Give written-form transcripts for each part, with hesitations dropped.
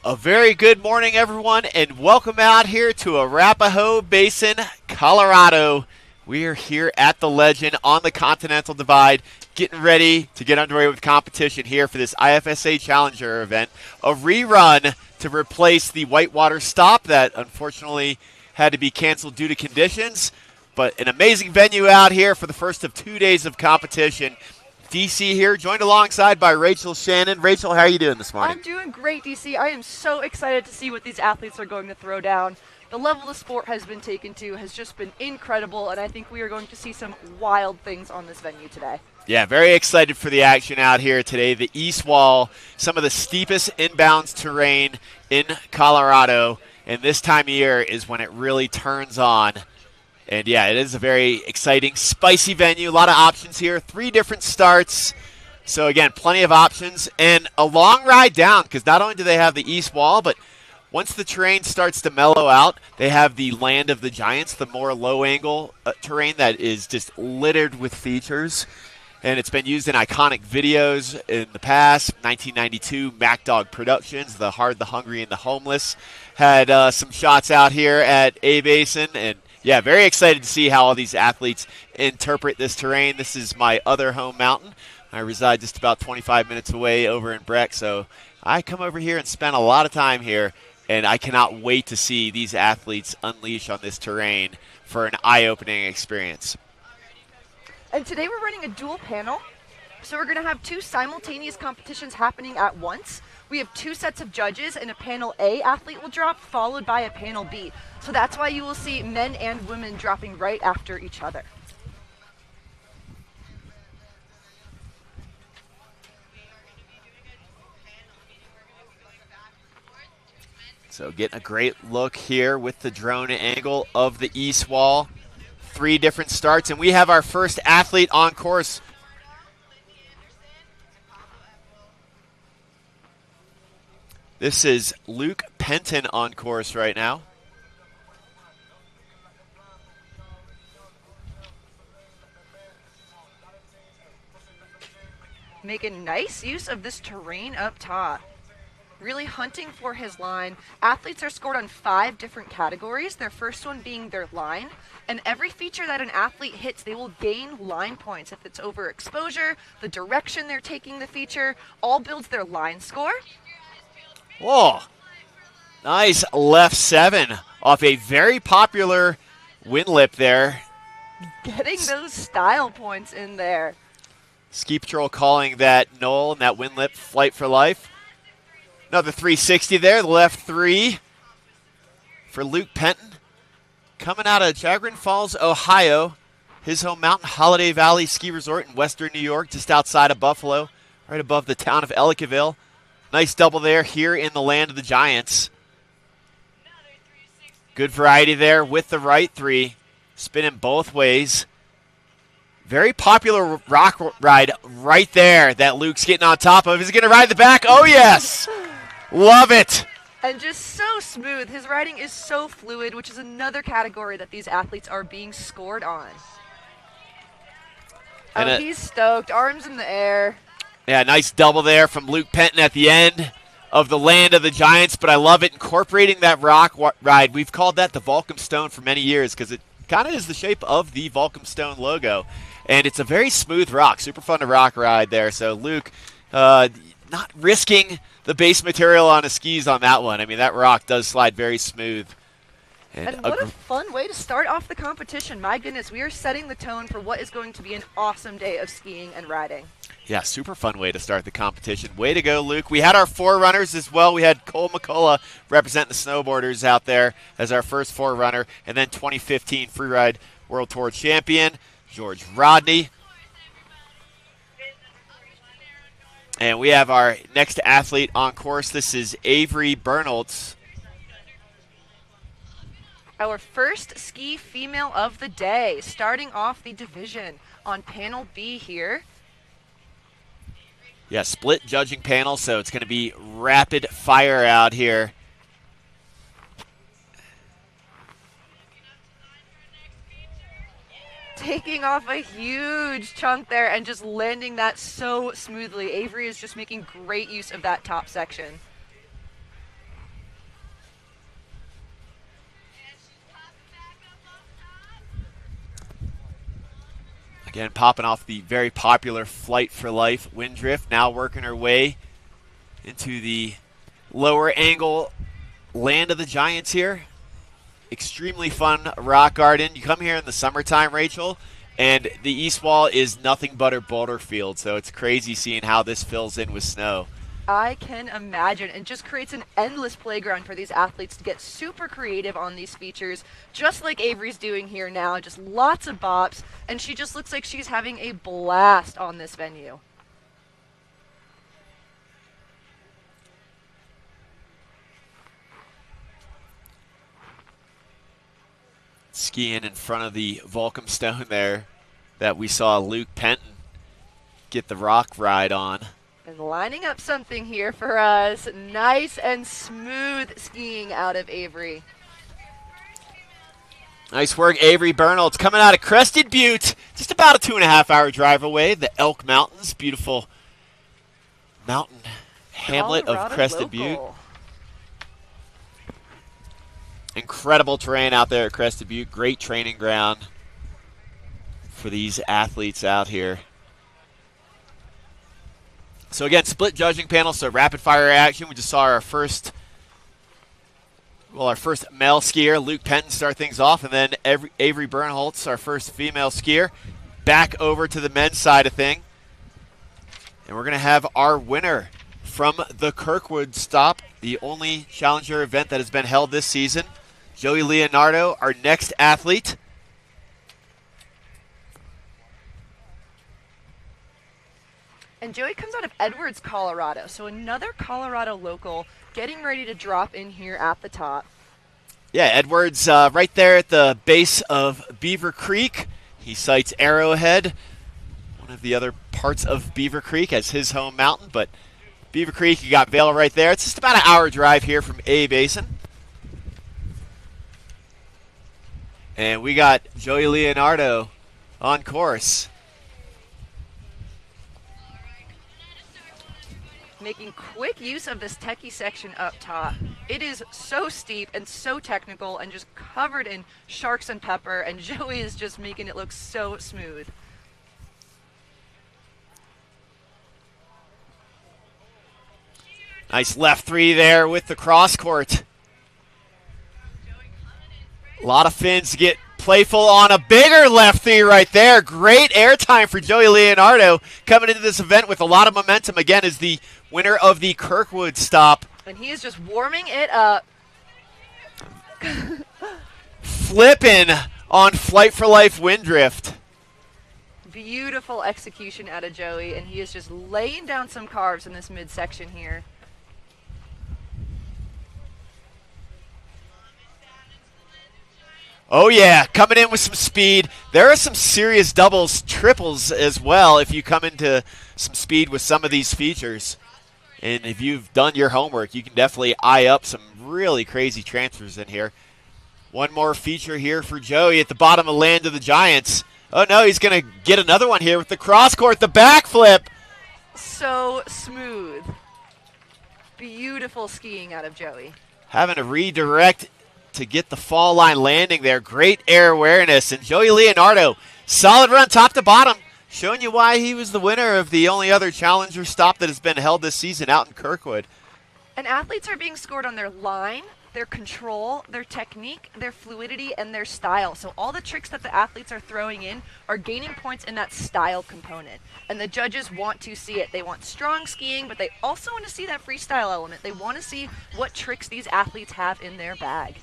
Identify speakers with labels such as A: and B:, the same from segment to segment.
A: A very good morning, everyone, and welcome out here to Arapahoe Basin, Colorado. We are here at the Legend on the Continental Divide, getting ready to get underway with competition here for this IFSA Challenger event, a rerun to replace the Whitewater Stop that unfortunately had to be canceled due to conditions. But an amazing venue out here for the first of 2 days of competition. DC here, joined alongside by Rachel Shannon. Rachel, how are you doing this morning?
B: I'm doing great, DC. I am so excited to see what these athletes are going to throw down. The level the sport has been taken to has just been incredible, and I think we are going to see some wild things on this venue today.
A: Yeah, very excited for the action out here today. The East Wall, some of the steepest inbounds terrain in Colorado, and this time of year is when it really turns on. And yeah, it is a very exciting, spicy venue. A lot of options here. 3 different starts. So again, plenty of options. And a long ride down, because not only do they have the East Wall, but once the terrain starts to mellow out, they have the Land of the Giants, the more low-angle terrain that is just littered with features. And it's been used in iconic videos in the past. 1992, Mac Dog Productions, The Hard, the Hungry, and the Homeless had some shots out here at A Basin. And yeah, very excited to see how all these athletes interpret this terrain. This is my other home mountain. I reside just about 25 minutes away over in Breck, so I come over here and spend a lot of time here, and I cannot wait to see these athletes unleash on this terrain for an eye-opening experience.
B: And today we're running a dual panel, so we're going to have 2 simultaneous competitions happening at once. We have 2 sets of judges, and a panel A athlete will drop, followed by a panel B. So that's why you will see men and women dropping right after each other.
A: So getting a great look here with the drone angle of the East Wall. 3 different starts, and we have our first athlete on course. This is Luke Penton on course right now.
B: Making nice use of this terrain up top. Really hunting for his line. Athletes are scored on 5 different categories, their first one being their line. And every feature that an athlete hits, they will gain line points. If it's over exposure, the direction they're taking the feature, all builds their line score.
A: Whoa, nice left 7 off a very popular wind lip there.
B: Getting those style points in there.
A: Ski Patrol calling that knoll and that wind lip flight for life. Another 360 there, the left 3 for Luke Penton. Coming out of Chagrin Falls, Ohio, his home mountain, Holiday Valley Ski Resort in western New York, just outside of Buffalo, right above the town of Ellicottville. Nice double there here in the Land of the Giants. Good variety there with the right 3, spinning both ways. Very popular rock ride right there that Luke's getting on top of. Is he going to ride the back? Oh, yes. Love it.
B: And just so smooth. His riding is so fluid, which is another category that these athletes are being scored on.
A: And
B: he's stoked. Arms in the air.
A: Yeah, nice double there from Luke Penton at the end of the Land of the Giants, but I love it incorporating that rock ride. We've called that the Volcom Stone for many years because it kind of is the shape of the Volcom Stone logo. And it's a very smooth rock, super fun to rock ride there. So Luke, not risking the base material on his skis on that one. I mean, that rock does slide very smooth.
B: And what a fun way to start off the competition. My goodness, we are setting the tone for what is going to be an awesome day of skiing and riding.
A: Yeah, super fun way to start the competition. Way to go, Luke. We had our 4 runners as well. We had Cole McCullough representing the snowboarders out there as our first 4 runner. And then 2015 Freeride World Tour champion, George Rodney. And we have our next athlete on course. This is Avery Bernolds.
B: Our first ski female of the day, starting off the division on panel B here.
A: Yeah, split judging panel, so it's going to be rapid fire out here.
B: Taking off a huge chunk there and just landing that so smoothly. Avery is just making great use of that top section.
A: Again, popping off the very popular Flight for Life wind drift, now working her way into the lower angle land of the Giants here. Extremely fun rock garden. You come here in the summertime, Rachel, and the east wall is nothing but a boulder field, so it's crazy seeing how this fills in with snow.
B: I can imagine. It just creates an endless playground for these athletes to get super creative on these features, just like Avery's doing here now. Just lots of bops, and she just looks like she's having a blast on this venue.
A: Skiing in front of the Volcom Stone there that we saw Luke Penton get the rock ride on.
B: And lining up something here for us. Nice and smooth skiing out of Avery.
A: Nice work, Avery Bernal. It's coming out of Crested Butte, just about a 2.5-hour drive away. The Elk Mountains, beautiful mountain hamlet
B: Colorado
A: of Crested
B: local.
A: Butte. Incredible terrain out there at Crested Butte. Great training ground for these athletes out here. So again, split judging panel, so rapid fire action. We just saw our first male skier, Luke Penton, start things off, and then Avery Bernholtz, our first female skier, back over to the men's side of thing. And we're going to have our winner from the Kirkwood stop, the only challenger event that has been held this season, Joey Leonardo, our next athlete.
B: And Joey comes out of Edwards, Colorado. So another Colorado local getting ready to drop in here at the top.
A: Yeah, Edwards right there at the base of Beaver Creek. He cites Arrowhead, one of the other parts of Beaver Creek, as his home mountain. But Beaver Creek, you got Vail right there. It's just about an hour drive here from A Basin. And we got Joey Leonardo on course.
B: Making quick use of this techie section up top. It is so steep and so technical and just covered in sharks and pepper, and Joey is just making it look so smooth.
A: Nice left three there with the cross court. A lot of fins to get playful on a bigger left three right there. Great airtime for Joey Leonardo coming into this event with a lot of momentum. Again, is the winner of the Kirkwood stop.
B: And he is just warming it up.
A: Flipping on Flight for Life wind drift.
B: Beautiful execution out of Joey, and he is just laying down some carves in this midsection here.
A: Oh yeah, coming in with some speed. There are some serious doubles, triples as well if you come into some speed with some of these features. And if you've done your homework, you can definitely eye up some really crazy transfers in here. One more feature here for Joey at the bottom of Land of the Giants. Oh no, he's going to get another one here with the cross court, the backflip.
B: So smooth. Beautiful skiing out of Joey.
A: Having to redirect to get the fall line landing there. Great air awareness. And Joey Leonardo, solid run top to bottom, showing you why he was the winner of the only other challenger stop that has been held this season out in Kirkwood.
B: And athletes are being scored on their line, their control, their technique, their fluidity, and their style. So all the tricks that the athletes are throwing in are gaining points in that style component. And the judges want to see it. They want strong skiing, but they also want to see that freestyle element. They want to see what tricks these athletes have in their bag.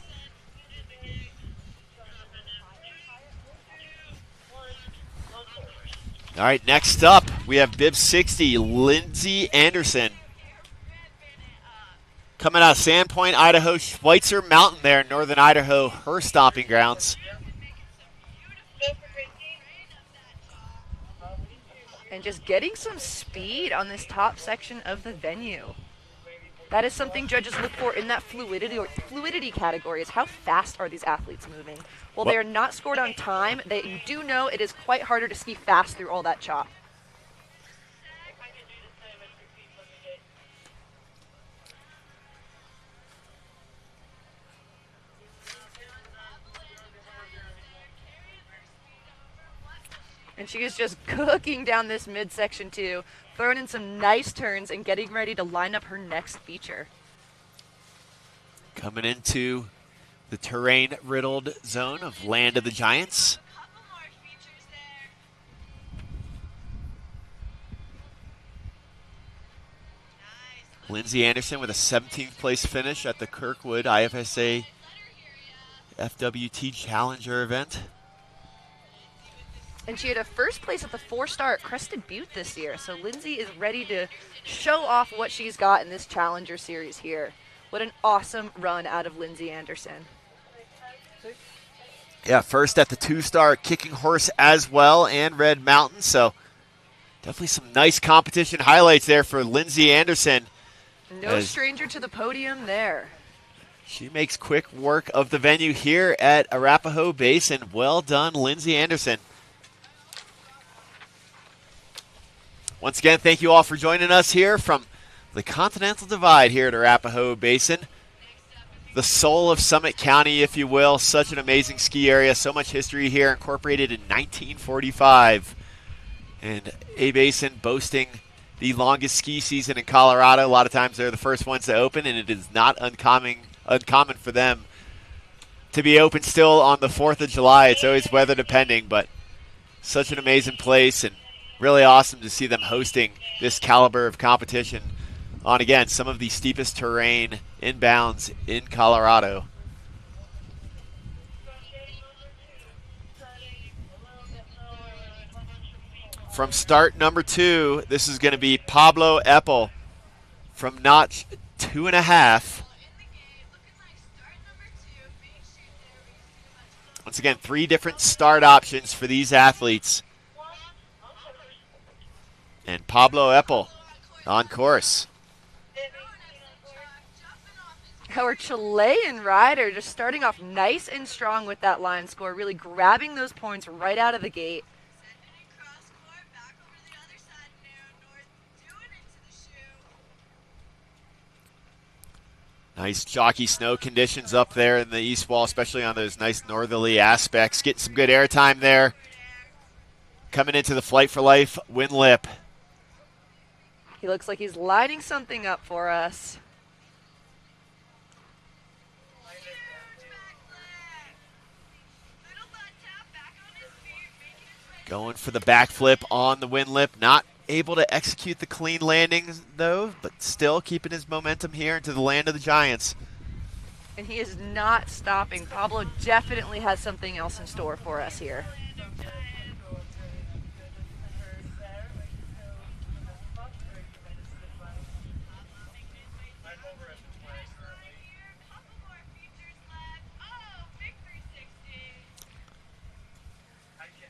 A: All right, next up, we have Bib 60, Lindsay Anderson. Coming out of Sandpoint, Idaho, Schweitzer Mountain there in northern Idaho, her stomping grounds.
B: And just getting some speed on this top section of the venue. That is something judges look for in that fluidity category, is how fast are these athletes moving. While they are not scored on time, you do know it is quite harder to ski fast through all that chop. And she is just cooking down this midsection too, throwing in some nice turns and getting ready to line up her next feature.
A: Coming into the terrain-riddled zone of Land of the Giants. Lindsay Anderson with a 17th place finish at the Kirkwood IFSA FWT Challenger event.
B: And she had a first place at the 4-star at Crested Butte this year. So Lindsay is ready to show off what she's got in this Challenger series here. What an awesome run out of Lindsay Anderson.
A: Yeah, first at the 2-star Kicking Horse as well, and Red Mountain. So definitely some nice competition highlights there for Lindsay Anderson.
B: No stranger to the podium there.
A: She makes quick work of the venue here at Arapahoe Basin. Well done, Lindsay Anderson. Once again, thank you all for joining us here from the Continental Divide here at Arapahoe Basin. The soul of Summit County, if you will. Such an amazing ski area. So much history here, incorporated in 1945. And A-Basin boasting the longest ski season in Colorado. A lot of times they're the first ones to open, and it is not uncommon for them to be open still on the 4th of July. It's always weather depending, but such an amazing place, and really awesome to see them hosting this caliber of competition on, again, some of the steepest terrain inbounds in Colorado. From start number 2, this is going to be Pablo Eppel from notch 2.5. Once again, 3 different start options for these athletes. And Pablo Eppel on course.
B: Our Chilean rider just starting off nice and strong with that line score, really grabbing those points right out of the gate.
A: Nice jockey snow conditions up there in the east wall, especially on those nice northerly aspects. Getting some good airtime there. Coming into the Flight for Life wind lip.
B: He looks like he's lining something up for us.
A: Going for the backflip on the wind lip. Not able to execute the clean landings, though, but still keeping his momentum here into the Land of the Giants.
B: And he is not stopping. Pablo definitely has something else in store for us here.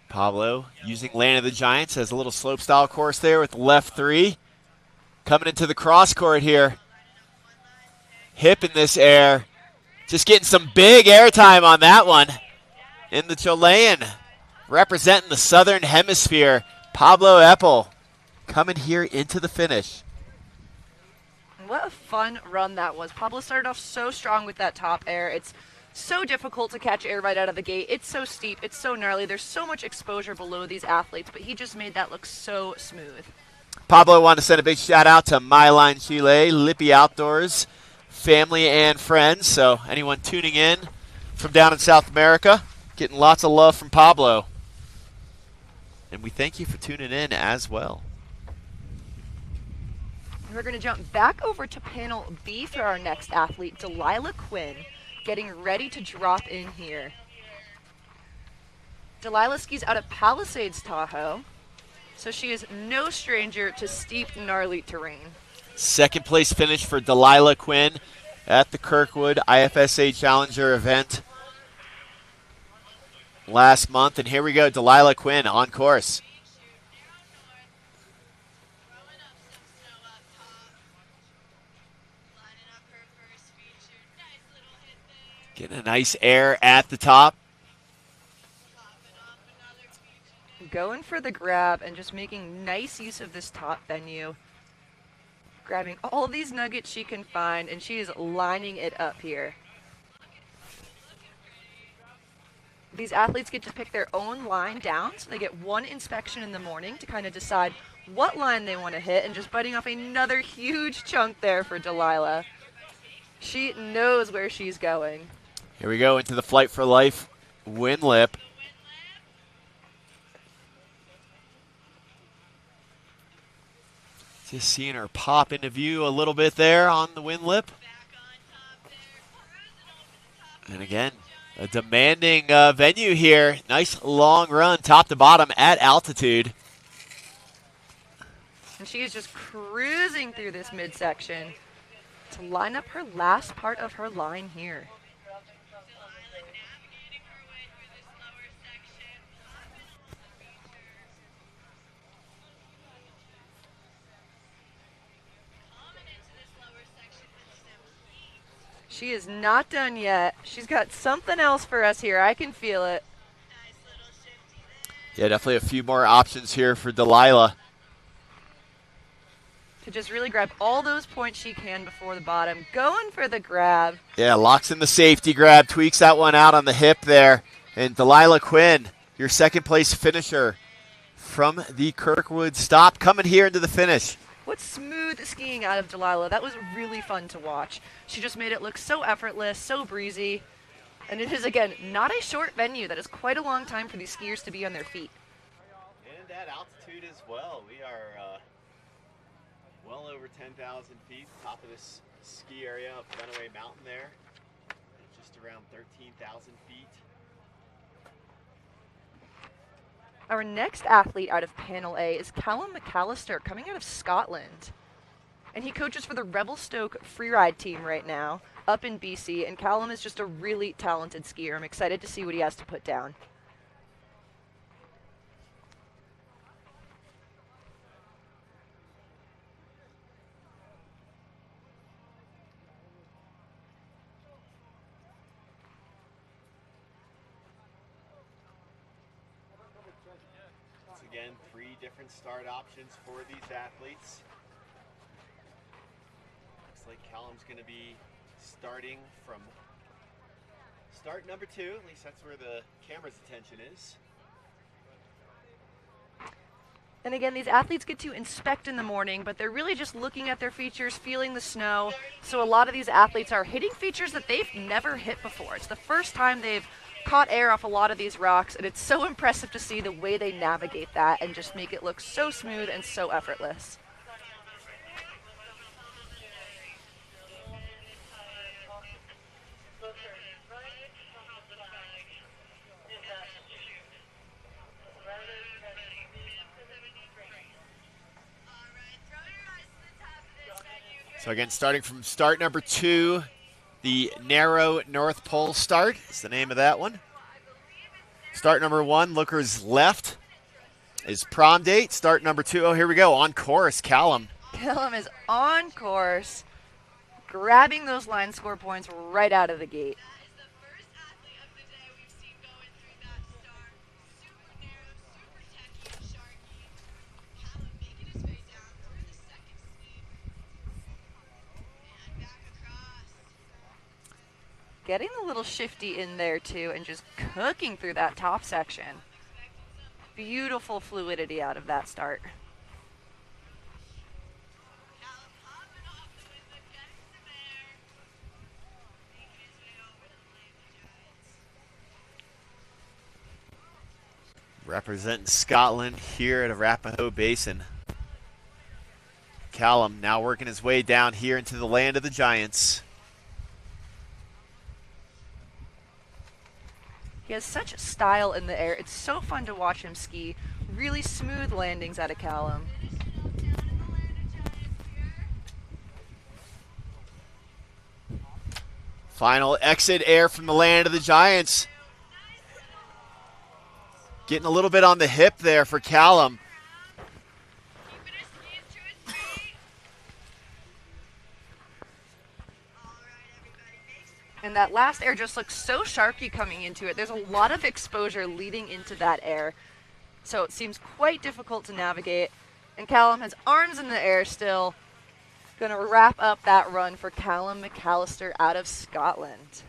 A: Pablo using Land of the Giants as a little slope style course there with the left 3. Coming into the cross court here. Hip in this air. Just getting some big airtime on that one. In the Chilean, representing the Southern Hemisphere, Pablo Eppel coming here into the finish.
B: What a fun run that was. Pablo started off so strong with that top air. It's so difficult to catch air right out of the gate. It's so steep. It's so gnarly. There's so much exposure below these athletes, but he just made that look so smooth.
A: Pablo wanted to send a big shout out to MyLine Chile, Lippy Outdoors, family and friends. So anyone tuning in from down in South America, getting lots of love from Pablo. And we thank you for tuning in as well.
B: We're going to jump back over to panel B for our next athlete, Delilah Quinn, getting ready to drop in here. Delilah skis out of Palisades, Tahoe, so she is no stranger to steep, gnarly terrain.
A: Second place finish for Delilah Quinn at the Kirkwood IFSA Challenger event last month. And here we go, Delilah Quinn on course. Getting a nice air at the top.
B: Going for the grab and just making nice use of this top venue. Grabbing all these nuggets she can find, and she is lining it up here. These athletes get to pick their own line down, so they get one inspection in the morning to kind of decide what line they want to hit, and just biting off another huge chunk there for Delilah. She knows where she's going.
A: Here we go into the Flight for Life wind lip. Just seeing her pop into view a little bit there on the wind lip. And again, a demanding venue here. Nice long run top to bottom at altitude.
B: And she is just cruising through this midsection to line up her last part of her line here. She is not done yet. She's got something else for us here. I can feel it.
A: Yeah, definitely a few more options here for Delilah.
B: To just really grab all those points she can before the bottom. Going for the grab.
A: Yeah, locks in the safety grab, tweaks that one out on the hip there. And Delilah Quinn, your second place finisher from the Kirkwood stop, coming here into the finish.
B: What smooth skiing out of Delilah. That was really fun to watch. She just made it look so effortless, so breezy. And it is, again, not a short venue. That is quite a long time for these skiers to be on their feet.
A: And at altitude as well. We are well over 10,000 feet, top of this ski area up Runaway Mountain there. Just around 13,000 feet.
B: Our next athlete out of Panel A is Callum McAllister, coming out of Scotland. And he coaches for the Revelstoke Freeride team right now, up in BC. And Callum is just a really talented skier. I'm excited to see what he has to put down.
A: Again, 3 different start options for these athletes. Looks like Callum's going to be starting from start number 2. At least that's where the camera's attention is.
B: And again, these athletes get to inspect in the morning, but they're really just looking at their features, feeling the snow. So a lot of these athletes are hitting features that they've never hit before. It's the first time they've caught air off a lot of these rocks, and it's so impressive to see the way they navigate that and just make it look so smooth and so effortless.
A: So again, starting from start number 2, the narrow North Pole start is the name of that one. Start number 1, lookers left, is prom date. Start number 2, oh, here we go, on course, Callum.
B: Callum is on course, grabbing those line score points right out of the gate. Getting a little shifty in there too and just cooking through that top section. Beautiful fluidity out of that start.
A: Representing Scotland here at Arapahoe Basin. Callum now working his way down here into the land of the Giants.
B: He has such style in the air. It's so fun to watch him ski. Really smooth landings out of Callum.
A: Final exit air from the land of the Giants. Getting a little bit on the hip there for Callum.
B: And that last air just looks so sharky coming into it. There's a lot of exposure leading into that air. So it seems quite difficult to navigate. And Callum has arms in the air still. Going to wrap up that run for Callum McAllister out of Scotland.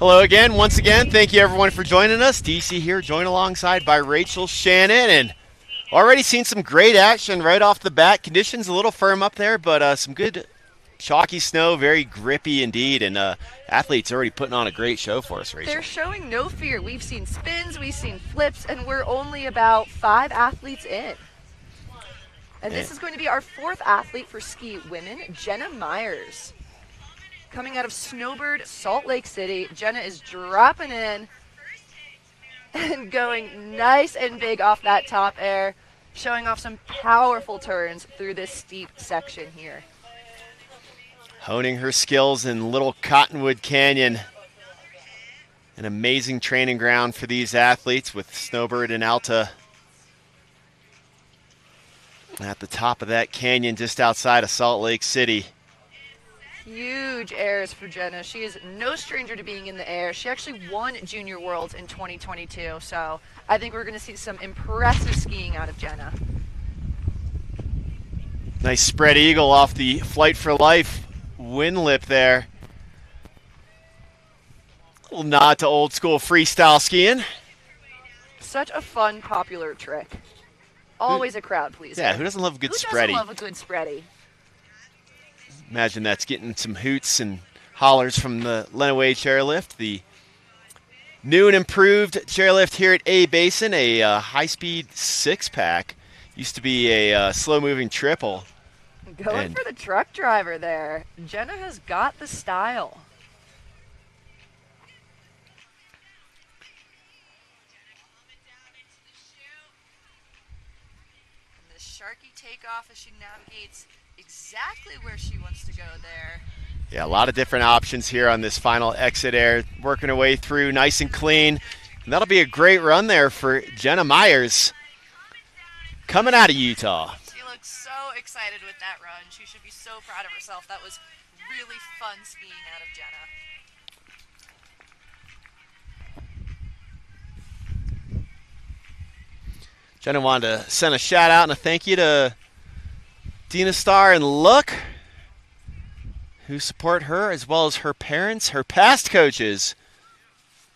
A: Hello again, once again. Thank you everyone for joining us. DC here, joined alongside by Rachel Shannon, and already seen some great action right off the bat. Conditions a little firm up there, but some good chalky snow, very grippy indeed, and athletes already putting on a great show for us, Rachel.
B: They're showing no fear. We've seen spins, we've seen flips, and we're only about 5 athletes in. And this is going to be our 4th athlete for ski women, Jenna Myers. Coming out of Snowboard, Salt Lake City, Jenna is dropping in and going nice and big off that top air, showing off some powerful turns through this steep section here.
A: Honing her skills in Little Cottonwood Canyon. An amazing training ground for these athletes with Snowbird and Alta at the top of that canyon just outside of Salt Lake City.
B: Huge airs for Jenna. She is no stranger to being in the air. She actually won Junior Worlds in 2022, so I think we're going to see some impressive skiing out of Jenna.
A: Nice spread eagle off the Flight for Life wind lip there. A little nod to old school freestyle skiing.
B: Such a fun, popular trick. Always a crowd pleaser.
A: Yeah, who doesn't love a good spready?
B: Who doesn't love a good spready?
A: Imagine that's getting some hoots and hollers from the Lenawee chairlift. The new and improved chairlift here at A Basin, a high-speed 6-pack. Used to be a slow-moving triple.
B: Going for the truck driver there. Jenna has got the style. And the Sharky takeoff as she navigates exactly where she wants to go there.
A: Yeah, a lot of different options here on this final exit air. Working her way through nice and clean. And that'll be a great run there for Jenna Myers coming out of Utah.
B: She looks so excited with that run. She should be so proud of herself. That was really fun skiing out of Jenna.
A: Jenna wanted to send a shout out and a thank you to Dina Starr and Look, who support her, as well as her parents, her past coaches,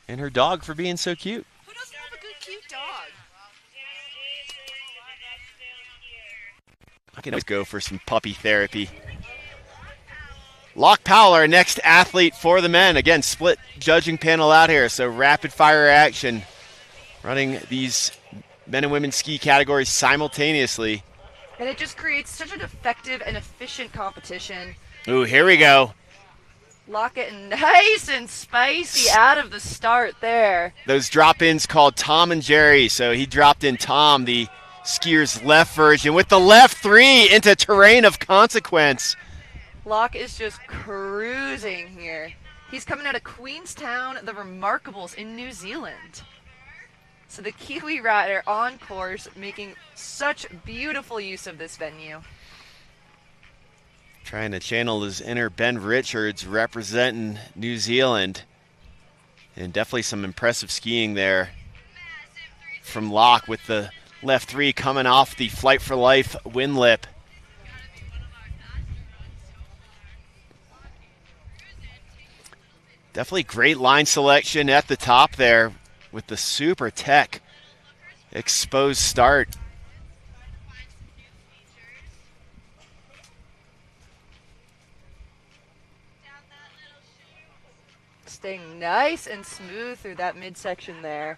A: and her dog for being so cute.
B: Who doesn't have a good, cute dog?
A: I can always go for some puppy therapy. Locke Powell, our next athlete for the men. Again, split judging panel out here, so rapid fire action. Running these men and women ski categories simultaneously.
B: And it just creates such an effective and efficient competition.
A: Ooh, here we go.
B: Lock it nice and spicy out of the start there.
A: Those drop-ins called Tom and Jerry. So he dropped in Tom, the skier's left version, with the left 3 into terrain of consequence.
B: Locke is just cruising here. He's coming out of Queenstown, the Remarkables in New Zealand. So the Kiwi rider on course, making such beautiful use of this venue.
A: Trying to channel his inner Ben Richards representing New Zealand. And definitely some impressive skiing there from Locke with the left 3 coming off the Flight for Life wind lip. Definitely great line selection at the top there with the Super Tech exposed start.
B: Staying nice and smooth through that midsection there.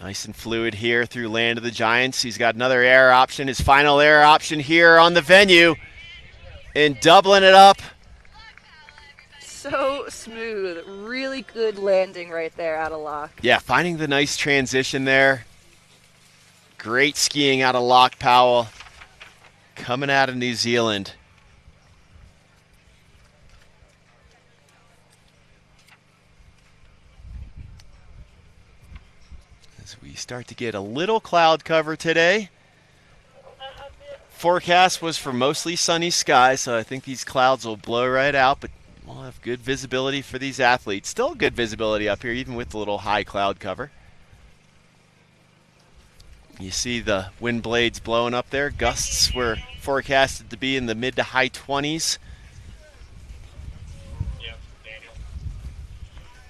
A: Nice and fluid here through Land of the Giants. He's got another air option, his final air option here on the venue. And doubling it up.
B: So smooth. Really good landing right there out of Locke.
A: Yeah, finding the nice transition there. Great skiing out of Locke Powell. Coming out of New Zealand. As we start to get a little cloud cover today. Forecast was for mostly sunny skies, so I think these clouds will blow right out, but We'll have good visibility for these athletes. Still good visibility up here, even with the little high cloud cover. You see the wind blades blowing up there. Gusts were forecasted to be in the mid to high 20s.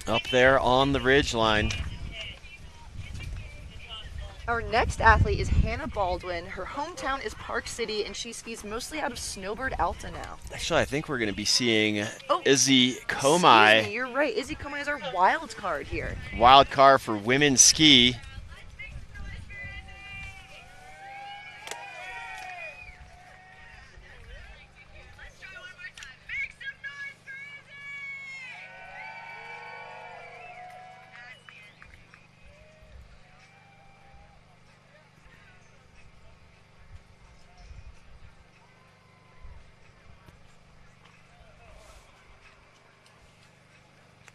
A: Up there on the ridge line.
B: Our next athlete is Hannah Baldwin. Her hometown is Park City, and she skis mostly out of Snowboard Alta now.
A: Actually, I think we're going to be seeing Izzy Komai.
B: Excuse me, you're right. Izzy Komai is our wild card here.
A: Wild card for women's ski.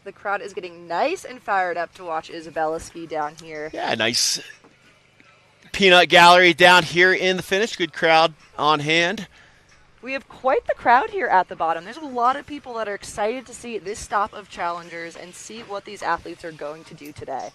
B: The crowd is getting nice and fired up to watch Isabella ski down here.
A: Yeah, nice peanut gallery down here in the finish. Good crowd on hand.
B: We have quite the crowd here at the bottom. There's a lot of people that are excited to see this stop of challengers and see what these athletes are going to do today.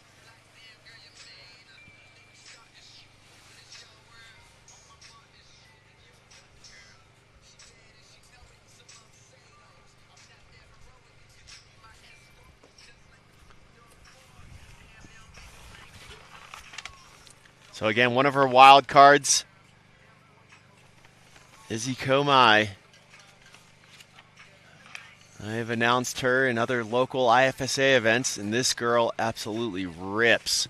A: So again, one of her wild cards, Izzy Komai. I've announced her in other local IFSA events, and this girl absolutely rips.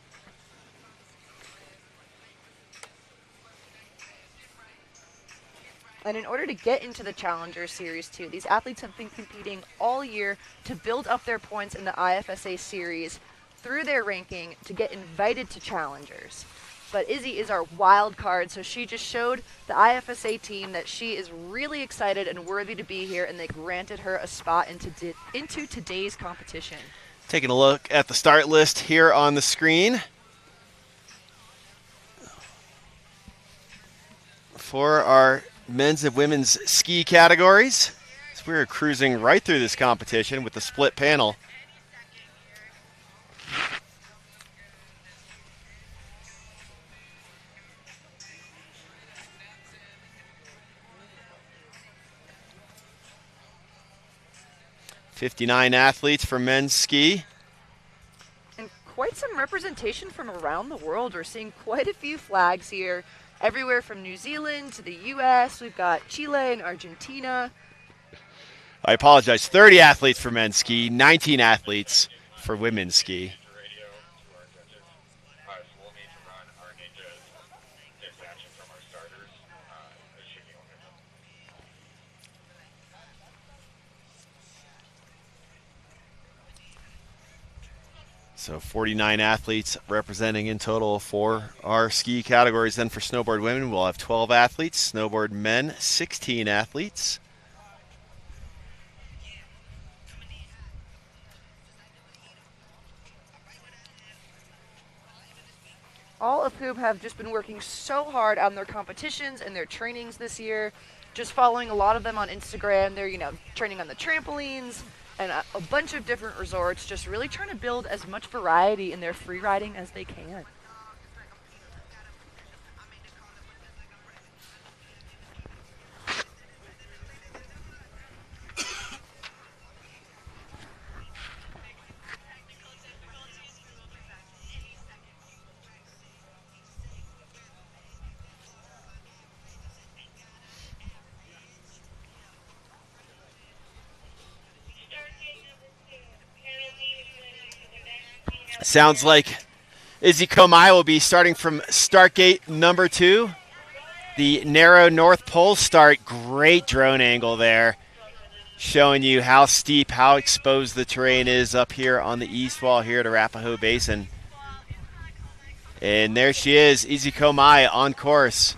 B: And in order to get into the Challenger Series 2, these athletes have been competing all year to build up their points in the IFSA Series through their ranking to get invited to Challengers. But Izzy is our wild card, so she just showed the IFSA team that she is really excited and worthy to be here, and they granted her a spot into today's competition.
A: Taking a look at the start list here on the screen. For our men's and women's ski categories, so we're cruising right through this competition with the split panel. '59 athletes for men's ski.
B: And quite some representation from around the world. We're seeing quite a few flags here. Everywhere from New Zealand to the U.S. We've got Chile and Argentina.
A: I apologize. 30 athletes for men's ski, 19 athletes for women's ski. 49 athletes representing in total for our ski categories. Then for snowboard women, we'll have 12 athletes. Snowboard men, 16 athletes.
B: All of whom have just been working so hard on their competitions and their trainings this year. Just following a lot of them on Instagram. They're, training on the trampolines and a bunch of different resorts, just really trying to build as much variety in their free riding as they can.
A: Sounds like Izzy Komai will be starting from start gate number 2. The narrow North Pole start. Great drone angle there, showing you how steep, how exposed the terrain is up here on the east wall here at Arapahoe Basin. And there she is, Izzy Komai on course.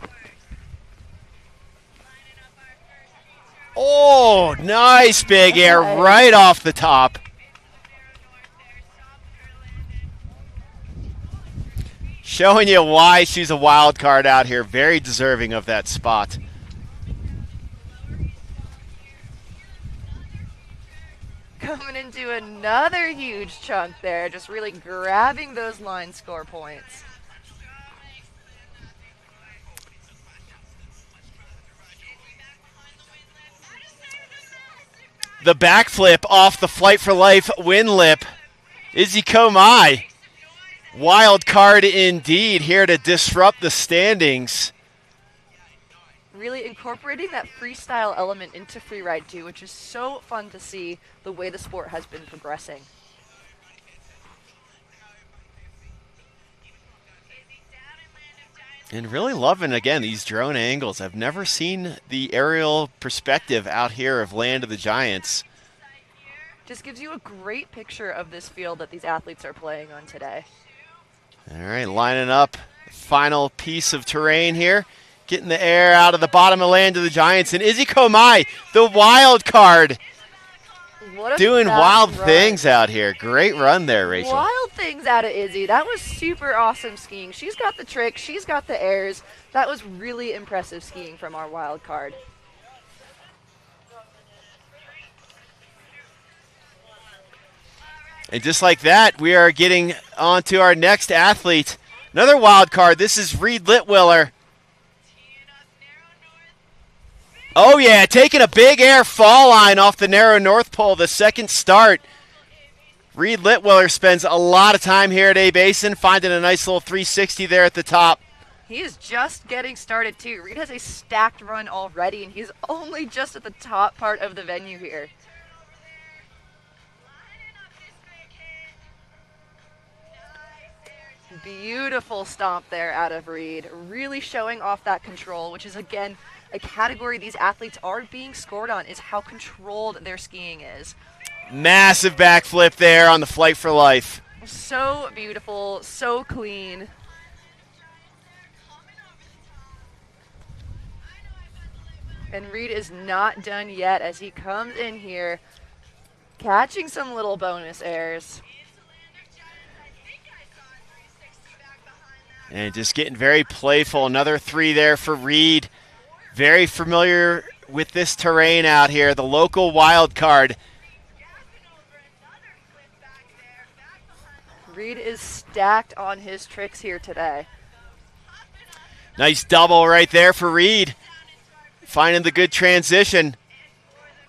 A: Oh, nice big air right off the top. Showing you why she's a wild card out here. Very deserving of that spot.
B: coming into another huge chunk there, just really grabbing those line score points.
A: The backflip off the Flight for Life win lip. Izzy Komai, wild card indeed, here to disrupt the standings.
B: Really incorporating that freestyle element into freeride too, which is so fun to see the way the sport has been progressing.
A: And really loving, again, these drone angles. I've never seen the aerial perspective out here of Land of the Giants.
B: Just gives you a great picture of this field that these athletes are playing on today.
A: All right, lining up, final piece of terrain here. Getting the air out of the bottom of Land of the Giants. And Izzy Komai, the wild card, doing wild things out here. Great run there, Rachel.
B: Wild things out of Izzy. That was super awesome skiing. She's got the trick. She's got the airs. That was really impressive skiing from our wild card.
A: And just like that, we are getting on to our next athlete. Another wild card. This is Reed Litwiller. Oh, yeah, taking a big air fall line off the narrow North Pole, the second start. Reed Litwiller spends a lot of time here at A-Basin, finding a nice little 360 there at the top.
B: He is just getting started, too. Reed has a stacked run already, and he's only just at the top part of the venue here. Beautiful stomp there out of Reed. Really showing off that control, which is, again, a category these athletes are being scored on, is how controlled their skiing is.
A: Massive backflip there on the Flight for Life.
B: So beautiful, so clean. And Reed is not done yet as he comes in here, catching some little bonus airs.
A: And just getting very playful. Another 3 there for Reed. Very familiar with this terrain out here, the local wild card.
B: Reed is stacked on his tricks here today.
A: Nice double right there for Reed. Finding the good transition.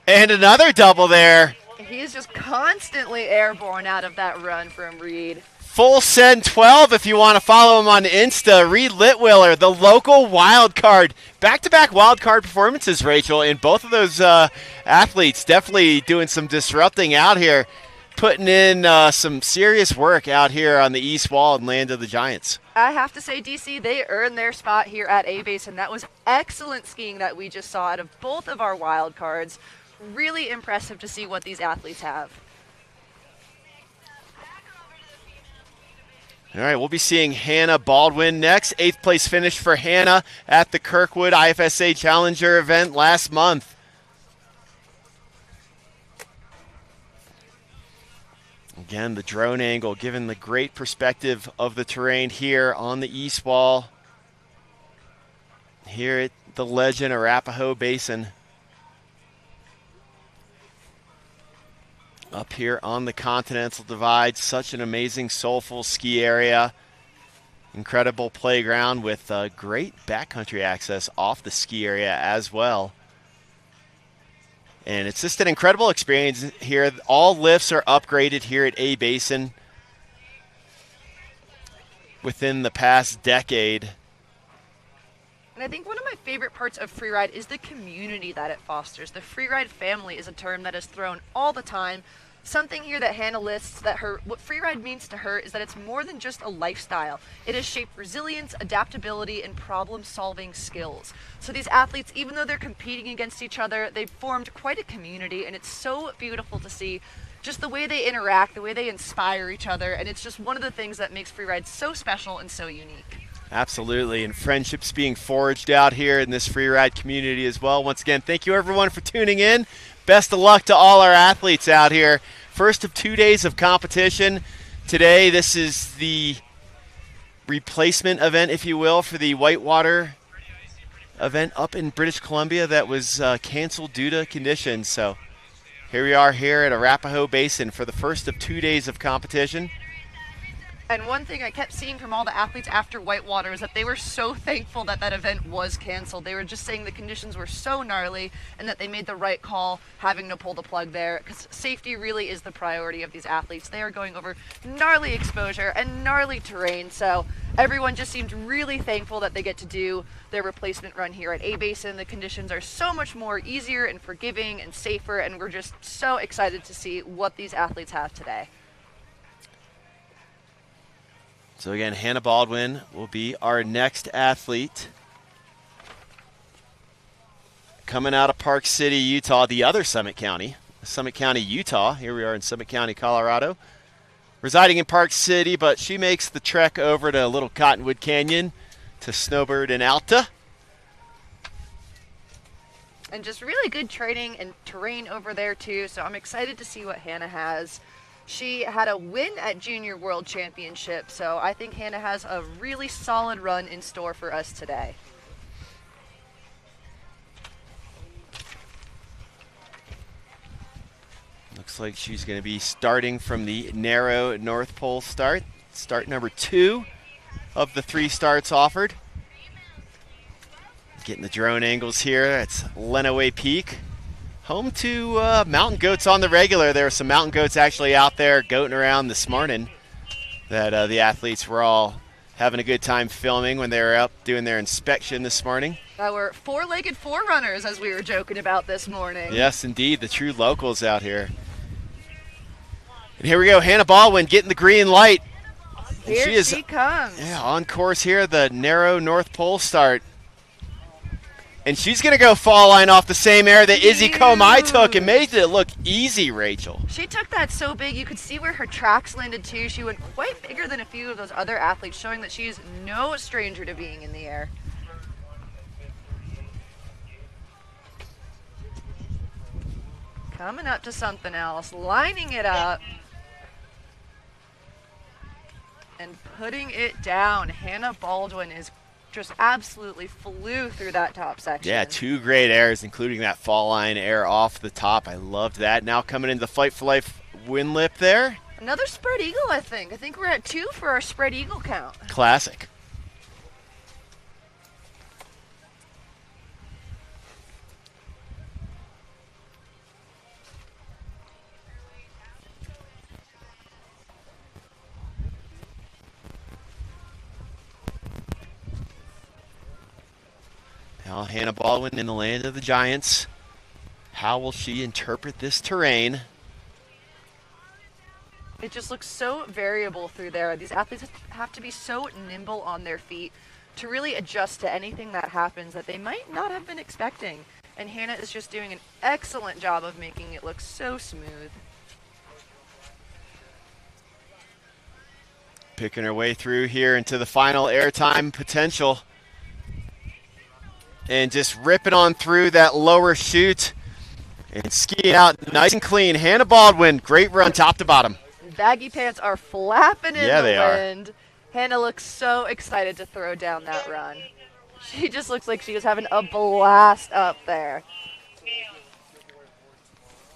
A: And another double there.
B: He is just constantly airborne out of that run from Reed.
A: Full send 12 if you want to follow him on Insta. Reed Litwiller, the local wild card. Back-to-back wild card performances, Rachel, and both of those athletes definitely doing some disrupting out here, putting in some serious work out here on the east wall and Land of the Giants.
B: I have to say, DC, they earned their spot here at A-Basin. That was excellent skiing that we just saw out of both of our wild cards. Really impressive to see what these athletes have.
A: All right, we'll be seeing Hannah Baldwin next. 8th place finish for Hannah at the Kirkwood IFSA Challenger event last month. Again, the drone angle, given the great perspective of the terrain here on the east wall. Here at the legend Arapahoe Basin. Up here on the Continental Divide, such an amazing, soulful ski area. Incredible playground with great backcountry access off the ski area as well. And it's just an incredible experience here. All lifts are upgraded here at A-Basin within the past decade.
B: And I think one of my favorite parts of freeride is the community that it fosters. The freeride family is a term that is thrown all the time. Something here that Hannah lists that what freeride means to her is that it's more than just a lifestyle. It has shaped resilience, adaptability, and problem-solving skills. So these athletes, even though they're competing against each other, they've formed quite a community, and it's so beautiful to see just the way they interact, the way they inspire each other, and it's just one of the things that makes freeride so special and so unique.
A: Absolutely, and friendships being forged out here in this freeride community as well. Once again, thank you everyone for tuning in. Best of luck to all our athletes out here. First of 2 days of competition. Today, this is the replacement event, if you will, for the whitewater event up in British Columbia that was canceled due to conditions. So Here we are here at Arapahoe Basin for the first of 2 days of competition.
B: And one thing I kept seeing from all the athletes after Whitewater is that they were so thankful that that event was canceled. They were just saying the conditions were so gnarly and that they made the right call having to pull the plug there, because safety really is the priority of these athletes. They are going over gnarly exposure and gnarly terrain, so everyone just seemed really thankful that they get to do their replacement run here at A-Basin. The conditions are so much more easier and forgiving and safer, and we're just so excited to see what these athletes have today.
A: So again, Hannah Baldwin will be our next athlete. Coming out of Park City, Utah, the other Summit County, Utah. Here we are in Summit County, Colorado. Residing in Park City, but she makes the trek over to Little Cottonwood Canyon to Snowboard in Alta.
B: And just really good training and terrain over there too, so I'm excited to see what Hannah has. She had a win at Junior World Championship, so I think Hannah has a really solid run in store for us today.
A: Looks like she's going to be starting from the narrow North Pole start. Start number 2 of the 3 starts offered. Getting the drone angles here. It's Lenawee Peak. Home to mountain goats on the regular. There were some mountain goats actually out there goating around this morning that the athletes were all having a good time filming when they were up doing their inspection this morning.
B: Our four-legged forerunners, as we were joking about this morning.
A: Yes, indeed, the true locals out here. And here we go, Hannah Baldwin getting the green light.
B: Here she comes.
A: Yeah, on course here, the narrow North Pole start. And she's going to go fall line off the same air that Izzy Comey took and made it look easy, Rachel.
B: She took that so big, you could see where her tracks landed too. She went quite bigger than a few of those other athletes, showing that she's no stranger to being in the air. Coming up to something else, lining it up. And putting it down. Hannah Baldwin is just absolutely flew through that top section.
A: Yeah, 2 great airs, including that fall line air off the top. I loved that. Now coming into the Fight for Life wind lip there.
B: Another spread eagle, I think. I think we're at 2 for our spread eagle count.
A: Classic. Now Hannah Baldwin in the land of the Giants. How will she interpret this terrain?
B: It just looks so variable through there. These athletes have to be so nimble on their feet to really adjust to anything that happens that they might not have been expecting. And Hannah is just doing an excellent job of making it look so smooth.
A: Picking her way through here into the final airtime potential. And just ripping on through that lower chute and skiing out nice and clean. Hannah Baldwin, great run top to bottom.
B: Baggy pants are flapping in the
A: they
B: wind. Hannah looks so excited to throw down that run. She just looks like she was having a blast up there.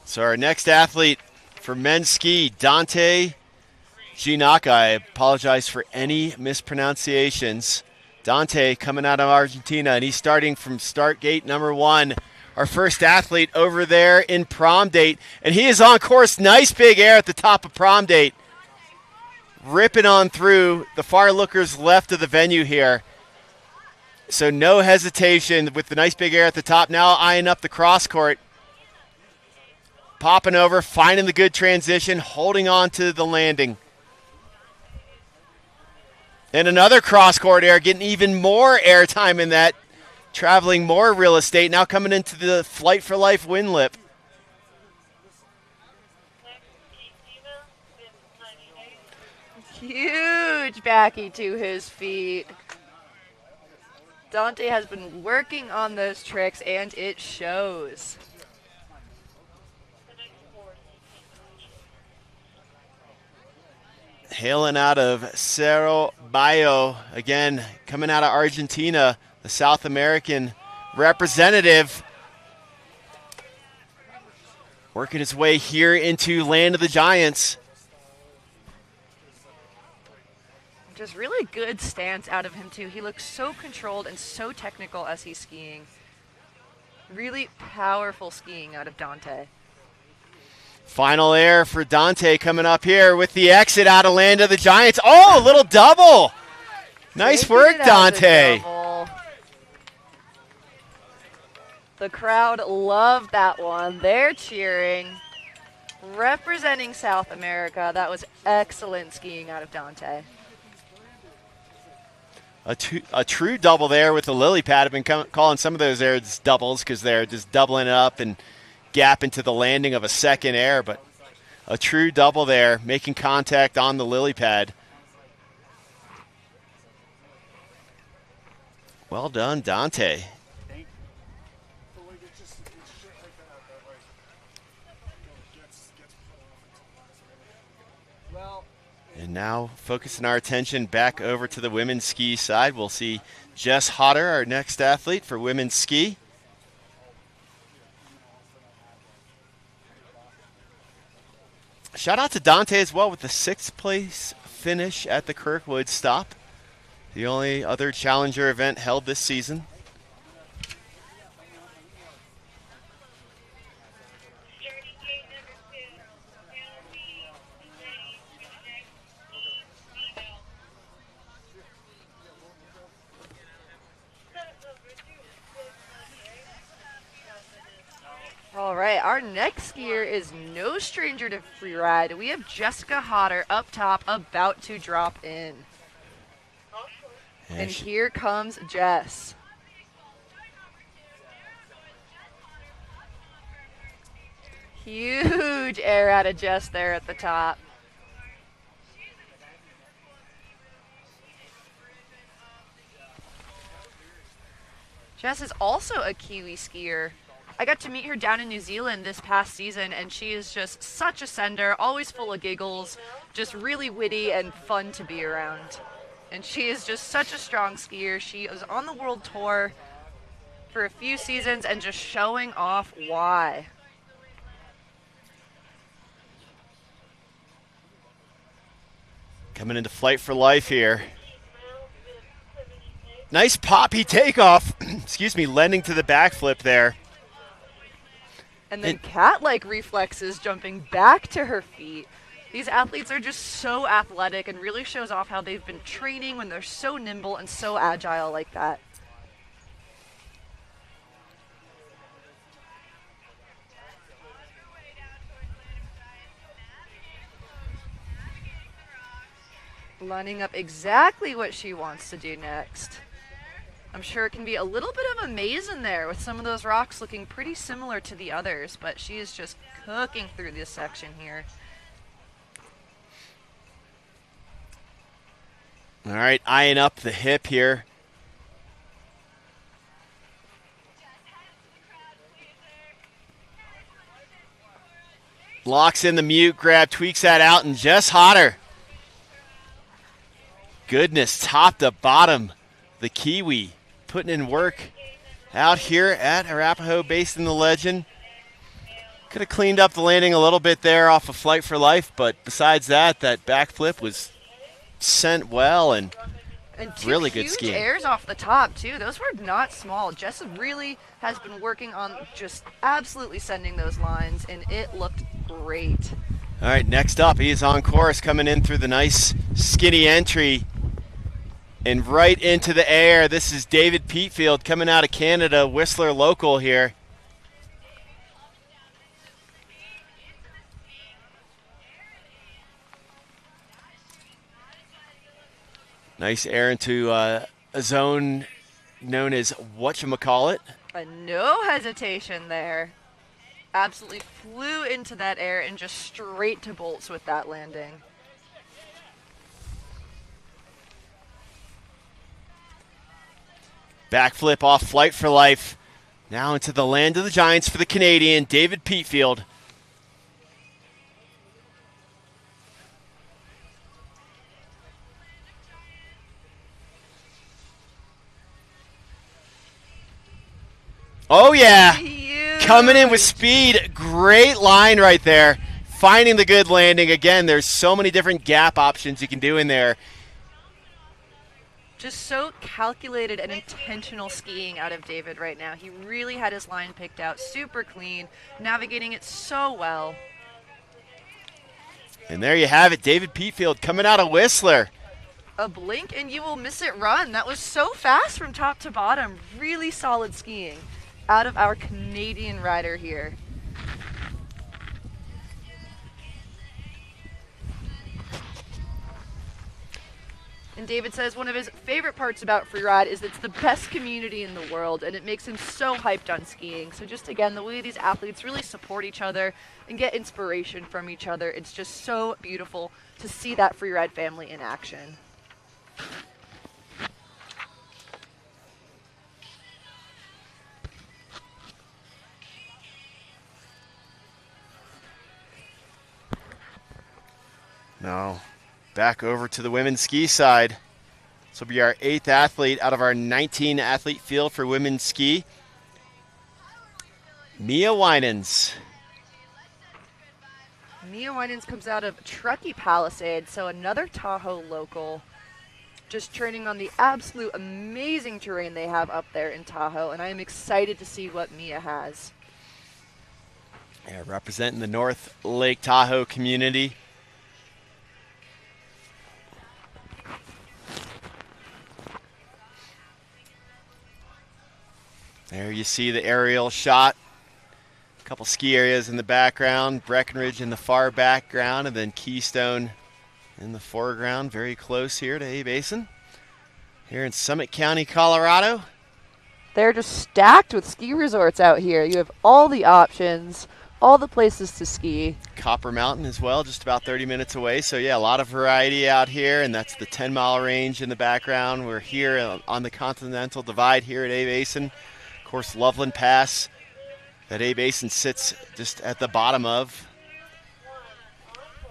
A: So our next athlete for men's ski, Dante Ginaka. I apologize for any mispronunciations. Dante coming out of Argentina, and he's starting from start gate number 1. Our first athlete over there in prom date, and he is on course. Nice big air at the top of prom date. Ripping on through the far lookers left of the venue here. So no hesitation with the nice big air at the top. Now eyeing up the cross court. Popping over, finding the good transition, holding on to the landing. And another cross-court air, getting even more airtime in that, traveling more real estate, now coming into the Flight for Life wind lip.
B: Huge backy to his feet. Dante has been working on those tricks, and it shows.
A: Hailing out of Cerro Bayo, again, coming out of Argentina, the South American representative. working his way here into Land of the Giants.
B: Just really good stance out of him, too. He looks so controlled and so technical as he's skiing. Really powerful skiing out of Dante.
A: Final air for Dante coming up here with the exit out of Land of the Giants. Oh, a little double. Nice work, Dante.
B: The crowd loved that one. They're cheering. Representing South America. That was excellent skiing out of Dante.
A: A true double there with the lily pad. I've been calling some of those airs doubles because they're just doubling it up and gap into the landing of a second air, but a true double there, making contact on the lily pad. Well done, Dante. And now focusing our attention back over to the women's ski side. We'll see Jess Hodder, our next athlete for women's ski. Shout out to Dante as well with the 6th place finish at the Kirkwood stop. The only other challenger event held this season.
B: All right, our next skier is no stranger to freeride. We have Jessica Hodder up top, about to drop in. And here comes Jess. Huge air out of Jess there at the top. Jess is also a Kiwi skier. I got to meet her down in New Zealand this past season, and she is just such a sender, always full of giggles, just really witty and fun to be around. And she is just such a strong skier. She was on the world tour for a few seasons and just showing off why.
A: Coming into Flight for Life here. Nice poppy takeoff. Excuse me, lending to the backflip there.
B: And then cat-like reflexes jumping back to her feet. These athletes are just so athletic and really shows off how they've been training when they're so nimble and so agile like that. Lining up exactly what she wants to do next. I'm sure it can be a little bit of a maze in there with some of those rocks looking pretty similar to the others, but she is just cooking through this section here.
A: All right, eyeing up the hip here. Locks in the mute grab, tweaks that out, and Jess Hodder. Goodness, top to bottom, the Kiwi putting in work out here at Arapahoe Basin, the Legend. Could have cleaned up the landing a little bit there off of Flight for Life, but besides that, that backflip was sent well and really good skiing.
B: Huge airs off the top, too. Those were not small. Jess really has been working on just absolutely sending those lines, and it looked great.
A: All right, next up, he is on course coming in through the nice skinny entry and right into the air. This is David Peatfield coming out of Canada, Whistler local here. Nice air into a zone known as whatchamacallit.
B: No hesitation there. Absolutely flew into that air and just straight to bolts with that landing.
A: Backflip off Flight for Life. Now into the Land of the Giants for the Canadian, David Peatfield. Oh, yeah. coming in with speed. Great line right there. Finding the good landing. Again, there's so many different gap options you can do in there.
B: Just so calculated and intentional skiing out of David right now. He really had his line picked out super clean, navigating it so well.
A: And there you have it, David Peatfield coming out of Whistler.
B: A blink and you will miss it run. That was so fast from top to bottom. Really solid skiing out of our Canadian rider here. And David says one of his favorite parts about freeride is it's the best community in the world, and it makes him so hyped on skiing. So just again, the way these athletes really support each other and get inspiration from each other, it's just so beautiful to see that freeride family in action.
A: Now, back over to the women's ski side. This will be our 8th athlete out of our 19 athlete field for women's ski. Mia Winans.
B: Mia Winans comes out of Truckee Palisades, so another Tahoe local. Just training on the absolute amazing terrain they have up there in Tahoe, and I am excited to see what Mia has.
A: Yeah, representing the North Lake Tahoe community. There you see the aerial shot. A couple ski areas in the background, Breckenridge in the far background, and then Keystone in the foreground, very close here to A Basin. Here in Summit County, Colorado.
B: They're just stacked with ski resorts out here. You have all the options, all the places to ski.
A: Copper Mountain as well, just about 30 minutes away. So yeah, a lot of variety out here, and that's the 10-mile range in the background. We're here on the Continental Divide here at A Basin. Of course, Loveland Pass that A Basin sits just at the bottom of.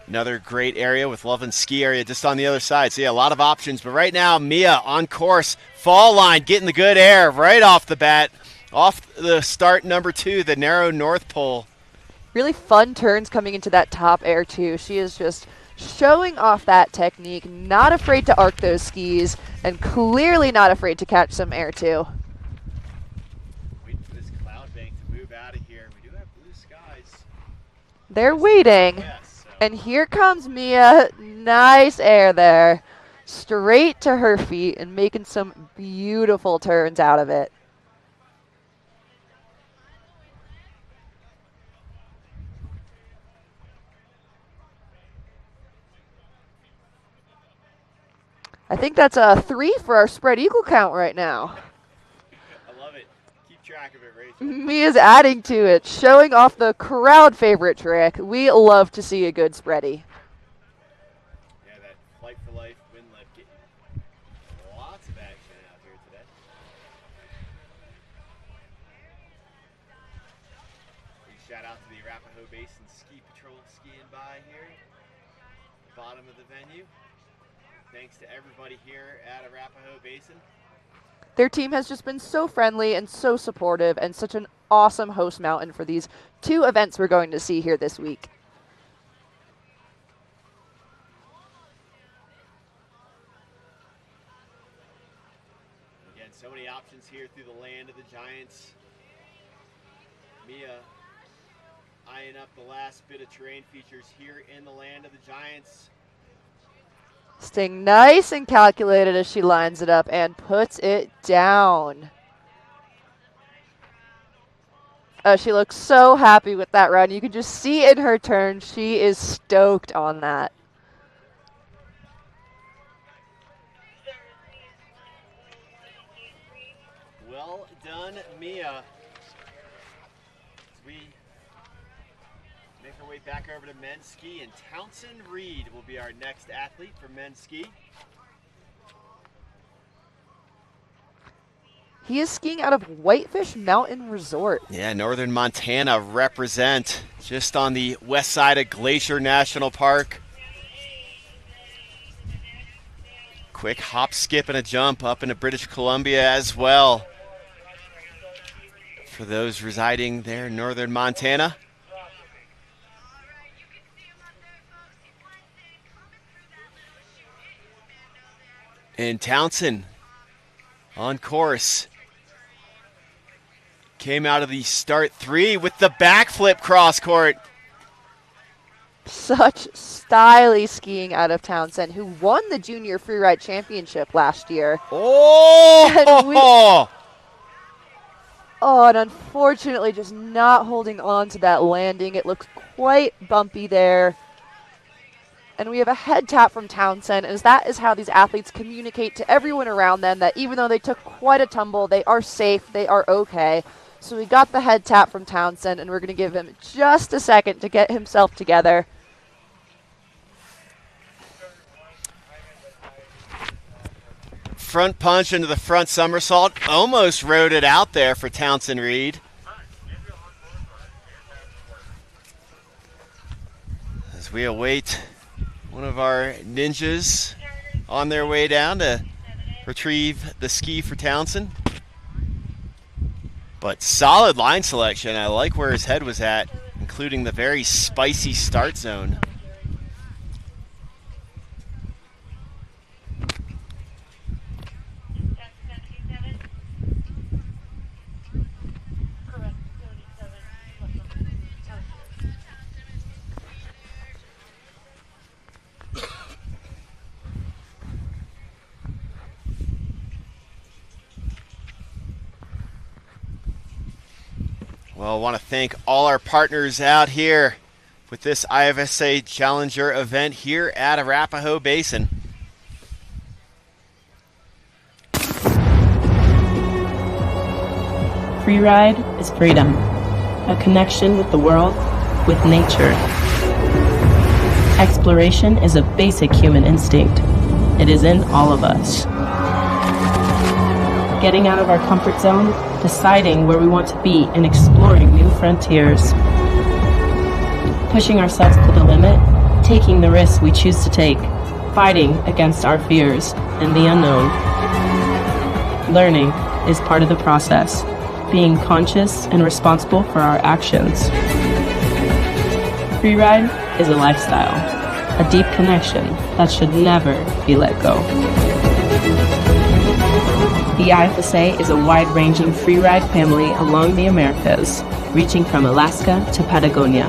A: Another great area with Loveland Ski Area just on the other side. So yeah, a lot of options. But right now, Mia on course, fall line, getting the good air right off the bat. Off the start number 2, the narrow North Pole.
B: Really fun turns coming into that top air too. She is just showing off that technique, not afraid to arc those skis, and clearly not afraid to catch some air too.
A: Waiting for this cloud bank to move out of here. We do have blue skies.
B: They're waiting.
A: Yes.
B: And here comes Mia. Nice air there. Straight to her feet and making some beautiful turns out of it. I think that's a 3 for our spread eagle count right now.
A: I love it. Keep track of it, Rachel.
B: Mia's adding to it, showing off the crowd favorite trick. We love to see a good spready.
A: Yeah, that flight for life wind lift getting lots of action out here today. Big shout out to the Arapahoe Basin Ski Patrol skiing by here, bottom of the venue. Thanks to everybody here at Arapahoe Basin.
B: Their team has just been so friendly and so supportive, and such an awesome host mountain for these 2 events we're going to see here this week.
A: Again, so many options here through the land of the Giants. Mia eyeing up the last bit of terrain features here in the land of the Giants.
B: Staying nice and calculated as she lines it up and puts it down. Oh, she looks so happy with that run. You can just see in her turn, she is stoked on that.
A: Well done, Mia. As we make our way back over to men's ski, and Townsend Reed will be our next athlete for men's ski.
B: He is skiing out of Whitefish Mountain Resort.
A: Yeah, northern Montana represent, just on the west side of Glacier National Park. Quick hop, skip, and a jump up into British Columbia as well. for those residing there in northern Montana. And Townsend on course. Came out of the start 3 with the backflip cross court.
B: Such stylish skiing out of Townsend, who won the Junior Freeride Championship last year.
A: Oh!
B: And unfortunately just not holding on to that landing. It looks quite bumpy there. And we have a head tap from Townsend, as that is how these athletes communicate to everyone around them that even though they took quite a tumble, they are safe, they are okay. So we got the head tap from Townsend, and we're going to give him just a second to get himself together.
A: Front punch into the front somersault. Almost rode it out there for Townsend Reed. As we await one of our ninjas on their way down to retrieve the ski for Townsend. But solid line selection. I like where his head was at, including the very spicy start zone. Well, I want to thank all our partners out here with this IFSA Challenger event here at Arapahoe Basin.
C: Freeride is freedom, a connection with the world, with nature. Exploration is a basic human instinct. It is in all of us. Getting out of our comfort zone, deciding where we want to be, and exploring new frontiers. Pushing ourselves to the limit, taking the risks we choose to take, fighting against our fears and the unknown. Learning is part of the process, being conscious and responsible for our actions. Freeride is a lifestyle, a deep connection that should never be let go. The IFSA is a wide-ranging freeride family along the Americas, reaching from Alaska to Patagonia.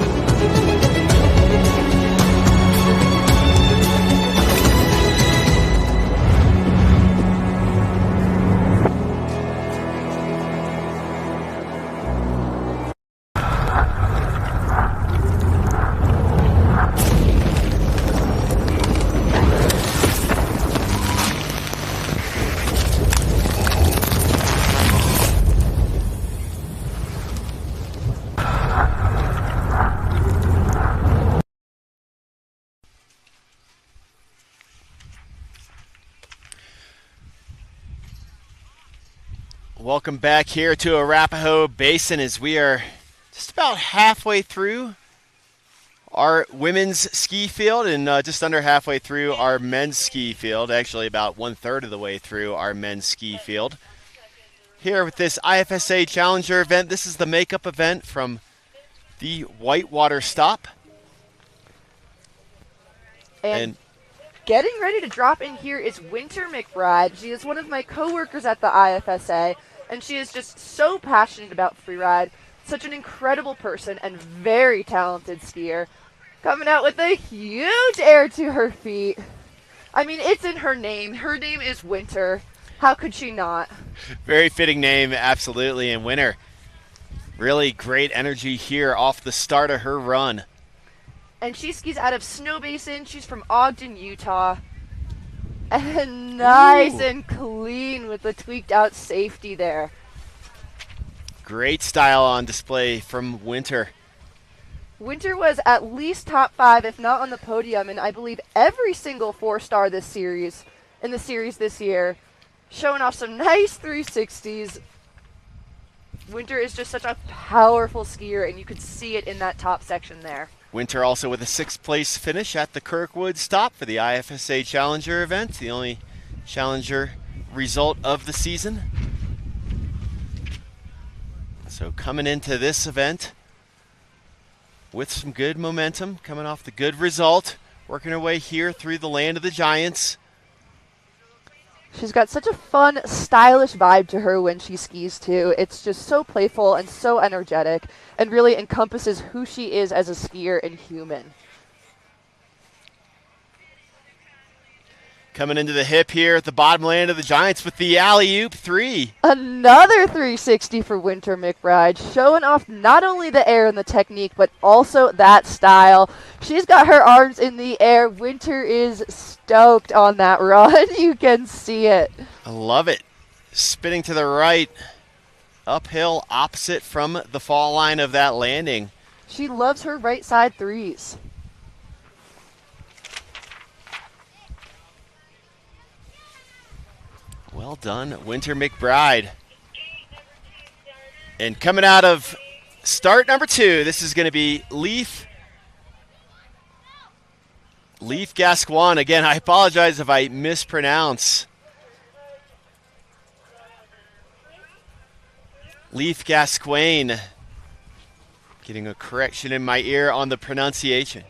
A: Welcome back here to Arapahoe Basin as we are just about halfway through our women's ski field and just under halfway through our men's ski field, actually about 1/3 of the way through our men's ski field. Here with this IFSA Challenger event, this is the makeup event from the Whitewater Stop.
B: And getting ready to drop in here is Winter McBride. She is one of my coworkers at the IFSA, and she is just so passionate about freeride. Such an incredible person and very talented skier. Coming out with a huge air to her feet. I mean, it's in her name. Her name is Winter. How could she not?
A: Very fitting name, absolutely. And Winter, really great energy here off the start of her run.
B: And she skis out of Snow Basin. She's from Ogden, Utah. And nice and clean with the tweaked out safety there.
A: Great style on display from Winter.
B: Winter was at least top 5, if not on the podium, and I believe every single 4-star in the series this year. Showing off some nice 360s. Winter is just such a powerful skier, and you could see it in that top section there.
A: Winter also with a 6th place finish at the Kirkwood Stop for the IFSA Challenger event, the only Challenger result of the season. So coming into this event with some good momentum, coming off the good result, working her way here through the land of the Giants.
B: She's got such a fun, stylish vibe to her when she skis, too. It's just so playful and so energetic and really encompasses who she is as a skier and human.
A: Coming into the hip here at the bottom land of the Giants with the alley-oop 3.
B: Another 360 for Winter McBride, showing off not only the air and the technique, but also that style. She's got her arms in the air. Winter is stoked on that run. You can see it.
A: I love it. Spinning to the right, uphill, opposite from the fall line of that landing.
B: She loves her right side threes.
A: Well done, Winter McBride. And coming out of start number 2, this is going to be Leaf Gascoigne. Again, I apologize if I mispronounce. Leaf Gascoigne. Getting a correction in my ear on the pronunciation.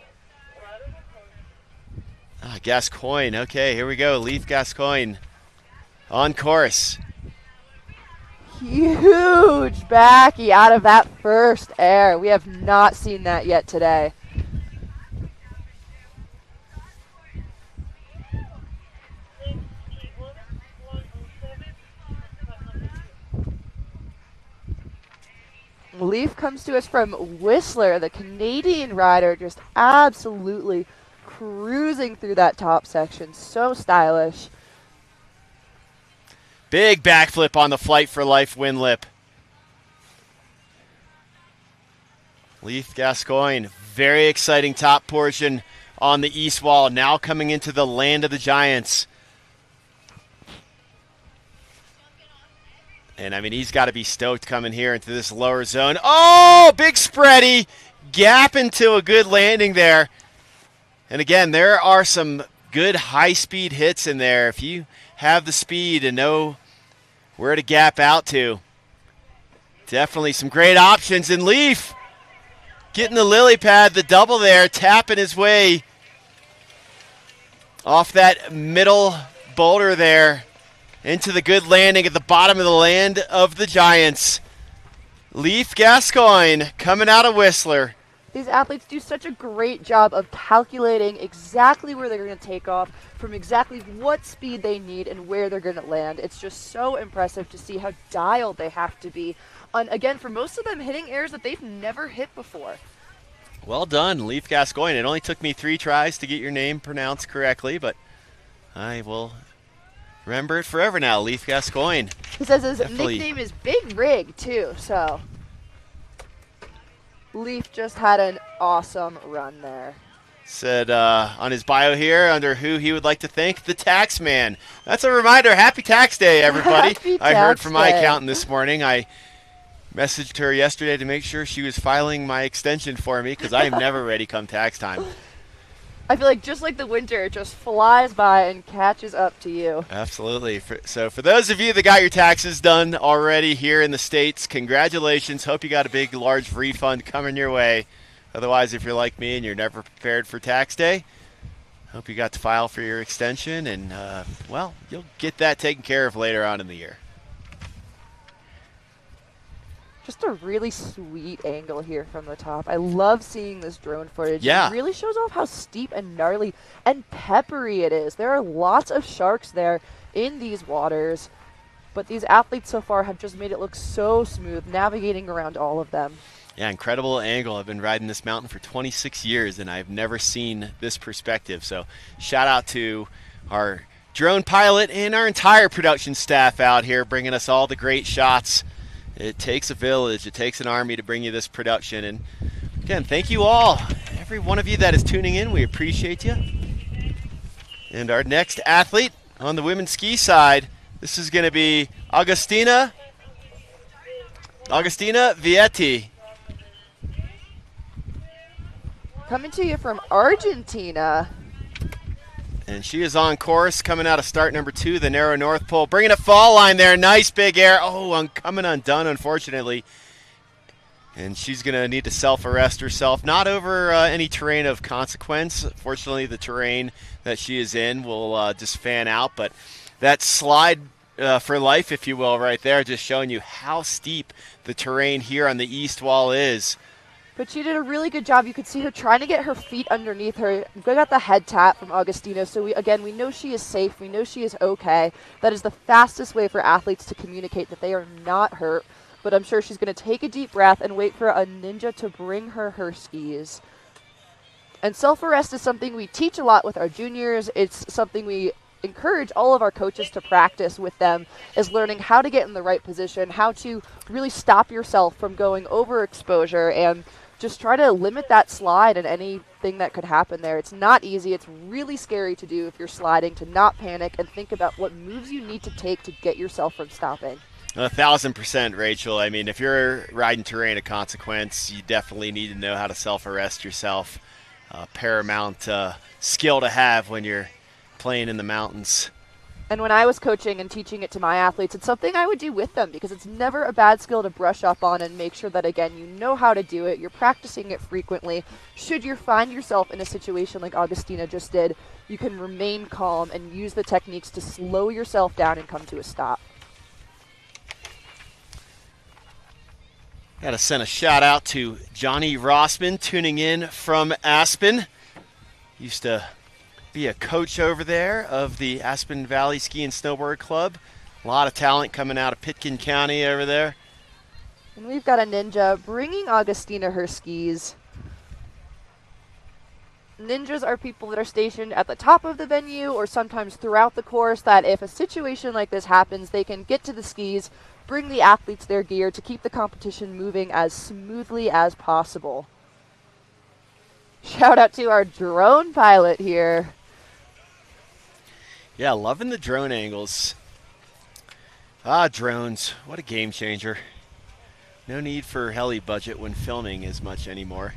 A: Gascoigne. Okay, here we go. Leaf Gascoigne. On course.
B: Huge backy out of that first air. We have not seen that yet today. Leaf comes to us from Whistler, the Canadian rider, just absolutely cruising through that top section. So stylish.
A: Big backflip on the Flight for Life wind lip. Leaf Gascoigne, very exciting top portion on the east wall, now coming into the land of the Giants. And, I mean, he's got to be stoked coming here into this lower zone. Oh, big spready. Gap into a good landing there. And, again, there are some good high-speed hits in there. If you have the speed and know where to gap out to, definitely some great options. And Leaf getting the lily pad, the double there, tapping his way off that middle boulder there into the good landing at the bottom of the land of the Giants. Leaf Gascoigne coming out of Whistler.
B: These athletes do such a great job of calculating exactly where they're going to take off, from exactly what speed they need and where they're going to land. It's just so impressive to see how dialed they have to be on, again, for most of them hitting airs that they've never hit before.
A: Well done, Leaf Gascoigne. It only took me 3 tries to get your name pronounced correctly, but I will remember it forever now, Leaf Gascoigne.
B: He says his nickname is Big Rig, too, so Leaf just had an awesome run there.
A: Said on his bio here, under who he would like to thank, the tax man. That's a reminder. Happy Tax Day, everybody.
B: Happy
A: I heard
B: Tax
A: from my
B: Day.
A: accountant this morning. I messaged her yesterday to make sure she was filing my extension for me because I am never ready come tax time.
B: I feel like just like the winter, it just flies by and catches up to you.
A: Absolutely. So for those of you that got your taxes done already here in the States, congratulations. Hope you got a big, large refund coming your way. Otherwise, if you're like me and you're never prepared for tax day, hope you got to file for your extension and, well, you'll get that taken care of later on in the year.
B: Just a really sweet angle here from the top. I love seeing this drone footage.
A: Yeah.
B: It really shows off how steep and gnarly and peppery it is. There are lots of sharks there in these waters, but these athletes so far have just made it look so smooth, navigating around all of them.
A: Yeah, incredible angle. I've been riding this mountain for 26 years, and I've never seen this perspective. So shout out to our drone pilot and our entire production staff out here bringing us all the great shots. It takes a village. It takes an army to bring you this production. And again, thank you all. Every one of you that is tuning in, we appreciate you. And our next athlete on the women's ski side, this is going to be Agustina Vietti.
B: Coming to you from Argentina.
A: And she is on course coming out of start number 2, the narrow North Pole. Bringing a fall line there. Nice big air. Oh, coming undone, unfortunately. And she's going to need to self-arrest herself, not over any terrain of consequence. Fortunately, the terrain that she is in will just fan out. But that slide for life, if you will, right there, just showing you how steep the terrain here on the east wall is.
B: But she did a really good job. You could see her trying to get her feet underneath her. We got the head tap from Augustina. So we know she is safe. We know she is okay. That is the fastest way for athletes to communicate that they are not hurt. But I'm sure she's going to take a deep breath and wait for a ninja to bring her skis. And self-arrest is something we teach a lot with our juniors. It's something we encourage all of our coaches to practice with them, is learning how to get in the right position, how to really stop yourself from going overexposure, and just try to limit that slide and anything that could happen there. It's not easy. It's really scary to do if you're sliding, to not panic and think about what moves you need to take to get yourself from stopping.
A: 1,000%, Rachel. I mean, if you're riding terrain of consequence, you definitely need to know how to self-arrest yourself. Paramount skill to have when you're playing in the mountains.
B: And when I was coaching and teaching it to my athletes, it's something I would do with them because it's never a bad skill to brush up on and make sure that, again, you know how to do it. You're practicing it frequently. Should you find yourself in a situation like Augustina just did, you can remain calm and use the techniques to slow yourself down and come to a stop.
A: Got to send a shout out to Johnny Rossman tuning in from Aspen. Used to be a coach over there of the Aspen Valley Ski and Snowboard Club. A lot of talent coming out of Pitkin County over there.
B: And we've got a ninja bringing Augustina her skis. Ninjas are people that are stationed at the top of the venue or sometimes throughout the course that if a situation like this happens, they can get to the skis, bring the athletes their gear to keep the competition moving as smoothly as possible. Shout out to our drone pilot here.
A: Yeah, loving the drone angles. Drones. What a game changer. No need for heli budget when filming as much anymore.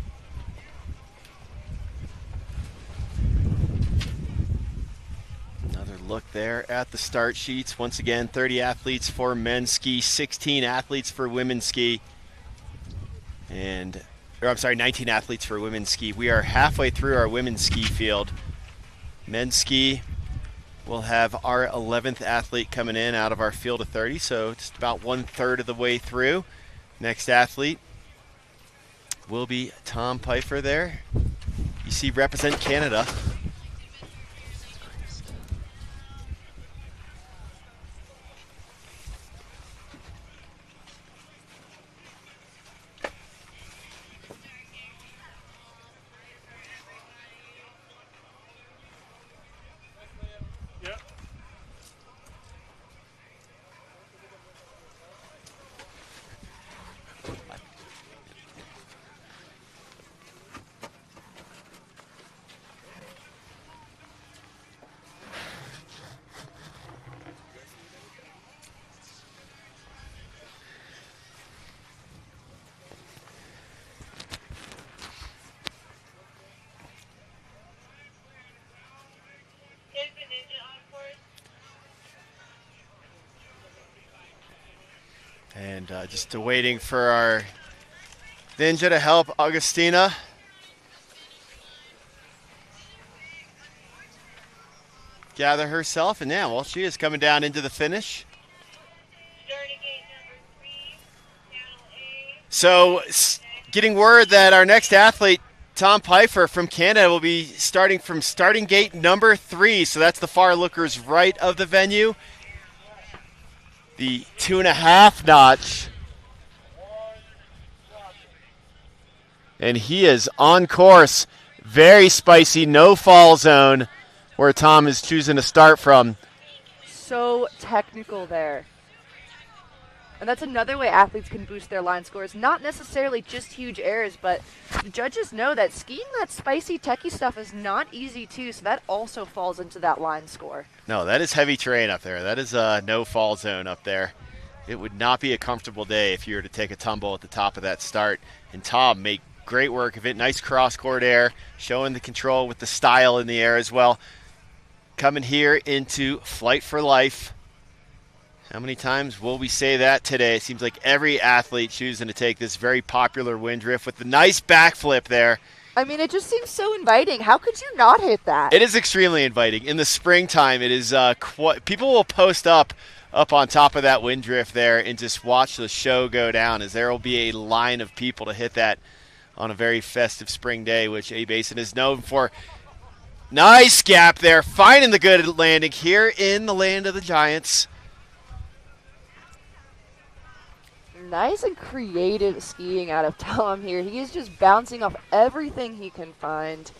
A: Another look there at the start sheets. Once again, 30 athletes for men's ski, 16 athletes for women's ski. 19 athletes for women's ski. We are halfway through our women's ski field. Men's ski, we'll have our 11th athlete coming in out of our field of 30, so just about 1/3 of the way through. Next athlete will be Tom Pfeiffer there. You see represent Canada. And just waiting for our ninja to help Augustina. Gather herself, and now, well, she is coming down into the finish. So, getting word that our next athlete, Tom Pfeiffer from Canada, will be starting from starting gate number 3. So that's the far lookers right of the venue. The 2.5 notch. And he is on course. Very spicy, no fall zone where Tom is choosing to start from.
B: So technical there. And that's another way athletes can boost their line scores. Not necessarily just huge errors, but the judges know that skiing that spicy, techie stuff is not easy too, so that also falls into that line score.
A: No, that is heavy terrain up there. That is a no fall zone up there. It would not be a comfortable day if you were to take a tumble at the top of that start. And Tom made great work of it. Nice cross-court air, showing the control with the style in the air as well. Coming here into Flight for Life. How many times will we say that today? It seems like every athlete choosing to take this very popular wind drift with the nice backflip there.
B: I mean, it just seems so inviting. How could you not hit that?
A: It is extremely inviting. In the springtime, it is people will post up on top of that wind drift there and just watch the show go down, as there will be a line of people to hit that on a very festive spring day, which A-Basin is known for. Nice gap there, finding the good landing here in the land of the Giants.
B: Nice and creative skiing out of Tom here. He is just bouncing off everything he can find.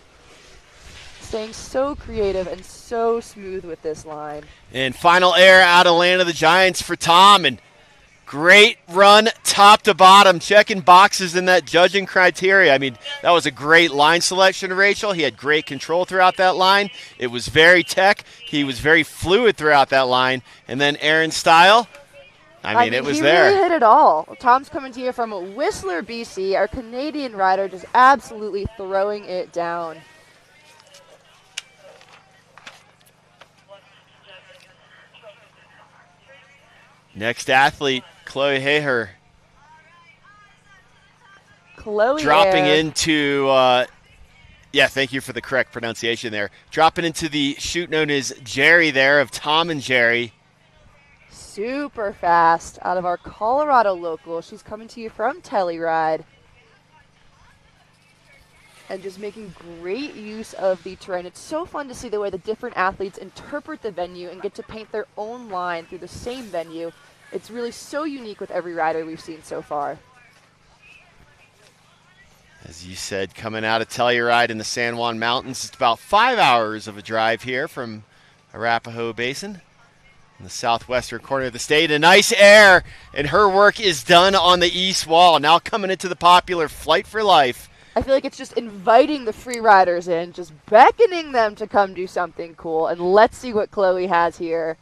B: Staying so creative and so smooth with this line.
A: And final air out of land of the Giants for Tom. And great run top to bottom, checking boxes in that judging criteria. I mean, that was a great line selection, Rachel. He had great control throughout that line. It was very tech. He was very fluid throughout that line. And then Aaron's style. I mean, it was there.
B: He really hit it all. Tom's coming to you from Whistler, BC. Our Canadian rider just absolutely throwing it down.
A: Next athlete, Chloe Haher.
B: Dropping
A: into, thank you for the correct pronunciation there. Dropping into the chute known as Jerry there of Tom and Jerry.
B: Super fast out of our Colorado local. She's coming to you from Telluride. And just making great use of the terrain. It's so fun to see the way the different athletes interpret the venue and get to paint their own line through the same venue. It's really so unique with every rider we've seen so far.
A: As you said, coming out of Telluride in the San Juan Mountains, it's about 5 hours of a drive here from Arapahoe Basin in the southwestern corner of the state. A nice air, and her work is done on the east wall. Now coming into the popular Flight for Life.
B: I feel like it's just inviting the free riders in, just beckoning them to come do something cool. And let's see what Chloe has here.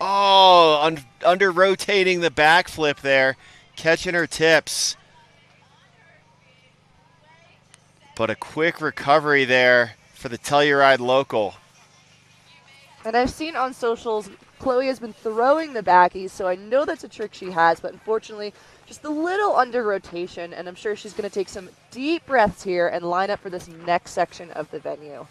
A: Oh, under rotating the backflip there, catching her tips. But a quick recovery there for the Telluride local.
B: And I've seen on socials, Chloe has been throwing the backies, so I know that's a trick she has, but unfortunately, just a little under rotation, and I'm sure she's going to take some deep breaths here and line up for this next section of the venue.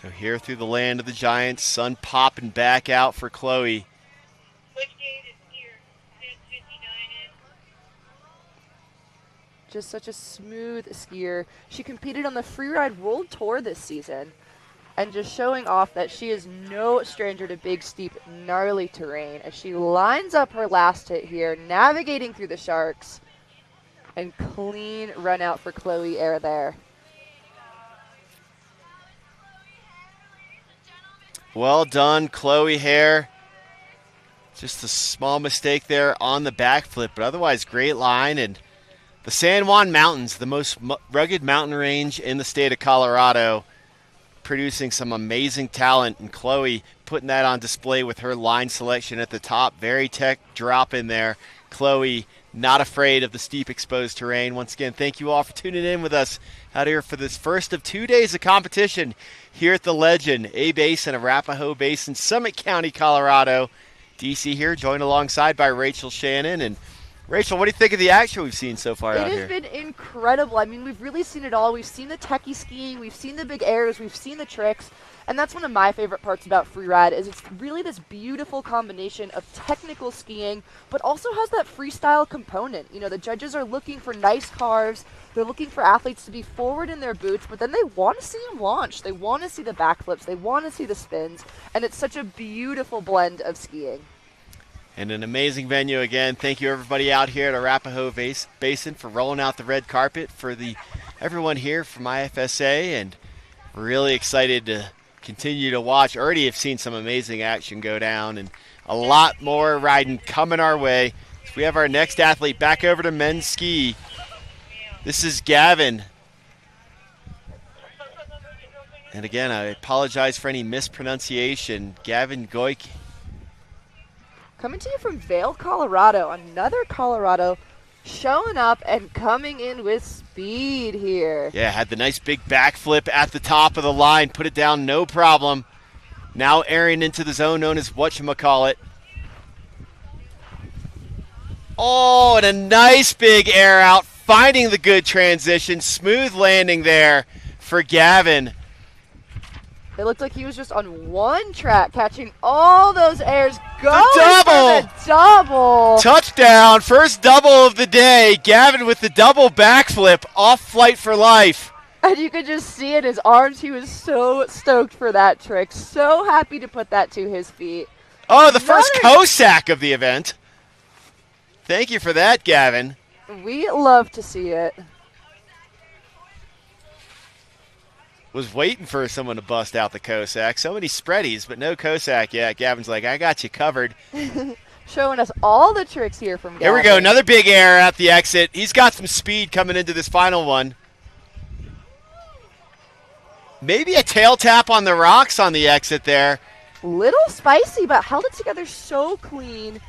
A: So here through the land of the Giants, sun popping back out for Chloe.
B: Just such a smooth skier. She competed on the Freeride World Tour this season, and just showing off that she is no stranger to big, steep, gnarly terrain as she lines up her last hit here, navigating through the sharks, and clean run out for Chloe Air there.
A: Well done, Chloe Hare. Just a small mistake there on the backflip, but otherwise great line. And the San Juan Mountains, the most rugged mountain range in the state of Colorado, producing some amazing talent, and Chloe putting that on display with her line selection at the top. Very tech drop in there. Chloe not afraid of the steep exposed terrain. Once again, thank you all for tuning in with us out here for this first of 2 days of competition here at the Legend, A-Basin, Arapahoe Basin, Summit County, Colorado. DC here, joined alongside by Rachel Shannon. And Rachel, what do you think of the action we've seen so far out here?
B: It has been incredible. I mean, we've really seen it all. We've seen the techie skiing, we've seen the big airs, we've seen the tricks, and that's one of my favorite parts about freeride is it's really this beautiful combination of technical skiing, but also has that freestyle component. You know, the judges are looking for nice carves, they're looking for athletes to be forward in their boots, but then they want to see them launch, they want to see the backflips, they want to see the spins, and it's such a beautiful blend of skiing.
A: And an amazing venue again. Thank you everybody out here at Arapahoe Basin for rolling out the red carpet for everyone here from IFSA, and really excited to continue to watch. Already have seen some amazing action go down and a lot more riding coming our way. So we have our next athlete back over to men's ski. This is Gavin. And again, I apologize for any mispronunciation. Gavin Goik.
B: Coming to you from Vail, Colorado, another Colorado showing up and coming in with speed here.
A: Yeah, had the nice big backflip at the top of the line. Put it down, no problem. Now airing into the zone known as whatchamacallit. Oh, and a nice big air out. Finding the good transition. Smooth landing there for Gavin.
B: It looked like he was just on one track, catching all those airs, going
A: double!
B: for the double.
A: Touchdown, first double of the day. Gavin with the double backflip, off flight for life.
B: And you could just see in his arms, he was so stoked for that trick. So happy to put that to his feet.
A: Oh, the first Cossack of the event. Thank you for that, Gavin.
B: We love to see it.
A: Was waiting for someone to bust out the Cossack. So many spreadies, but no Cossack yet. Gavin's like, I got you covered.
B: Showing us all the tricks here from Gavin.
A: Here we go, another big air at the exit. He's got some speed coming into this final one. Maybe a tail tap on the rocks on the exit there.
B: Little spicy, but held it together so clean.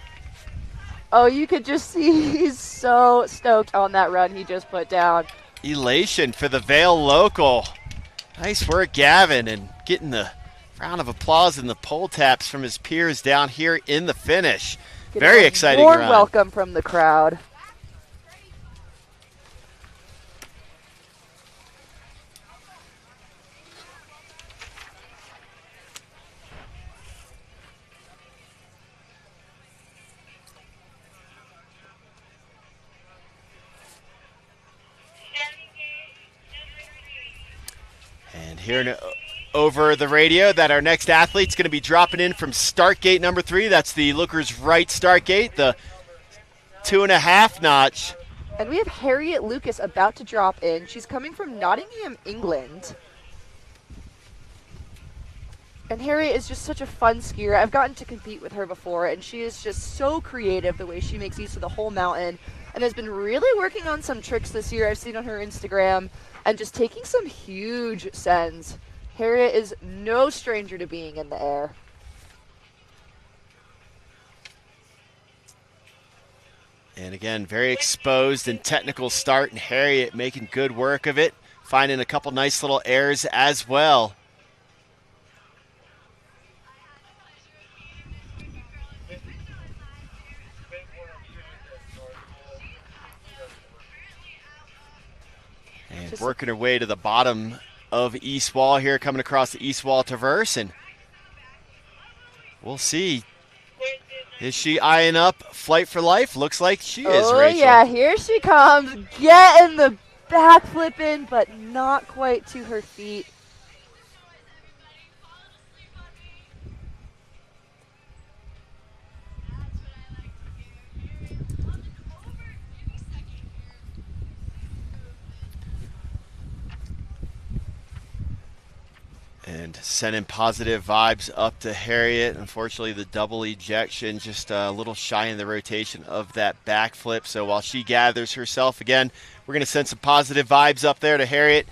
B: Oh, you could just see he's so stoked on that run he just put down.
A: Elation for the Vail local. Nice work, Gavin, and getting the round of applause and the pole taps from his peers down here in the finish. Very exciting
B: warm
A: run.
B: welcome from the crowd.
A: And hearing over the radio that our next athlete's going to be dropping in from start gate number 3. That's the Looker's right start gate, the 2.5 notch.
B: And we have Harriet Lucas about to drop in. She's coming from Nottingham, England. And Harriet is just such a fun skier. I've gotten to compete with her before, and she is just so creative the way she makes use of the whole mountain and has been really working on some tricks this year I've seen on her Instagram and just taking some huge sends. Harriet is no stranger to being in the air.
A: And again, very exposed and technical start, and Harriet making good work of it, finding a couple nice little airs as well. And working her way to the bottom of East Wall here, coming across the East Wall traverse, and we'll see. Is she eyeing up Flight for Life? Looks like she is,
B: Oh,
A: Rachel.
B: yeah, here she comes, getting the backflip in, but not quite to her feet.
A: And sending positive vibes up to Harriet. Unfortunately, the double ejection just a little shy in the rotation of that backflip. So while she gathers herself again, we're going to send some positive vibes up there to Harriet.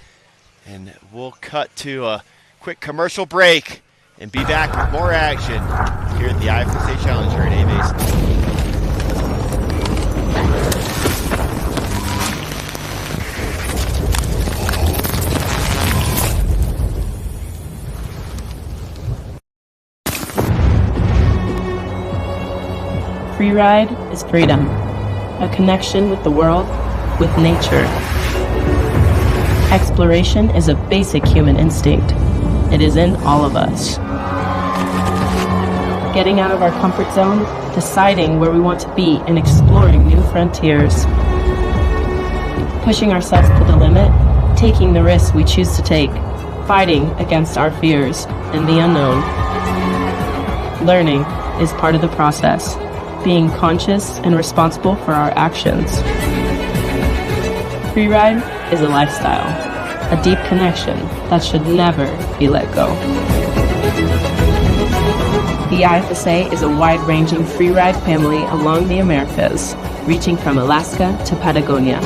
A: And we'll cut to a quick commercial break and be back with more action here at the IFSA Challenger at A-Basin.
C: Freeride is freedom, a connection with the world, with nature. Exploration is a basic human instinct. It is in all of us. Getting out of our comfort zone, deciding where we want to be, and exploring new frontiers. Pushing ourselves to the limit, taking the risks we choose to take, fighting against our fears and the unknown. Learning is part of the process. Being conscious and responsible for our actions. Freeride is a lifestyle, a deep connection that should never be let go. The IFSA is a wide-ranging freeride family along the Americas, reaching from Alaska to Patagonia.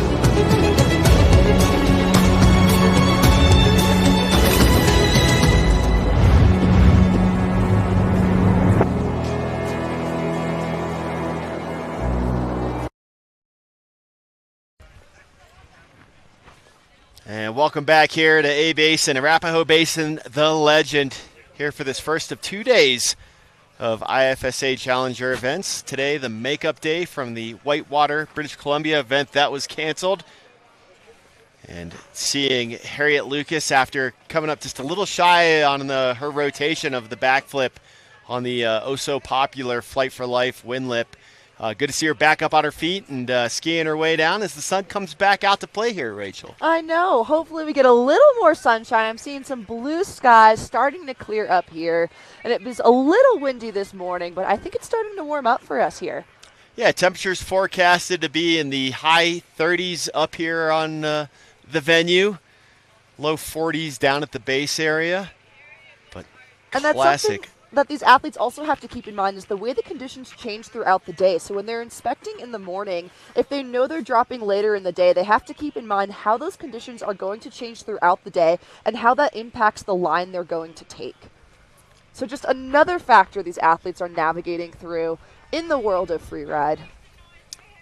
A: And welcome back here to A Basin, Arapahoe Basin, the legend, here for this first of 2 days of IFSA Challenger events. Today, the makeup day from the Whitewater, British Columbia event that was canceled. And seeing Harriet Lucas after coming up just a little shy on her rotation of the backflip on the oh-so-popular Flight for Life Windlip. Good to see her back up on her feet and skiing her way down as the sun comes back out to play here, Rachel.
B: I know. Hopefully we get a little more sunshine. I'm seeing some blue skies starting to clear up here. And it was a little windy this morning, but I think it's starting to warm up for us here.
A: Yeah, temperatures forecasted to be in the high 30s up here on the venue. Low 40s down at the base area. But
B: and that's
A: classic.
B: That these athletes also have to keep in mind is the way the conditions change throughout the day. So when they're inspecting in the morning, if they know they're dropping later in the day, they have to keep in mind how those conditions are going to change throughout the day and how that impacts the line they're going to take. So just another factor these athletes are navigating through in the world of freeride.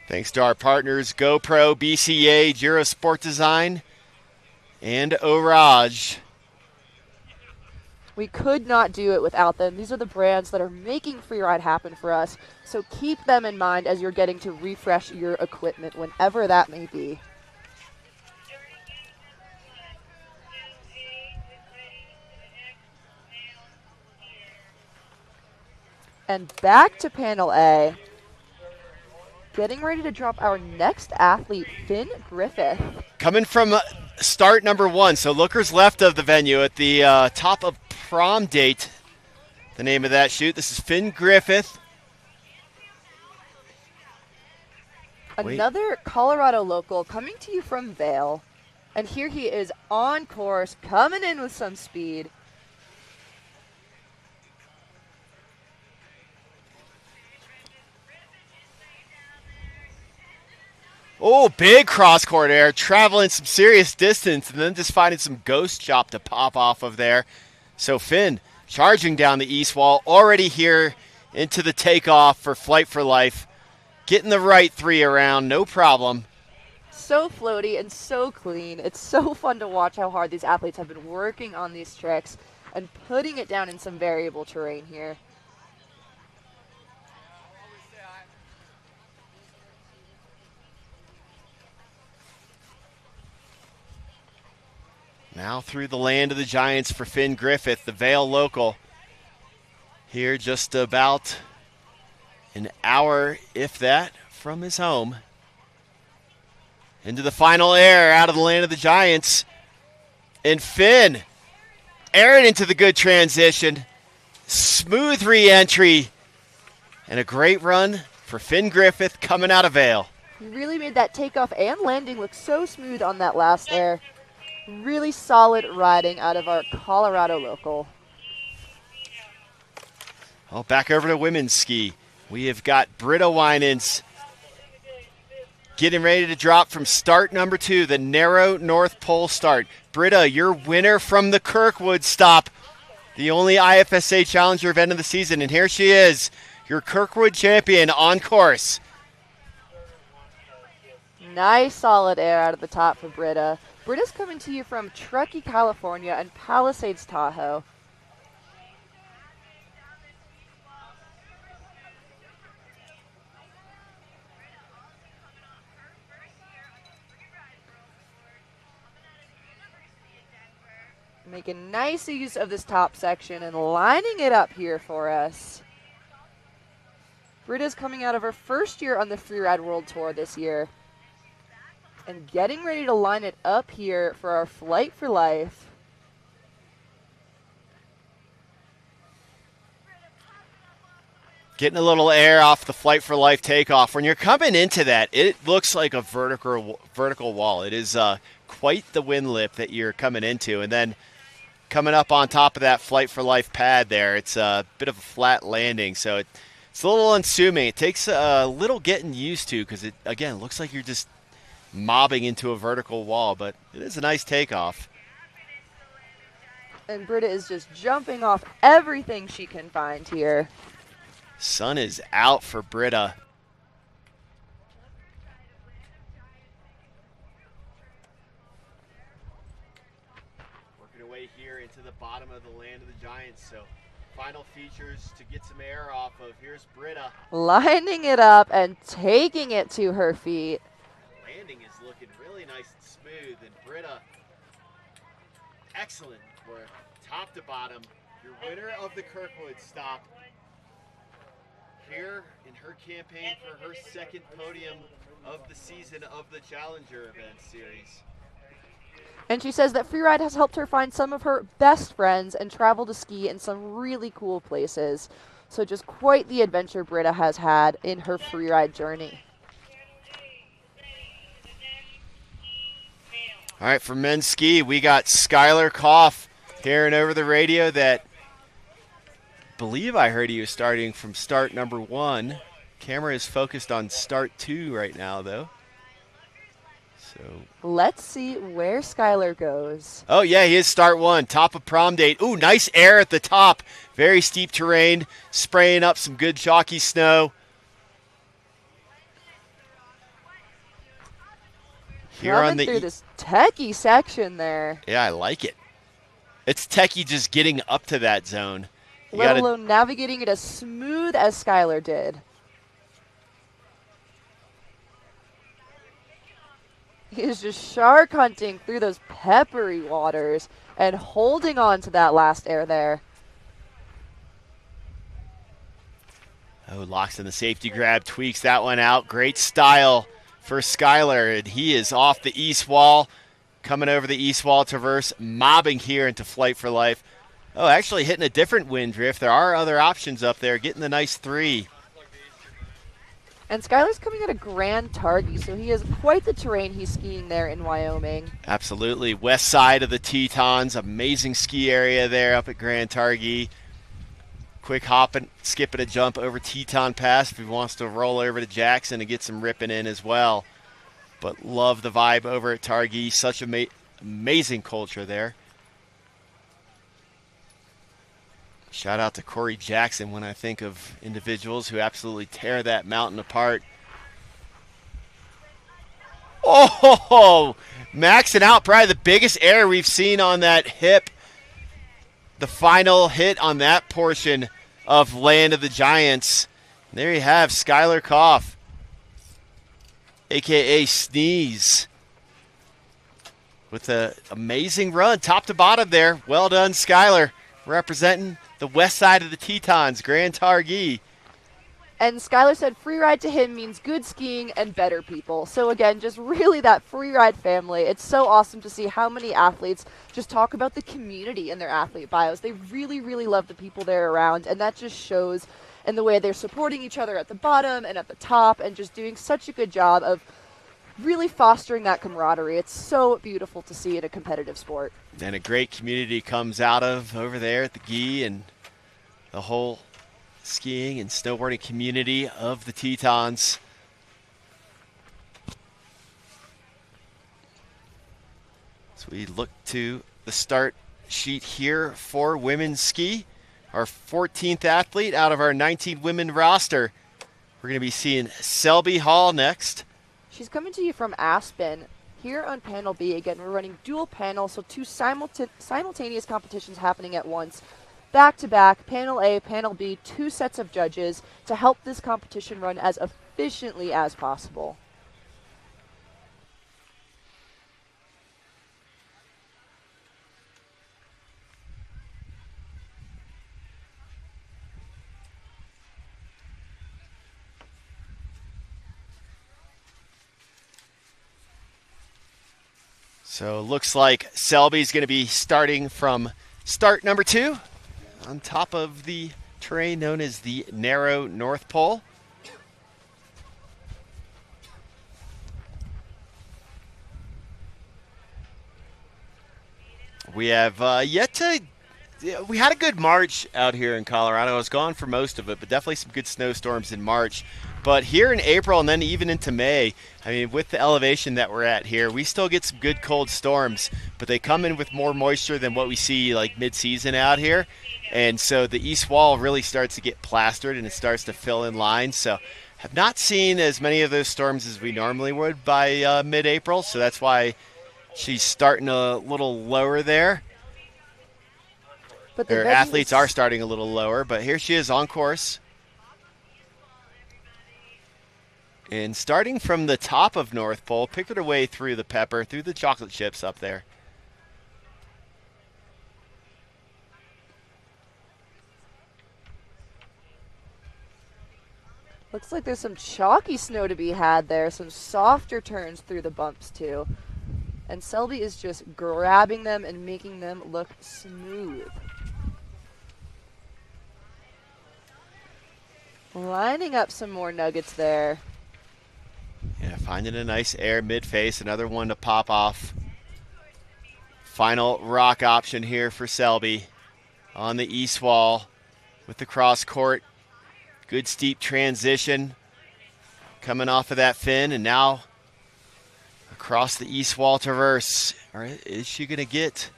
A: Thanks to our partners, GoPro, BCA, Giro Sport Design, and Orage.
B: We could not do it without them. These are the brands that are making freeride happen for us. So keep them in mind as you're getting to refresh your equipment whenever that may be. And back to panel A. Getting ready to drop our next athlete, Finn Griffith.
A: Coming from start number 1, so lookers left of the venue at the top of Prom Date, the name of that shoot. This is Finn Griffith.
B: Another Colorado local coming to you from Vail. And here he is on course, coming in with some speed.
A: Oh, big cross-court air, traveling some serious distance, and then just finding some ghost chop to pop off of there. So Finn charging down the east wall, already here into the takeoff for Flight for Life. Getting the right 3 around, no problem.
B: So floaty and so clean. It's so fun to watch how hard these athletes have been working on these tricks and putting it down in some variable terrain here.
A: Now through the land of the Giants for Finn Griffith, the Vail local. Here just about an hour, if that, from his home. Into the final air out of the land of the Giants. And Finn airing into the good transition. Smooth re-entry. And a great run for Finn Griffith coming out of Vail.
B: He really made that takeoff and landing look so smooth on that last air. Really solid riding out of our Colorado local.
A: Well, back over to women's ski. We have got Britta Winans getting ready to drop from start number 2, the narrow North Pole start. Britta, your winner from the Kirkwood stop, the only IFSA Challenger event of the season. And here she is, your Kirkwood champion on course.
B: Nice solid air out of the top for Britta. Britta's coming to you from Truckee, California and Palisades, Tahoe. Making nice use of this top section and lining it up here for us. Britta's coming out of her first year on the Freeride World Tour this year. And getting ready to line it up here for our Flight for Life.
A: Getting a little air off the Flight for Life takeoff. When you're coming into that, it looks like a vertical wall. It is quite the wind lip that you're coming into. And then coming up on top of that Flight for Life pad there, it's a bit of a flat landing. So it's a little unassuming. It takes a little getting used to because it, again, looks like you're just mobbing into a vertical wall, but it is a nice takeoff.
B: And Britta is just jumping off everything she can find here.
A: Sun is out for Britta. here into the bottom of the Land of the Giants. So final features to get some air off of. Here's Britta.
B: Lining it up and taking it to her feet.
A: Landing is looking really nice and smooth. And Britta, excellent work, top to bottom. Your winner of the Kirkwood stop here in her campaign for her second podium of the season of the Challenger event series.
B: And she says that freeride has helped her find some of her best friends and travel to ski in some really cool places. So just quite the adventure Britta has had in her freeride journey.
A: All right, for men's ski, we got Skylar Koff hearing over the radio that believe I heard he was starting from start number 1. Camera is focused on start 2 right now, though. So
B: let's see where Skylar goes.
A: Oh, yeah, he is start 1, top of prom date. Ooh, nice air at the top. Very steep terrain, spraying up some good chalky snow. Here
B: Coming
A: on the
B: through this techie section there.
A: Yeah, I like it. It's techie just getting up to that zone.
B: Let alone navigating it as smooth as Skylar did. He is just shark hunting through those peppery waters and holding on to that last air there.
A: Oh, locks in the safety grab, tweaks that one out. Great style for Skylar, and he is off the east wall, coming over the east wall traverse, mobbing here into Flight for Life. Oh, actually hitting a different wind drift. There are other options up there, getting the nice 3.
B: And Skylar's coming out of Grand Targhee, so he has quite the terrain he's skiing there in Wyoming.
A: Absolutely. West side of the Tetons, amazing ski area there up at Grand Targhee. Quick hopping, skipping a jump over Teton Pass if he wants to roll over to Jackson and get some ripping in as well. But love the vibe over at Targhee. Such amazing culture there. Shout out to Corey Jackson when I think of individuals who absolutely tear that mountain apart. Oh, maxing out probably the biggest air we've seen on that hip. The final hit on that portion of Land of the Giants. There you have Skylar Koff, a.k.a. Sneeze, with an amazing run, top to bottom there. Well done, Skylar, representing the west side of the Tetons, Grand Targhee.
B: And Skylar said freeride to him means good skiing and better people. So again, just really that freeride family. It's so awesome to see how many athletes just talk about the community in their athlete bios. They really, really love the people they're around, and that just shows in the way they're supporting each other at the bottom and at the top and just doing such a good job of really fostering that camaraderie. It's so beautiful to see in a competitive sport.
A: And a great community comes out of over there at the Gee, and the whole skiing and snowboarding community of the Tetons. So we look to the start sheet here for women's ski. Our 14th athlete out of our 19 women roster. We're going to be seeing Selby Hall next.
B: She's coming to you from Aspen. Here on Panel B, again, we're running dual panels, so 2 simultaneous competitions happening at once. Back-to-back, Panel A, Panel B, 2 sets of judges to help this competition run as efficiently as possible.
A: So looks like Selby's going to be starting from start number 2 on top of the terrain known as the narrow North Pole. We have we had a good March out here in Colorado. I was gone for most of it, but definitely some good snowstorms in March. But here in April and then even into May, I mean, with the elevation that we're at here, we still get some good cold storms, but they come in with more moisture than what we see like mid-season out here. And so the east wall really starts to get plastered and it starts to fill in lines. So have not seen as many of those storms as we normally would by mid-April. So that's why she's starting a little lower there.
B: But
A: their athletes are starting a little lower, but here she is on course. And starting from the top of North Pole, picked her way through the pepper, through the chocolate chips up there.
B: Looks like there's some chalky snow to be had there, some softer turns through the bumps too. And Selby is just grabbing them and making them look smooth. Lining up some more nuggets there.
A: Yeah, finding a nice air mid-face, another one to pop off. Final rock option here for Selby on the east wall with the cross court. Good steep transition coming off of that fin, and now across the east wall traverse. All right, is she going to get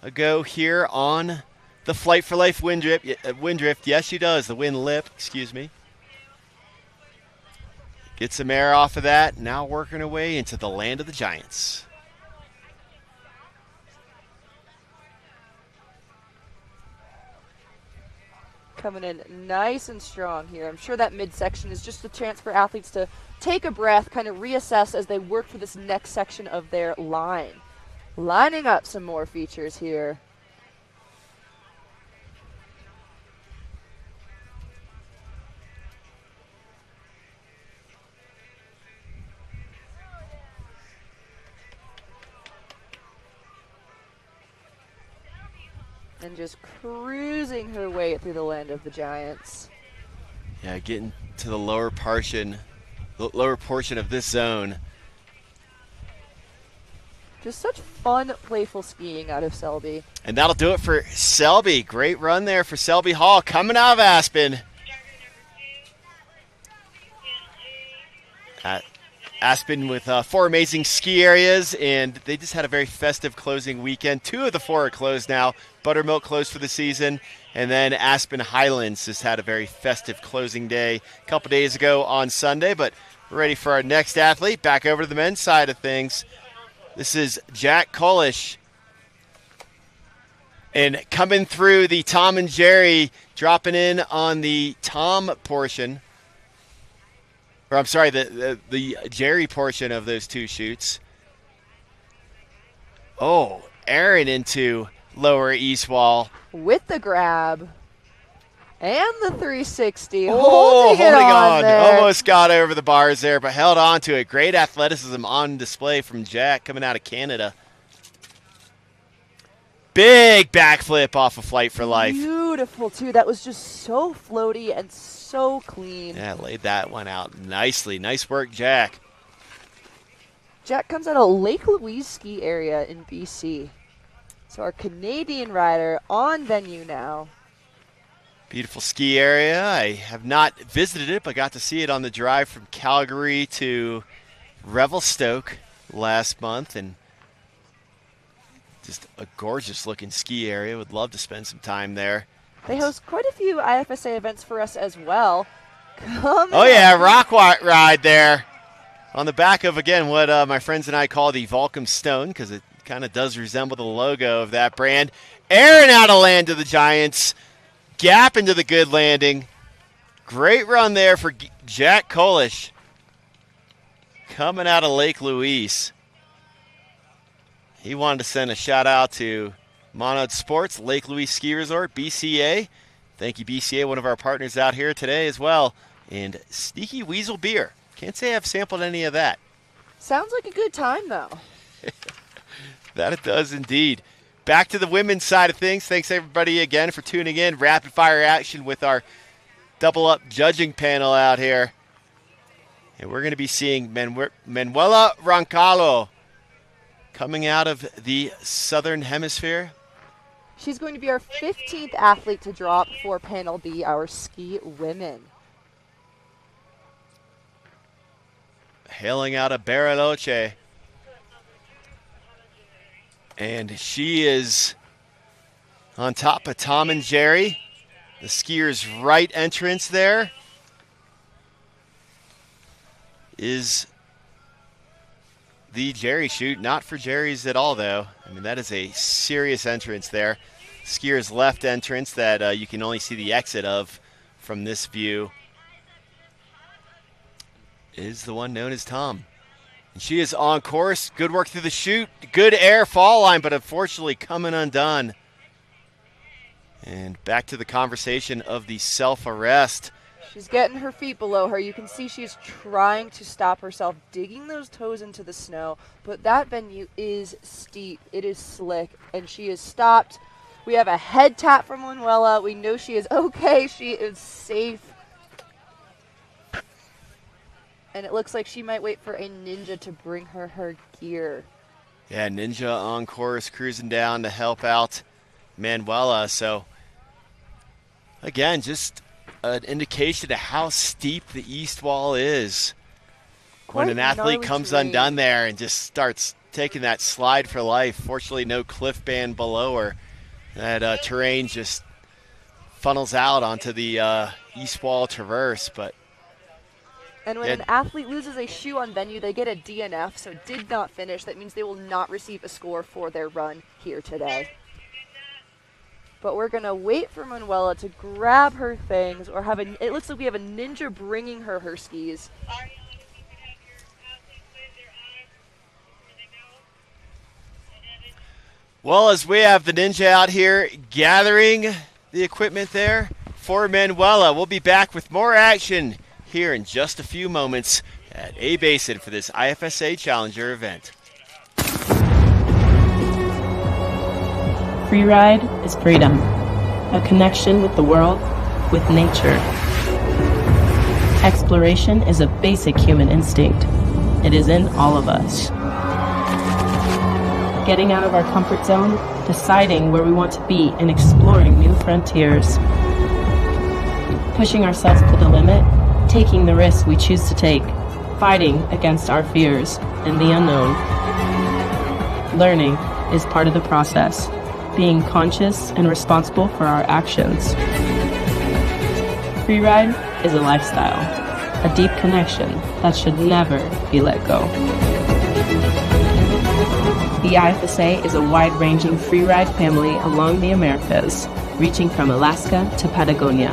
A: a go here on the Flight for Life wind drift? Yes, she does. The wind lip, excuse me. Get some air off of that. Now working her way into the land of the giants.
B: Coming in nice and strong here. I'm sure that midsection is just a chance for athletes to take a breath, kind of reassess as they work for this next section of their line. Lining up some more features here. And just cruising her way through the land of the giants.
A: Yeah, getting to the lower portion of this zone.
B: Just such fun, playful skiing out of Selby.
A: And that'll do it for Selby. Great run there for Selby Hall coming out of Aspen. Aspen with 4 amazing ski areas, and they just had a very festive closing weekend. 2 of the 4 are closed now. Buttermilk closed for the season, and then Aspen Highlands just had a very festive closing day a couple days ago on Sunday. But we're ready for our next athlete. Back over to the men's side of things. This is Jack Kolish. And coming through the Tom and Jerry, dropping in on the Tom portion. Or I'm sorry, the Jerry portion of those 2 chutes. Oh, Aaron into lower east wall.
B: With the grab. And the 360.
A: Oh,
B: holding on there.
A: Almost got over the bars there, but held on to it. Great athleticism on display from Jack coming out of Canada. Big backflip off of Flight for Life.
B: Beautiful, too. That was just so floaty and so clean.
A: Yeah, laid that one out nicely. Nice work, Jack.
B: Jack comes out of Lake Louise ski area in BC. So our Canadian rider on venue now.
A: Beautiful ski area. I have not visited it, but got to see it on the drive from Calgary to Revelstoke last month, and just a gorgeous looking ski area. Would love to spend some time there.
B: They host quite a few IFSA events for us as well.
A: Oh yeah, rock ride there. On the back of, again, what my friends and I call the Volcom Stone, because it kind of does resemble the logo of that brand. Aaron out of land of the Giants. Gap into the good landing. Great run there for Jack Kolish. Coming out of Lake Louise. He wanted to send a shout out to Monod Sports, Lake Louise Ski Resort, BCA. Thank you, BCA, one of our partners out here today as well. And Sneaky Weasel Beer. Can't say I've sampled any of that.
B: Sounds like a good time, though.
A: That it does indeed. Back to the women's side of things. Thanks, everybody, again, for tuning in. Rapid fire action with our double-up judging panel out here. And we're going to be seeing Manuela Roncallo coming out of the Southern Hemisphere.
B: She's going to be our 15th athlete to drop for Panel B, our ski women.
A: Hailing out of Bariloche. And she is on top of Tom and Jerry. The skier's right entrance there is the Jerry chute. Not for Jerry's at all, though. I mean, that is a serious entrance there. skier's left entrance that you can only see the exit of from this view is the one known as Tom. And she is on course. Good work through the chute. Good air fall line, but unfortunately coming undone. And back to the conversation of the self-arrest.
B: She's getting her feet below her. You can see she's trying to stop herself, digging those toes into the snow. But that venue is steep. It is slick, and she is stopped. We have a head tap from Manuela. We know she is okay. She is safe. And it looks like she might wait for a Ninja to bring her gear.
A: Yeah, Ninja on course, cruising down to help out Manuela. So, again, just an indication of how steep the east wall is.
B: Quite
A: when an athlete
B: gnarly
A: comes
B: terrain.
A: undone there and just starts taking that slide for life. Fortunately, no cliff band below her. That terrain just funnels out onto the east wall traverse. But
B: And when an athlete loses a shoe on venue, they get a DNF, so did not finish. That means they will not receive a score for their run here today. But we're going to wait for Manuela to grab her things, or it looks like we have a Ninja bringing her skis.
A: well, as we have the Ninja out here gathering the equipment there for Manuela, we'll be back with more action here in just a few moments at A Basin for this IFSA Challenger event.
C: Freeride is freedom, a connection with the world, with nature. Exploration is a basic human instinct. It is in all of us. Getting out of our comfort zone, deciding where we want to be, and exploring new frontiers. Pushing ourselves to the limit, taking the risks we choose to take, fighting against our fears and the unknown. Learning is part of the process, being conscious and responsible for our actions. Freeride is a lifestyle, a deep connection that should never be let go. The IFSA is a wide-ranging freeride family along the Americas, reaching from Alaska to Patagonia.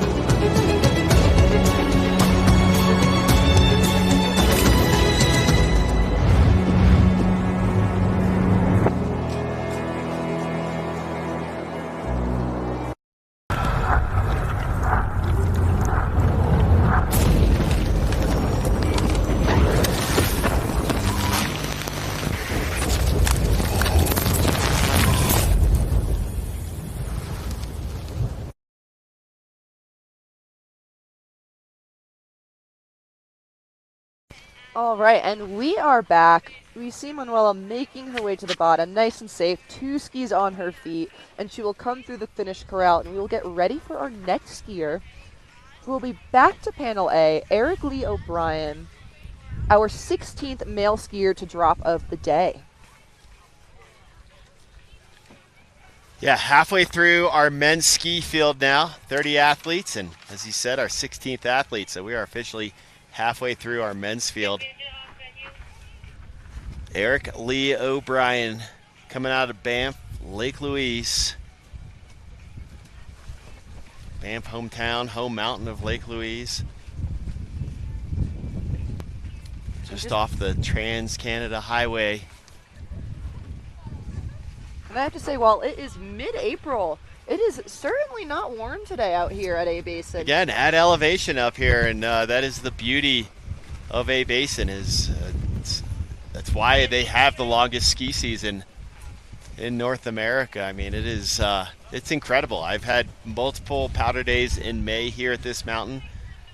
B: All right, and we are back. We see Manuela making her way to the bottom, nice and safe, 2 skis on her feet, and she will come through the finish corral, and we will get ready for our next skier, who will be back to Panel A, Eric Lee O'Brien, our 16th male skier to drop of the day.
A: Yeah, halfway through our men's ski field now, 30 athletes, and as he said, our 16th athlete, so we are officially halfway through our men's field. Eric Lee O'Brien coming out of Banff, Lake Louise. Banff hometown, home mountain of Lake Louise. Just off the Trans-Canada Highway.
B: And I have to say, while it is mid-April, it is certainly not warm today out here at A Basin.
A: Again, at elevation up here, and that is the beauty of A Basin. That's why they have the longest ski season in North America. I mean, it's incredible. I've had multiple powder days in May here at this mountain.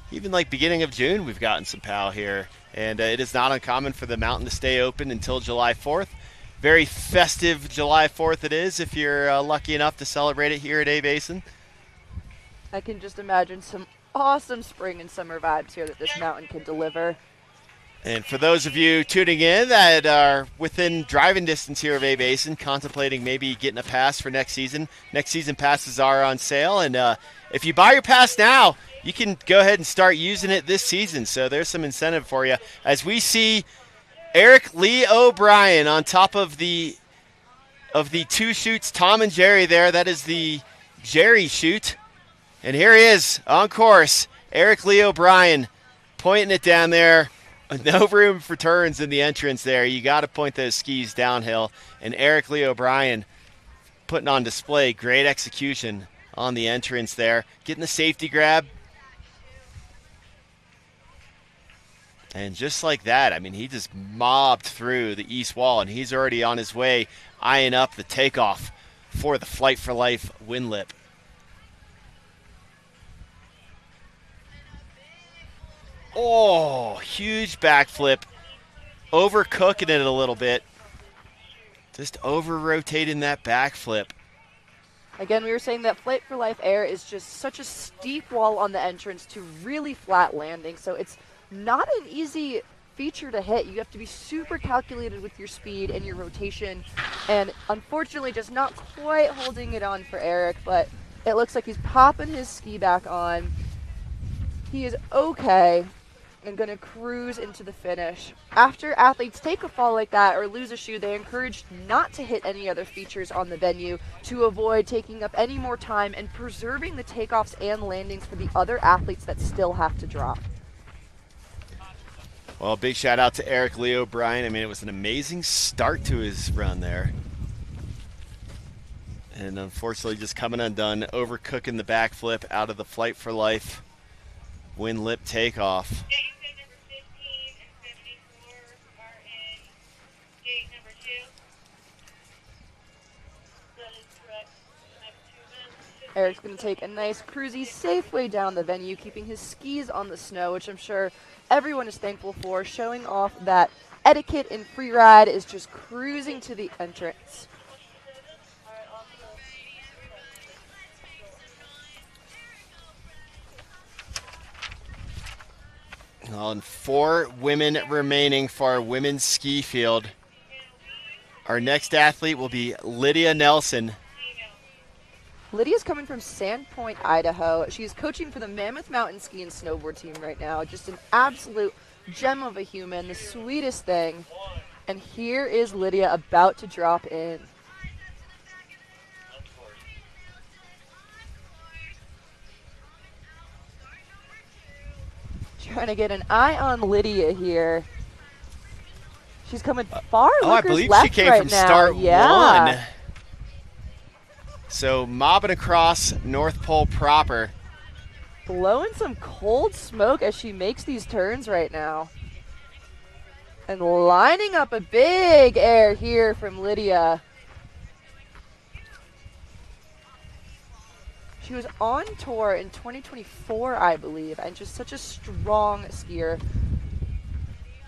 A: Even like beginning of June, we've gotten some POW here, and it is not uncommon for the mountain to stay open until July 4th. Very festive July 4th it is if you're lucky enough to celebrate it here at A Basin.
B: I can just imagine some awesome spring and summer vibes here that this mountain can deliver.
A: And for those of you tuning in that are within driving distance here of A Basin, contemplating maybe getting a pass for next season passes are on sale. And if you buy your pass now, you can go ahead and start using it this season. So there's some incentive for you. As we see Eric Lee O'Brien on top of the of the two chutes, Tom and Jerry there. That is the Jerry chute. And here he is on course, Eric Lee O'Brien, pointing it down there. No room for turns in the entrance there. You got to point those skis downhill. And Eric Lee O'Brien putting on display great execution on the entrance there. Getting the safety grab. And just like that, I mean, he just mobbed through the east wall, and he's already on his way, eyeing up the takeoff for the Flight for Life wind lip. Oh, huge backflip. Overcooking it a little bit. Just over-rotating that backflip.
B: Again, we were saying that Flight for Life Air is just such a steep wall on the entrance to really flat landing, so it's not an easy feature to hit. You have to be super calculated with your speed and your rotation, and unfortunately just not quite holding it on for Eric, but it looks like he's popping his ski back on. He is okay and going to cruise into the finish. After athletes take a fall like that or lose a shoe, they're encouraged not to hit any other features on the venue to avoid taking up any more time and preserving the takeoffs and landings for the other athletes that still have to drop.
A: Well, big shout out to Eric Lee O'Brien. I mean, it was an amazing start to his run there. And unfortunately just coming undone, overcooking the backflip out of the Flight for Life wind lip takeoff.
B: Eric's going to take a nice cruisy, safe way down the venue, keeping his skis on the snow, which I'm sure everyone is thankful for, showing off that etiquette in free ride is just cruising to the entrance.
A: On 4 women remaining for our women's ski field. Our next athlete will be Lydia Nelson.
B: Lydia's coming from Sandpoint, Idaho. She's coaching for the Mammoth Mountain Ski and Snowboard team right now. Just an absolute gem of a human, the sweetest thing. And here is Lydia about to drop in. Trying to get an eye on Lydia here. She's coming far.
A: Oh, I believe
B: left
A: she came
B: right
A: from
B: now.
A: start
B: Yeah.
A: 1. So mobbing across North Pole proper.
B: Blowing some cold smoke as she makes these turns right now. And lining up a big air here from Lydia. She was on tour in 2024, I believe, and just such a strong skier.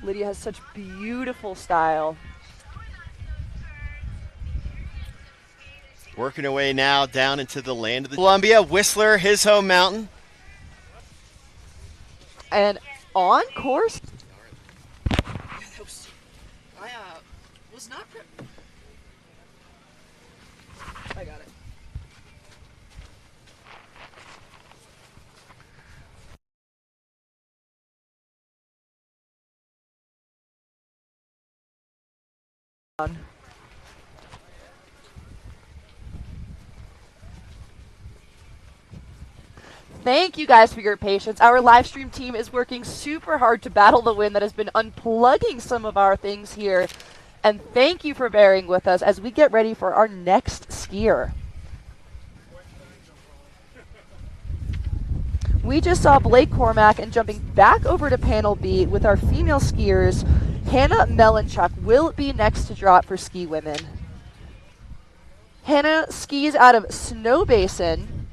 B: Lydia has such beautiful style.
A: Working away now down into the land of the Columbia. Whistler, his home mountain.
B: And on course. I was not. I got it. Thank you guys for your patience. Our live stream team is working super hard to battle the wind that has been unplugging some of our things here. And thank you for bearing with us as we get ready for our next skier. We just saw Blake Cormack, and jumping back over to panel B with our female skiers, Hannah Melanchuk will be next to drop for ski women. Hannah skis out of Snow Basin,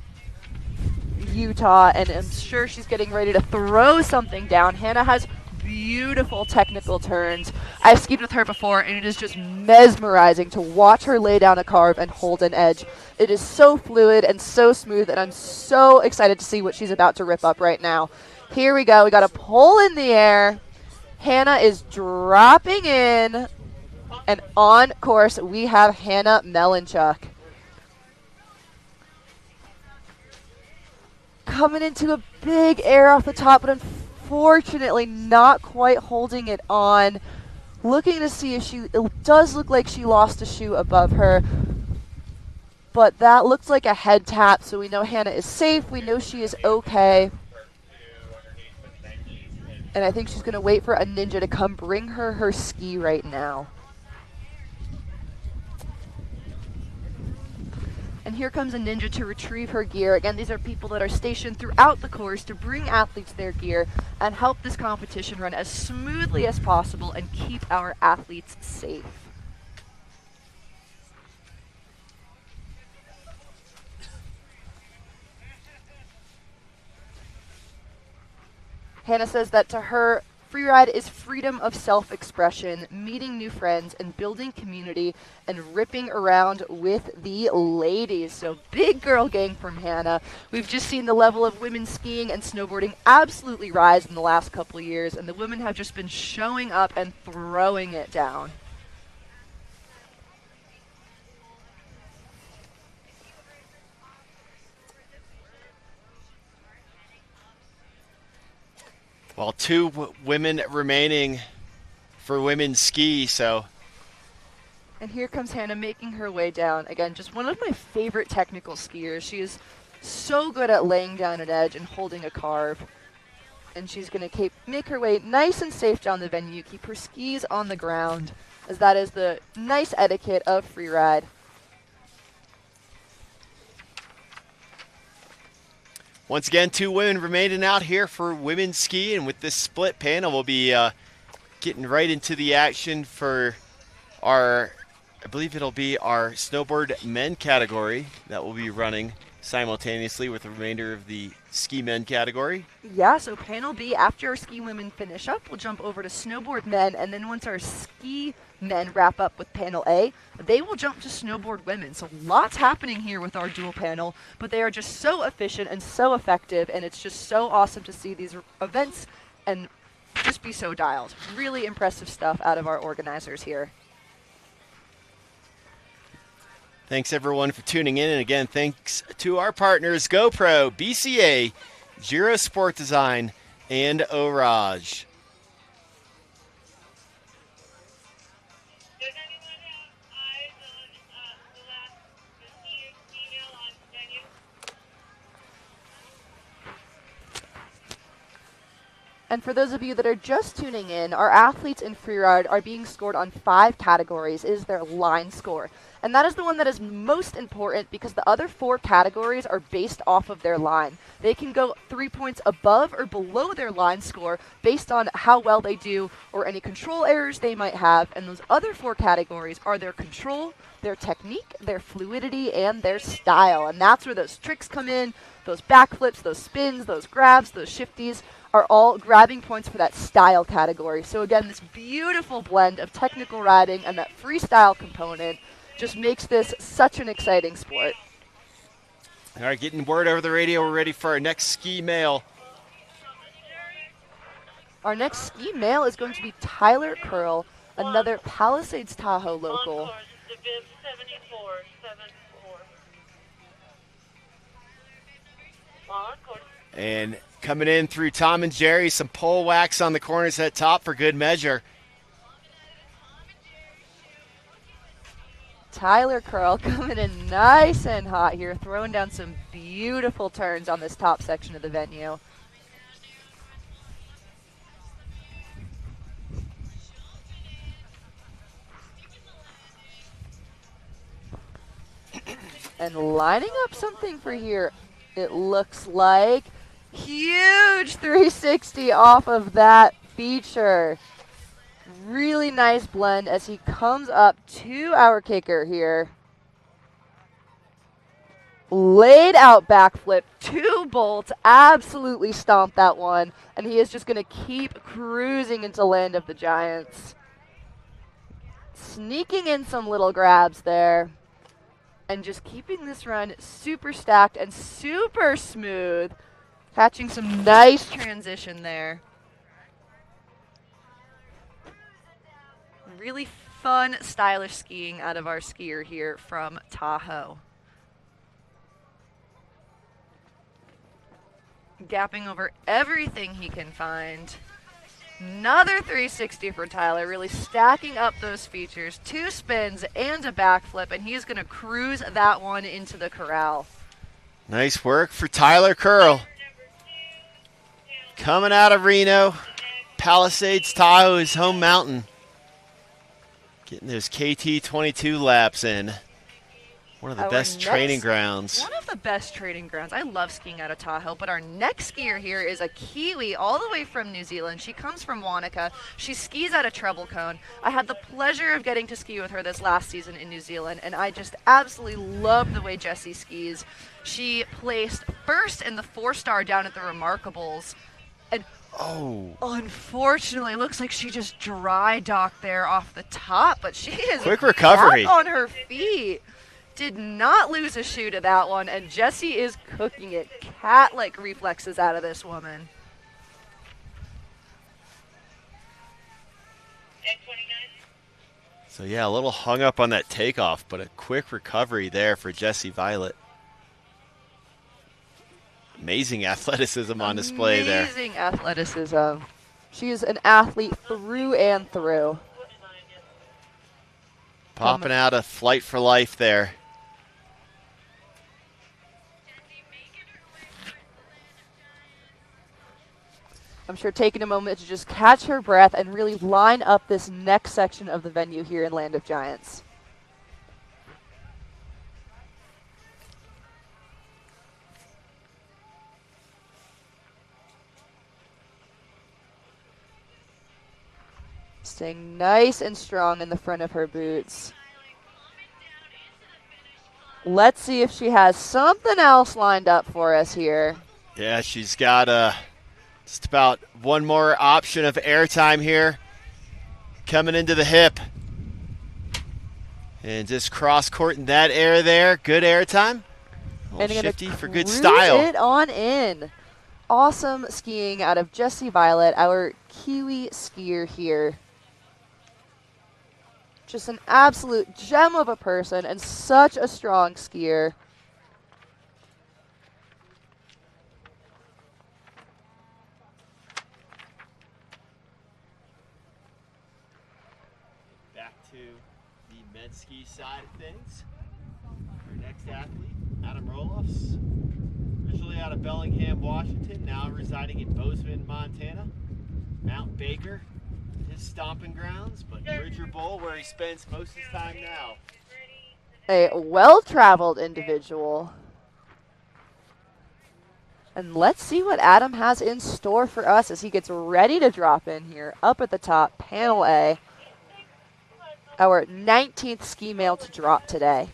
B: Utah, and I'm sure she's getting ready to throw something down. Hannah has beautiful technical turns. I've skied with her before, and it is just mesmerizing to watch her lay down a carve and hold an edge. It is so fluid and so smooth, and I'm so excited to see what she's about to rip up right now. Here we go. We got a pole in the air. Hannah is dropping in, and on course we have Hannah Melanchuk. Coming into a big air off the top, but unfortunately not quite holding it on. looking to see if it does look like she lost a shoe above her, but that looks like a head tap, so we know Hannah is safe, we know she is okay. And I think she's going to wait for a ninja to come bring her ski right now. And here comes a ninja to retrieve her gear. Again, these are people that are stationed throughout the course to bring athletes their gear and help this competition run as smoothly as possible and keep our athletes safe. Hannah says that to her, freeride is freedom of self-expression, meeting new friends, and building community, and ripping around with the ladies. So big girl gang from Hannah. We've just seen the level of women skiing and snowboarding absolutely rise in the last couple of years, and the women have just been showing up and throwing it down.
A: Well, two women remaining for women's ski, so.
B: And here comes Hannah making her way down. Again, just one of my favorite technical skiers. She is so good at laying down an edge and holding a carve. And she's going to make her way nice and safe down the venue, keep her skis on the ground, as that is the nice etiquette of freeride.
A: Once again, two women remaining out here for women's ski, and with this split panel, we'll be getting right into the action for I believe it'll be our snowboard men category that will be running simultaneously with the remainder of the ski men category.
B: Yeah, so panel B, after our ski women finish up, we'll jump over to snowboard men, and then once our ski men wrap up with panel A, they will jump to snowboard women. So lots happening here with our dual panel, but they are just so efficient and so effective, and it's just so awesome to see these events and just be so dialed. Really impressive stuff out of our organizers here.
A: Thanks everyone for tuning in, and again, thanks to our partners GoPro, BCA, Giro Sport Design, and Orage.
B: And for those of you that are just tuning in, our athletes in freeride are being scored on 5 categories. It is their line score. And that is the one that is most important because the other 4 categories are based off of their line. They can go 3 points above or below their line score based on how well they do or any control errors they might have. And those other 4 categories are their control, their technique, their fluidity, and their style. And that's where those tricks come in, those backflips, those spins, those grabs, those shifties are all grabbing points for that style category. So again, this beautiful blend of technical riding and that freestyle component just makes this such an exciting sport.
A: All right, getting word over the radio. We're ready for our next ski male.
B: Our next ski male is going to be Tyler Curl, another Palisades Tahoe local.
A: And coming in through Tom and Jerry, some pole wax on the corners at top for good measure.
B: Tyler Curl coming in nice and hot here, throwing down some beautiful turns on this top section of the venue. And lining up something for here, it looks like huge 360 off of that feature. Really nice blend as he comes up to our kicker here. Laid out backflip, 2 bolts, absolutely stomped that one. And he is just going to keep cruising into Land of the Giants. Sneaking in some little grabs there. And just keeping this run super stacked and super smooth. Catching some nice transition there. Really fun, stylish skiing out of our skier here from Tahoe. Gapping over everything he can find. Another 360 for Tyler, really stacking up those features. 2 spins and a backflip, and he's going to cruise that one into the corral.
A: Nice work for Tyler Curl. Coming out of Reno, Palisades, Tahoe, his home mountain. Getting those KT22 laps in. One of the best training grounds.
B: One of the best training grounds. I love skiing out of Tahoe, but our next skier here is a Kiwi all the way from New Zealand. She comes from Wanaka. She skis out of Treble Cone. I had the pleasure of getting to ski with her this last season in New Zealand, and I just absolutely love the way Jessie skis. She placed first in the 4-star down at the Remarkables. And unfortunately, looks like she just dry docked there off the top, but she is
A: quick recovery
B: back on her feet. Did not lose a shoe to that one, and Jessie is cooking it. Cat-like reflexes out of this woman.
A: So yeah, a little hung up on that takeoff, but a quick recovery there for Jessie Violet. Amazing athleticism on display there.
B: Amazing athleticism. She is an athlete through and through.
A: Popping out a flight for life there.
B: I'm sure taking a moment to just catch her breath and really line up this next section of the venue here in Land of Giants. Staying nice and strong in the front of her boots. Let's see if she has something else lined up for us here.
A: Yeah, she's got just about one more option of airtime here. Coming into the hip. And just cross-courting that air there. Good airtime.
B: And
A: shifty for good style.
B: It on in. Awesome skiing out of Jessie Violet, our Kiwi skier here. Just an absolute gem of a person and such a strong skier.
A: Back to the men's ski side of things. Our next athlete, Adam Roloffs, originally out of Bellingham, Washington, now residing in Bozeman, Montana. Mount Baker, his stomping grounds, but Bridger Bowl, where he spends most of his time now.
B: A well-traveled individual. And let's see what Adam has in store for us as he gets ready to drop in here. Up at the top, Panel A. Our 19th ski male to drop today.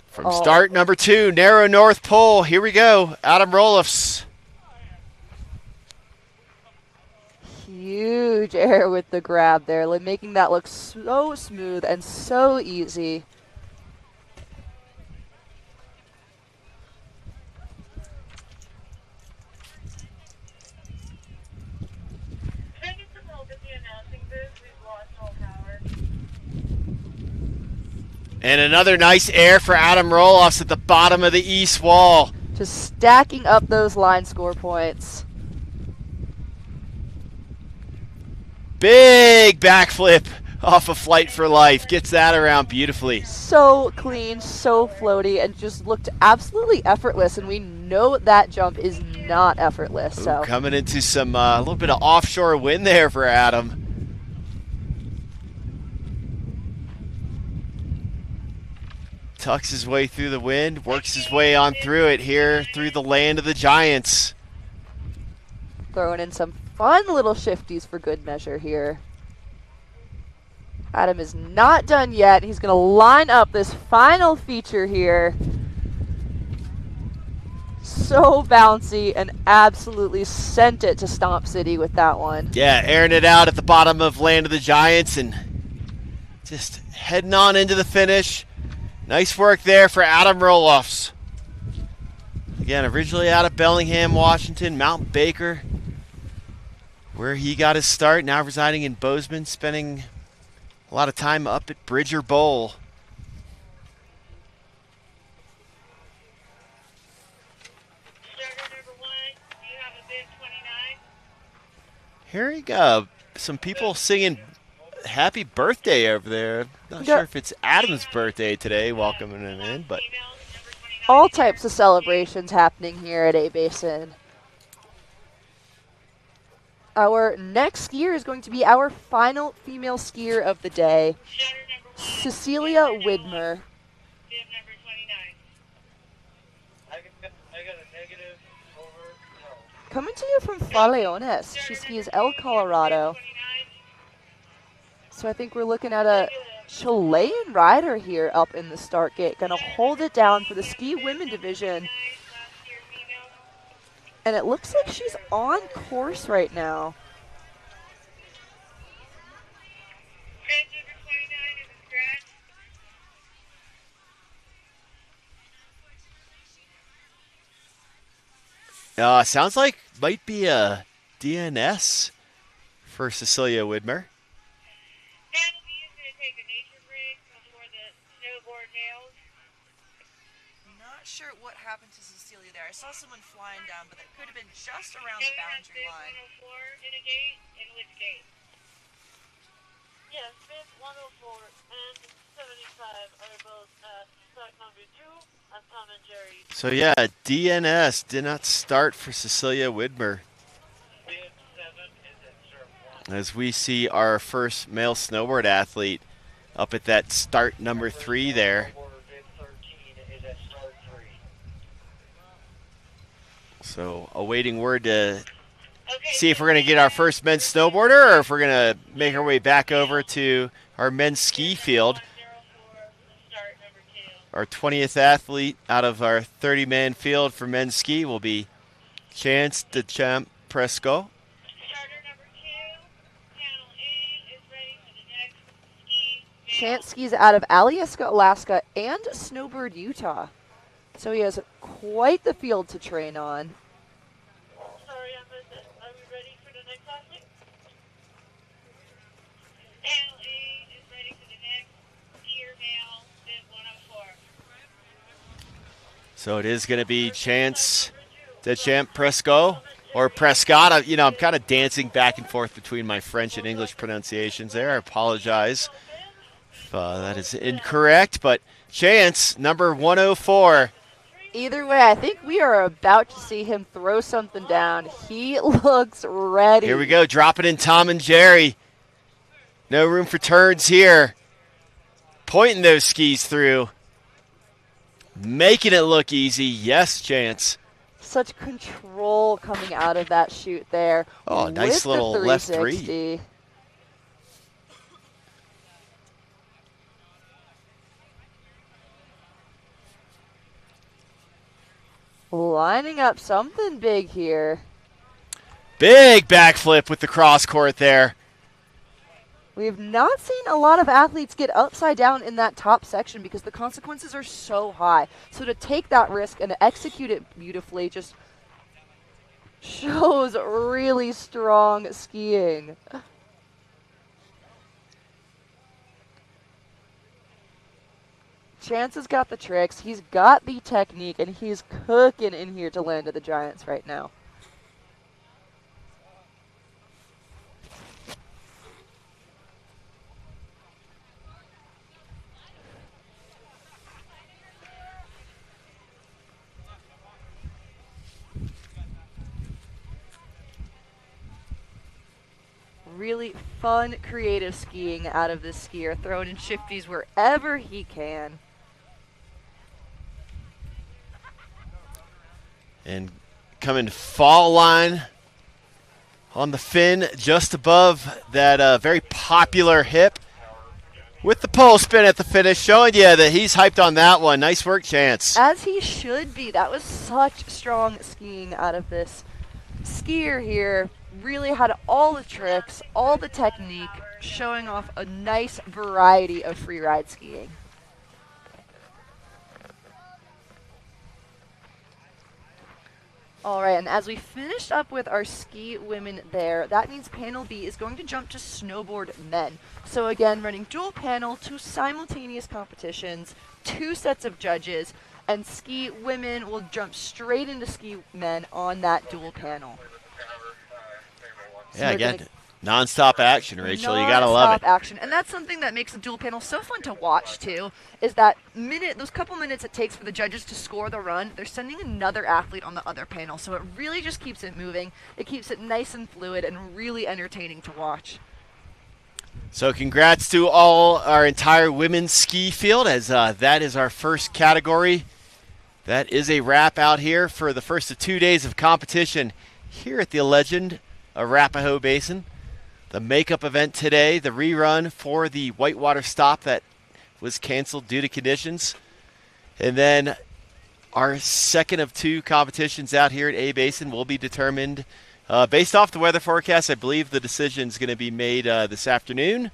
A: From start number 2, narrow North Pole. Here we go. Adam Roloffs.
B: Huge air with the grab there, making that look so smooth and so easy.
A: And another nice air for Adam Roloffs at the bottom of the east wall.
B: Just stacking up those line score points.
A: Big backflip off a flight for life. Gets that around beautifully.
B: So clean, so floaty, and just looked absolutely effortless. And we know that jump is not effortless.
A: Ooh,
B: so
A: coming into some a little bit of offshore wind there for Adam. Tucks his way through the wind, works his way on through it here through the Land of the Giants.
B: Throwing in some fun little shifties for good measure here. Adam is not done yet. He's going to line up this final feature here. So bouncy and absolutely sent it to Stomp City with that one.
A: Yeah, airing it out at the bottom of Land of the Giants and just heading on into the finish. Nice work there for Adam Roloffs. Again, originally out of Bellingham, Washington, Mount Baker, where he got his start, now residing in Bozeman, spending a lot of time up at Bridger Bowl.
D: Hearing some people singing happy birthday over there. Not sure if it's Adam's birthday today, welcoming him in, but
B: all types of celebrations happening here at Basin. Our next skier is going to be our final female skier of the day, Cecilia Widmer. Coming to you from Farallones. She skis El Colorado. So I think we're looking at a Chilean rider here up in the start gate. Gonna hold it down for the ski women division. And it looks like she's on course right now.
D: Sounds like might be a DNS for Cecilia Widmer.
B: Not sure what happened to Cecilia there. I saw someone flying down, but it could have been just around the boundary line.
E: 104 in a gate, in which gate? Yes, Smith 104 and 75 are both at start number 2 on Tom and Jerry.
D: So yeah, DNS did not start for Cecilia Widmer. As we see our first male snowboard athlete up at that start number 3 there. So awaiting word to see if we're going to get our first men's snowboarder or if we're going to make our way back over to our men's ski field. Our 20th athlete out of our 30-man field for men's ski will be Chance Deschamps Presco.
B: Chance skis out of Alyeska, Alaska, and Snowbird, Utah. So he has quite the field to train on.
E: Sorry, I missed it. Are we ready for the next athlete? LA is ready for the next skier male, bib 104.
D: So it is going to be Chance Deschamps Presco or Prescott. You know, I'm kind of dancing back and forth between my French and English pronunciations there. I apologize if that is incorrect, but Chance, number 104.
B: Either way, I think we are about to see him throw something down. He looks ready.
D: Here we go, drop it in Tom and Jerry. No room for turns here. Pointing those skis through. Making it look easy. Yes, Chance.
B: Such control coming out of that chute there.
D: Oh, nice little left 3.
B: Lining up something big here.
D: Big backflip with the cross court there.
B: We've not seen a lot of athletes get upside down in that top section because the consequences are so high. So to take that risk and execute it beautifully just shows really strong skiing. Chance has got the tricks, he's got the technique, and he's cooking in here to land at the Giants right now. Really fun, creative skiing out of this skier, throwing in shifties wherever he can.
D: And coming fall line on the fin just above that very popular hip with the pole spin at the finish, showing you that he's hyped on that one. Nice work, Chance.
B: As he should be. That was such strong skiing out of this skier here. Really had all the tricks, all the technique, showing off a nice variety of freeride skiing. All right, and as we finished up with our ski women there, that means panel B is going to jump to snowboard men. So again, running dual panel, 2 simultaneous competitions, 2 sets of judges, and ski women will jump straight into ski men on that dual panel. So
D: Yeah,
B: they're
D: again,
B: gonna-
D: nonstop action, Rachel. You gotta love
B: Non-stop
D: it.
B: action, and that's something that makes the dual panel so fun to watch too. Is that those couple minutes it takes for the judges to score the run, they're sending another athlete on the other panel, so it really just keeps it moving. It keeps it nice and fluid and really entertaining to watch.
D: So congrats to our entire women's ski field, as that is our first category. That is a wrap out here for the first of 2 days of competition here at the legend Arapahoe Basin. The makeup event today, the rerun for the whitewater stop that was canceled due to conditions. And then our second of 2 competitions out here at A Basin will be determined based off the weather forecast. I believe the decision is going to be made this afternoon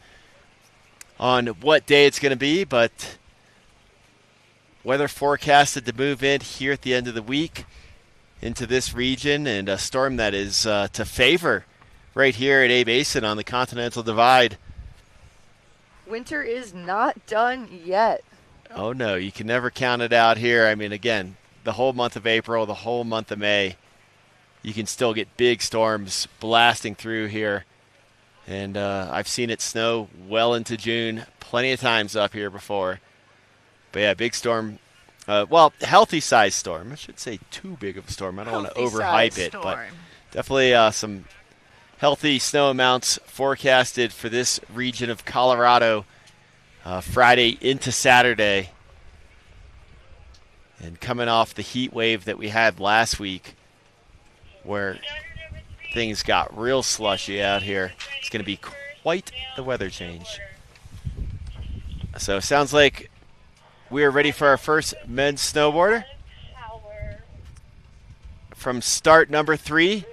D: on what day it's going to be, but weather forecasted to move in here at the end of the week into this region, and a storm that is to favor right here at A Basin on the Continental Divide.
B: Winter is not done yet.
D: Oh no, you can never count it out here. I mean, again, the whole month of April, the whole month of May, you can still get big storms blasting through here. And I've seen it snow well into June plenty of times up here before. But yeah, big storm. Well, healthy size storm. I should say too big of a storm. I don't want to overhype it, but definitely some healthy snow amounts forecasted for this region of Colorado Friday into Saturday. And coming off the heat wave that we had last week, where things got real slushy out here, it's going to be quite the weather change. So it sounds like we are ready for our first men's snowboarder. From start number 3,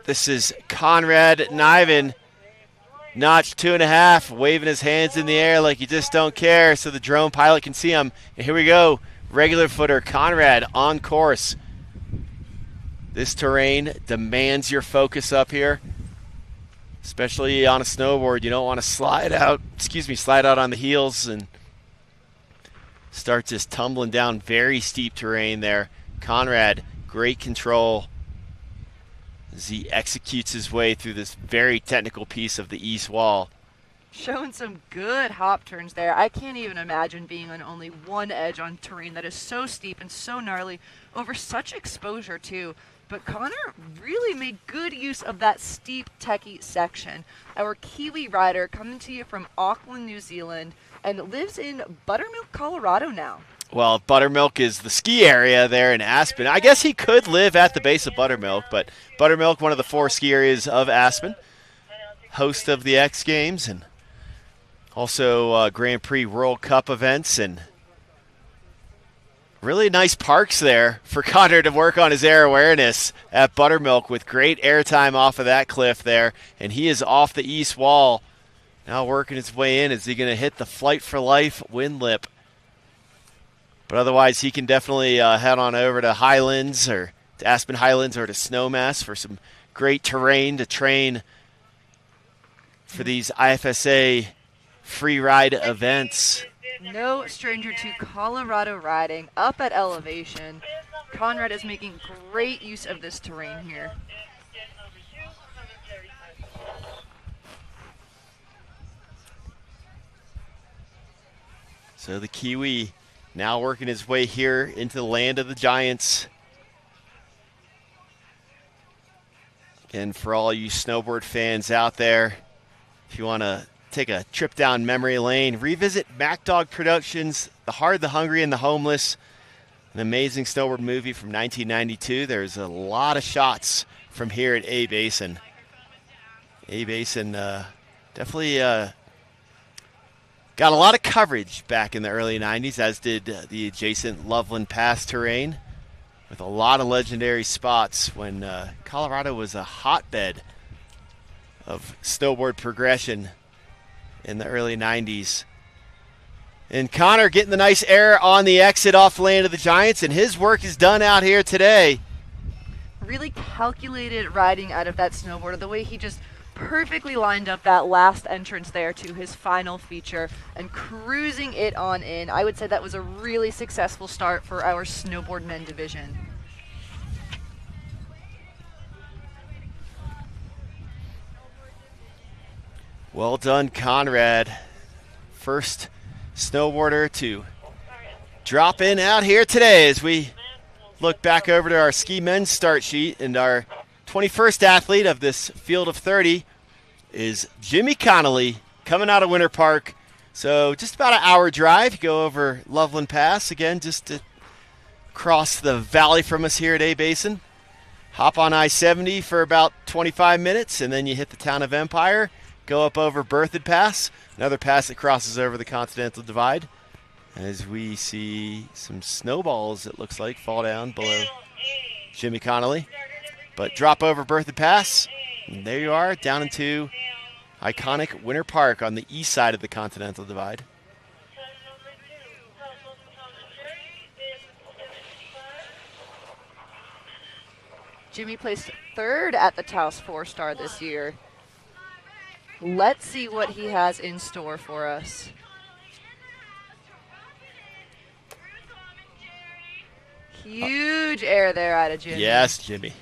D: this is Conrad Niven, notch 2.5, waving his hands in the air like you just don't care so the drone pilot can see him. And here we go, regular footer Conrad on course. This terrain demands your focus up here, especially on a snowboard. You don't want to slide out on the heels and start just tumbling down very steep terrain there. Conrad, great control as he executes his way through this very technical piece of the east wall.
B: Showing some good hop turns there. I can't even imagine being on only one edge on terrain that is so steep and so gnarly over such exposure too. But Connor really made good use of that steep, techie section. Our Kiwi rider coming to you from Auckland, New Zealand, and lives in Buttermilk, Colorado now.
D: Well, Buttermilk is the ski area there in Aspen. I guess he could live at the base of Buttermilk, but Buttermilk, one of the 4 ski areas of Aspen, host of the X Games and also Grand Prix World Cup events, and really nice parks there for Connor to work on his air awareness at Buttermilk with great airtime off of that cliff there. And he is off the east wall, now working his way in. Is he going to hit the Flight for Life wind lip? But otherwise, he can definitely head on over to Highlands or to Aspen Highlands or to Snowmass for some great terrain to train for these IFSA free ride events.
B: No stranger to Colorado riding, up at elevation. Conrad is making great use of this terrain here.
D: So the Kiwi now working his way here into the land of the Giants. And for all you snowboard fans out there, if you want to take a trip down memory lane, revisit MacDog Productions' The Hard, the Hungry, and the Homeless, an amazing snowboard movie from 1992. There's a lot of shots from here at A Basin. A Basin definitely got a lot of coverage back in the early 90s, as did the adjacent Loveland Pass terrain, with a lot of legendary spots when Colorado was a hotbed of snowboard progression in the early 90s. And Connor getting the nice air on the exit off the land of the Giants, and his work is done out here today.
B: Really calculated riding out of that snowboarder, the way he just perfectly lined up that last entrance there to his final feature and cruising it on in. I would say that was a really successful start for our snowboard men division.
D: Well done, Conrad. First snowboarder to drop in out here today as we look back over to our ski men's start sheet. And our 21st athlete of this field of 30 is Jimmy Connolly coming out of Winter Park. So just about an hour drive. Go over Loveland Pass again just to cross the valley from us here at Basin. Hop on I-70 for about 25 minutes, and then you hit the town of Empire. Go up over Berthoud Pass, another pass that crosses over the Continental Divide, as we see some snowballs, it looks like, fall down below Jimmy Connolly. But drop over Berthoud Pass, and there you are, down into iconic Winter Park on the east side of the Continental Divide.
B: Jimmy placed third at the Taos 4-star this year. Let's see what he has in store for us. Huge air there out of Jimmy.
D: Yes, Jimmy.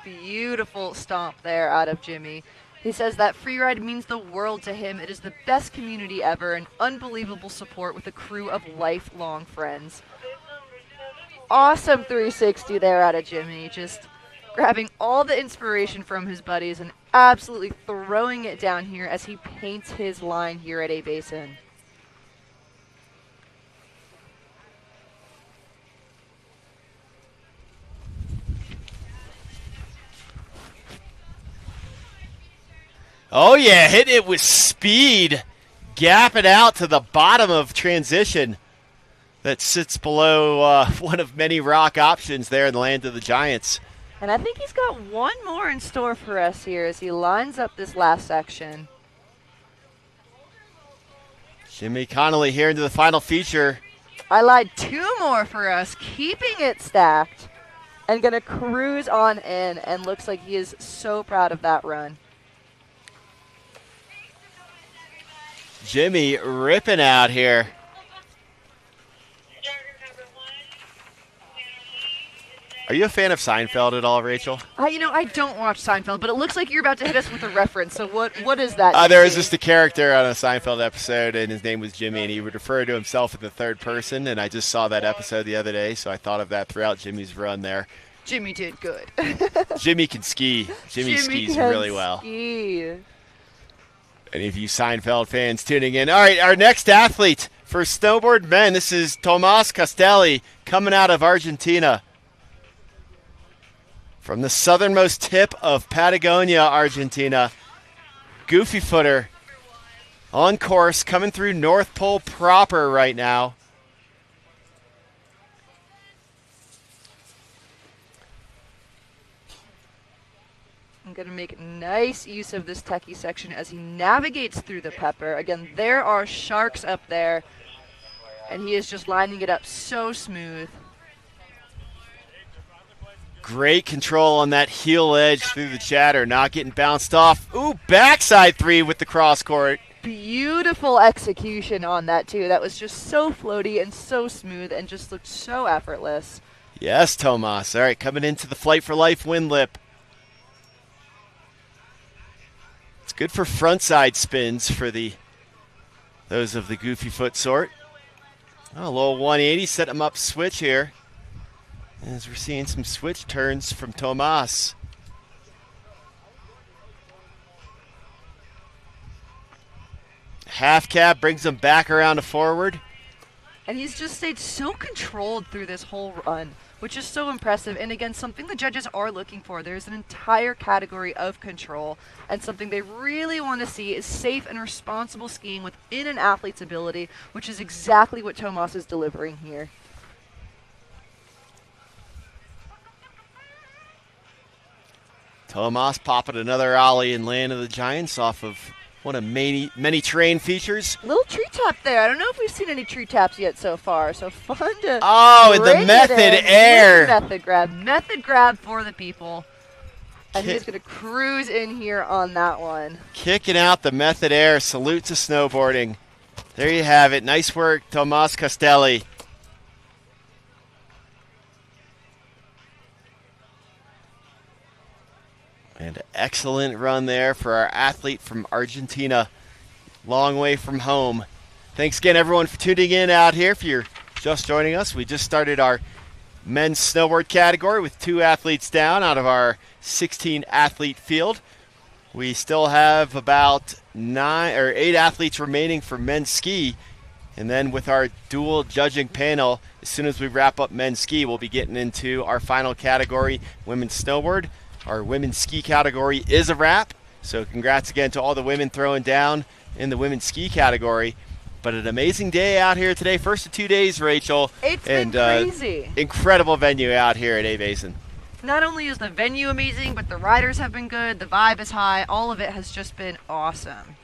B: Beautiful stomp there out of Jimmy. He says that freeride means the world to him. It is the best community ever, and unbelievable support with a crew of lifelong friends. Awesome 360 there out of Jimmy, just grabbing all the inspiration from his buddies and absolutely throwing it down here as he paints his line here at Basin.
D: Oh, yeah, hit it with speed. Gap it out to the bottom of transition that sits below one of many rock options there in the land of the Giants.
B: And I think he's got one more in store for us here as he lines up this last section.
D: Jimmy Connolly here into the final feature.
B: I lied, two more for us, keeping it stacked and going to cruise on in, and looks like he is so proud of that run.
D: Jimmy ripping out here. Are you a fan of Seinfeld at all, Rachel?
B: I don't watch Seinfeld, but it looks like you're about to hit us with a reference. So what is that?
D: There was just a character on a Seinfeld episode, and his name was Jimmy, and he would refer to himself in the third person, and I just saw that episode the other day, so I thought of that throughout Jimmy's run there.
B: Jimmy did good.
D: Jimmy can ski. Jimmy skis really well.
B: Ski.
D: Any of you Seinfeld fans tuning in? All right, our next athlete for snowboard men, this is Tomas Castelli coming out of Argentina. From the southernmost tip of Patagonia, Argentina. Goofy footer on course, coming through North Pole proper right now.
B: I'm going to make nice use of this techie section as he navigates through the pepper. Again, there are sharks up there, and he is just lining it up so smooth.
D: Great control on that heel edge through the chatter, not getting bounced off. Ooh, backside three with the cross court.
B: Beautiful execution on that, too. That was just so floaty and so smooth and just looked so effortless.
D: Yes, Tomas. All right, coming into the Flight for Life wind lip. It's good for frontside spins for those of the goofy foot sort. Oh, a little 180, set him up switch here. As we're seeing some switch turns from Tomas. Half cab brings him back around to forward.
B: And he's just stayed so controlled through this whole run, which is so impressive. And again, something the judges are looking for. There's an entire category of control, and something they really want to see is safe and responsible skiing within an athlete's ability, which is exactly what Tomas is delivering here.
D: Tomas popping another ollie in Land of the Giants off of one of many terrain features.
B: Little tree tap there. I don't know if we've seen any tree taps yet so far. So fun to
D: and the method air.
B: Method grab. Method grab for the people. And he's going to cruise in here on that one.
D: Kicking out the method air. Salute to snowboarding. There you have it. Nice work, Tomas Castelli. And excellent run there for our athlete from Argentina. Long way from home. Thanks again, everyone, for tuning in out here. If you're just joining us, we just started our men's snowboard category with 2 athletes down out of our 16 athlete field. We still have about 9 or 8 athletes remaining for men's ski. And then with our dual judging panel, as soon as we wrap up men's ski, we'll be getting into our final category, women's snowboard. Our women's ski category is a wrap. So congrats again to all the women throwing down in the women's ski category. But an amazing day out here today. First of 2 days, Rachel.
B: It's been crazy.
D: Incredible venue out here at A-Basin.
B: Not only is the venue amazing, but the riders have been good, the vibe is high, all of it has just been awesome.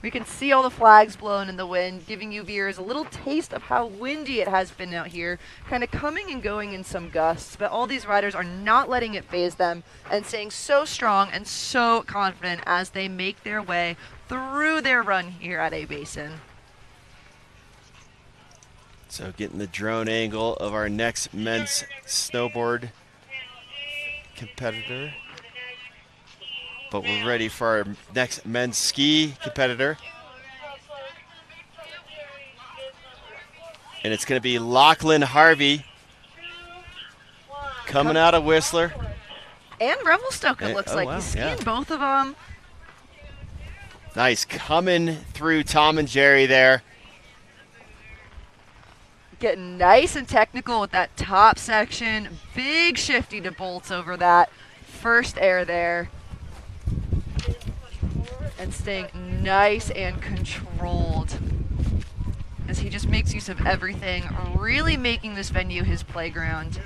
B: We can see all the flags blowing in the wind, giving you viewers a little taste of how windy it has been out here, kind of coming and going in some gusts, but all these riders are not letting it faze them and staying so strong and so confident as they make their way through their run here at A-Basin.
D: So getting the drone angle of our next men's snowboard competitor. But we're ready for our next men's ski competitor. And it's going to be Lachlan Harvey coming out of Whistler.
B: And Revelstoke, it looks like. He's skiing both of them.
D: Nice. Coming through Tom and Jerry there.
B: Getting nice and technical with that top section. Big shifty to bolts over that first air there. And staying nice and controlled as he just makes use of everything, really making this venue his playground.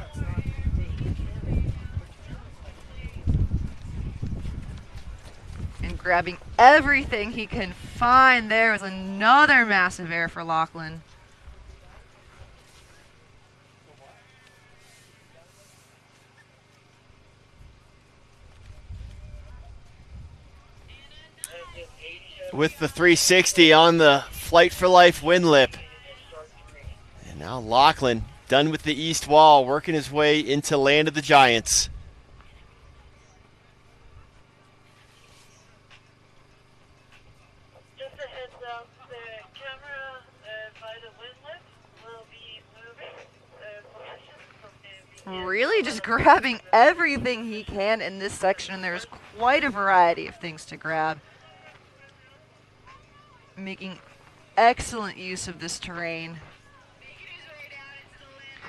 B: And grabbing everything he can find. There was another massive air for Lachlan.
D: With the 360 on the Flight for Life wind lip. And now Lachlan done with the east wall, working his way into Land of the Giants.
E: Just a heads up, the camera by the wind lip will be moving position.
B: Really just grabbing everything he can in this section. There's quite a variety of things to grab. Making excellent use of this terrain.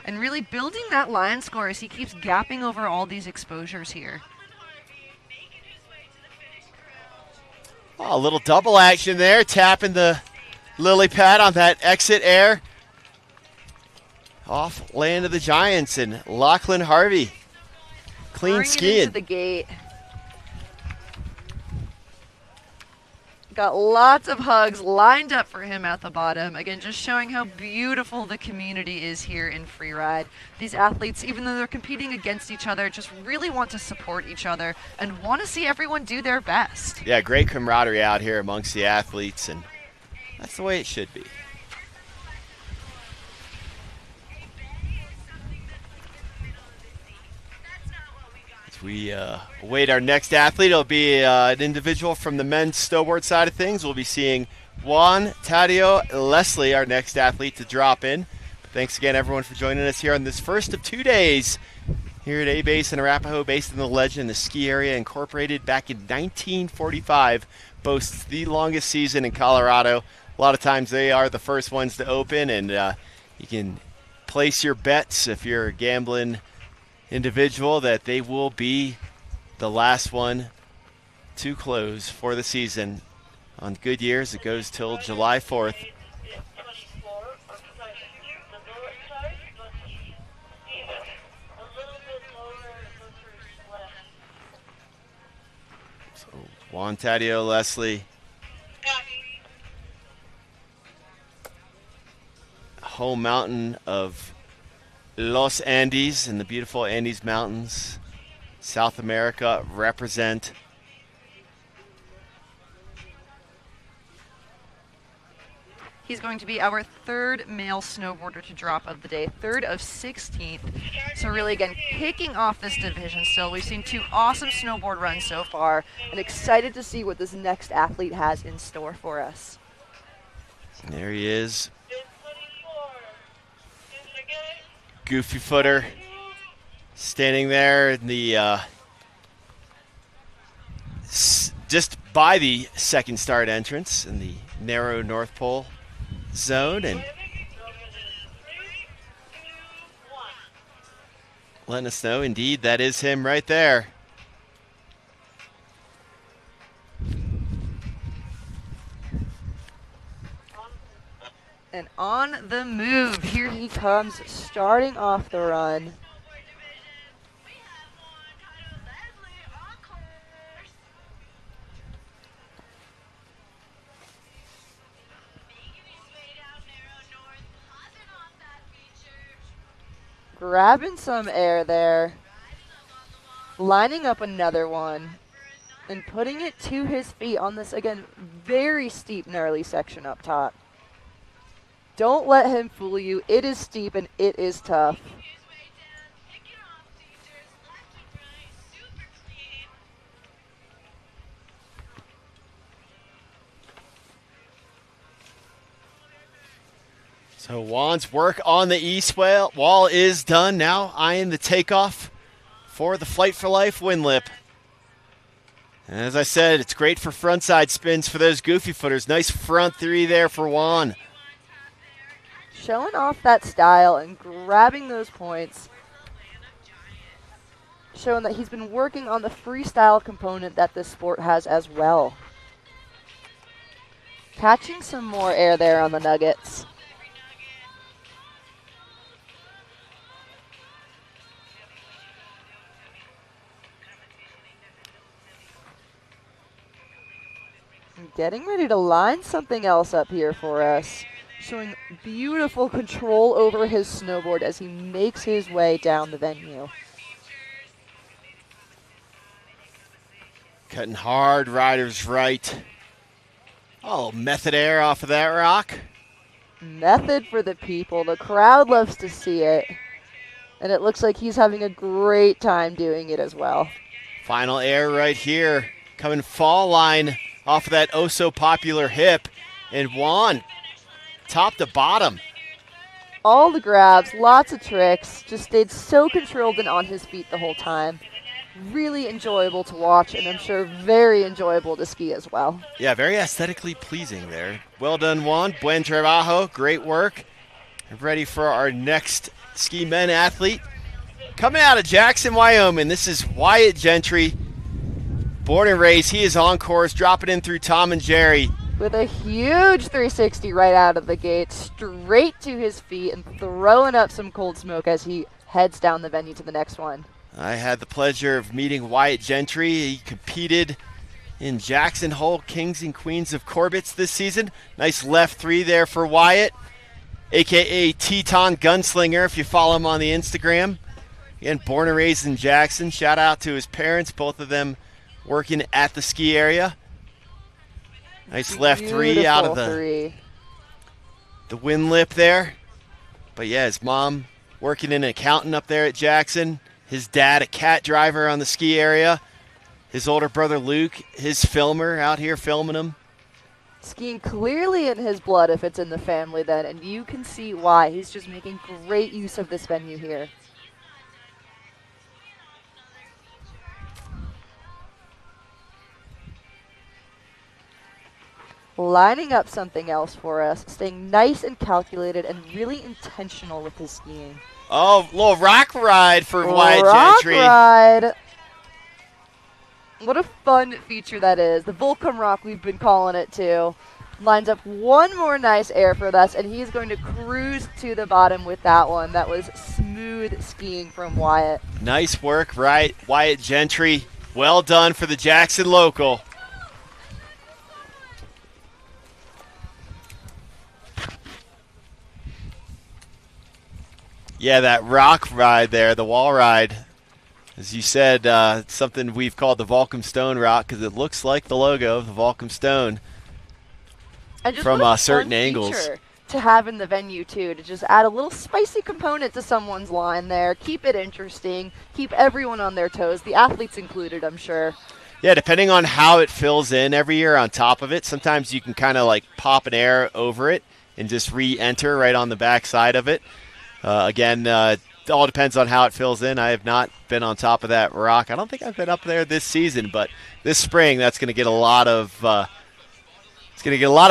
B: And really building that line score as he keeps gapping over all these exposures here.
D: Oh, a little double action there, tapping the lily pad on that exit air. Off Land of the Giants and Lachlan Harvey. Clean skiing.
B: Into the gate. Got lots of hugs lined up for him at the bottom. Again, just showing how beautiful the community is here in freeride. These athletes, even though they're competing against each other, just really want to support each other and want to see everyone do their best.
D: Yeah, great camaraderie out here amongst the athletes, and that's the way it should be. We await our next athlete. It'll be an individual from the men's snowboard side of things. We'll be seeing Juan Tadeo Leslie, our next athlete, to drop in. Thanks again, everyone, for joining us here on this first of 2 days here at A-Basin, Arapahoe, based in the legend. The ski area, incorporated back in 1945, boasts the longest season in Colorado. A lot of times they are the first ones to open, and you can place your bets if you're a gambling individual that they will be the last one to close for the season. On good years, it goes till July 4th. So Juan Tadeo Leslie, home mountain of Los Andes in the beautiful Andes Mountains. South America represent.
B: He's going to be our third male snowboarder to drop of the day, third of 16th. So really, again, kicking off this division still. We've seen 2 awesome snowboard runs so far, and excited to see what this next athlete has in store for us.
D: There he is.
E: Is 24. Is the game.
D: Goofy footer standing there in the just by the second start entrance in the narrow North Pole zone, and letting us know indeed that is him right there.
B: And on the move, here he comes, starting off the run. Grabbing some air there, lining up another one, and putting it to his feet on this, again, very steep, gnarly section up top. Don't let him fool you. It is steep and it is tough.
D: So Juan's work on the east wall is done. Now eyeing the takeoff for the Flight for Life wind lip. And as I said, it's great for frontside spins for those goofy footers. Nice front 3 there for Juan.
B: Showing off that style and grabbing those points. Showing that he's been working on the freestyle component that this sport has as well. Catching some more air there on the nuggets. Getting ready to line something else up here for us. Showing beautiful control over his snowboard as he makes his way down the venue.
D: Cutting hard, riders right. Oh, method air off of that rock.
B: Method for the people. The crowd loves to see it. And it looks like he's having a great time doing it as well.
D: Final air right here. Coming fall line off of that oh so popular hip. And Juan, top to bottom.
B: All the grabs, lots of tricks. Just stayed so controlled and on his feet the whole time. Really enjoyable to watch, and I'm sure very enjoyable to ski as well.
D: Yeah, very aesthetically pleasing there. Well done, Juan. Buen trabajo. Great work. Ready for our next ski men athlete. Coming out of Jackson, Wyoming, this is Wyatt Gentry. Born and raised, he is on course, dropping in through Tom and Jerry.
B: With a huge 360 right out of the gate, straight to his feet and throwing up some cold smoke as he heads down the venue to the next one.
D: I had the pleasure of meeting Wyatt Gentry. He competed in Jackson Hole Kings and Queens of Corbett's this season. Nice left 3 there for Wyatt, a.k.a. Teton Gunslinger if you follow him on the Instagram. Again, born and raised in Jackson. Shout out to his parents, both of them working at the ski area. Nice left 3 out of the wind lip there. But yeah, his mom working in an accountant up there at Jackson. His dad, a cat driver on the ski area. His older brother, Luke, his filmer out here filming him.
B: Skiing clearly in his blood if it's in the family then, and you can see why. He's just making great use of this venue here. Lining up something else for us, staying nice and calculated and really intentional with his skiing.
D: Oh, little rock ride for Wyatt Gentry.
B: Rock ride. What a fun feature that is. The Volcom Rock, we've been calling it too. Lines up one more nice air for us, and he's going to cruise to the bottom with that one. That was smooth skiing from Wyatt.
D: Nice work, right? Wyatt Gentry. Well done for the Jackson local. Yeah, that rock ride there, the wall ride. As you said, it's something we've called the Volcom Stone route because it looks like the logo of the Volcom Stone
B: And just
D: from
B: what a
D: certain
B: fun
D: angles.
B: feature to have in the venue too, to just add a little spicy component to someone's line there, keep it interesting, keep everyone on their toes, the athletes included, I'm sure.
D: Yeah, depending on how it fills in every year on top of it, sometimes you can kind of like pop an air over it and just re-enter right on the back side of it. Again, it all depends on how it fills in. I have not been on top of that rock. I don't think I've been up there this season, but this spring that's going to get a lot of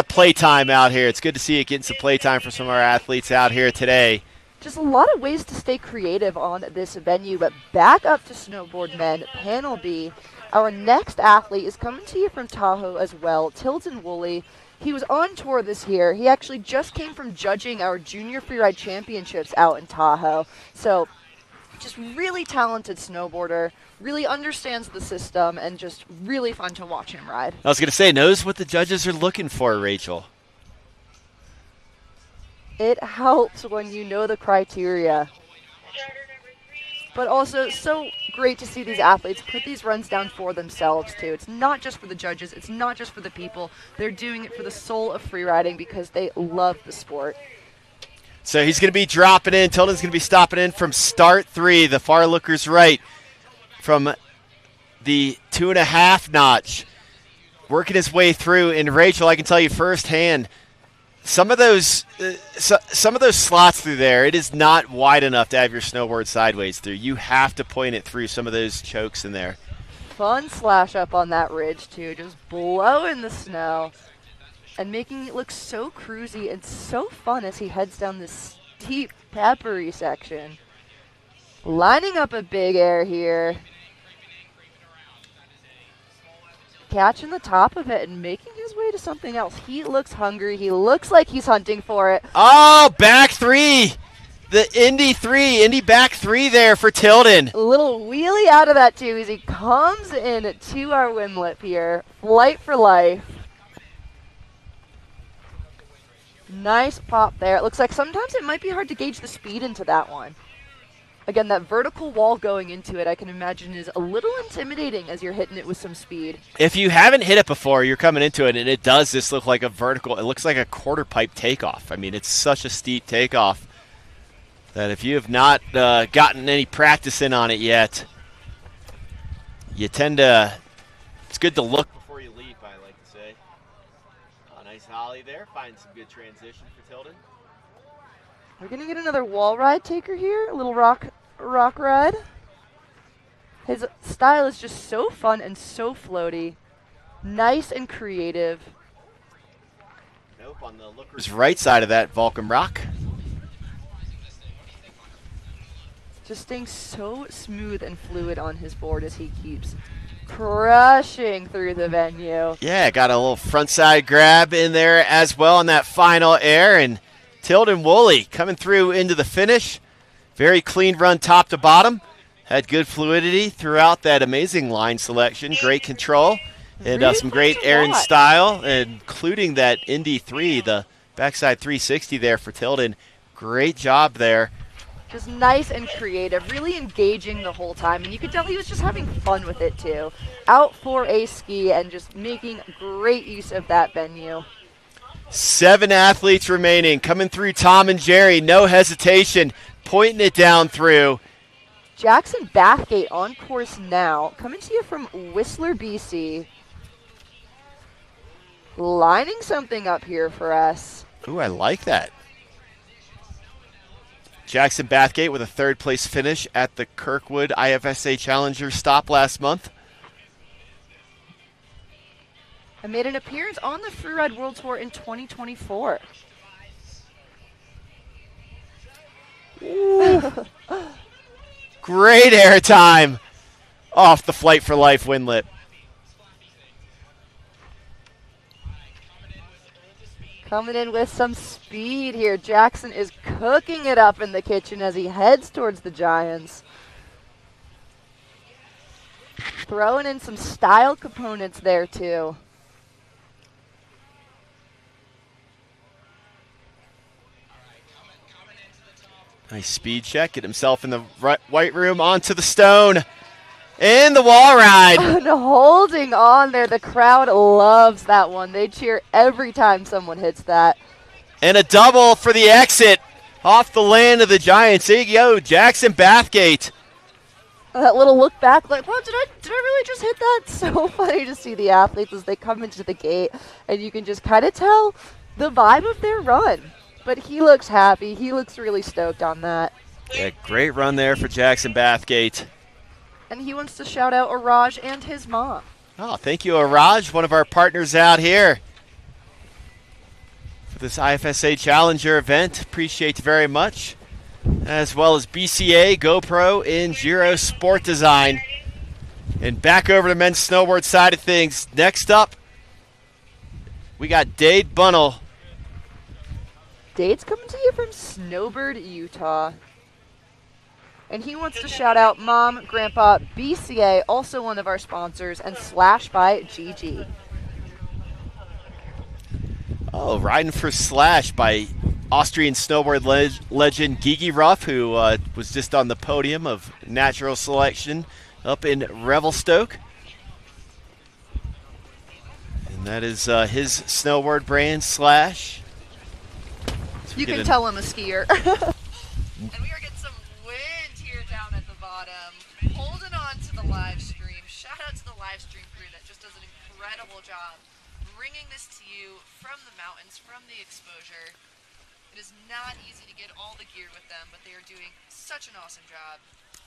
D: play time out here. It's good to see it getting some play time for some of our athletes out here today.
B: Just a lot of ways to stay creative on this venue, but back up to snowboard men, panel B. Our next athlete is coming to you from Tahoe as well, Tilden Woolley. He was on tour this year. He actually just came from judging our junior freeride championships out in Tahoe. So just really talented snowboarder, really understands the system, and just really fun to watch him ride.
D: I was going to say, knows what the judges are looking for, Rachel.
B: It helps when you know the criteria. But also, so great to see these athletes put these runs down for themselves, too. It's not just for the judges. It's not just for the people. They're doing it for the soul of freeriding because they love the sport.
D: So he's going to be dropping in. Tilden's going to be stopping in from start 3, the far looker's right, from the 2.5 notch, working his way through. And Rachel, I can tell you firsthand, some of those slots through there, it is not wide enough to have your snowboard sideways through. You have to point it through some of those chokes in there.
B: Fun slash up on that ridge, too. Just blowing the snow and making it look so cruisy and so fun as he heads down this steep, peppery section. Lining up a big air here. Catching the top of it and making his way to something else. He looks hungry. He looks like he's hunting for it.
D: Oh, back 3. The Indy back 3 there for Tilden.
B: A little wheelie out of that, too, as he comes in to our windlip here. Flight for life. Nice pop there. It looks like sometimes it might be hard to gauge the speed into that one. Again, that vertical wall going into it, I can imagine, is a little intimidating as you're hitting it with some speed.
D: If you haven't hit it before, you're coming into it, and it does just look like a vertical. It looks like a quarter pipe takeoff. I mean, it's such a steep takeoff that if you have not gotten any practice in on it yet, you tend to, it's good to look before you leap, I like to say. Oh, nice ollie there. Find some good transition for Tilden.
B: We're going to get another wall ride taker here, a little rock ride. His style is just so fun and so floaty. Nice and creative.
D: Nope, on the looker's right side of that Volcom rock.
B: Just staying so smooth and fluid on his board as he keeps crushing through the venue.
D: Yeah, got a little front side grab in there as well on that final air, and Tilden Woolley coming through into the finish. Very clean run top to bottom. Had good fluidity throughout that amazing line selection. Great control and
B: Really
D: some great
B: fun to
D: air and
B: watch.
D: style, including that Indy 3, the backside 360 there for Tilden. Great job there.
B: Just nice and creative, really engaging the whole time. And you could tell he was just having fun with it, too. Out for a ski and just making great use of that venue.
D: 7 athletes remaining. Coming through Tom and Jerry. No hesitation. Pointing it down through.
B: Jackson Bathgate on course now. Coming to you from Whistler, BC. Lining something up here for us.
D: Ooh, I like that. Jackson Bathgate with a 3rd place finish at the Kirkwood IFSA Challenger stop last month.
B: And made an appearance on the Freeride World Tour in 2024.
D: Great air time off the Flight for Life windlip.
B: Coming in with some speed here. Jackson is cooking it up in the kitchen as he heads towards the Giants. Throwing in some style components there, too.
D: Nice speed check. Get himself in the white room onto the stone. And the wall ride.
B: And holding on there. The crowd loves that one. They cheer every time someone hits that.
D: And a double for the exit off the land of the Giants. There you go, Jackson Bathgate.
B: That little look back, like, wow, did I really just hit that? So funny to see the athletes as they come into the gate, and you can just kind of tell the vibe of their run. But he looks happy. He looks really stoked on that.
D: Yeah, great run there for Jackson Bathgate.
B: And he wants to shout out Araj and his mom.
D: Oh, thank you, Araj, one of our partners out here for this IFSA Challenger event. Appreciate you very much. As well as BCA, GoPro, and Giro Sport Design. And back over to men's snowboard side of things. Next up, we got Dade Bunnell.
B: Dade's coming to you from Snowboard, Utah. And he wants to shout out Mom, Grandpa, BCA, also one of our sponsors, and Slash by GG.
D: Oh, riding for Slash by Austrian snowboard legend Gigi Ruff, who was just on the podium of natural selection up in Revelstoke. And that is his snowboard brand, Slash. So
B: You can tell I'm a skier. And we are getting some wind here down at the bottom. Holding on to the live stream. Shout out to the live stream crew that just does an incredible job bringing this to you from the mountains, from the exposure. It is not easy to get all the gear with them, but they are doing such an awesome job.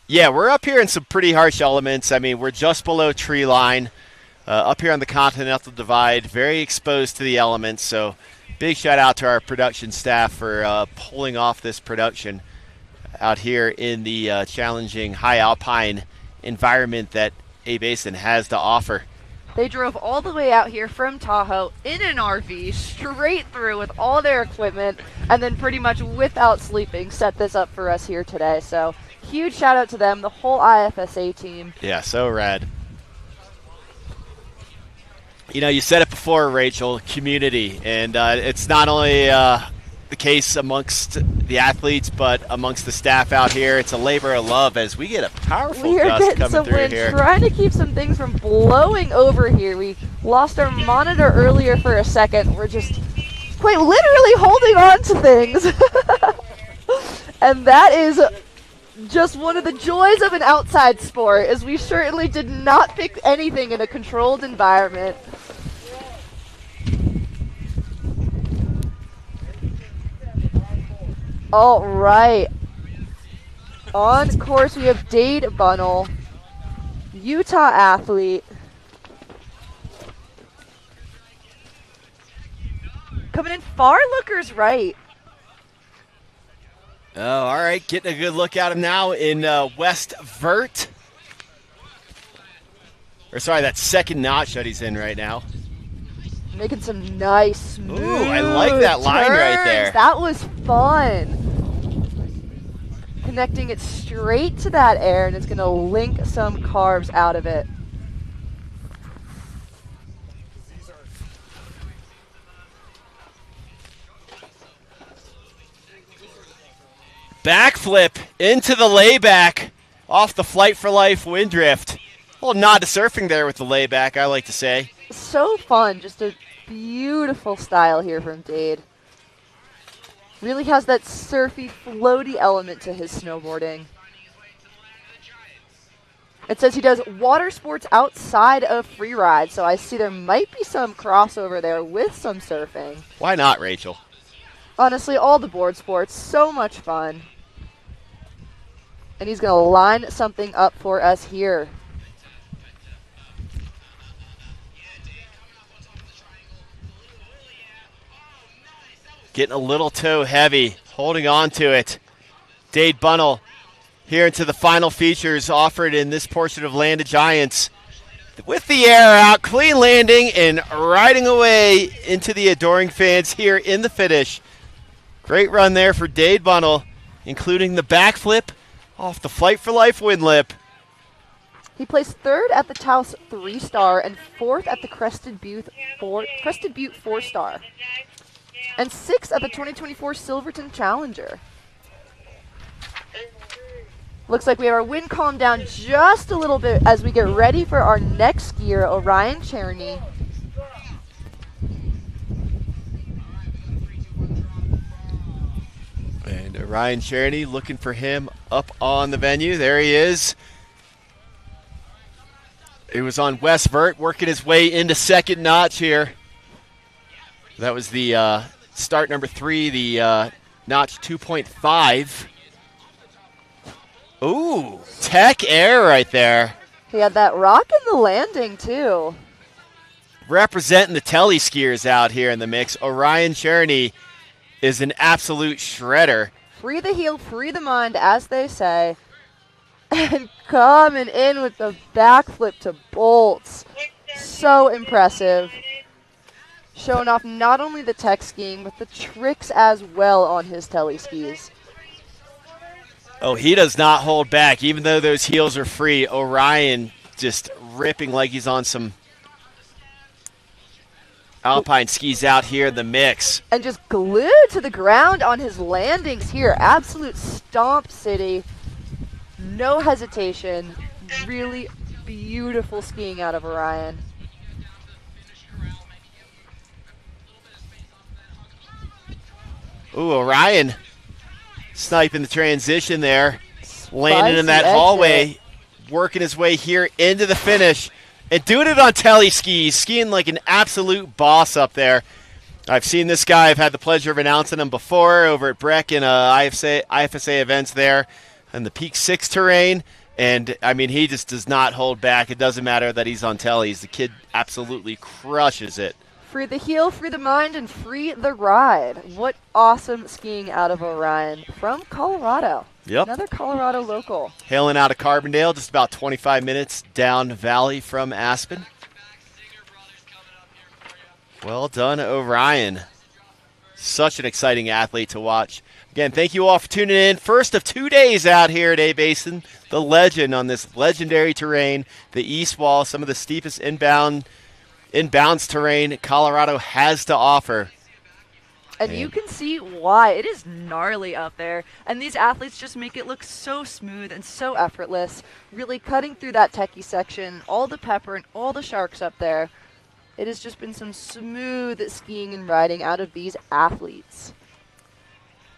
D: Yeah, we're up here in some pretty harsh elements. I mean, we're just below tree line, up here on the Continental Divide, very exposed to the elements. So big shout out to our production staff for pulling off this production out here in the challenging high alpine environment that A-Basin has to offer.
B: They drove all the way out here from Tahoe in an RV, straight through with all their equipment, and then pretty much without sleeping set this up for us here today. So huge shout out to them, the whole IFSA team.
D: Yeah, so rad. You know, you said it before, Rachel, community. And it's not only the case amongst the athletes, but amongst the staff out here. It's a labor of love as we get a powerful
B: We are
D: gust
B: getting
D: coming
B: some
D: through
B: wind,
D: here.
B: trying to keep some things from blowing over here. We lost our monitor earlier for a second. We're just quite literally holding on to things. And that is just one of the joys of an outside sport, as we certainly did not pick anything in a controlled environment. All right. On course, we have Dade Bunnell, Utah athlete. Coming in far lookers right.
D: Oh, all right. Getting a good look at him now in West Vert. Or sorry, that second notch that he's in right now.
B: Making some nice, smooth
D: Ooh, I like that line right there.
B: turns. That was fun. Connecting it straight to that air, and it's going to link some carbs out of it.
D: Backflip into the layback off the Flight for Life wind drift. A little nod to surfing there with the layback, I like to say.
B: So fun. Just a beautiful style here from Dade. Really has that surfy, floaty element to his snowboarding. It says he does water sports outside of freeride, so I see there might be some crossover there with some surfing.
D: Why not, Rachel?
B: Honestly, all the board sports, so much fun. And he's going to line something up for us here.
D: Getting a little toe heavy, holding on to it. Dade Bunnell here into the final features offered in this portion of Land of Giants. With the air out, clean landing, and riding away into the adoring fans here in the finish. Great run there for Dade Bunnell, including the backflip off the Flight for Life wind lip.
B: He placed third at the Taos 3-star and fourth at the Crested Butte 4-star. And sixth at the 2024 Silverton Challenger. Looks like we have our wind calmed down just a little bit as we get ready for our next skier, Orion Cherny.
D: And Ryan Cherny looking for him up on the venue. There he is. He was on West Vert, working his way into second notch here. That was the start number 3, the notch 2.5. Ooh, tech air right there.
B: He had that rock in the landing, too.
D: Representing the telly skiers out here in the mix, Orion Cherny is an absolute shredder.
B: Free the heel, free the mind, as they say. And coming in with the backflip to bolts. So impressive. Showing off not only the tech skiing, but the tricks as well on his telly skis.
D: Oh, he does not hold back. Even though those heels are free, Orion just ripping like he's on some alpine skis out here in the mix.
B: And just glued to the ground on his landings here. Absolute stomp city. No hesitation. Really beautiful skiing out of Orion.
D: Ooh, Orion sniping the transition there. Landing in that
B: Spicy
D: hallway, working his way here into the finish. And doing it on telly skis, skiing like an absolute boss up there. I've seen this guy. I've had the pleasure of announcing him before over at Breck in IFSA events there in the Peak 6 terrain. And, I mean, he just does not hold back. It doesn't matter that he's on tellies. The kid absolutely crushes it.
B: Free the heel, free the mind, and free the ride. What awesome skiing out of Orion from Colorado.
D: Yep.
B: Another Colorado local.
D: Hailing out of Carbondale, just about 25 minutes down valley from Aspen. Well done, Orion. Such an exciting athlete to watch. Again, thank you all for tuning in. First of 2 days out here at Basin, the legend on this legendary terrain, the East Wall, some of the steepest inbounds terrain Colorado has to offer.
B: And you can see why. It is gnarly up there. And these athletes just make it look so smooth and so effortless. Really cutting through that techie section, all the pepper and all the sharks up there. It has just been some smooth skiing and riding out of these athletes.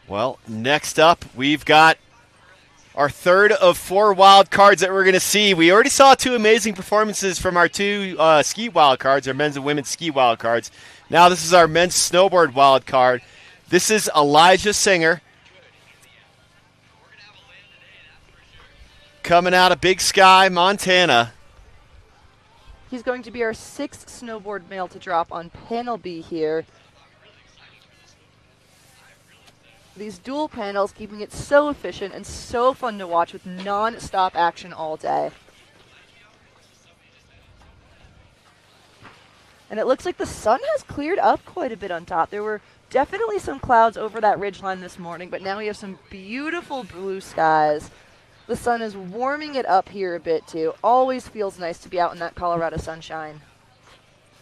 D: Well, next up, we've got our third of 4 wild cards that we're going to see. We already saw 2 amazing performances from our 2 ski wild cards, our men's and women's ski wild cards. Now this is our men's snowboard wild card. This is Elijah Singer. Coming out of Big Sky, Montana.
B: He's going to be our 6th snowboard male to drop on panel B here. These dual panels keeping it so efficient and so fun to watch with non-stop action all day. And it looks like the sun has cleared up quite a bit on top. There were definitely some clouds over that ridgeline this morning, but now we have some beautiful blue skies. The sun is warming it up here a bit too. Always feels nice to be out in that Colorado sunshine.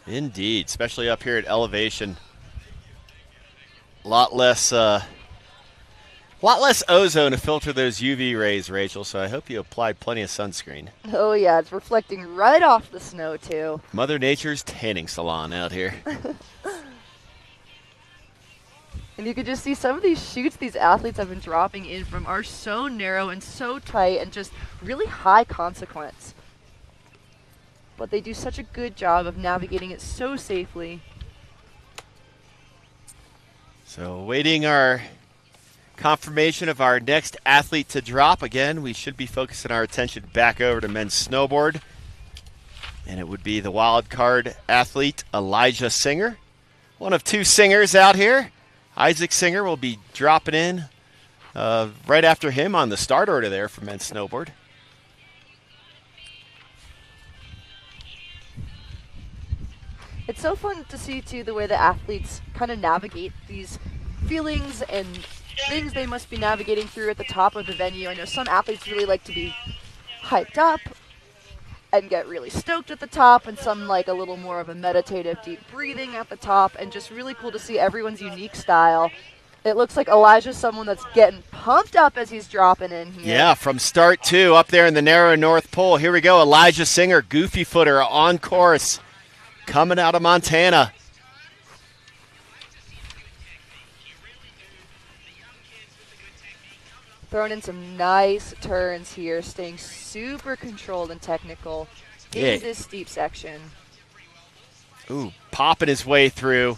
D: Indeed, especially up here at elevation. A lot less ozone to filter those UV rays, Rachel, so I hope you applied plenty of sunscreen.
B: Oh yeah, it's reflecting right off the snow too.
D: Mother Nature's tanning salon out here.
B: And you can just see some of these chutes these athletes have been dropping in from are so narrow and so tight and just really high consequence. But they do such a good job of navigating it so safely.
D: So awaiting our confirmation of our next athlete to drop. Again, we should be focusing our attention back over to men's snowboard. And it would be the wild card athlete, Elijah Singer. One of 2 singers out here. Isaac Singer will be dropping in right after him on the start order there for men's snowboard.
B: It's so fun to see too the way the athletes kind of navigate these feelings and things they must be navigating through at the top of the venue. I know some athletes really like to be hyped up and get really stoked at the top, and some like a little more of a meditative deep breathing at the top, and just really cool to see everyone's unique style It looks like Elijah's someone that's getting pumped up as he's dropping in here.
D: Yeah, from start two, up there in the narrow North Pole. Here we go, Elijah Singer, goofy footer on course, coming out of Montana.
B: Throwing in some nice turns here, staying super controlled and technical in this steep section.
D: Ooh, popping his way through.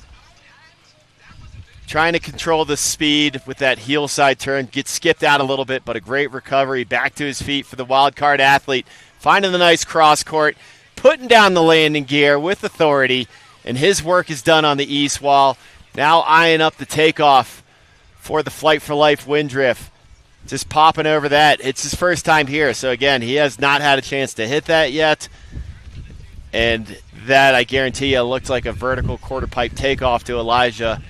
D: Trying to control the speed with that heel side turn. Gets skipped out a little bit, but a great recovery. Back to his feet for the wild card athlete. Finding the nice cross court. Putting down the landing gear with authority. And his work is done on the east wall. Now eyeing up the takeoff for the Flight for Life wind drift. Just popping over that. It's his first time here. So, again, he has not had a chance to hit that yet. And that, I guarantee you, looked like a vertical quarter pipe takeoff to Elijah.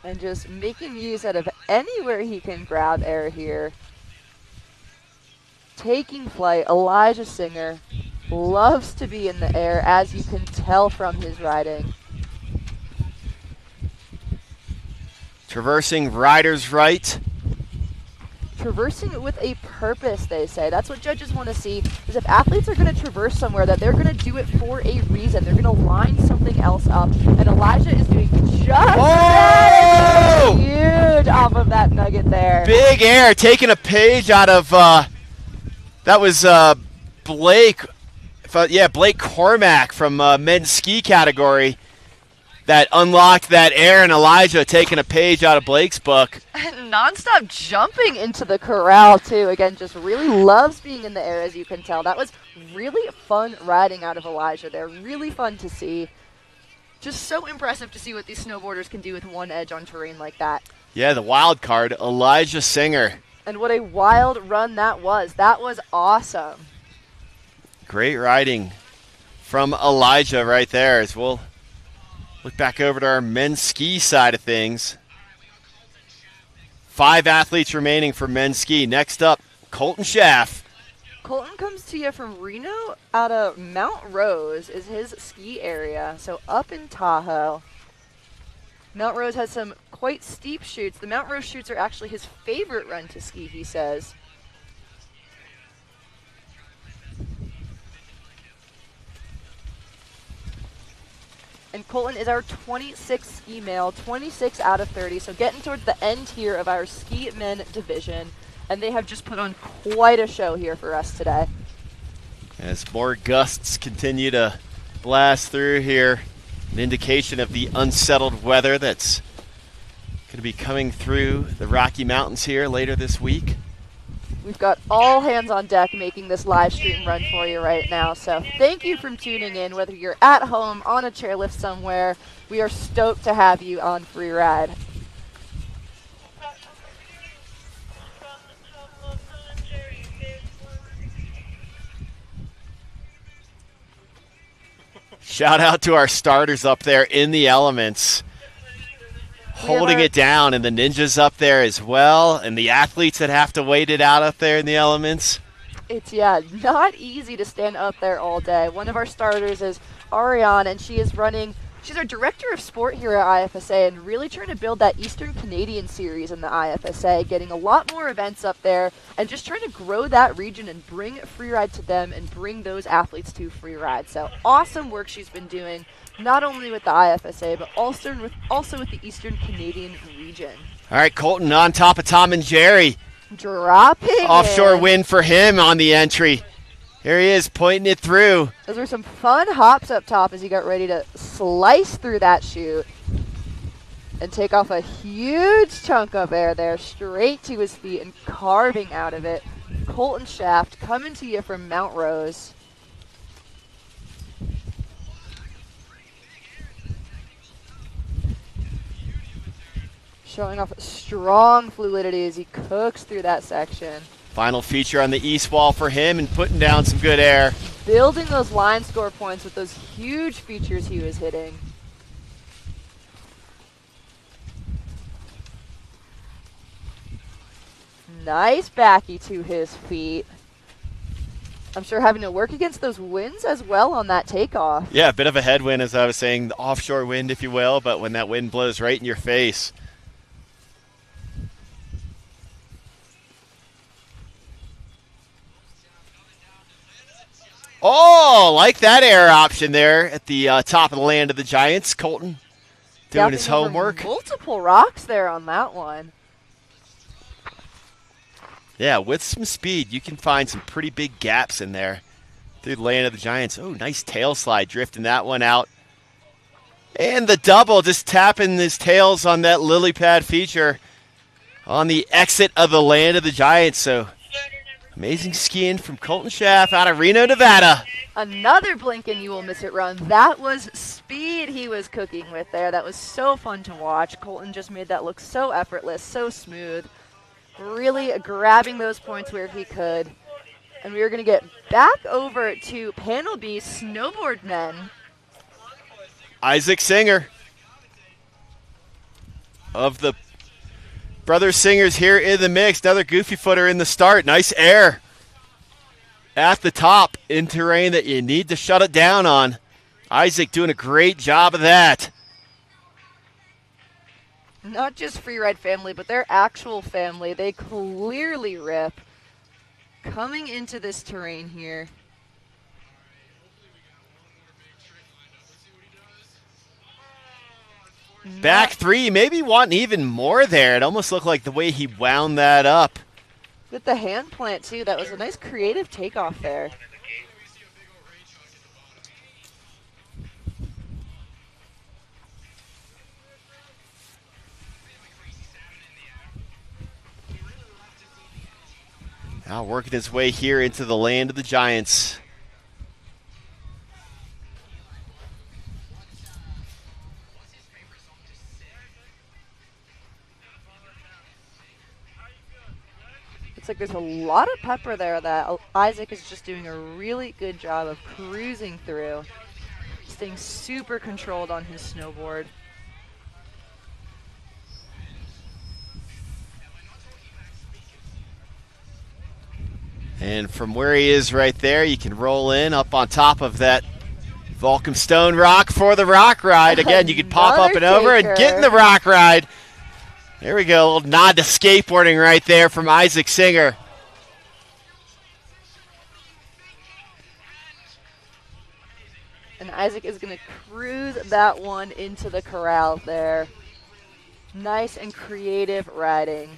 B: And just making use out of anywhere he can grab air here. Taking flight, Elijah Singer loves to be in the air, as you can tell from his riding.
D: Traversing rider's right.
B: Traversing it with a purpose, they say. That's what judges want to see, is if athletes are going to traverse somewhere, that they're going to do it for a reason. They're going to line something else up. And Elijah is doing just that. Huge off of that nugget there.
D: Big air, taking a page out of, that was Blake. Blake Cormack from men's ski category. That unlocked that air, and Elijah taking a page out of Blake's book.
B: And nonstop jumping into the corral, too. Again, just really loves being in the air, as you can tell. That was really fun riding out of Elijah there. Really fun to see. Just so impressive to see what these snowboarders can do with one edge on terrain like that.
D: Yeah, the wild card, Elijah Singer.
B: And what a wild run that was. That was awesome.
D: Great riding from Elijah right there, as we'll look back over to our men's ski side of things. 5 athletes remaining for men's ski. Next up, Colton Schaff.
B: Colton comes to you from Reno out of Mount Rose is his ski area. So up in Tahoe. Mount Rose has some quite steep chutes. The Mount Rose chutes are actually his favorite run to ski, he says. And Colton is our 26th ski male, 26 out of 30. So getting towards the end here of our ski men division. And they have just put on quite a show here for us today.
D: As more gusts continue to blast through here, an indication of the unsettled weather that's going to be coming through the Rocky Mountains here later this week.
B: We've got all hands on deck making this live stream run for you right now. So thank you for tuning in, whether you're at home, on a chairlift somewhere. We are stoked to have you on Free Ride.
D: Shout out to our starters up there in the elements, holding it down, and the ninjas up there as well, and the athletes that have to wait it out up there in the elements.
B: It's, not easy to stand up there all day. One of our starters is Ariane, and she's our director of sport here at IFSA and really trying to build that Eastern Canadian series in the IFSA, getting a lot more events up there and just trying to grow that region and bring freeride to them and bring those athletes to freeride. So awesome work she's been doing, not only with the IFSA, but also with the Eastern Canadian region.
D: All right, Colton on top of Tom and Jerry.
B: Dropping
D: Offshore
B: in.
D: win for him on the entry. Here he is, pointing it through.
B: Those were some fun hops up top as he got ready to slice through that chute and take off a huge chunk of air there, straight to his feet and carving out of it. Colton Schaff coming to you from Mount Rose. Showing off strong fluidity as he cooks through that section.
D: Final feature on the east wall for him and putting down some good air.
B: Building those line score points with those huge features he was hitting. Nice backy to his feet. I'm sure having to work against those winds as well on that takeoff.
D: Yeah, a bit of a headwind, as I was saying, the offshore wind, if you will, but when that wind blows right in your face. Oh, like that air option there at the top of the land of the Giants. Colton doing his
B: Gapping over
D: homework.
B: Multiple rocks there on that one.
D: Yeah, with some speed, you can find some pretty big gaps in there through the land of the Giants. Oh, nice tail slide, drifting that one out. And the double, just tapping his tails on that lily pad feature on the exit of the land of the Giants. So amazing skiing from Colton Schaff out of Reno, Nevada.
B: Another blink and you will miss it run. That was speed he was cooking with there. That was so fun to watch. Colton just made that look so effortless, so smooth. Really grabbing those points where he could. And we are going to get back over to Panel B, Snowboard Men.
D: Isaac Singer of the brother Singers here in the mix. Another goofy footer in the start. Nice air at the top in terrain that you need to shut it down on. Isaac doing a great job of that.
B: Not just Freeride family, but their actual family. They clearly rip. Coming into this terrain here.
D: Back three, maybe wanting even more there. It almost looked like the way he wound that up.
B: With the hand plant, too. That was a nice creative takeoff there.
D: Now working his way here into the land of the Giants.
B: It's like there's a lot of pepper there that Isaac is just doing a really good job of cruising through. Staying super controlled on his snowboard.
D: And from where he is right there, you can roll in up on top of that Volcom Stone rock for the rock ride. Again, you can pop up and over and get in the rock ride. There we go, a little nod to skateboarding right there from Isaac Singer.
B: And Isaac is going to cruise that one into the corral there. Nice and creative riding.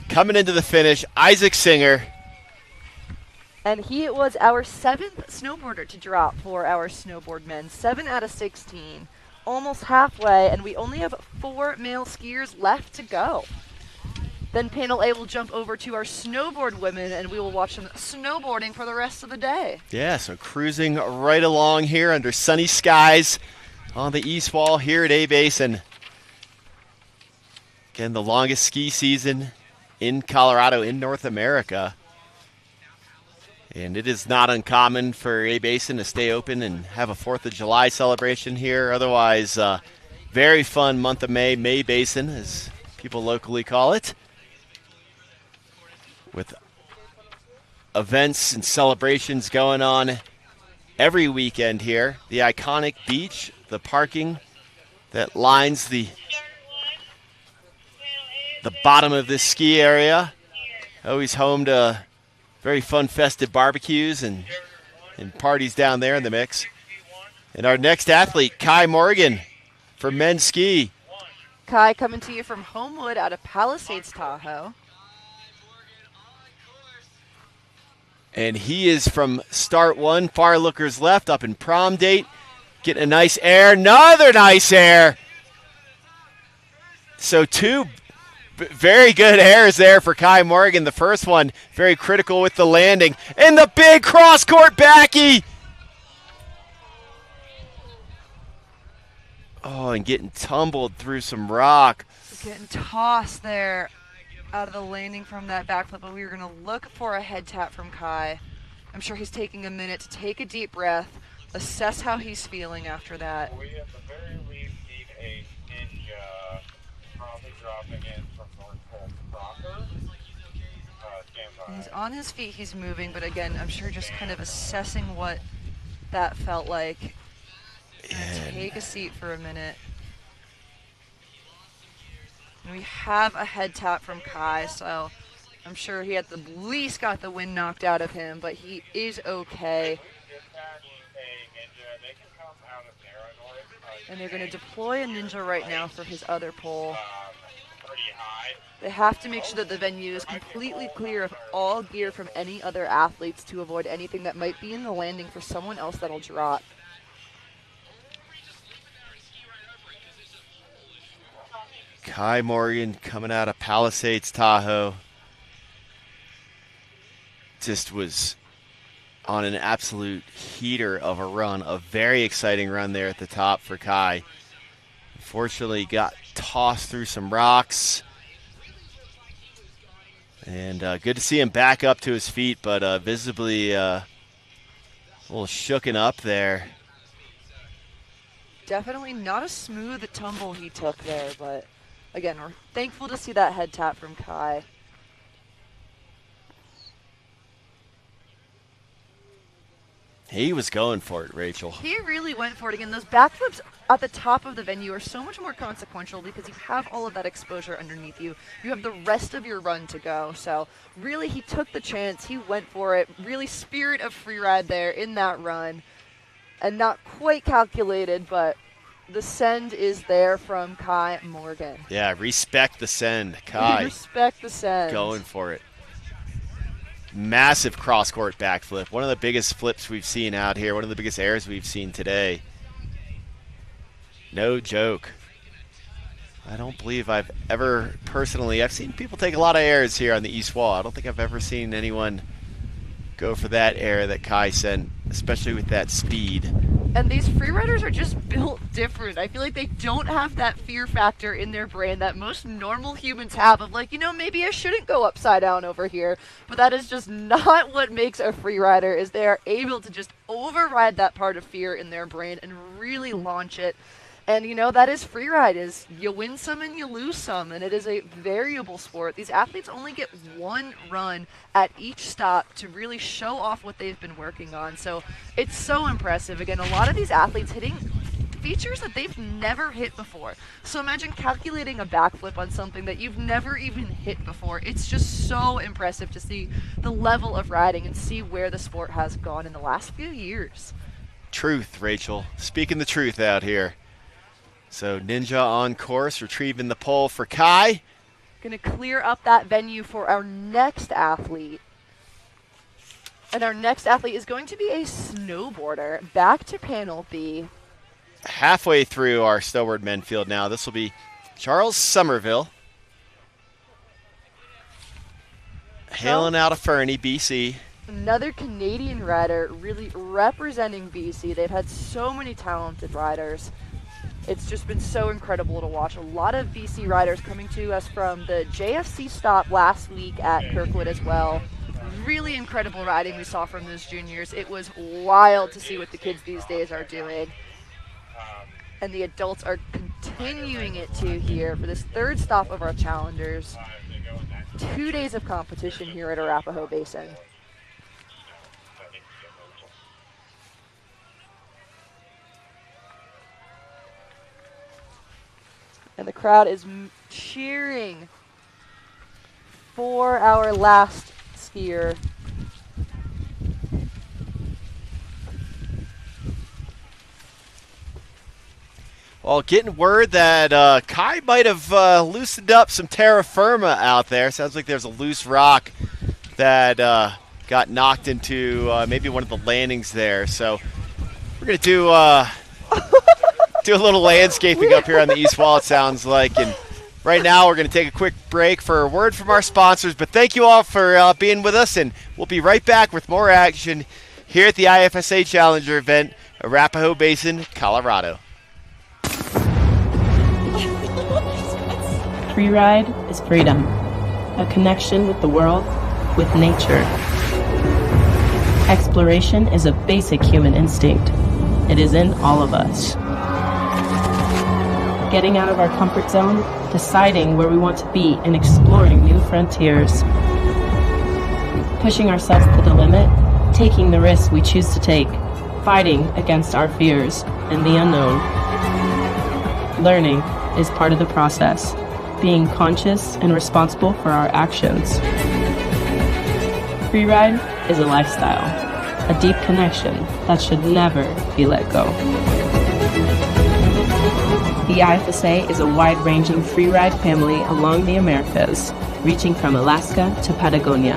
D: Coming into the finish, Isaac Singer.
B: And he was our 7th snowboarder to drop for our snowboard men. 7 out of 16. Almost halfway, and we only have 4 male skiers left to go. Then Panel A will jump over to our snowboard women, and we will watch them snowboarding for the rest of the day.
D: Yeah, so cruising right along here under sunny skies on the east wall here at A-Basin. Again, the longest ski season in Colorado, in North America. And it is not uncommon for A-Basin to stay open and have a 4th of July celebration here. Otherwise, very fun month of May, May Basin, as people locally call it, with events and celebrations going on every weekend here. The iconic beach, the parking that lines the bottom of this ski area. Always home to very fun festive barbecues and parties down there in the mix. And our next athlete, Kai Morgan for men's ski.
B: Kai coming to you from Homewood out of Palisades, Tahoe.
D: And he is from start one, far lookers left, up in prom date. Getting a nice air, another nice air. So 2 very good airs there for Kai Morgan. The first one, very critical with the landing. And the big cross-court backy. Oh, and getting tumbled through some rock.
B: Getting tossed there out of the landing from that backflip, but we were going to look for a head tap from Kai. I'm sure he's taking a minute to take a deep breath, assess how he's feeling after that.
E: We at the very least need a ninja, probably
B: He's on his feet, he's moving, but again, I'm sure just kind of assessing what that felt like. Take a seat for a minute. And we have a head tap from Kai, so I'm sure he at the least got the wind knocked out of him, but he is okay. And they're going to deploy a ninja right now for his other pole. They have to make sure that the venue is completely clear of all gear from any other athletes to avoid anything that might be in the landing for someone else that'll drop.
D: Kai Morgan coming out of Palisades, Tahoe. Just was on an absolute heater of a run. A very exciting run there at the top for Kai. Unfortunately, got tossed through some rocks. And good to see him back up to his feet, but visibly a little shooken up there.
B: Definitely not a smooth tumble he took there, but again, we're thankful to see that head tap from Kai.
D: He was going for it, Rachel.
B: He really went for it. Again, those backflips at the top of the venue are so much more consequential because you have all of that exposure underneath you. You have the rest of your run to go. So really, he took the chance. He went for it. Really spirit of freeride there in that run. And not quite calculated, but the send is there from Kai Morgan.
D: Yeah, respect the send, Kai.
B: Respect the send.
D: Going for it. Massive cross-court backflip. One of the biggest flips we've seen out here. One of the biggest airs we've seen today. No joke. I don't believe I've ever personally, I've seen people take a lot of airs here on the East Wall. I don't think I've ever seen anyone go for that air that Kai sent, especially with that speed.
B: And these freeriders are just built different. I feel like they don't have that fear factor in their brain that most normal humans have of like, you know, maybe I shouldn't go upside down over here. But that is just not what makes a freerider, is they are able to just override that part of fear in their brain and really launch it. And, you know, that is freeride, is you win some and you lose some, and it is a variable sport. These athletes only get one run at each stop to really show off what they've been working on. So it's so impressive. Again, a lot of these athletes hitting features that they've never hit before. So imagine calculating a backflip on something that you've never even hit before. It's just so impressive to see the level of riding and see where the sport has gone in the last few years.
D: Truth, Rachel. Speaking the truth out here. So Ninja on course, retrieving the pole for Kai.
B: Going to clear up that venue for our next athlete. And our next athlete is going to be a snowboarder. Back to panel B.
D: Halfway through our snowboard men field now. This will be Charles Somerville. Hailing out of Fernie, BC.
B: Another Canadian rider really representing BC. They've had so many talented riders. It's just been so incredible to watch. A lot of BC riders coming to us from the JFC stop last week at Kirkwood as well. Really incredible riding we saw from those juniors. It was wild to see what the kids these days are doing. And the adults are continuing it too here for this third stop of our challengers. 2 days of competition here at Arapahoe Basin. And the crowd is cheering for our last skier.
D: Well, getting word that Kai might have loosened up some terra firma out there. Sounds like there's a loose rock that got knocked into maybe one of the landings there. So we're going to do a little landscaping up here on the East Wall, it sounds like. And right now we're going to take a quick break for a word from our sponsors. But thank you all for being with us, and we'll be right back with more action here at the IFSA Challenger event, Arapahoe Basin, Colorado.
C: Freeride is freedom, a connection with the world, with nature. Exploration is a basic human instinct. It is in all of us. Getting out of our comfort zone deciding where we want to be and exploring new frontiers. Pushing ourselves to the limit, taking the risks we choose to take, fighting against our fears and the unknown. Learning is part of the process, being conscious and responsible for our actions. Freeride is a lifestyle, a deep connection that should never be let go. The IFSA is a wide-ranging freeride family along the Americas, reaching from Alaska to Patagonia.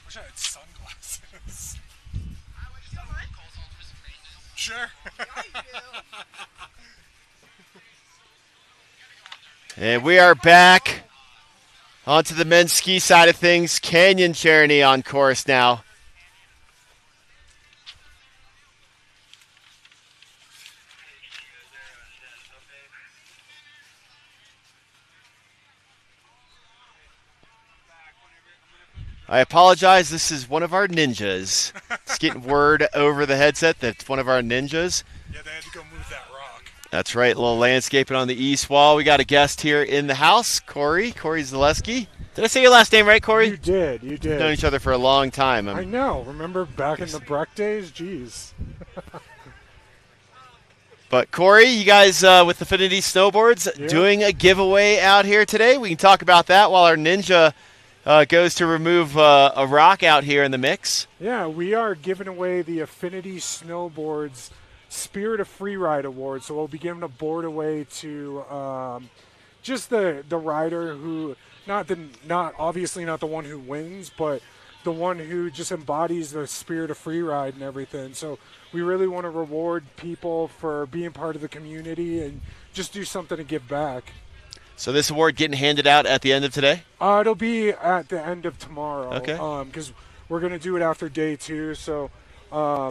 F: Wish I had sunglasses. Sure.
D: And we are back onto the men's ski side of things. Canyon Journey on course now. I apologize. This is one of our ninjas. It's getting word over the headset that it's one of our ninjas.
F: Yeah, they had to go move that rock.
D: That's right. A little landscaping on the east wall. We got a guest here in the house, Corey Zaleski. Did I say your last name right, Corey?
F: You did. You did.
D: We've known each other for a long time.
F: I know. Remember back in the Breck days? Jeez.
D: But Corey, you guys with Affinity Snowboards doing a giveaway out here today. We can talk about that while our ninja goes to remove a rock out here in the mix.
F: Yeah, we are giving away the Affinity Snowboards Spirit of Freeride Award. So we'll be giving a board away to just the rider who, obviously not the one who wins, but the one who just embodies the spirit of freeride and everything. So we really want to reward people for being part of the community and just do something to give back.
D: So this award getting handed out at the end of today?
F: It'll be at the end of tomorrow.
D: Okay.
F: Because we're going to do it after day 2. So.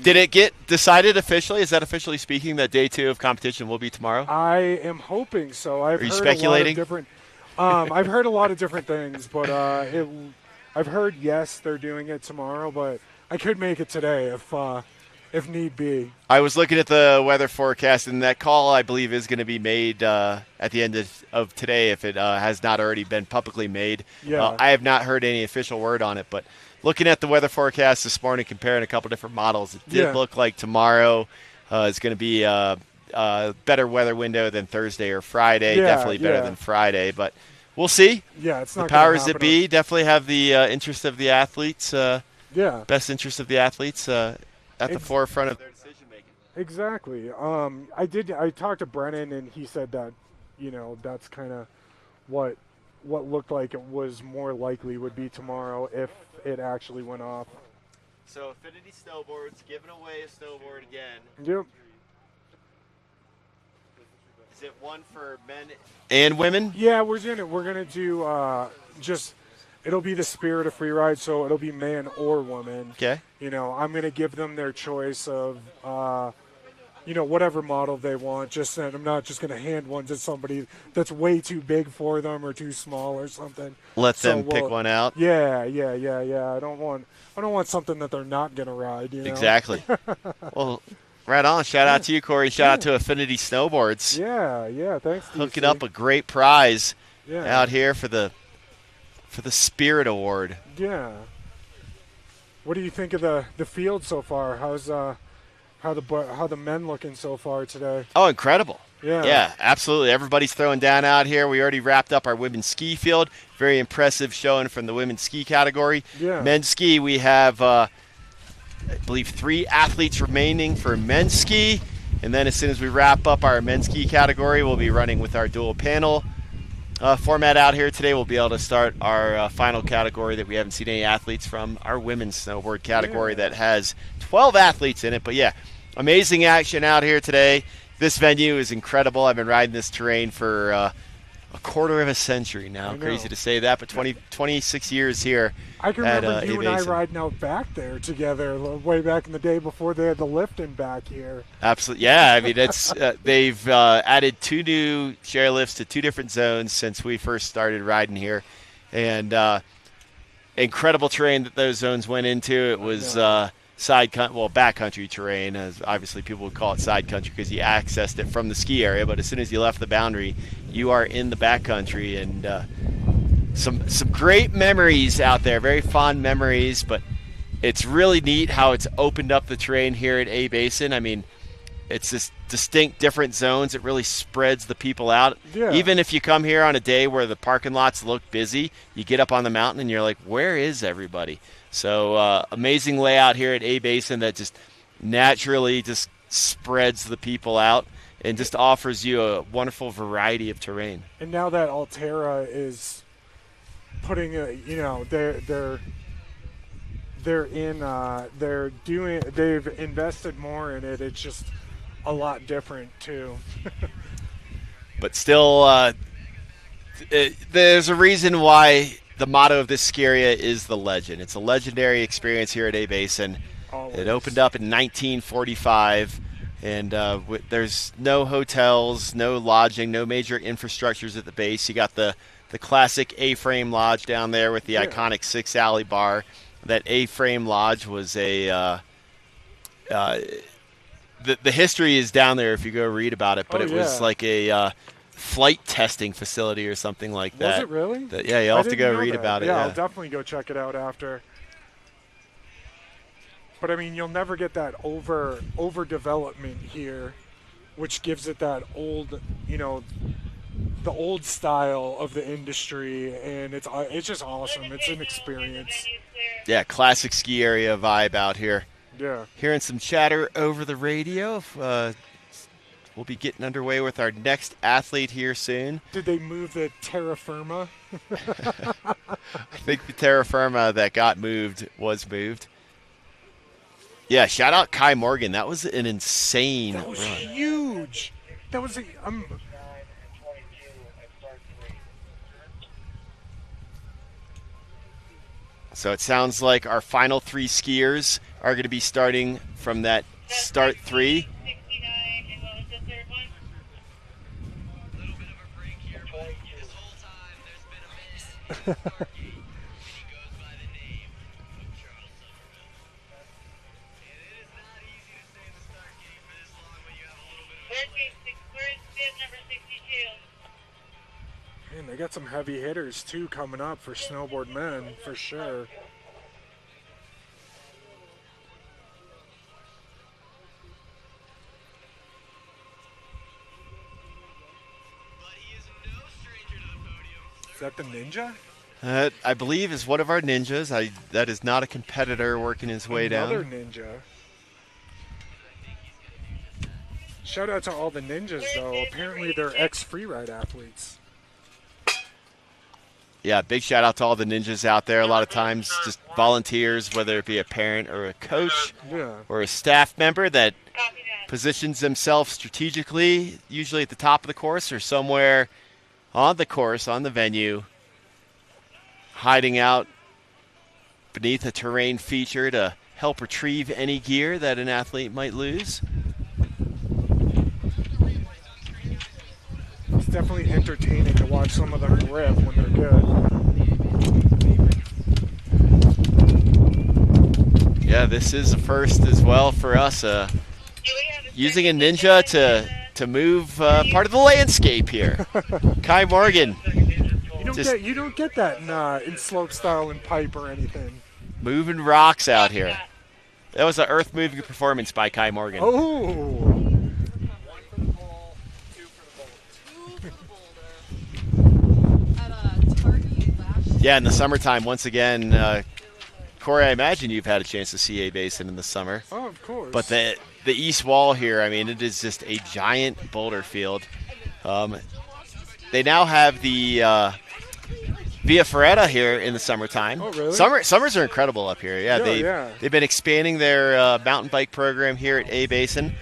D: Did it get decided officially? Is that officially speaking that day 2 of competition will be tomorrow?
F: I am hoping so.
D: Are you speculating?
F: I've heard a lot of different things, but I've heard yes, they're doing it tomorrow, but I could make it today if need be.
D: I was looking at the weather forecast, and that call, I believe, is going to be made at the end of today if it has not already been publicly made.
F: Yeah.
D: I have not heard any official word on it, but looking at the weather forecast this morning, comparing a couple different models, it did look like tomorrow is going to be a better weather window than Thursday or Friday. Definitely better than Friday, but we'll see.
F: Yeah, it's not
D: the powers that be definitely have the interest of the athletes. Best interest of the athletes at the forefront of their decision making.
F: Exactly. I talked to Brennan, and he said that, that's kind of what looked like it was more likely would be tomorrow if it actually went off.
D: So Affinity Snowboards giving away a snowboard again.
F: Yep.
D: Is it one for men and women?
F: Yeah, we're gonna do it'll be the spirit of freeride, so it'll be man or woman.
D: Okay.
F: I'm gonna give them their choice of whatever model they want. Just I'm not just gonna hand one to somebody that's way too big for them or too small or something.
D: Let them pick one out.
F: Yeah. I don't want something that they're not gonna ride.
D: Exactly. Well, right on. Shout out to you, Corey. Shout out to Affinity Snowboards.
F: Yeah. Thanks.
D: Hooking up a great prize out here for the Spirit Award.
F: Yeah. What do you think of the field so far? How's how the men looking so far today?
D: Oh, incredible.
F: Yeah,
D: absolutely. Everybody's throwing down out here. We already wrapped up our women's ski field. Very impressive showing from the women's ski category.
F: Yeah.
D: Men's ski, we have, I believe, 3 athletes remaining for men's ski. And then as soon as we wrap up our men's ski category, we'll be running with our dual panel format out here today. We'll be able to start our final category that we haven't seen any athletes from, our women's snowboard category that has 12 athletes in it. But yeah, amazing action out here today. this venue is incredible. I've been riding this terrain for a quarter of a century now. Crazy to say that, but 26 years here.
F: I can
D: at,
F: remember you and I
D: Basin.
F: riding out back there together way back in the day before they had the lifting back here.
D: Absolutely, yeah. I mean, it's they've added 2 new chairlifts to 2 different zones since we first started riding here, and incredible terrain that those zones went into. It was backcountry terrain, as obviously people would call it side country because you accessed it from the ski area. But as soon as you left the boundary, you are in the backcountry, and some great memories out there, very fond memories. But it's really neat how it's opened up the terrain here at A Basin. I mean, it's this distinct different zones. It really spreads the people out.
F: Yeah.
D: Even if you come here on a day where the parking lots look busy, you get up on the mountain and you're like, where is everybody? So amazing layout here at A Basin that just naturally just spreads the people out and just offers you a wonderful variety of terrain.
F: And now that Altera is putting they've invested more in it. It's just a lot different too.
D: But still, there's a reason why the motto of this ski area is the legend. It's a legendary experience here at A Basin.
F: Always.
D: It opened up in 1945, and there's no hotels, no lodging, no major infrastructures at the base. You got the classic A-frame lodge down there with the iconic 6-alley bar. That A-frame lodge was the history is down there if you go read about it, but it was like a flight testing facility or something like that.
F: Was it really?
D: Yeah, you'll have to go read about it.
F: Yeah, I'll definitely go check it out after. But I mean, you'll never get that overdevelopment here, which gives it that old, the old style of the industry, and it's just awesome. It's an experience.
D: Yeah, classic ski area vibe out here.
F: Yeah.
D: Hearing some chatter over the radio. We'll be getting underway with our next athlete here soon.
F: Did they move the terra firma?
D: I think the terra firma that got moved was moved. Yeah, shout out Kai Morgan. That was an insane
F: That was
D: run.
F: huge. That was
D: So it sounds like our final 3 skiers are going to be starting from that start 3.
E: 69, and what was the third one?
G: A little bit of a break here, but this whole time there's been a miss. He goes by the name of Charles Somerville. And it is not easy to stay in the start gate for this long when you have a little bit of a
E: Where's bid number 62?
F: Man, they got some heavy hitters too coming up for snowboard men for sure.
G: but he is no stranger to the podium.
F: Is that the ninja?
D: I believe is one of our ninjas. That is not a competitor working his way
F: Another
D: down.
F: ninja. Shout out to all the ninjas though. Apparently they're ex-freeride athletes.
D: Yeah, big shout out to all the ninjas out there. A lot of times just volunteers, whether it be a parent or a coach
F: Yeah.
D: or a staff member that
E: Copy that.
D: positions themselves strategically, usually at the top of the course or somewhere on the course, on the venue, hiding out beneath a terrain feature to help retrieve any gear that an athlete might lose.
F: It's definitely entertaining to watch some of them rip when they're good.
D: Yeah, this is a first as well for us.
E: Do we have a
D: Using a
E: second
D: ninja
E: to
D: to move part of the landscape here. Kai Morgan
F: You don't get that in slopestyle and pipe or anything.
D: moving rocks out here. That was an earth-moving performance by Kai Morgan.
F: Oh.
D: Yeah, in the summertime, once again, Corey, I imagine you've had a chance to see A Basin in the summer.
F: Oh, of course.
D: But the east wall here, I mean, it is just a giant boulder field. They now have the Via Ferrata here in the summertime.
F: Oh, really?
D: Summers are incredible up here. Yeah,
F: Yeah, yeah.
D: they've been expanding their mountain bike program here at A Basin.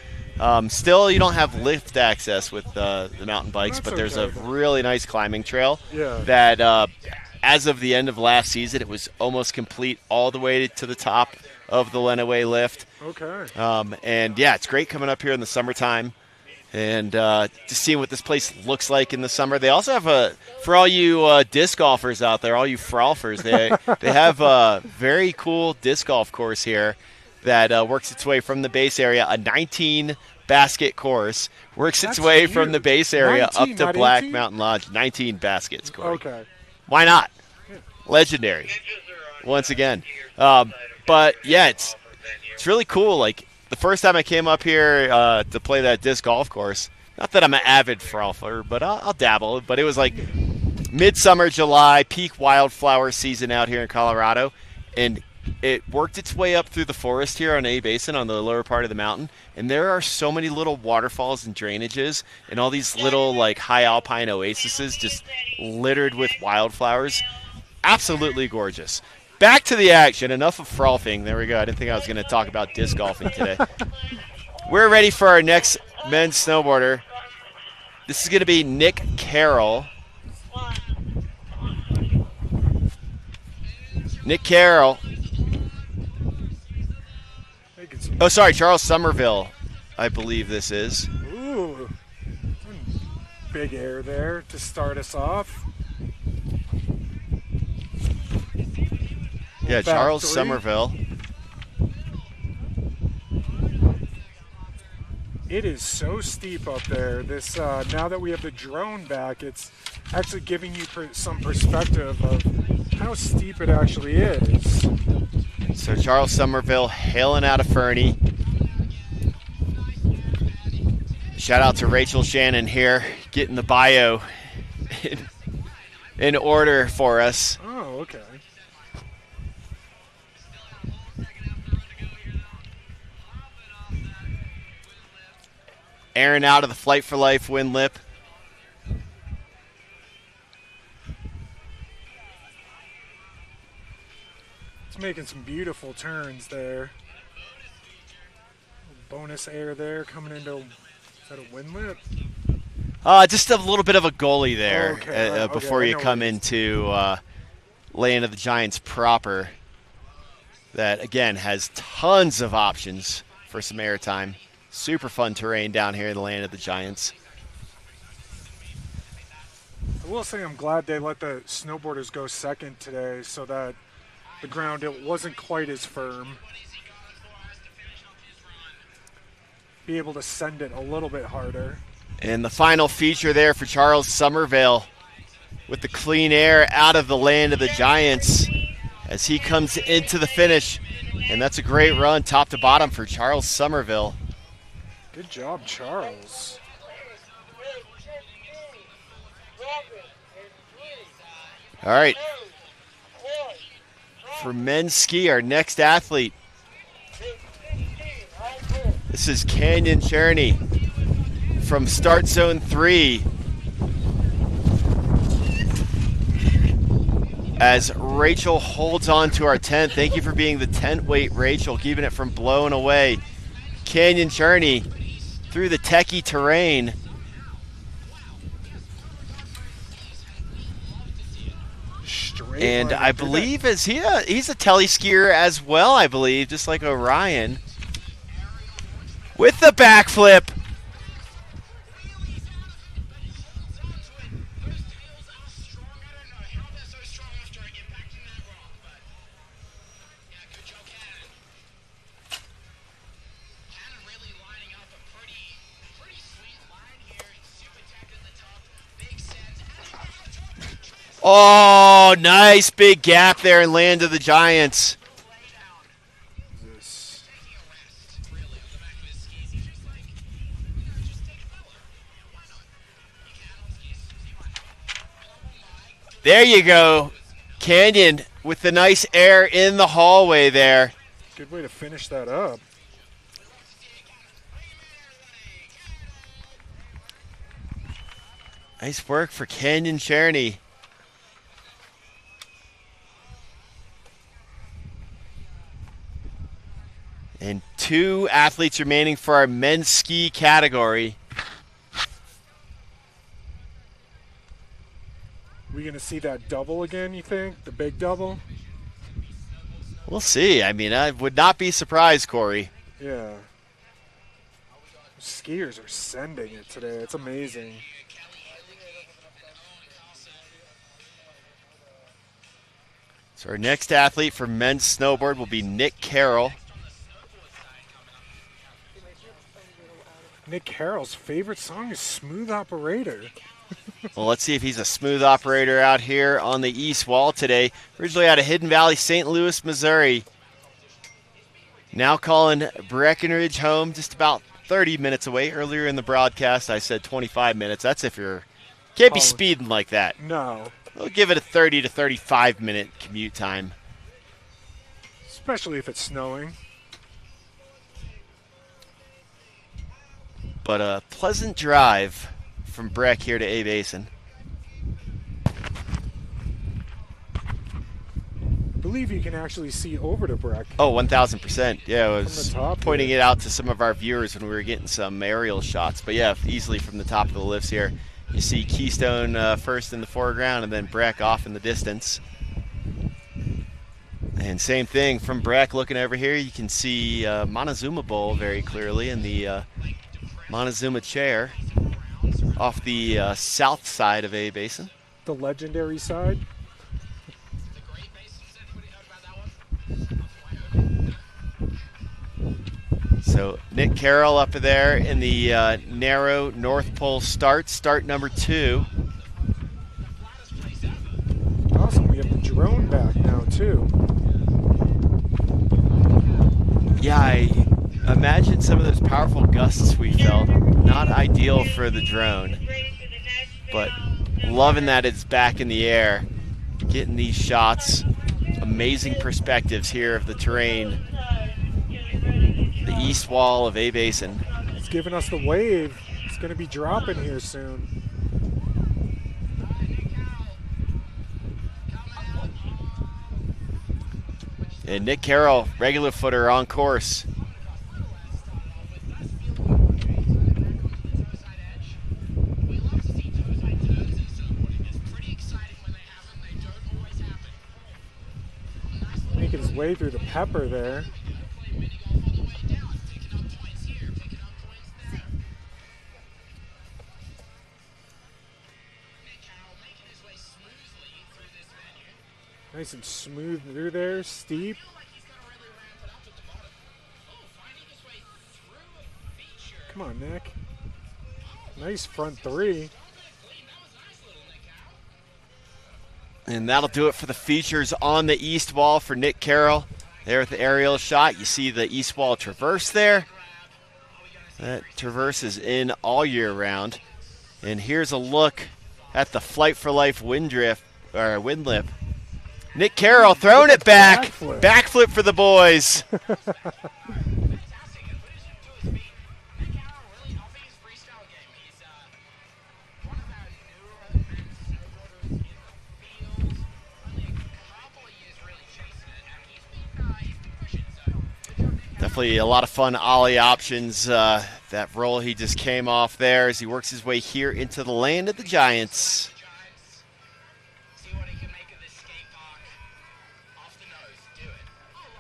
D: Still, you don't have lift access with the mountain bikes,
F: That's
D: but there's
F: okay,
D: a
F: though.
D: really nice climbing trail
F: Yeah.
D: that, as of the end of last season, it was almost complete all the way to the top of the Lenawee lift.
F: Okay.
D: And yeah, it's great coming up here in the summertime and just seeing what this place looks like in the summer. They also have for all you disc golfers out there, all you frolfers, they have a very cool disc golf course here that works its way from the base area, a 19 basket course, works its
F: That's
D: way from the
F: huge.
D: base area
F: 19,
D: up to
F: not
D: Black
F: 18?
D: Mountain Lodge. 19 baskets, Corey.
F: Okay.
D: Why not? Legendary. Once again. But yeah, it's really cool. Like the first time I came up here to play that disc golf course, not that I'm an avid frolfer, but I'll dabble. But it was like midsummer, July, peak wildflower season out here in Colorado, and it worked its way up through the forest here on A Basin on the lower part of the mountain, and there are so many little waterfalls and drainages and all these little like high alpine oases just littered with wildflowers. Absolutely gorgeous. Back to the action. Enough of frolfing. There we go. I didn't think I was going to talk about disc golfing today. We're ready for our next men's snowboarder. This is going to be Nick Carroll. Nick Carroll. Oh, sorry, Charles Somerville, I believe this is.
F: Ooh. Big air there to start us off.
D: Yeah,
F: Back
D: Charles
F: three.
D: Somerville.
F: It is so steep up there. This now that we have the drone back, it's actually giving you some perspective of how steep it actually is.
D: So Charles Somerville hailing out of Fernie. Shout out to Rachel Shannon here, getting the bio in order for us.
F: Oh, okay.
D: Aaron out of the Flight for Life wind lip.
F: It's making some beautiful turns there. Bonus air there coming into, is that a wind lip?
D: Just a little bit of a goalie there
F: Okay,
D: before
F: I
D: you
F: know
D: come
F: what it is.
D: into Land of the Giants proper. That, again, has tons of options for some airtime. Super fun terrain down here in the Land of the Giants.
F: I will say I'm glad they let the snowboarders go second today so that the ground it wasn't quite as firm. Be able to send it a little bit harder.
D: And the final feature there for Charles Somerville with the clean air out of the Land of the Giants as he comes into the finish. And that's a great run top to bottom for Charles Somerville.
F: Good job, Charles.
D: All right. For men's ski, our next athlete. This is Canyon Cherney from Start Zone 3. As Rachel holds on to our tent. Thank you for being the tent weight, Rachel, keeping it from blowing away. Canyon Cherney through the techie terrain.
F: Straight
D: And
F: line
D: I
F: up there.
D: believe he's a teleskier as well, I believe, just like Orion. With the backflip. Oh, nice big gap there in Land of the Giants.
F: This-
D: There you go. Canyon with the nice air in the hallway there.
F: Good way to finish that up.
D: Nice work for Canyon Cherney. And 2 athletes remaining for our men's ski category.
F: We gonna see that double again, you think? The big double?
D: We'll see. I mean, I would not be surprised, Corey.
F: Yeah. Skiers are sending it today. It's amazing.
D: So our next athlete for men's snowboard will be Nick Carroll.
F: Nick Carroll's favorite song is Smooth Operator.
D: Well, let's see if he's a smooth operator out here on the east wall today. Originally out of Hidden Valley, St. Louis, Missouri. Now calling Breckenridge home, just about 30 minutes away. Earlier in the broadcast, I said 25 minutes. That's if you're can't be speeding like that.
F: No.
D: We'll give it a 30 to 35 minute commute time.
F: Especially if it's snowing.
D: But a pleasant drive from Breck here to A Basin.
F: I believe you can actually see over to Breck.
D: Oh, 1,000%. Yeah, I was
F: From the top
D: pointing
F: here.
D: it out to some of our viewers when we were getting some aerial shots. But yeah, easily from the top of the lifts here. You see Keystone first in the foreground and then Breck off in the distance. And same thing from Breck looking over here. You can see Montezuma Bowl very clearly in the Montezuma chair off the south side of A Basin.
F: The legendary side.
D: So Nick Carroll up there in the narrow North Pole start number 2.
F: Awesome, we have the drone back now too.
D: Yeah, I imagine some of those powerful gusts we felt. Not ideal for the drone, but loving that it's back in the air. Getting these shots, amazing perspectives here of the terrain. The east wall of A Basin.
F: It's giving us the wave. It's going to be dropping here soon.
D: And Nick Carroll, regular footer on course.
F: Making his way through the pepper there. Nice and smooth through there, steep. Come on, Nick. Nice front 3.
D: And that'll do it for the features on the east wall for Nick Carroll. There with the aerial shot, you see the east wall traverse there. That traverse is in all year round. And here's a look at the Flight for Life wind lip. Nick Carroll throwing it back. Backflip for the boys. Definitely a lot of fun ollie options. That roll he just came off there as he works his way here into the land of the Giants.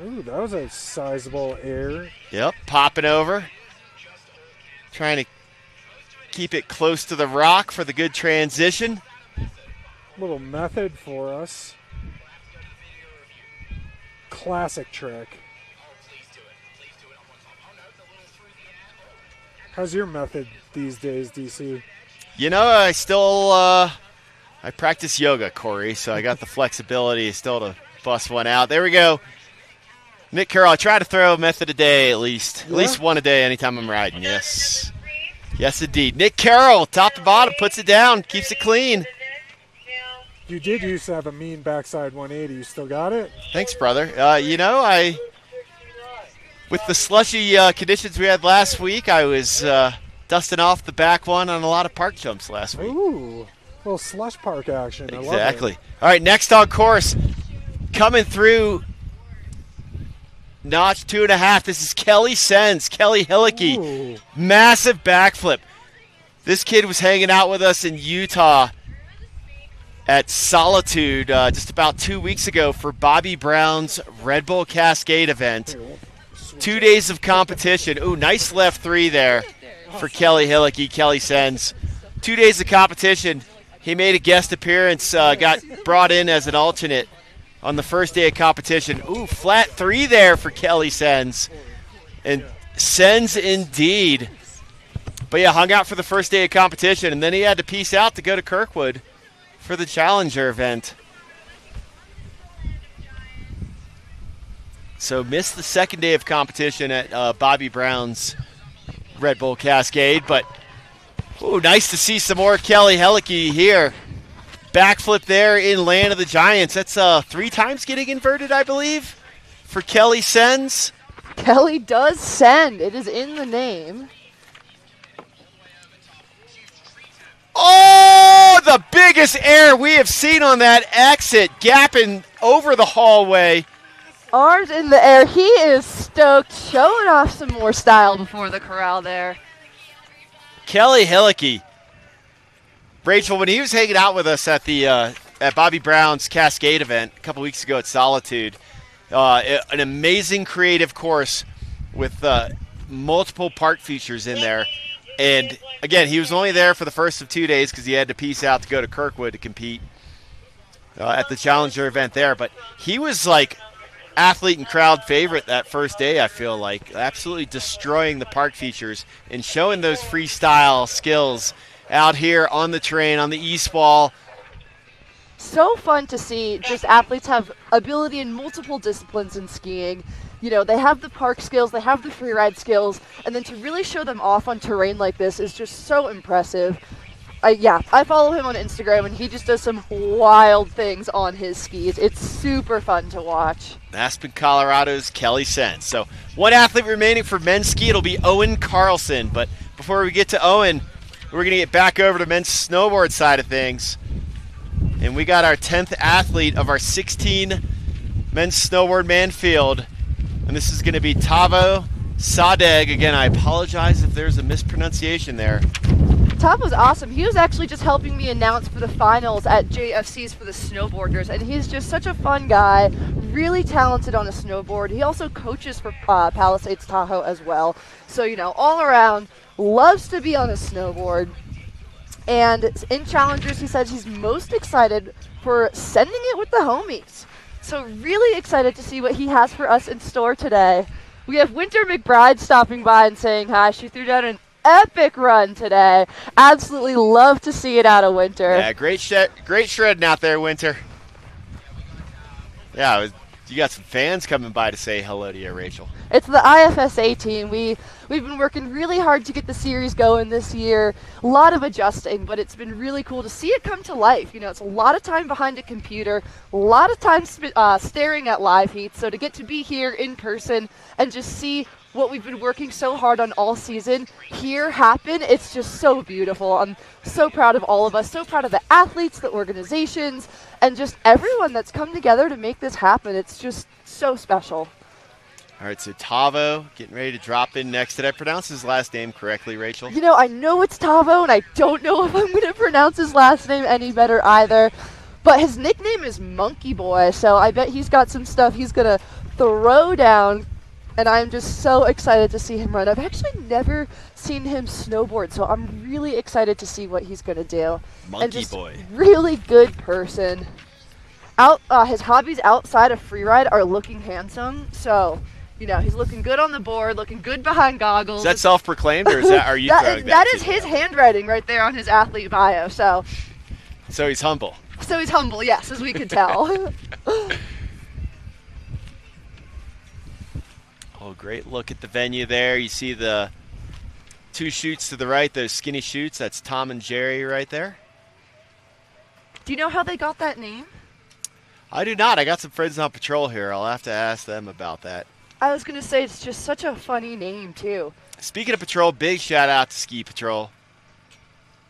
F: Ooh, that was a sizable air.
D: Yep, popping over. Trying to keep it close to the rock for the good transition.
F: Little method for us. Classic trick. How's your method these days, DC?
D: You know, I still I practice yoga, Corey, so I got the flexibility still to bust one out. There we go. Nick Carroll, I try to throw a method a day at least.
F: Yeah.
D: At least one a day anytime I'm riding, yes. Yes, indeed. Nick Carroll, top to bottom, puts it down, keeps it clean.
F: You did used to have a mean backside 180. You still got it?
D: Thanks, brother. You know, with the slushy conditions we had last week, I was dusting off the back one on a lot of park jumps last week.
F: Ooh, little slush park action. I love
D: Exactly.
F: it.
D: All right, next on course, coming through notch 2.5. This is Kelly Sens, Kelly Hillicky.
F: Ooh.
D: Massive backflip. This kid was hanging out with us in Utah at Solitude just about 2 weeks ago for Bobby Brown's Red Bull Cascade event. 2 days of competition. Ooh, nice left three there for Kelly Hillicky, Kelly Sens. 2 days of competition. He made a guest appearance, got brought in as an alternate on the first day of competition. Ooh, flat three there for Kelly Sens. And Sens indeed. But yeah, hung out for the first day of competition, and then he had to peace out to go to Kirkwood for the Challenger event. So missed the second day of competition at Bobby Brown's Red Bull Cascade, but ooh, nice to see some more Kelly Hillicky here. Backflip there in Land of the Giants. That's 3 times getting inverted, I believe, for Kelly Sens.
B: Kelly does send. It is in the name.
D: Oh, the biggest air we have seen on that exit, gapping over the hallway.
B: Arms in the air. He is stoked, showing off some more style before the corral there.
D: Kelly Hillicky. Rachel, when he was hanging out with us at the at Bobby Brown's Cascade event a couple weeks ago at Solitude, an amazing creative course with multiple park features in there. And again, he was only there for the first of 2 days because he had to peace out to go to Kirkwood to compete at the Challenger event there. But he was like athlete and crowd favorite that first day, I feel like. Absolutely destroying the park features and showing those freestyle skills out here on the terrain, on the east wall.
B: So fun to see just athletes have ability in multiple disciplines in skiing. You know, they have the park skills, they have the freeride skills, and then to really show them off on terrain like this is just so impressive. I follow him on Instagram, and he just does some wild things on his skis. It's super fun to watch.
D: Aspen, Colorado's Kelly Sens. So one athlete remaining for men's ski. It'll be Owen Carlson. But before we get to Owen, we're going to get back over to men's snowboard side of things. And we got our 10th athlete of our 16 men's snowboard man field. And this is going to be Tavo Sadeg. Again, I apologize if there's a mispronunciation there.
B: Tavo's awesome. He was actually just helping me announce for the finals at JFC's for the snowboarders, and he's just such a fun guy, really talented on a snowboard. He also coaches for Palisades Tahoe as well. So, you know, all around, loves to be on a snowboard. And in Challengers, he says he's most excited for sending it with the homies. So really excited to see what he has for us in store today. We have Winter McBride stopping by and saying hi. She threw down an epic run today. Absolutely love to see it out of Winter.
D: Yeah, great shredding out there, Winter. Yeah, you got some fans coming by to say hello to you, Rachel.
B: It's the IFSA team. We've been working really hard to get the series going this year. A lot of adjusting, but it's been really cool to see it come to life. You know, it's a lot of time behind a computer, a lot of time staring at live heats. So to get to be here in person and just see what we've been working so hard on all season here happen, it's just so beautiful. I'm so proud of all of us, so proud of the athletes, the organizations, and just everyone that's come together to make this happen. It's just so special.
D: All right, so Tavo getting ready to drop in next. Did I pronounce his last name correctly, Rachel?
B: You know, I know it's Tavo, and I don't know if I'm going to pronounce his last name any better either. But his nickname is Monkey Boy, so I bet he's got some stuff he's going to throw down. And I'm just so excited to see him run. I've actually never seen him snowboard, so I'm really excited to see what he's going to do.
D: Monkey Boy.
B: Really good person. His hobbies outside of freeride are looking handsome, so... You know, he's looking good on the board, looking good behind goggles.
D: Is that self-proclaimed, or are you throwing that?
B: That is his handwriting right there on his athlete bio. So
D: he's humble.
B: So he's humble, yes, as we could tell.
D: Oh, great look at the venue there. You see the two chutes to the right, those skinny chutes. That's Tom and Jerry right there.
B: Do you know how they got that name?
D: I do not. I got some friends on patrol here. I'll have to ask them about that.
B: I was going to say, it's just such a funny name, too.
D: Speaking of patrol, big shout out to Ski Patrol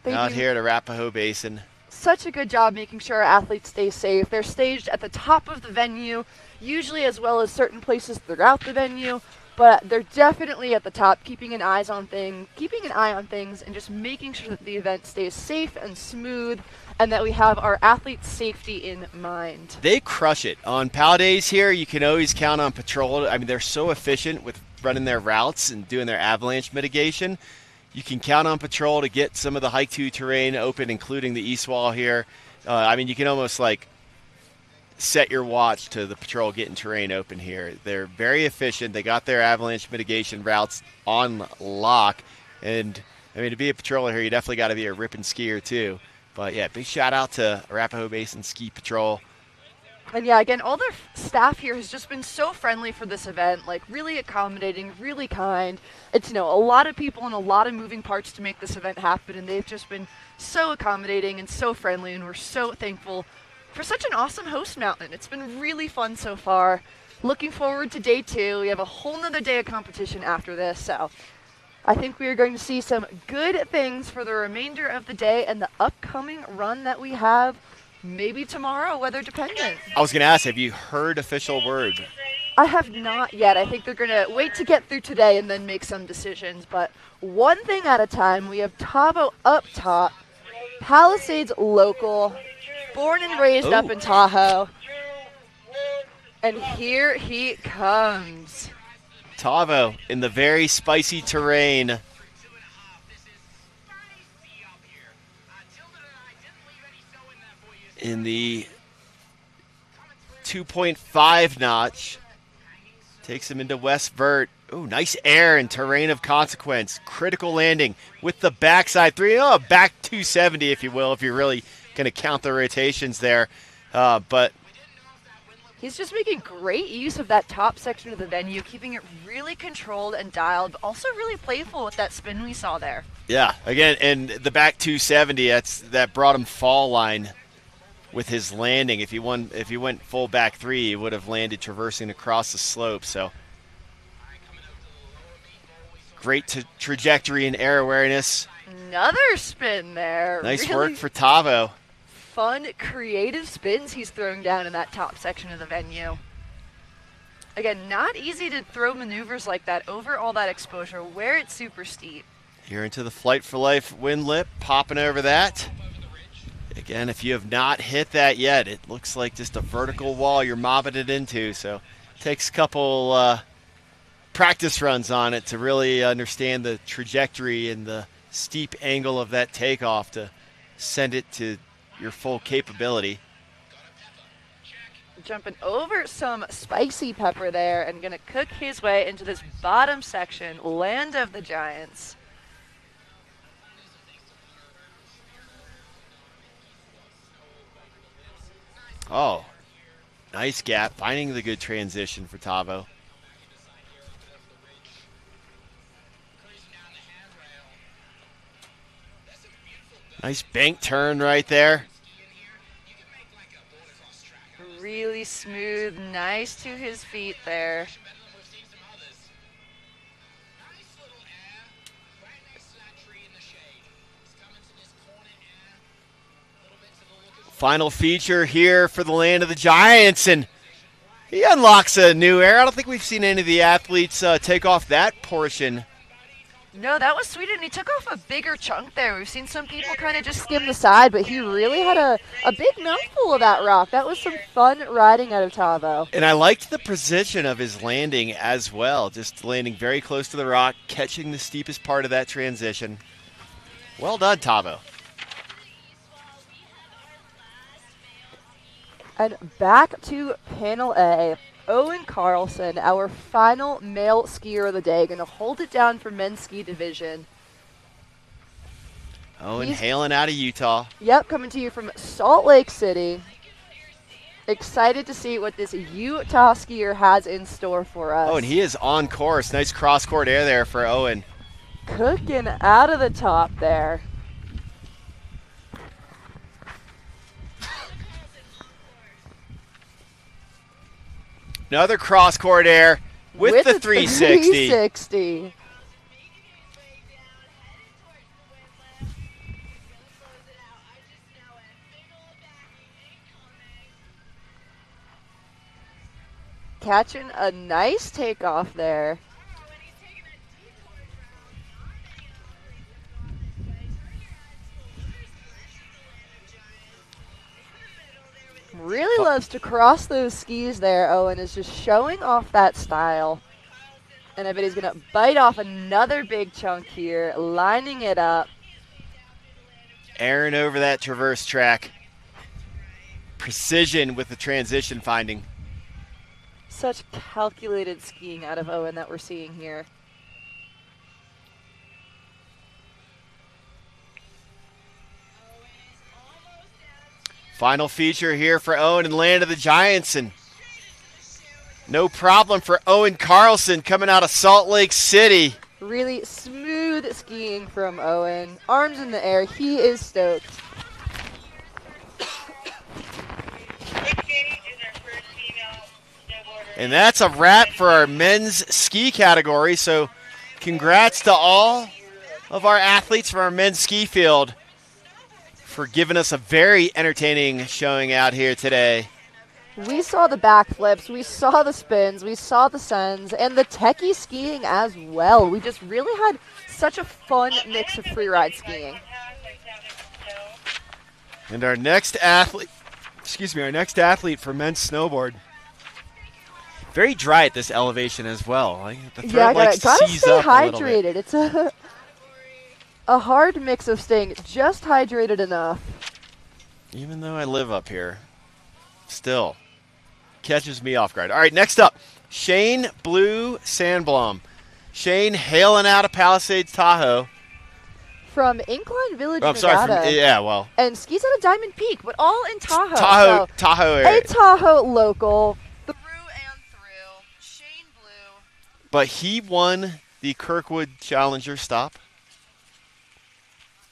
B: They
D: out
B: do
D: here at Arapahoe Basin.
B: such a good job making sure our athletes stay safe. They're staged at the top of the venue, usually, as well as certain places throughout the venue, but they're definitely at the top, keeping an eye on things and just making sure that the event stays safe and smooth and that we have our athletes' safety in mind.
D: They crush it. On PAL days here, you can always count on Patrol. I mean, they're so efficient with running their routes and doing their avalanche mitigation. You can count on Patrol to get some of the hike to terrain open, including the east wall here. I mean, you can almost like set your watch to the Patrol getting terrain open here. They're very efficient. They got their avalanche mitigation routes on lock. And, I mean, to be a Patroller here, you definitely got to be a ripping skier, too. But, yeah, big shout-out to Arapahoe Basin Ski Patrol.
B: And yeah, again, all their staff here has just been so friendly for this event, like really accommodating, really kind. It's, a lot of people and a lot of moving parts to make this event happen, and they've just been so accommodating and so friendly, and we're so thankful for such an awesome host mountain. It's been really fun so far. Looking forward to day 2. We have a whole nother day of competition after this, so I think we are going to see some good things for the remainder of the day and the upcoming run that we have. Maybe tomorrow, weather dependent.
D: I was going to ask, have you heard official word?
B: I have not yet. I think they're going to wait to get through today and then make some decisions. But one thing at a time, we have Tavo up top, Palisades local, born and raised up in Tahoe. And here he comes.
D: Tavo in the very spicy terrain. In the 2.5 notch. Takes him into West Vert. Oh, nice air and terrain of consequence. Critical landing with the backside 3. Oh, back 270, if you will, if you're really going to count the rotations there. But
B: he's just making great use of that top section of the venue, keeping it really controlled and dialed, but also really playful with that spin we saw there.
D: yeah, again, and the back 270, that brought him fall line with his landing. If he went full back 3, he would have landed traversing across the slope. So great trajectory and air awareness.
B: Another spin there.
D: Nice
B: really
D: work for Tavo.
B: Fun, creative spins he's throwing down in that top section of the venue. Again, not easy to throw maneuvers like that over all that exposure where it's super steep.
D: Here into the Flight for Life wind lip, popping over that. Again, if you have not hit that yet, it looks like just a vertical wall you're mobbing it into. So it takes a couple practice runs on it to really understand the trajectory and the steep angle of that takeoff to send it to your full capability.
B: Jumping over some spicy pepper there and going to cook his way into this bottom section, Land of the Giants.
D: Oh, nice gap. Finding the good transition for Tavo. Nice bank turn right there.
B: Really smooth, nice to his feet there.
D: Final feature here for the Land of the Giants, and he unlocks a new air. I don't think we've seen any of the athletes take off that portion.
B: No, that was sweet, and he took off a bigger chunk there. We've seen some people kind of just skim the side, but he really had a big mouthful of that rock. That was some fun riding out of Tavo.
D: And I liked the precision of his landing as well, just landing very close to the rock, catching the steepest part of that transition. Well done, Tavo.
B: And back to Panel A. Owen Carlson, our final male skier of the day, going to hold it down for men's ski division.
D: Owen hailing out of Utah.
B: Yep, coming to you from Salt Lake City. Excited to see what this Utah skier has in store for us.
D: Oh, and he is on course. Nice cross-court air there for Owen.
B: Cooking out of the top there.
D: Another cross-court air with the 360.
B: 360. catching a nice takeoff there. Really loves to cross those skis there. Owen is just showing off that style. And I bet he's going to bite off another big chunk here, lining it up.
D: Aaron over that traverse track. Precision with the transition finding.
B: Such calculated skiing out of Owen that we're seeing here.
D: Final feature here for Owen and Land of the Giants, and no problem for Owen Carlson coming out of Salt Lake City.
B: Really smooth skiing from Owen. Arms in the air. He is stoked.
D: And that's a wrap for our men's ski category. So congrats to all of our athletes from our men's ski field for giving us a very entertaining showing out here today.
B: We saw the backflips, we saw the spins, we saw the sends, and the techie skiing as well. We just really had such a fun mix of freeride skiing.
D: And our next athlete, our next athlete for men's snowboard. Very dry at this elevation as well. The throat
B: Yeah,
D: likes to
B: gotta
D: seize
B: stay
D: up a little bit.
B: hydrated. It's a hard mix of staying just hydrated enough.
D: Even though I live up here, still catches me off guard. All right, next up, Shane Blue Sandblom. Shane hailing out of Palisades, Tahoe.
B: From Incline Village,
D: Oh, I'm sorry.
B: Nevada. And skis out of Diamond Peak, but all in Tahoe.
D: Tahoe,
B: So
D: Tahoe area.
B: a Tahoe local. Through and through. Shane Blue.
D: But he won the Kirkwood Challenger stop.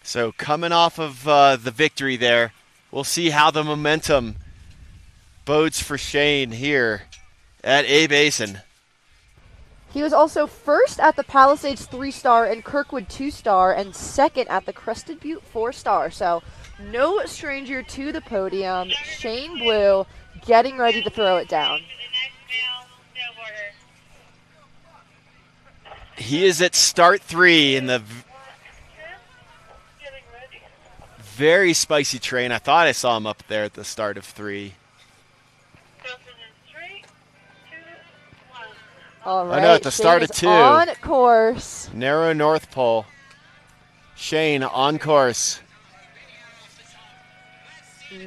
D: So coming off of the victory there, we'll see how the momentum bodes for Shane here at A Basin.
B: He was also first at the Palisades 3-star and Kirkwood 2-star and second at the Crested Butte 4-star. So no stranger to the podium. Shane Blue getting ready to throw it down.
D: He is at start 3 in the very spicy train. I thought I saw him up there at the start of 3.
B: All right,
D: I know, at the start
B: Shane
D: of
B: is
D: 2.
B: on course.
D: Narrow North Pole. Shane on course.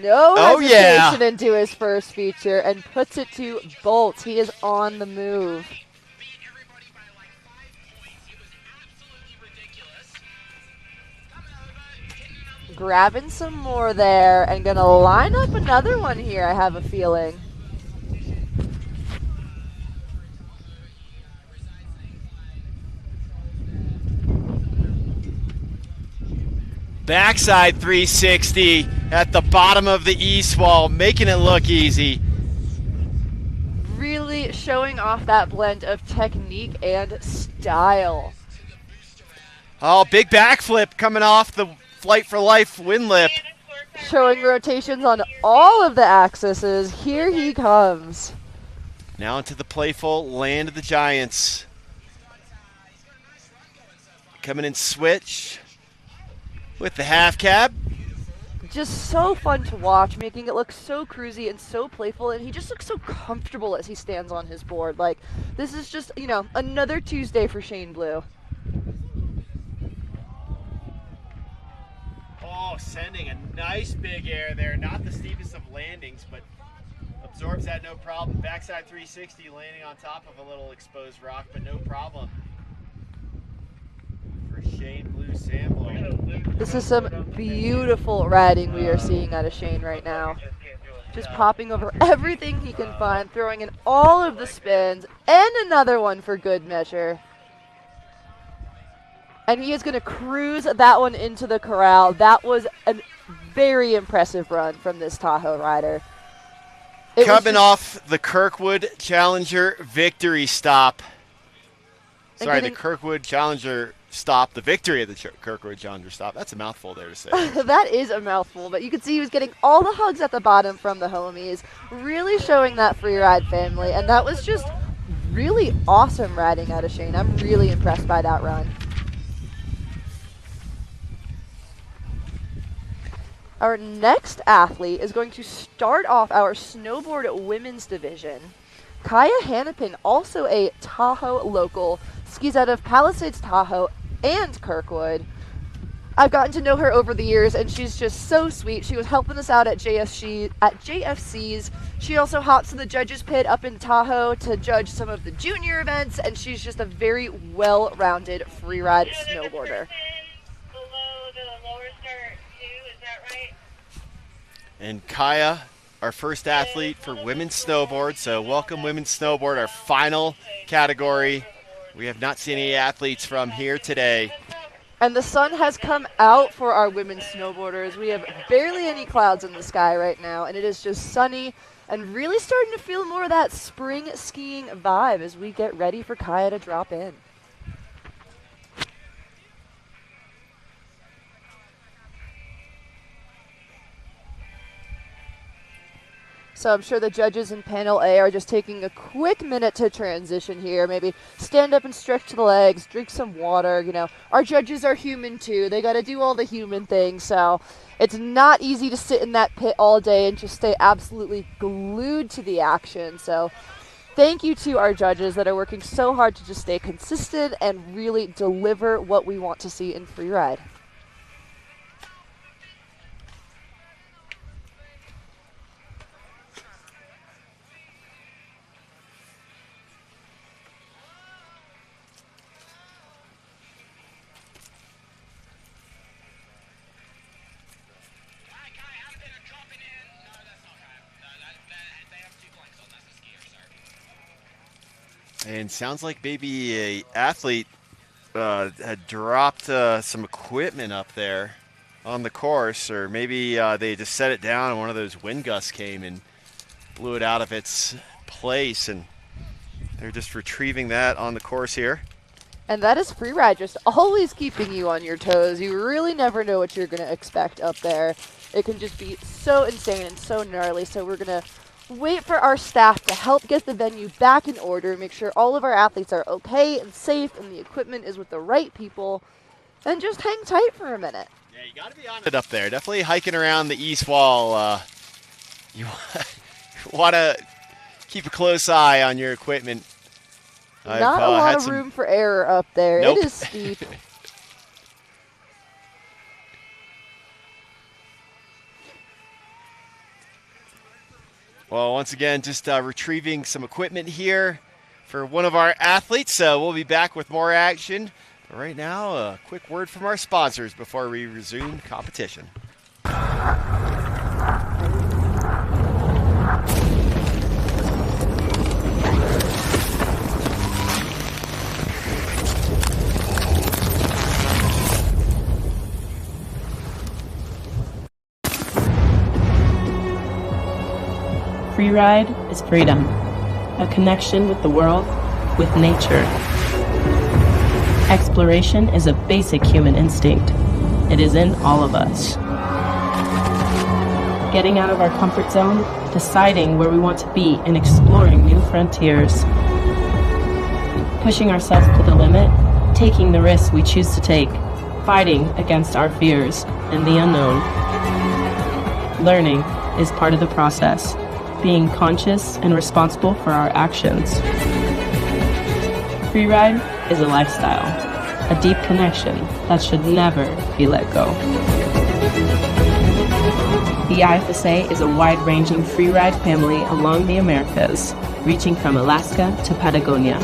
B: No
D: Oh,
B: hesitation
D: yeah.
B: into his first feature and puts it to Bolt. He is on the move. Grabbing some more there and going to line up another one here, I have a feeling.
D: Backside 360 at the bottom of the east wall, making it look easy.
B: Really showing off that blend of technique and style.
D: Oh, big backflip coming off the Flight for Life wind lip.
B: Showing rotations on all of the axes. Here he comes.
D: Now into the playful Land of the Giants. Coming in switch with the half cab.
B: Just so fun to watch, making it look so cruisy and so playful, and he just looks so comfortable as he stands on his board. Like, this is just, you know, another Tuesday for Shane Blue.
D: Oh, sending a nice big air there. Not the steepest of landings, but absorbs that no problem. Backside 360 landing on top of a little exposed rock, but no problem for Shane Blue Sandblom.
B: This is some beautiful riding we are seeing out of Shane right now. Just popping over everything he can find, throwing in all of the spins, and another one for good measure. And he is going to cruise that one into the corral. That was a very impressive run from this Tahoe rider.
D: Coming off the Kirkwood Challenger victory stop. Sorry, the Kirkwood Challenger stop, the victory of the Kirkwood Challenger stop. That's a mouthful there to say.
B: That is a mouthful, but you can see he was getting all the hugs at the bottom from the homies, really showing that free ride family, and that was just really awesome riding out of Shane. I'm really impressed by that run. Our next athlete is going to start off our snowboard women's division. Kaya Hannapin, also a Tahoe local, skis out of Palisades, Tahoe, and Kirkwood. I've gotten to know her over the years, and she's just so sweet. She was helping us out at JFC's. She also hops in the judges pit up in Tahoe to judge some of the junior events, and she's just a very well-rounded freeride snowboarder.
E: Below the lower start too, is that right?
D: And Kaya, our first athlete for women's snowboard. So welcome women's snowboard, our final category. We have not seen any athletes from here today.
B: And the sun has come out for our women's snowboarders. We have barely any clouds in the sky right now, and it is just sunny and really starting to feel more of that spring skiing vibe as we get ready for Kaya to drop in. So I'm sure the judges in panel A are just taking a quick minute to transition here. Maybe stand up and stretch the legs, drink some water. You know, our judges are human too. They got to do all the human things. So it's not easy to sit in that pit all day and just stay absolutely glued to the action. So thank you to our judges that are working so hard to just stay consistent and really deliver what we want to see in freeride.
D: And sounds like maybe a athlete had dropped some equipment up there on the course, or maybe they just set it down and one of those wind gusts came and blew it out of its place, and they're just retrieving that on the course here.
B: And that is freeride, just always keeping you on your toes. You really never know what you're going to expect up there. It can just be so insane and so gnarly, so we're going to wait for our staff to help get the venue back in order, make sure all of our athletes are okay and safe and the equipment is with the right people, and just hang tight for a minute.
D: Yeah, you got to be on it up there. Definitely hiking around the east wall. You want to keep a close eye on your equipment.
B: Not a lot of room for error up there.
D: Nope.
B: It is steep.
D: Well, once again, just retrieving some equipment here for one of our athletes. We'll be back with more action. But right now, a quick word from our sponsors before we resume competition.
C: Freeride is freedom, a connection with the world, with nature. Exploration is a basic human instinct. It is in all of us. Getting out of our comfort zone, deciding where we want to be, and exploring new frontiers. Pushing ourselves to the limit, taking the risks we choose to take, fighting against our fears and the unknown. Learning is part of the process. Being conscious and responsible for our actions. Freeride is a lifestyle, a deep connection that should never be let go. The IFSA is a wide-ranging freeride family along the Americas, reaching from Alaska to Patagonia.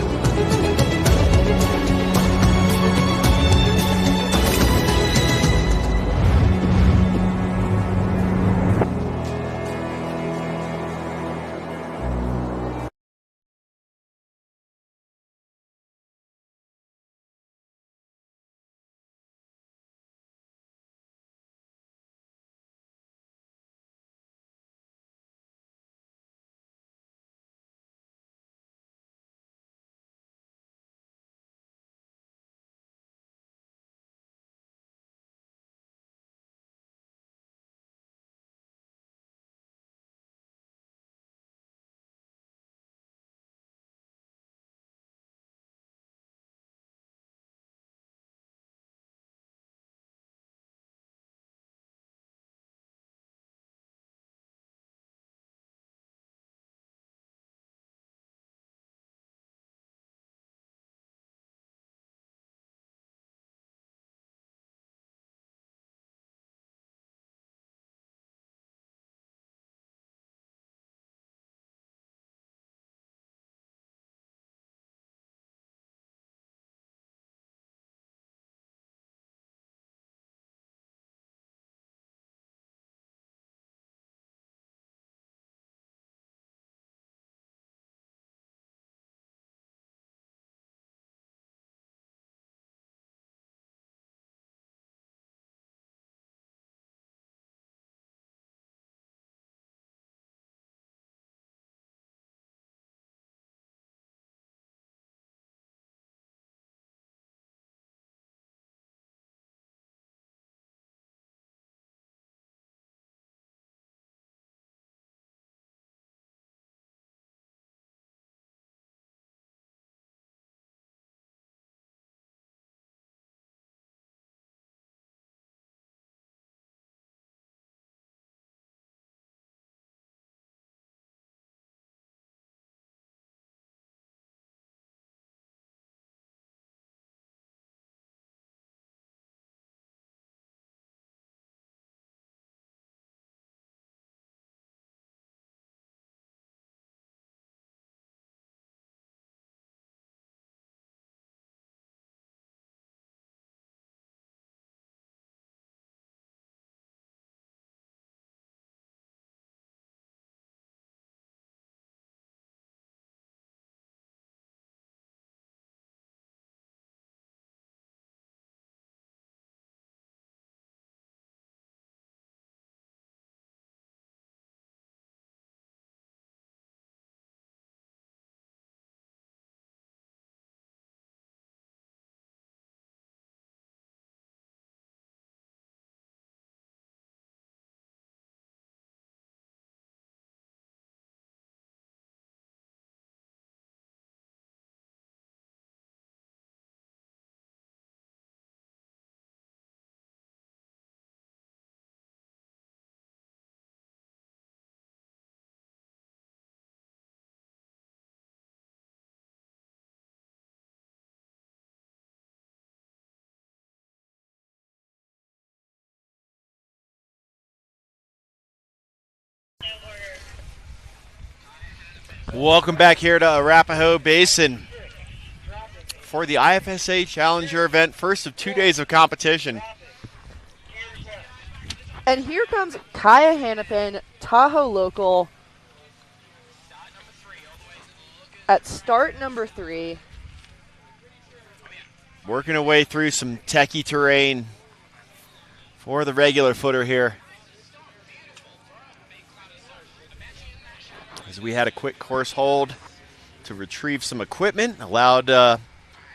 D: Welcome back here to Arapahoe Basin for the IFSA Challenger event, first of 2 days of competition.
B: And here comes Kaya Hannafin, Tahoe local, at start number 3.
D: Working her way through some techie terrain for the regular footer here. As we had a quick course hold to retrieve some equipment, allowed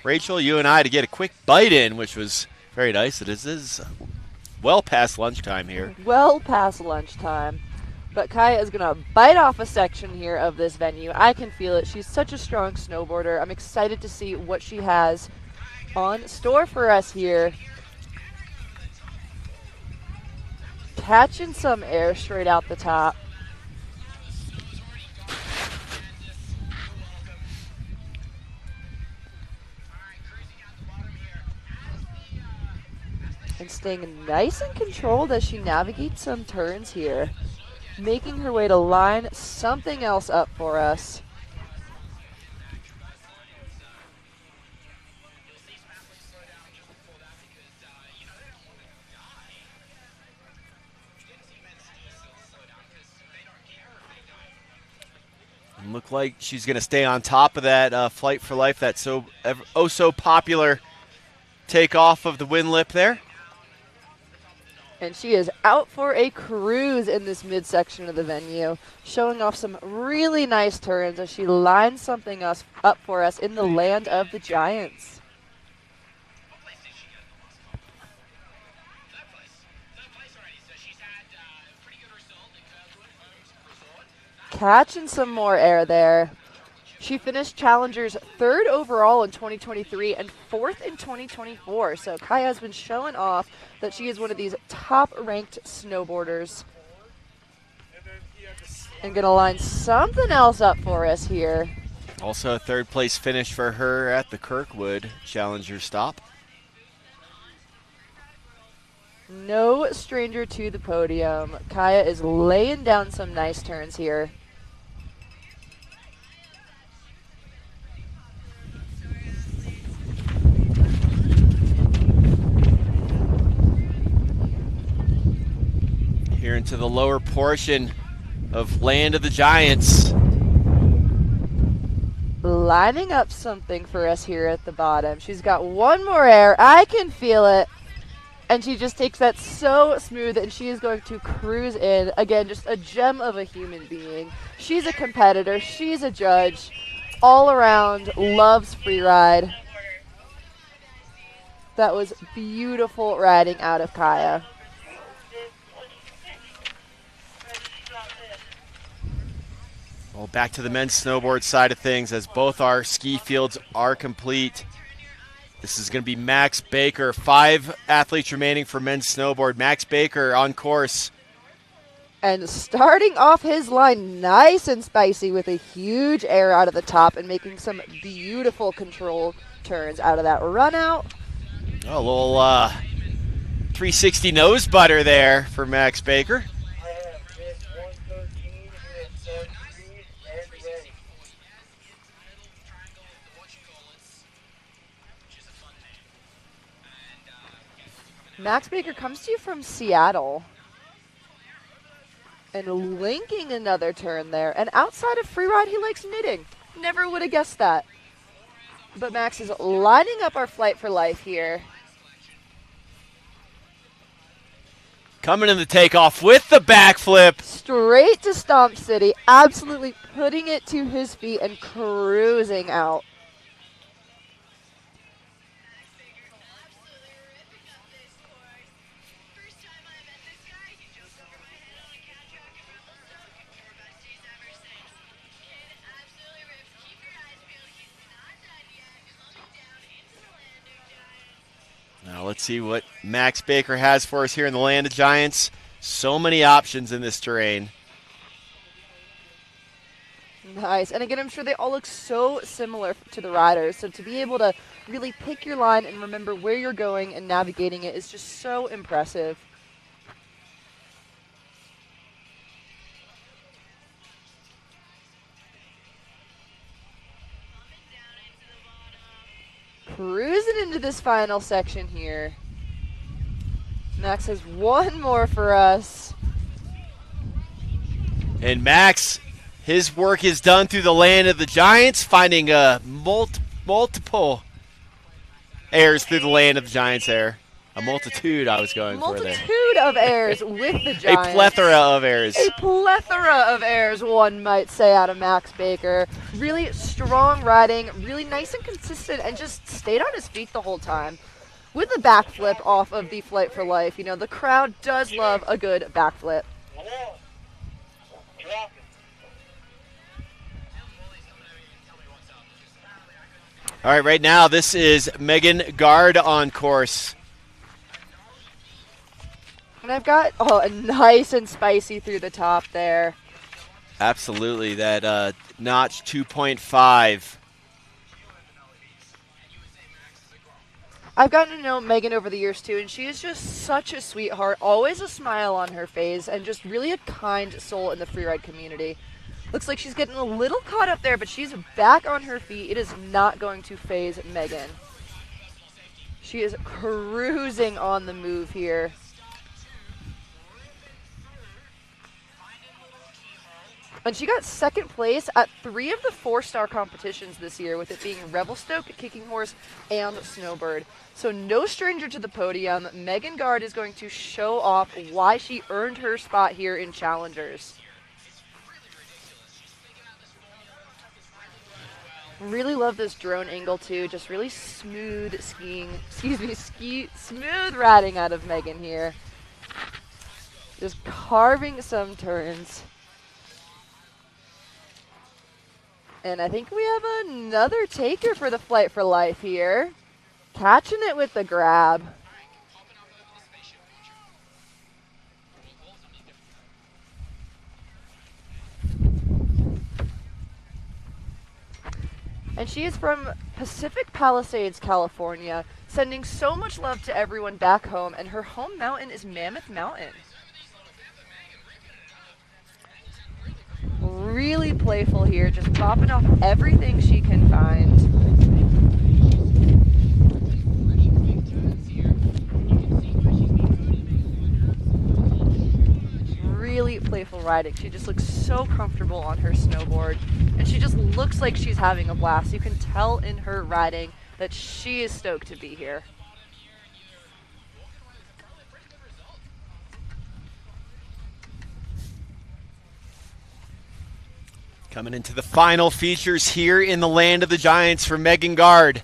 D: Rachel, you and I to get a quick bite in, which was very nice. It is well past lunchtime here.
B: Well past lunchtime. But Kaya is going to bite off a section here of this venue. I can feel it. She's such a strong snowboarder. I'm excited to see what she has on store for us here. Catching some air straight out the top. And staying nice and controlled as she navigates some turns here. Making her way to line something else up for us.
D: Look like she's going to stay on top of that Flight for Life, that so popular takeoff of the wind lip there.
B: And she is out for a cruise in this midsection of the venue, showing off some really nice turns as she lines something else up for us in the land of the Giants. Catching some more air there. She finished Challenger's 3rd overall in 2023 and 4th in 2024. So Kaya has been showing off that she is one of these top-ranked snowboarders. And going to line something else up for us here.
D: Also a 3rd place finish for her at the Kirkwood Challenger stop.
B: No stranger to the podium. Kaya is laying down some nice turns here.
D: Here into the lower portion of Land of the Giants.
B: Lining up something for us here at the bottom. She's got one more air. I can feel it. And she just takes that so smooth, and she is going to cruise in. Again, just a gem of a human being. She's a competitor. She's a judge. All around, loves freeride. That was beautiful riding out of Kaya.
D: Well, back to the men's snowboard side of things as both our ski fields are complete. This is going to be Max Baker. 5 athletes remaining for men's snowboard. Max Baker on course.
B: And starting off his line nice and spicy with a huge air out of the top and making some beautiful control turns out of that run out.
D: A little 360 nose butter there for Max Baker.
B: Max Baker comes to you from Seattle. And linking another turn there. And outside of freeride, he likes knitting. Never would have guessed that. But Max is lining up our Flight for Life here.
D: Coming in the takeoff with the backflip.
B: Straight to Stomp City. Absolutely putting it to his feet and cruising out.
D: Now let's see what Max Baker has for us here in the Land of Giants. So many options in this terrain.
B: Nice. And again, I'm sure they all look so similar to the riders. So to be able to really pick your line and remember where you're going and navigating it is just so impressive. cruising into this final section here. Max has one more for us.
D: And Max, his work is done through the land of the Giants, finding multiple airs through the land of the Giants there. A multitude I was going for there.
B: Multitude of airs with the
D: A
B: Giants.
D: plethora of airs.
B: A plethora of airs, one might say, out of Max Baker. Really strong riding, really nice and consistent, and just stayed on his feet the whole time. With the backflip off of the Flight for Life. You know, the crowd does love a good backflip.
D: All right, right now this is Megan Gard on course.
B: And I've got, a nice and spicy through the top there.
D: Absolutely, that notch 2.5.
B: I've gotten to know Megan over the years too, and she is just such a sweetheart, always a smile on her face, and just really a kind soul in the freeride community. Looks like she's getting a little caught up there, but she's back on her feet. It is not going to phase Megan. She is cruising on the move here. And she got second place at 3 of the 4-star competitions this year, with it being Revelstoke, Kicking Horse, and Snowbird. So no stranger to the podium. Megan Gard is going to show off why she earned her spot here in Challengers. Really love this drone angle too. Just really smooth smooth riding out of Megan here. Just carving some turns. And I think we have another taker for the Flight for Life here. Catching it with the grab. And she is from Pacific Palisades, California, sending so much love to everyone back home, and her home mountain is Mammoth Mountain. Really playful here, just popping off everything she can find. Really playful riding. She just looks so comfortable on her snowboard, and she just looks like she's having a blast. You can tell in her riding that she is stoked to be here.
D: Coming into the final features here in the land of the Giants for Megan Gard.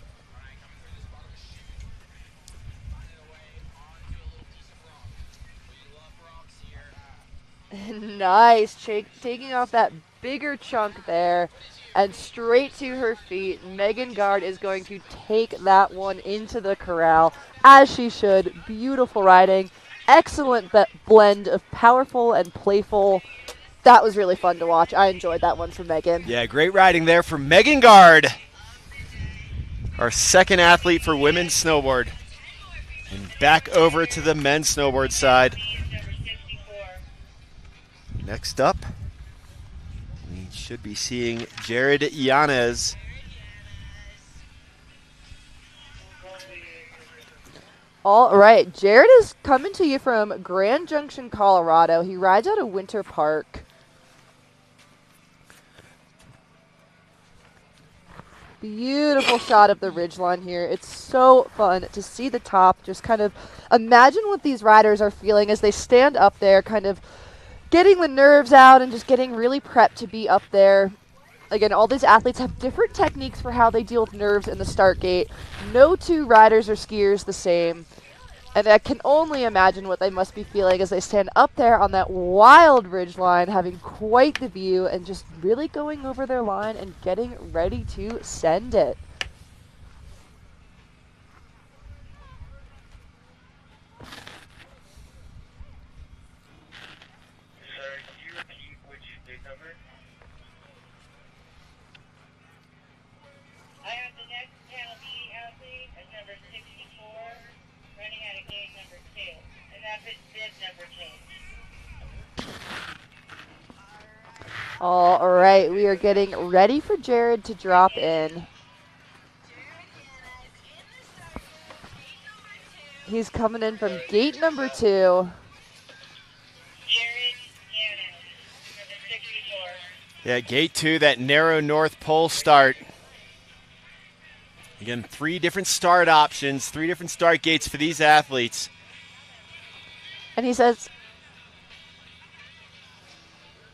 B: Nice. Taking off that bigger chunk there and straight to her feet. Megan Gard is going to take that one into the corral, as she should. Beautiful riding. Excellent blend of powerful and playful. That was really fun to watch. I enjoyed that one from Megan.
D: Yeah, great riding there from Megan Gard, our second athlete for women's snowboard. And back over to the men's snowboard side. Next up, we should be seeing Jared Yanez.
B: All right, Jared is coming to you from Grand Junction, Colorado. He rides out of Winter Park. Beautiful shot of the ridgeline here. It's so fun to see the top. Just kind of imagine what these riders are feeling as they stand up there, kind of getting the nerves out and just getting really prepped to be up there. Again, all these athletes have different techniques for how they deal with nerves in the start gate. No two riders or skiers the same. And I can only imagine what they must be feeling as they stand up there on that wild ridge line, having quite the view and just really going over their line and getting ready to send it.
E: Sir, can you repeat which gate number? I have the next Channel B athlete as number 64, running out of gate number 2, and that's his bib number change.
B: All right, we are getting ready for Jared to drop in.
G: Jared Yanez in
B: He's coming in from gate number 2.
E: Jared Yannis, number 64.
D: Yeah, gate 2, that narrow North Pole start. Again, 3 different start options, 3 different start gates for these athletes.
B: And he says,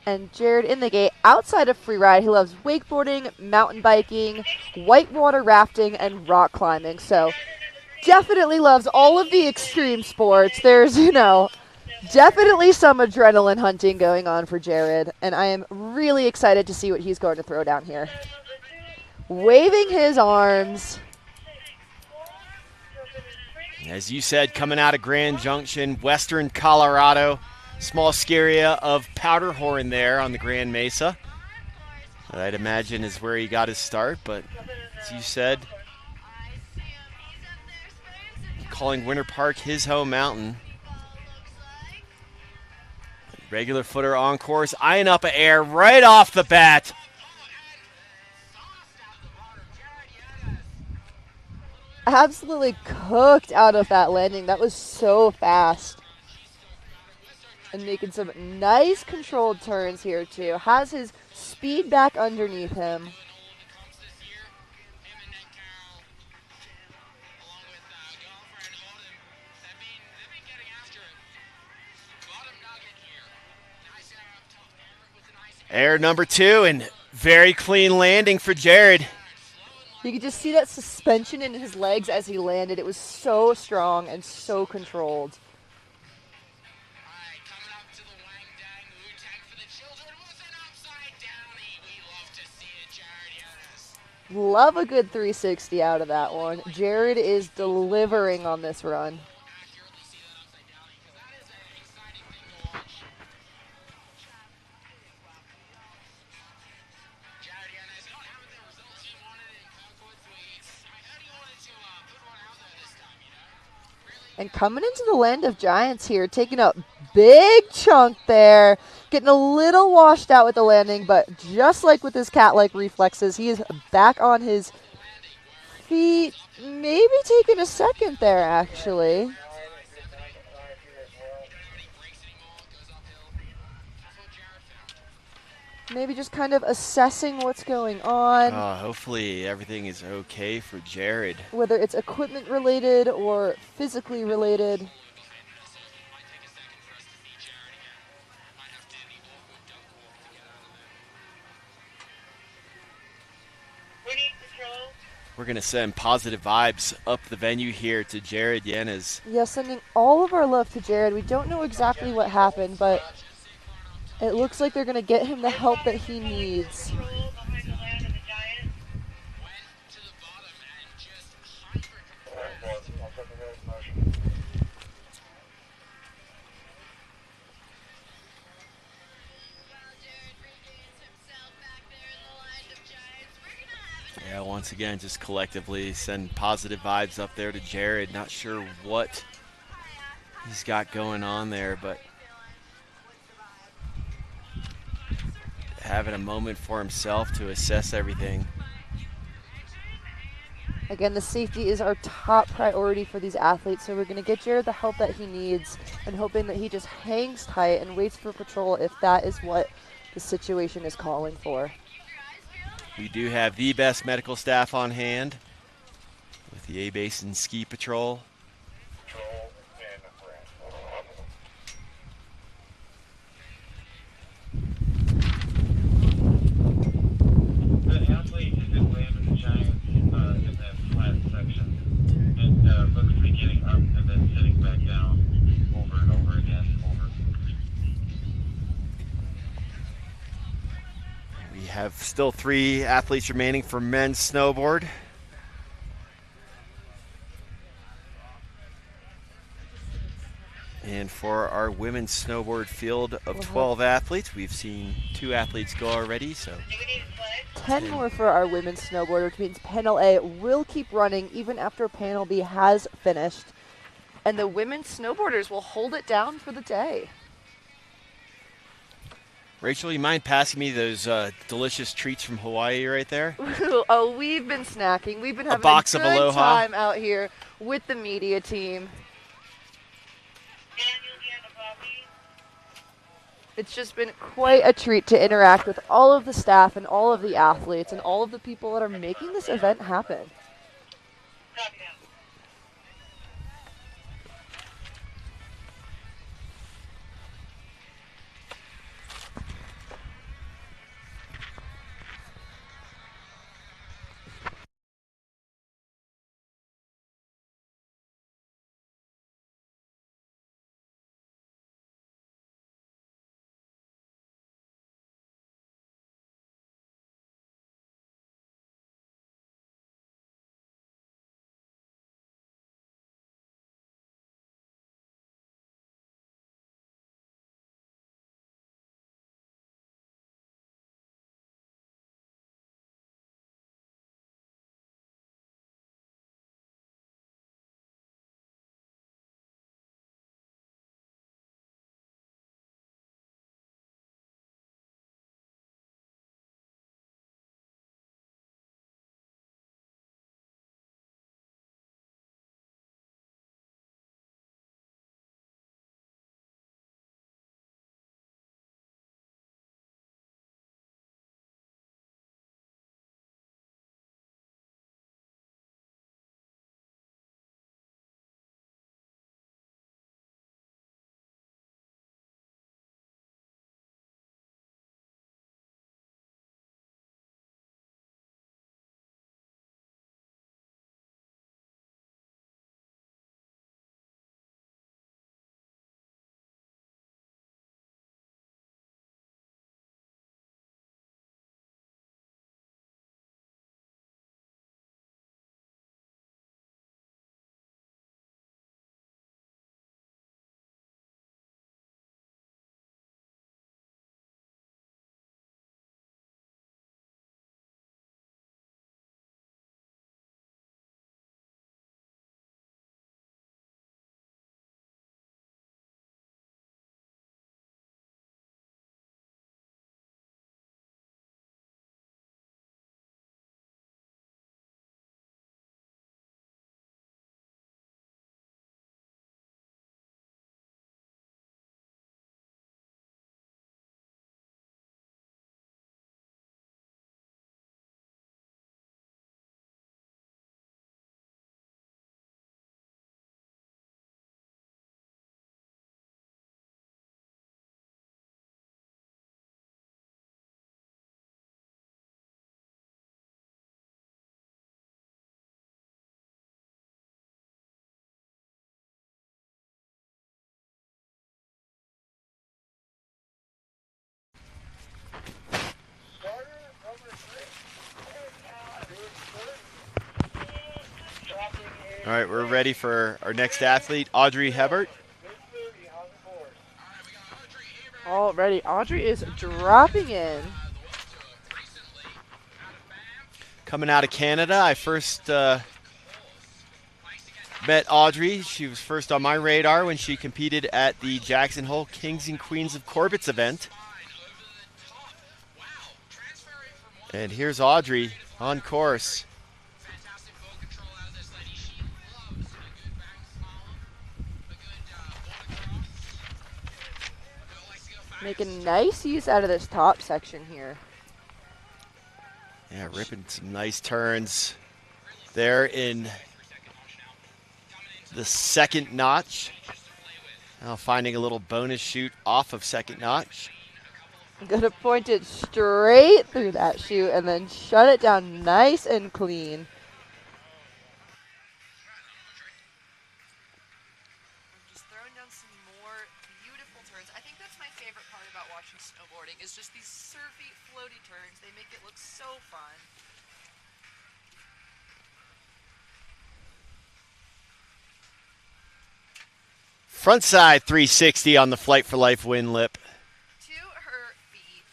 B: and Jared in the gate, outside of free ride, he loves wakeboarding, mountain biking, whitewater rafting, and rock climbing. So definitely loves all of the extreme sports. There's, definitely some adrenaline hunting going on for Jared. And I am really excited to see what he's going to throw down here. Waving his arms.
D: As you said, coming out of Grand Junction, western Colorado. Small ski area of Powderhorn there on the Grand Mesa. That I'd imagine is where he got his start, but as you said, calling Winter Park his home mountain. Regular footer on course, eyeing up an air right off the bat.
B: Absolutely cooked out of that landing. That was so fast. And making some nice controlled turns here too. Has his speed back underneath him.
D: Air number 2 and very clean landing for Jared.
B: You could just see that suspension in his legs as he landed. It was so strong and so controlled. Love a good 360 out of that one. Jared is delivering on this run. And coming into the land of giants here, taking a big chunk there, getting a little washed out with the landing, but just like with his cat-like reflexes, he is back on his feet, maybe taking a second there, actually. Maybe just kind of assessing what's going on.
D: Hopefully everything is okay for Jared.
B: Whether it's equipment related or physically related.
D: We're going to send positive vibes up the venue here to Jared Yanez.
B: Yeah, sending all of our love to Jared. We don't know exactly what happened, but it looks like they're going to get him the help that he needs.
D: Yeah, once again, just collectively send positive vibes up there to Jared. Not sure what he's got going on there, but having a moment for himself to assess everything.
B: Again, the safety is our top priority for these athletes, so we're going to get Jared the help that he needs and hoping that he just hangs tight and waits for patrol if that is what the situation is calling for.
D: We do have the best medical staff on hand with the A Basin Ski Patrol.
H: The athlete is in land with the giants in that flat section and looks to be getting up and then sitting back down over and over again.
D: We have still 3 athletes remaining for men's snowboard. And for our women's snowboard field of 12 athletes, we've seen 2 athletes go already, so
B: 10 more for our women's snowboard, which means Panel A will keep running even after Panel B has finished. And the women's snowboarders will hold it down for the day.
D: Rachel, you mind passing me those delicious treats from Hawaii right there?
B: Oh, we've been snacking. We've been having
D: box
B: a
D: of
B: good
D: Aloha.
B: time out here with the media team. It's just been quite a treat to interact with all of the staff and all of the athletes and all of the people that are making this event happen.
E: Copy that.
D: All right, we're ready for our next athlete, Audrey Hebert.
B: Already, Audrey is dropping in.
D: Coming out of Canada, I first met Audrey. She was first on my radar when she competed at the Jackson Hole Kings and Queens of Corbett's event. And here's Audrey on course.
B: Making nice use out of this top section here.
D: Yeah, ripping some nice turns there in the second notch. Now finding a little bonus shoot off of second notch.
B: Gonna point it straight through that chute and then shut it down nice and clean.
I: Just throwing down some more beautiful turns. I think that's my favorite part about watching snowboarding is just these surfy, floaty turns. They make it look so fun.
D: Frontside 360 on the Flight for Life win lip.
I: To her feet.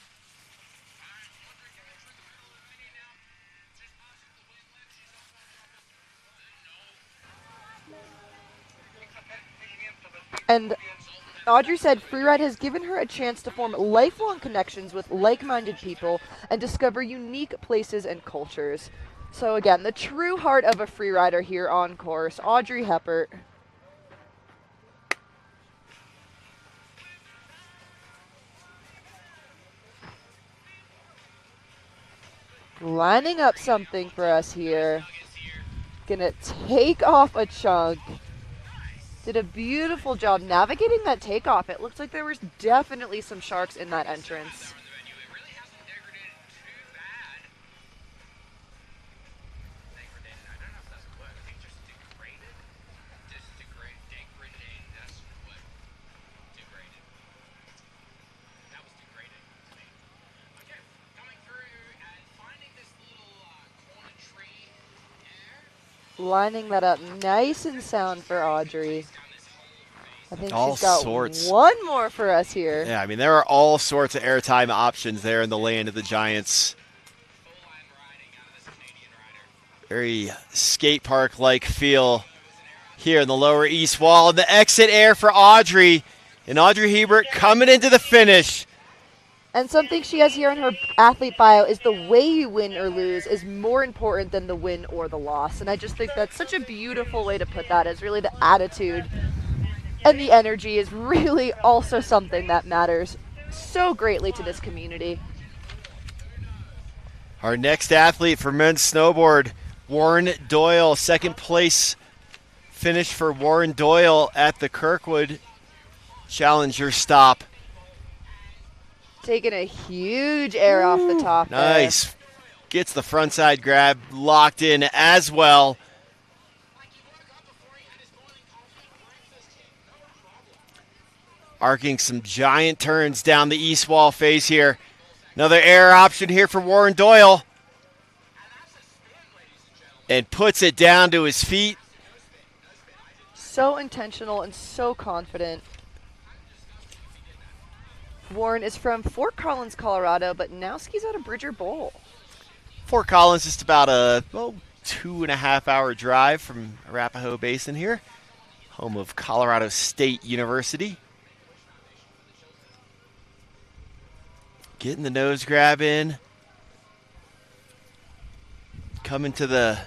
B: And Audrey said Freeride has given her a chance to form lifelong connections with like-minded people and discover unique places and cultures. So again, the true heart of a freerider here on course, Audrey Hebert. Lining up something for us here. Gonna take off a chunk. Did a beautiful job navigating that takeoff. It looks like there was definitely some sharks in that entrance. Lining that up nice and sound for Audrey. I think
D: All
B: she's got
D: sorts.
B: one more for us here.
D: Yeah, I mean, there are all sorts of airtime options there in the land of the Giants. Very skate park-like feel here in the lower east wall. And the exit air for Audrey. And Audrey Hebert coming into the finish.
B: And something she has here in her athlete bio is the way you win or lose is more important than the win or the loss. And I just think that's such a beautiful way to put that, is really the attitude and the energy is really also something that matters so greatly to this community.
D: Our next athlete for men's snowboard, Warren Doyle. Second place finish for Warren Doyle at the Kirkwood Challenger stop.
B: Taking a huge air off the top there.
D: Nice. Gets the frontside grab locked in as well. Arcing some giant turns down the east wall face here. Another air option here for Warren Doyle. And puts it down to his feet.
B: So intentional and so confident. Warren is from Fort Collins, Colorado, but now skis out of Bridger Bowl.
D: Fort Collins is about a 2.5 hour drive from Arapahoe Basin here, home of Colorado State University. Getting the nose grab in. Coming to the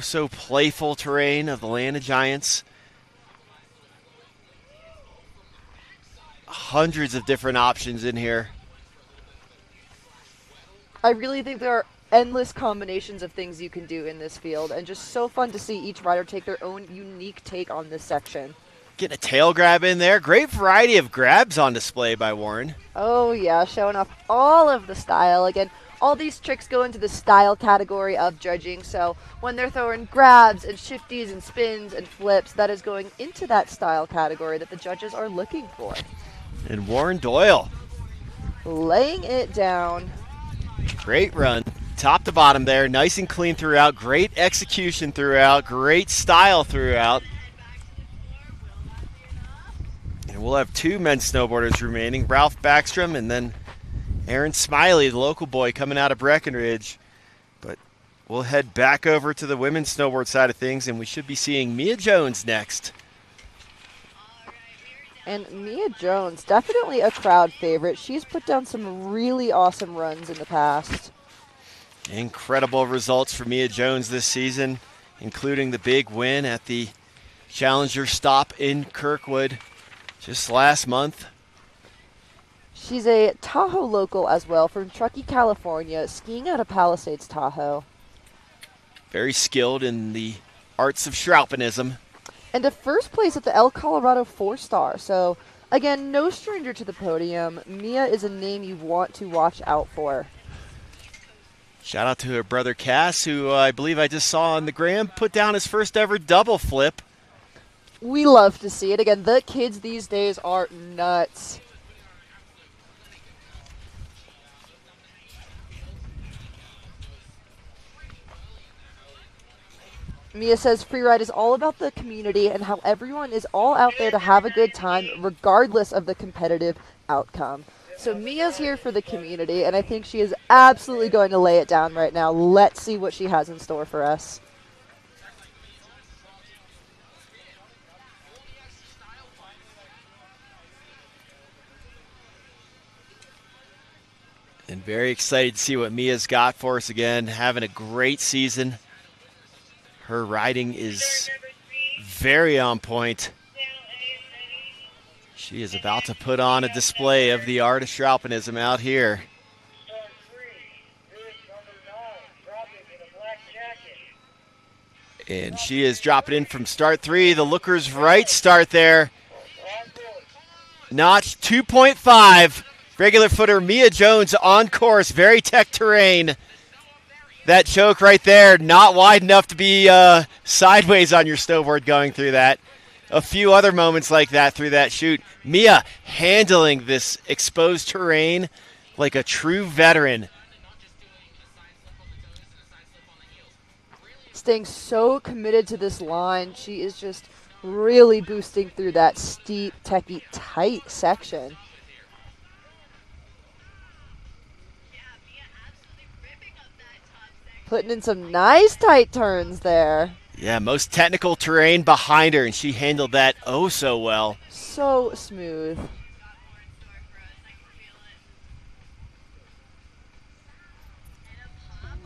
D: so playful terrain of the land of Giants. Hundreds of different options in here.
B: I really think there are endless combinations of things you can do in this field, and just so fun to see each rider take their own unique take on this section.
D: Getting a tail grab in there. Great variety of grabs on display by Warren.
B: Oh yeah, showing off all of the style. Again, all these tricks go into the style category of judging, so when they're throwing grabs and shifties and spins and flips, that is going into that style category that the judges are looking for.
D: And Warren Doyle.
B: Laying it down.
D: Great run. Top to bottom there. Nice and clean throughout. Great execution throughout. Great style throughout. And we'll have two men's snowboarders remaining. Ralph Backstrom and then Aaron Smiley, the local boy coming out of Breckenridge. But we'll head back over to the women's snowboard side of things, and we should be seeing Mia Jones next.
B: And Mia Jones, definitely a crowd favorite. She's put down some really awesome runs in the past.
D: Incredible results for Mia Jones this season, including the big win at the Challenger stop in Kirkwood just last month.
B: She's a Tahoe local as well, from Truckee, California, skiing out of Palisades, Tahoe.
D: Very skilled in the arts of Schraupinism.
B: And a first place at the El Colorado 4-star. So, again, no stranger to the podium. Mia is a name you want to watch out for.
D: Shout out to her brother Cass, who I believe I just saw on the gram put down his first ever double flip.
B: We love to see it. Again, the kids these days are nuts. Mia says freeride is all about the community and how everyone is all out there to have a good time regardless of the competitive outcome. So Mia's here for the community, and I think she is absolutely going to lay it down right now. Let's see what she has in store for us.
D: And very excited to see what Mia's got for us again, having a great season. Her riding is very on point. She is about to put on a display of the art of Schraupinism out here. And she is dropping in from start 3. The looker's right start there. Notch 2.5. Regular footer Mia Jones on course. Very tech terrain. That choke right there, not wide enough to be sideways on your snowboard going through that. A few other moments like that through that chute. Mia handling this exposed terrain like a true veteran.
B: Staying so committed to this line. She is just really boosting through that steep, techie, tight section. Putting in some nice tight turns there.
D: Yeah, most technical terrain behind her, and she handled that oh so well.
B: So smooth.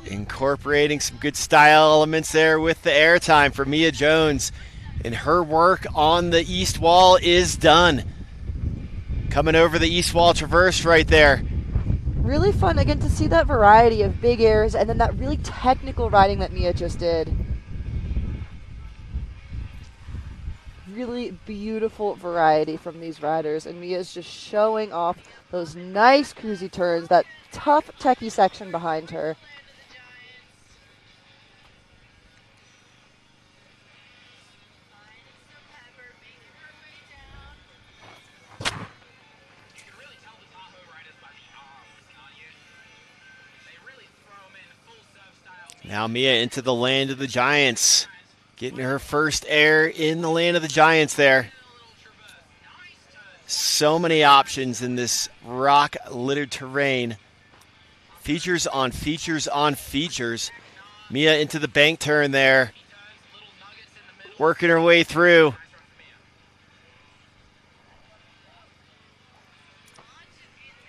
D: Incorporating some good style elements there with the airtime for Mia Jones. And her work on the east wall is done. Coming over the east wall traverse right there.
B: Really fun, again, to see that variety of big airs and then that really technical riding that Mia just did. Really beautiful variety from these riders, and Mia's just showing off those nice cruisy turns, that tough techie section behind her.
D: Now Mia into the land of the Giants. Getting her first air in the land of the Giants there. So many options in this rock-littered terrain. Features on features on features. Mia into the bank turn there. Working her way through.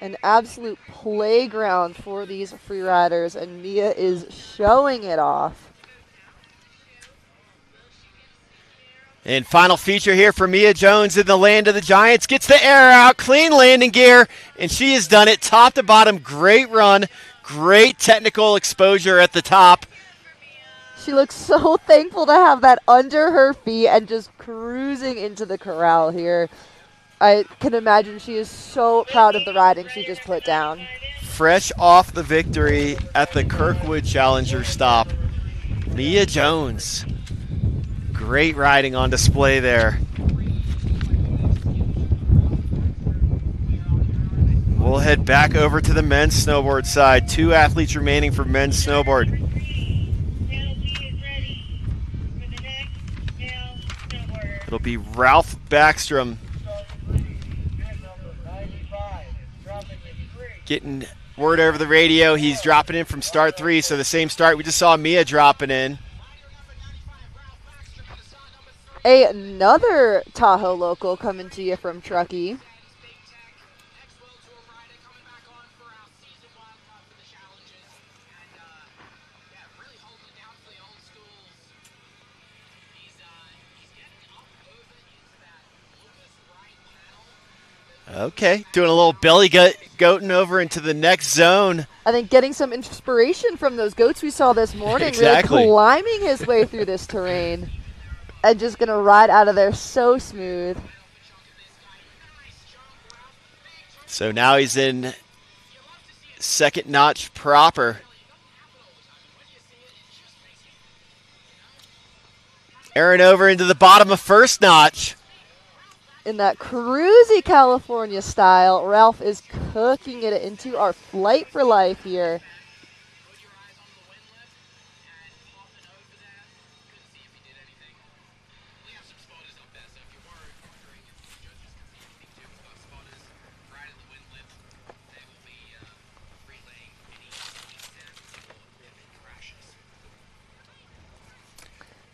B: An absolute playground for these free riders, and Mia is showing it off.
D: And final feature here for Mia Jones in the land of the Giants. Gets the air out, clean landing gear, and she has done it top to bottom. Great run, great technical exposure at the top.
B: She looks so thankful to have that under her feet and just cruising into the corral here. I can imagine she is so proud of the riding she just put down.
D: Fresh off the victory at the Kirkwood Challenger stop, Mia Jones. Great riding on display there. We'll head back over to the men's snowboard side. 2 athletes remaining for men's snowboard. It'll be Ralph Backstrom getting word over the radio. He's dropping in from start 3, so the same start we just saw Mia dropping in.
B: Another Tahoe local coming to you from Truckee.
D: Okay, doing a little belly goating over into the next zone.
B: I think getting some inspiration from those goats we saw this morning.
D: Exactly.
B: Really climbing his way through this terrain. And just going to ride out of there so smooth.
D: So now he's in second notch proper. Airing over into the bottom of first notch.
B: In that cruisy California style, Ralph is cooking it into our flight for life here.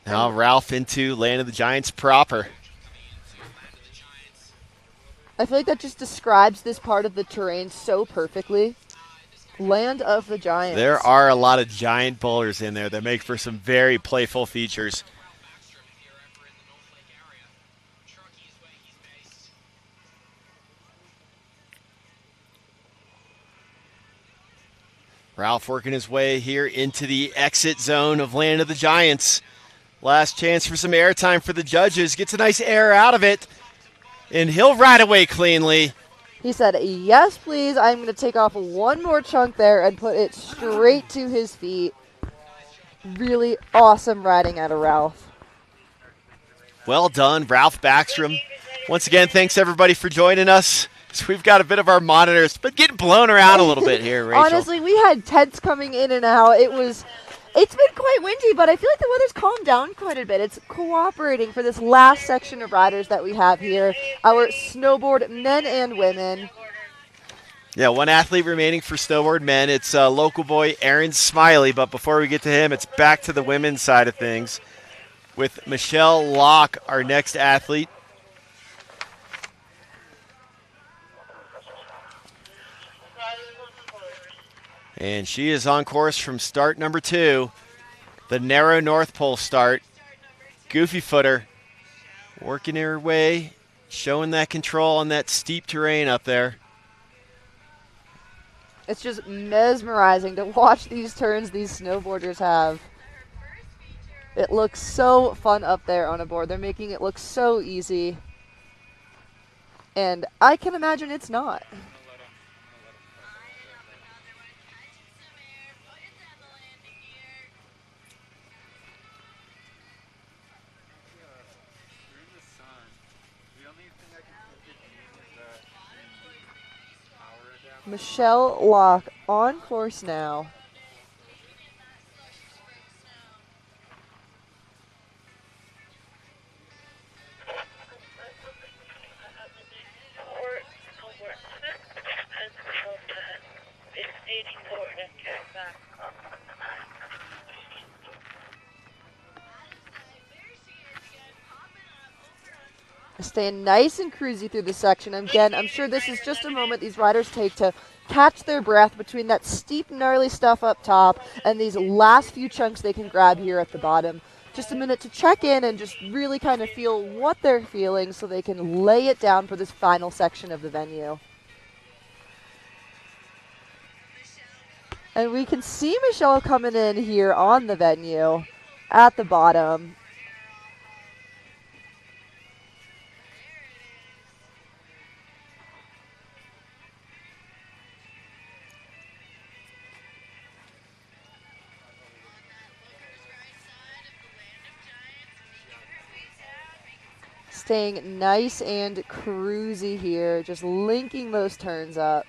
D: Now Ralph into land of the Giants proper.
B: I feel like that just describes this part of the terrain so perfectly. Land of the Giants.
D: There are a lot of giant boulders in there that make for some very playful features. Ralph working his way here into the exit zone of land of the Giants. Last chance for some airtime for the judges. Gets a nice air out of it, and he'll ride away cleanly.
B: He said, yes, please. I'm going to take off one more chunk there and put it straight to his feet. Really awesome riding out of Ralph.
D: Well done, Ralph Backstrom. Once again, thanks everybody for joining us. So we've got a bit of our monitors, but getting blown around a little bit here, Rachel.
B: Honestly, we had tents coming in and out. It's been quite windy, but I feel like the weather's calmed down quite a bit. It's cooperating for this last section of riders that we have here, our snowboard men and women.
D: Yeah, one athlete remaining for snowboard men. It's local boy Aaron Smiley, but before we get to him, it's back to the women's side of things with Michelle Locke, our next athlete. And she is on course from start number 2, the narrow North Pole start. Goofy footer, working her way, showing that control on that steep terrain up there.
B: It's just mesmerizing to watch these turns these snowboarders have. It looks so fun up there on a board. They're making it look so easy. And I can imagine it's not. Michelle Locke on course now. Staying nice and cruisy through the section. Again, I'm sure this is just a moment these riders take to catch their breath between that steep, gnarly stuff up top and these last few chunks they can grab here at the bottom. Just a minute to check in and just really kind of feel what they're feeling so they can lay it down for this final section of the venue. And we can see Michelle coming in here on the venue at the bottom. Staying nice and cruisy here, just linking those turns up.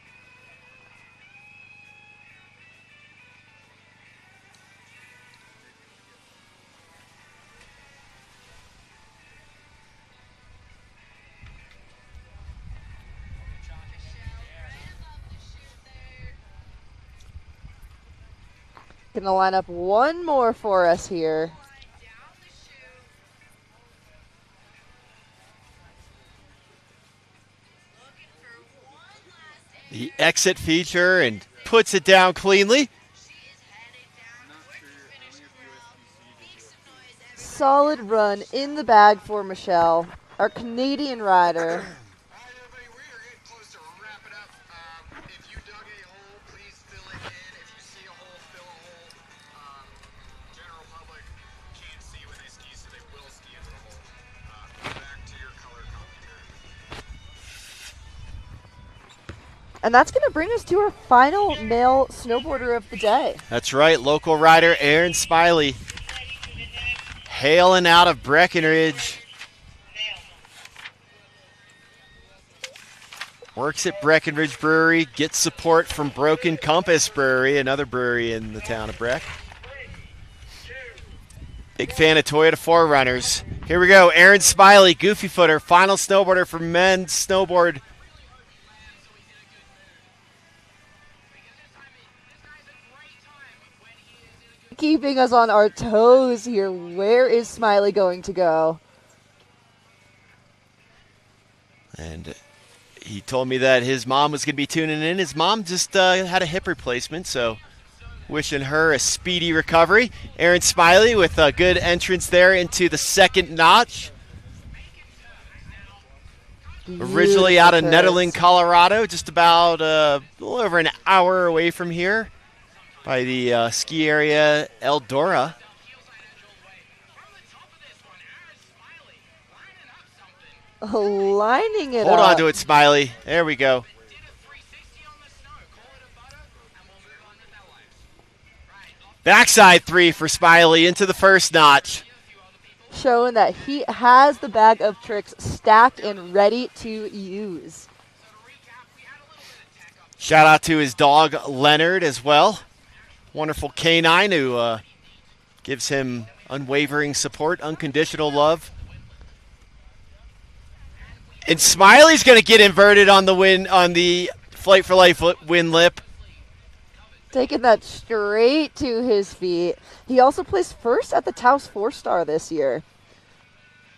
B: Gonna line up one more for us here.
D: The exit feature and puts it down cleanly.
B: Solid run in the bag for Michelle, our Canadian rider. And that's going to bring us to our final male snowboarder of the day.
D: That's right, local rider Aaron Smiley, hailing out of Breckenridge. Works at Breckenridge Brewery, gets support from Broken Compass Brewery, another brewery in the town of Breck. Big fan of Toyota 4Runners. Here we go, Aaron Smiley, goofy footer, final snowboarder for men's snowboard.
B: Keeping us on our toes here. Where is Smiley going to go?
D: And he told me that his mom was going to be tuning in. His mom just had a hip replacement, so wishing her a speedy recovery. Aaron Smiley with a good entrance there into the second notch. Originally out of Nederland, Colorado, just about a little over an hour away from here by the ski area Eldora.
B: lining it
D: Hold
B: up.
D: on to it, Smiley. There we go. Backside 3 for Smiley into the first notch.
B: Showing that he has the bag of tricks stacked and ready to use.
D: Shout out to his dog, Leonard, as well. Wonderful canine who gives him unwavering support, unconditional love. And Smiley's going to get inverted on the Flight for Life win lip.
B: Taking that straight to his feet. He also placed first at the Taos 4-star this year.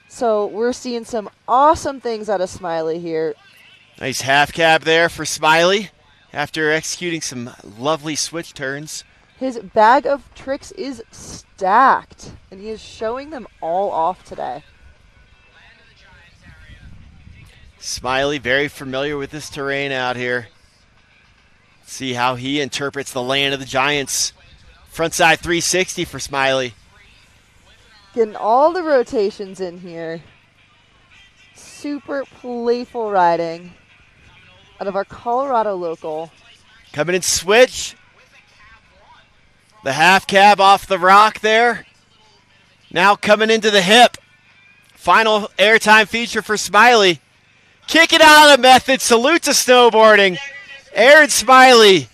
B: So we're seeing some awesome things out of Smiley here.
D: Nice half cab there for Smiley after executing some lovely switch turns.
B: His bag of tricks is stacked, and he is showing them all off today.
D: Smiley very familiar with this terrain out here. See how he interprets the land of the Giants. Frontside 360 for Smiley.
B: Getting all the rotations in here. Super playful riding out of our Colorado local.
D: Coming in switch. The half cab off the rock there. Now coming into the hip. Final airtime feature for Smiley. Kick it out of the method. Salute to snowboarding. Aaron Smiley.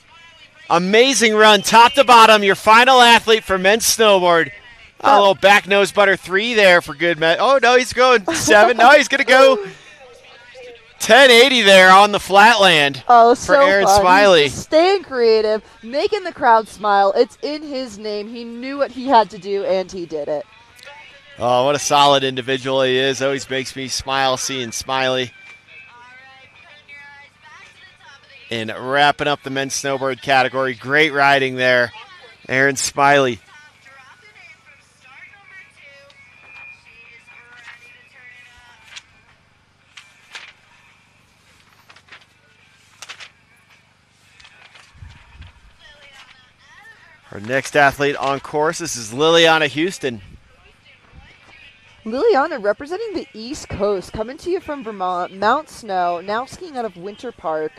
D: Amazing run, top to bottom. Your final athlete for men's snowboard. A little back nose butter 3 there for good men. Oh, no, he's going 7. No, he's going to go 1080 there on the flatland
B: for
D: so Aaron
B: fun.
D: Smiley.
B: He's staying creative, making the crowd smile. It's in his name. He knew what he had to do, and he did it.
D: Oh, what a solid individual he is. Always makes me smile seeing Smiley. And wrapping up the men's snowboard category. Great riding there, Aaron Smiley. Our next athlete on course, this is Liliana Houston.
B: Liliana representing the East Coast, coming to you from Vermont, Mount Snow, now skiing out of Winter Park.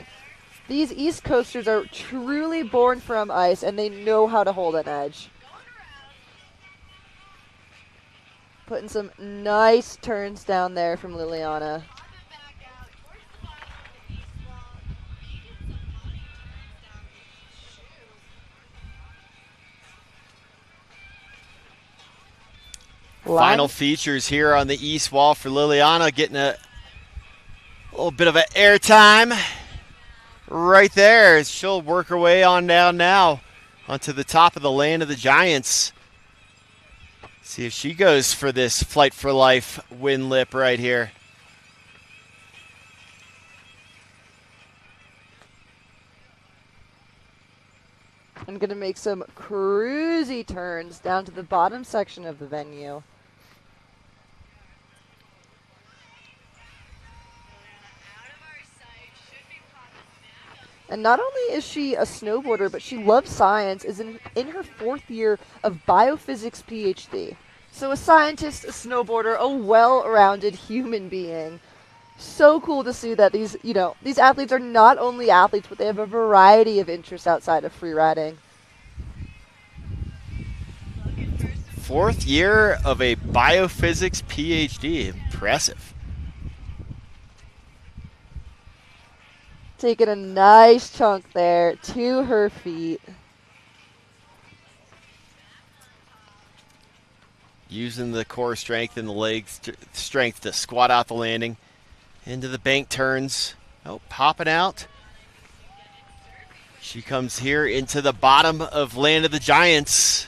B: These East Coasters are truly born from ice, and they know how to hold an edge. Putting some nice turns down there from Liliana.
D: Final features here on the east wall for Liliana, getting a little bit of an airtime right there. She'll work her way on down now onto the top of the land of the Giants. See if she goes for this Flight for Life win lip right here.
B: I'm going to make some cruisy turns down to the bottom section of the venue. And not only is she a snowboarder, but she loves science, is in her 4th year of biophysics PhD. So a scientist, a snowboarder, a well-rounded human being. So cool to see that these athletes are not only athletes, but they have a variety of interests outside of freeriding.
D: 4th year of a biophysics PhD. Impressive.
B: Taking a nice chunk there to her feet.
D: Using the core strength and the leg strength to squat out the landing. Into the bank turns. Oh, popping out. She comes here into the bottom of Land of the Giants.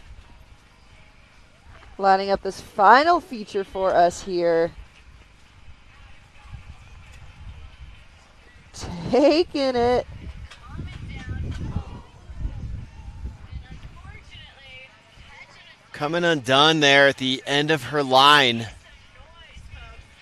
B: Lining up this final feature for us here. Taking it.
D: Coming undone there at the end of her line.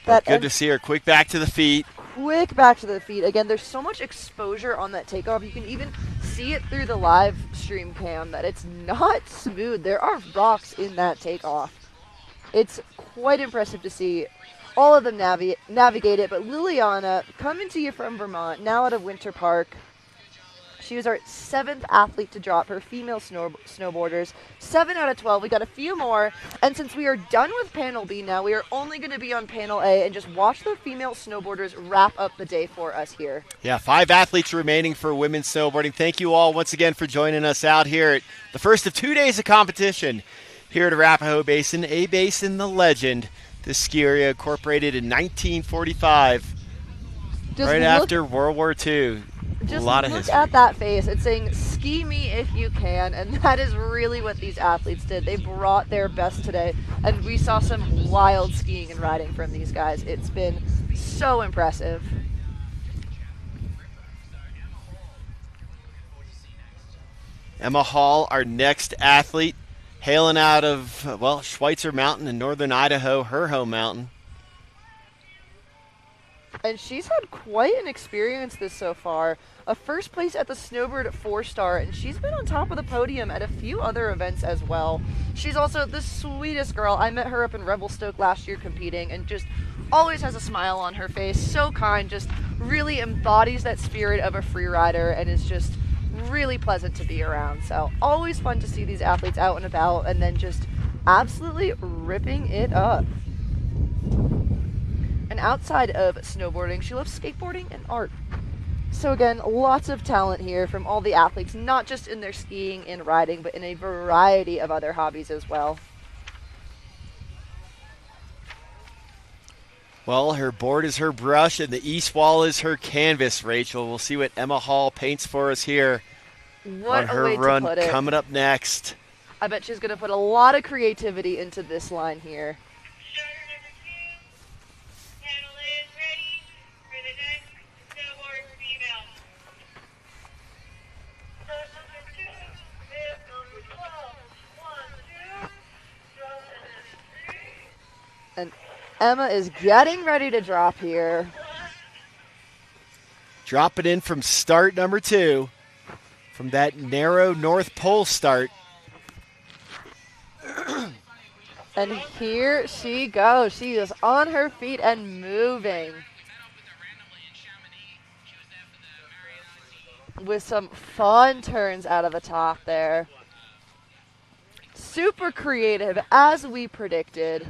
D: Good to see her. Quick back to the feet.
B: Quick back to the feet. Again, there's so much exposure on that takeoff. You can even see it through the live stream cam that it's not smooth. There are rocks in that takeoff. It's quite impressive to see. all of them navigate it, but Liliana, coming to you from Vermont, now out of Winter Park. She was our 7th athlete to drop her female snowboarders. 7 out of 12. We got a few more. And since we are done with Panel B now, we are only going to be on Panel A and just watch the female snowboarders wrap up the day for us here.
D: Yeah, 5 athletes remaining for women's snowboarding. Thank you all once again for joining us out here at the first of 2 days of competition here at Arapahoe Basin. A Basin, the legend. This ski area incorporated in 1945, right after World War II.
B: Just
D: a lot of
B: look
D: history.
B: at that face. It's saying, ski me if you can. And that is really what these athletes did. They brought their best today. And we saw some wild skiing and riding from these guys. It's been so impressive.
D: Emma Hall, our next athlete, hailing out of, well, Schweitzer Mountain in northern Idaho, her home mountain.
B: And she's had quite an experience this so far. A first place at the Snowboard 4-star, and she's been on top of the podium at a few other events as well. She's also the sweetest girl. I met her up in Revelstoke last year competing, and just always has a smile on her face. So kind, just really embodies that spirit of a free rider, and is just really pleasant to be around. So always fun to see these athletes out and about, and then just absolutely ripping it up. And outside of snowboarding, she loves skateboarding and art. So again, lots of talent here from all the athletes, not just in their skiing and riding, but in a variety of other hobbies as well.
D: Well, her board is her brush and the east wall is her canvas, Rachel. We'll see what Emma Hall paints for us here
B: What
D: on
B: a
D: her
B: way
D: run
B: to put it.
D: coming up next.
B: I bet she's going to put a lot of creativity into this line here.
E: Starter number 2, panel A is ready for the next snowboard female. Starter number 2 is number 12. 1, 2, drop and then 3.
B: And Emma is getting ready to drop here.
D: Dropping in from start number 2 from that narrow North Pole start.
B: And here she goes. She is on her feet and moving. With some fun turns out of the top there. Super creative, as we predicted.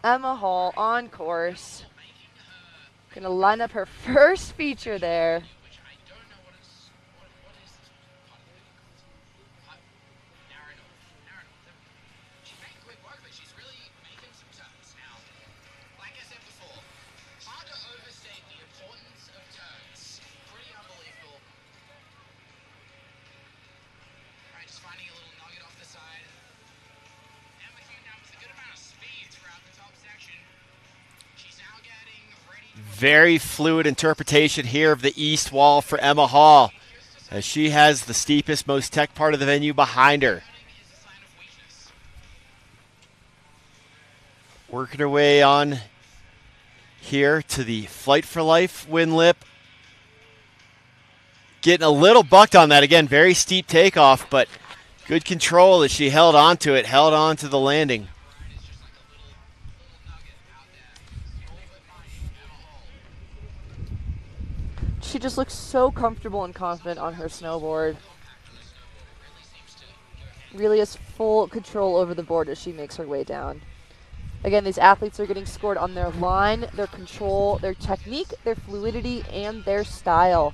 B: Emma Hall on course. Gonna line up her first feature there.
D: Very fluid interpretation here of the east wall for Emma Hall, as she has the steepest, most tech part of the venue behind her. Working her way on here to the Flight for Life wind lip. Getting a little bucked on that. Again, very steep takeoff, but good control as she held on to it, held on to the landing.
B: She just looks so comfortable and confident on her snowboard. Really has full control over the board as she makes her way down. Again, these athletes are getting scored on their line, their control, their technique, their fluidity, and their style.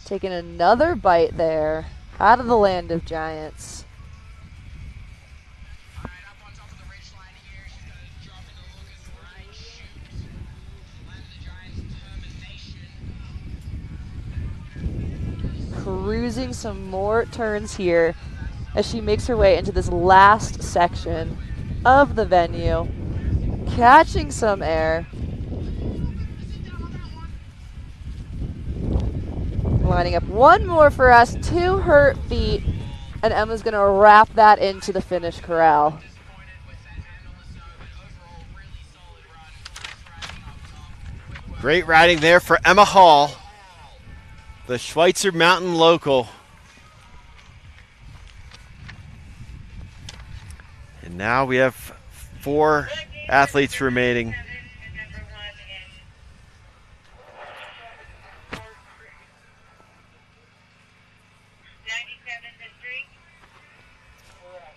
B: Taking another bite there out of the land of giants. Cruising some more turns here as she makes her way into this last section of the venue, catching some air. Lining up one more for us to her feet, and Emma's going to wrap that into the finish corral.
D: Great riding there for Emma Hall. The Schweitzer Mountain local. And now we have 4 athletes remaining.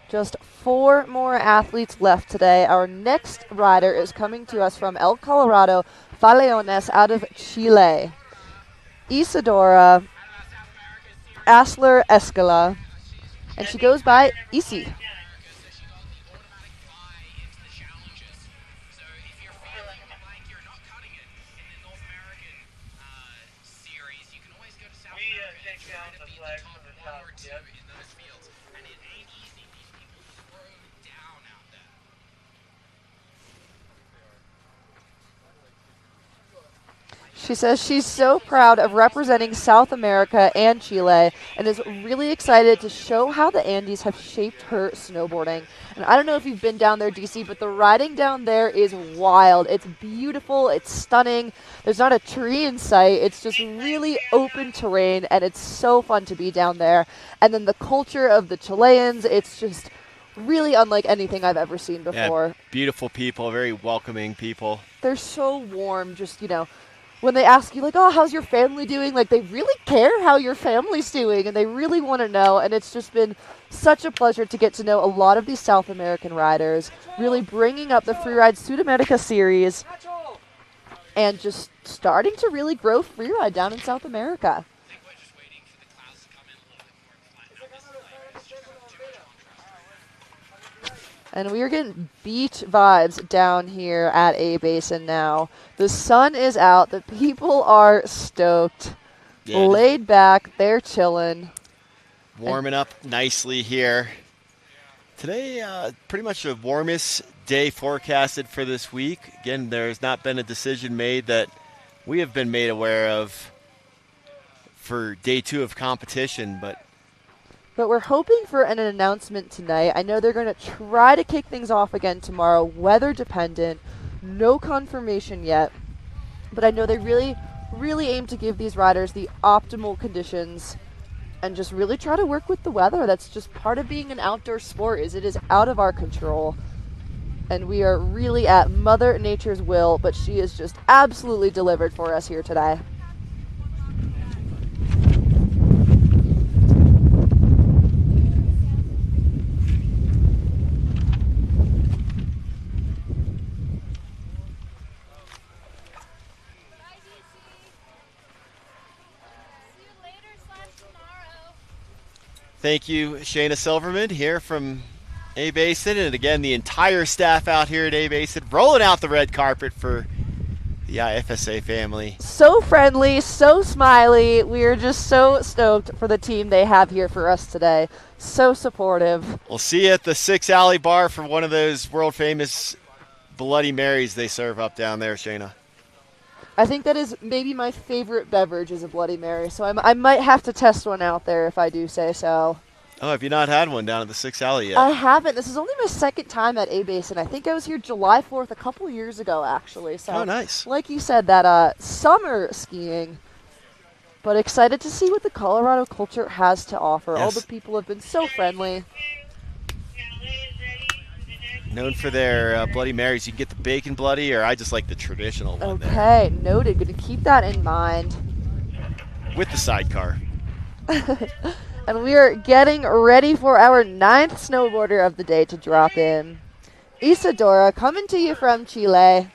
B: Just 4 more athletes left today. Our next rider is coming to us from El Colorado, Faleones, out of Chile. Isadora Asler Escala, and she goes by Isi. She says she's so proud of representing South America and Chile and is really excited to show how the Andes have shaped her snowboarding. And I don't know if you've been down there, DC, but the riding down there is wild. It's beautiful. It's stunning. There's not a tree in sight. It's just really open terrain, and it's so fun to be down there. And then the culture of the Chileans, it's just really unlike anything I've ever seen before.
D: Yeah, beautiful people, very welcoming people.
B: They're so warm, just, you know, when they ask you, like, oh, how's your family doing? Like, they really care how your family's doing, and they really want to know. And it's just been such a pleasure to get to know a lot of these South American riders, really bringing up the Freeride Sudamerica series and just starting to really grow freeride down in South America. And we are getting beach vibes down here at A Basin now. The sun is out. The people are stoked.
D: Yeah,
B: laid back. They're chilling.
D: Warming up nicely here. Today, pretty much the warmest day forecasted for this week. Again, there's not been a decision made that we have been made aware of for day 2 of competition, but
B: we're hoping for an announcement tonight. I know they're going to try to kick things off again tomorrow, weather dependent. No confirmation yet. But I know they really, really aim to give these riders the optimal conditions and just really try to work with the weather. That's just part of being an outdoor sport, is it is out of our control. And we are really at Mother Nature's will, but she is just absolutely delivered for us here today.
D: thank you, Shayna Silverman, here from A Basin, and again, the entire staff out here at A Basin, rolling out the red carpet for the IFSA family.
B: So friendly, so smiley. We are just so stoked for the team they have here for us today. So supportive.
D: We'll see you at the 6 Alley Bar for one of those world-famous Bloody Marys they serve up down there, Shayna.
B: I think that is maybe my favorite beverage is a Bloody Mary, so I might have to test one out there if I do say so.
D: Oh, have you not had one down at the 6 Alley yet?
B: I haven't. This is only my second time at A Basin. I think I was here July 4th a couple years ago, actually. So,
D: oh, nice.
B: Like you said, that summer skiing. But excited to see what the Colorado culture has to offer.
D: Yes.
B: All the people have been so friendly.
D: Known for their Bloody Marys. You can get the bacon bloody, or I just like the traditional one there.
B: Okay, noted. Going to keep that in mind.
D: With the sidecar.
B: And we are getting ready for our 9th snowboarder of the day to drop in. Isadora, coming to you from Chile.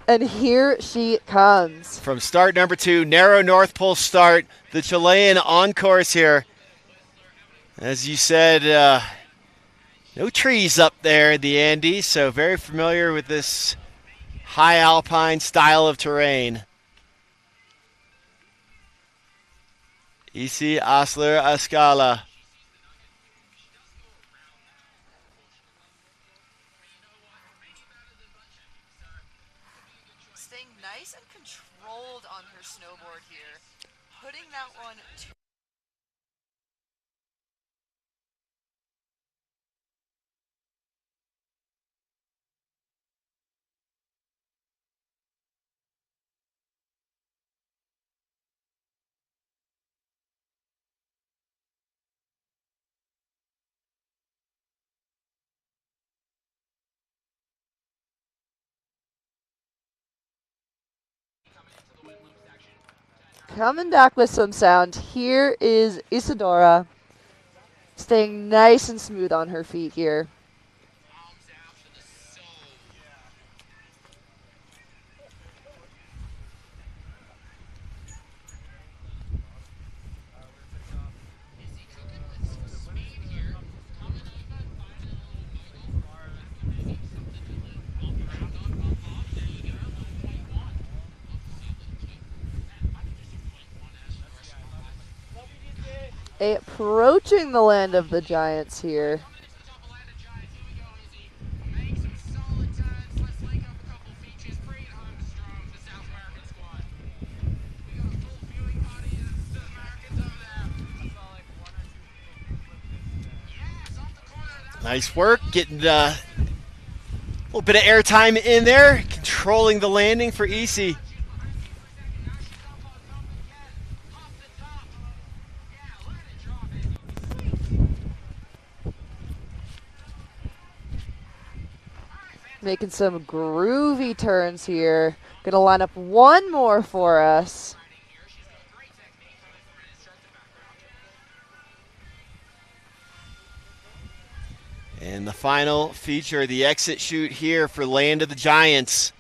B: And here she comes.
D: From start number 2, narrow North Pole start. The Chilean on course here. As you said, no trees up there in the Andes, so very familiar with this high alpine style of terrain. Isi Asler Escala.
I: Staying nice and controlled on her snowboard here. Putting that one to
B: coming back with some sound. Here is Isadora staying nice and smooth on her feet here. Approaching the land of the Giants here.
D: Nice work, getting a little bit of airtime in there, controlling the landing for Easy.
B: Making some groovy turns here. Gonna line up one more for us.
D: And the final feature, the exit chute here for Land of the Giants.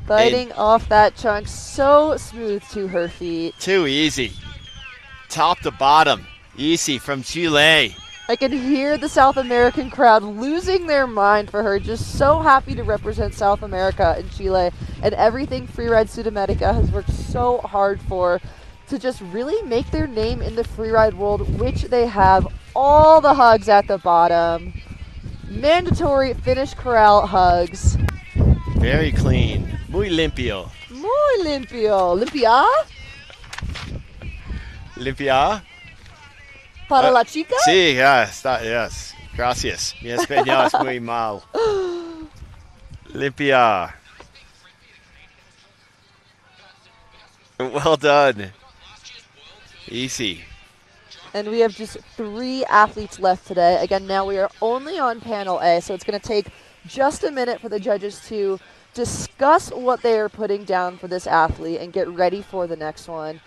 B: Biting off that chunk so smooth to her feet.
D: Too easy. Top to bottom. Easy from Chile.
B: I can hear the South American crowd losing their mind for her, just so happy to represent South America and Chile and everything Freeride Sudamerica has worked so hard for to just really make their name in the freeride world, which they have. All the hugs at the bottom. Mandatory finish corral hugs.
D: Very clean. Muy limpio.
B: Muy limpio. Limpia?
D: Limpia?
B: Para la chica?
D: Sí, yes. Gracias. Mi español es muy mal. Limpia. Well done. Easy.
B: And we have just 3 athletes left today. Again, now we are only on panel A, so it's going to take just a minute for the judges to discuss what they are putting down for this athlete and get ready for the next one.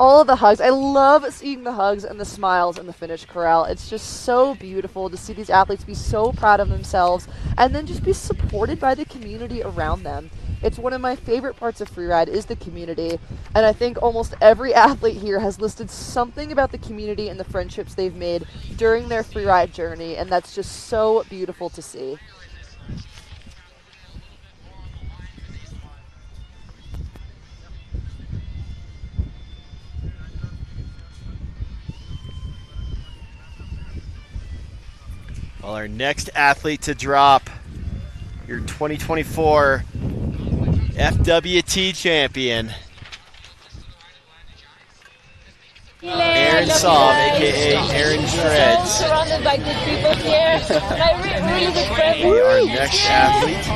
B: All of the hugs. I love seeing the hugs and the smiles in the finish corral. It's just so beautiful to see these athletes be so proud of themselves and then just be supported by the community around them. It's one of my favorite parts of freeride is the community, and I think almost every athlete here has listed something about the community and the friendships they've made during their freeride journey, and that's just so beautiful to see.
D: Well, our next athlete to drop, your 2024 FWT champion, Aaron Saab, aka Aaron Shreds.
J: Surrounded by good people here. Really good friends.
D: Our next athlete.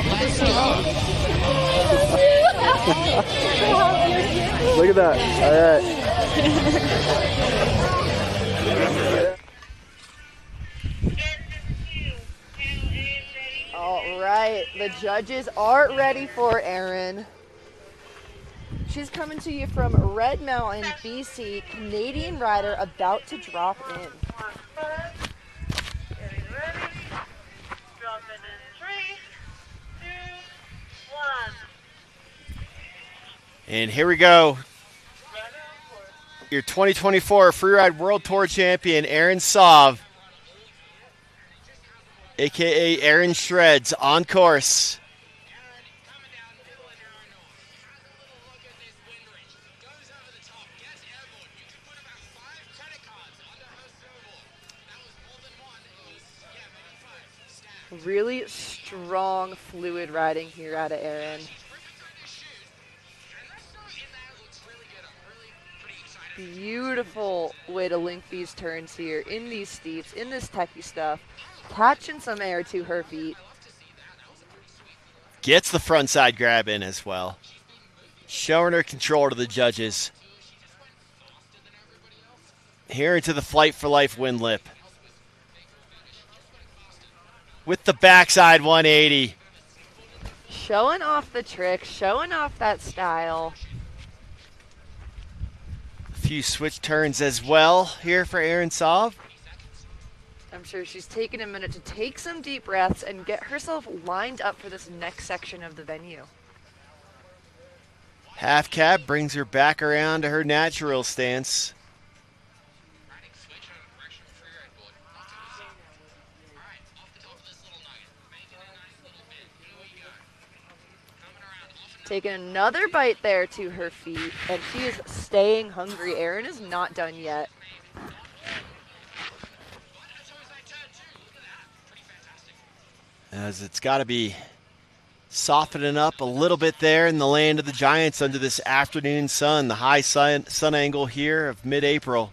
K: Look at that.
B: All right, the judges are ready for Erin. She's coming to you from Red Mountain, BC, Canadian rider about to drop in.
E: Getting ready. Dropping in 3, 2, 1.
D: And here we go. Your 2024 Freeride World Tour champion, Aaron Saab, aka Aaron Shreds, on course.
B: Really strong fluid riding here out of Erin. Beautiful way to link these turns here in these steeps, in this techie stuff. Catching some air to her feet.
D: Gets the front side grab in as well. Showing her control to the judges. Here into the Flight for Life wind lip. With the backside 180.
B: showing off the trick, showing off that style.
D: A few switch turns as well here for Erin Saab.
B: I'm sure she's taken a minute to take some deep breaths and get herself lined up for this next section of the venue.
D: Half cab brings her back around to her natural stance.
B: Taking another bite there to her feet, and she is staying hungry. Erin is not done yet.
D: As it's got to be softening up a little bit there in the land of the Giants under this afternoon sun, the high sun angle here of mid-April.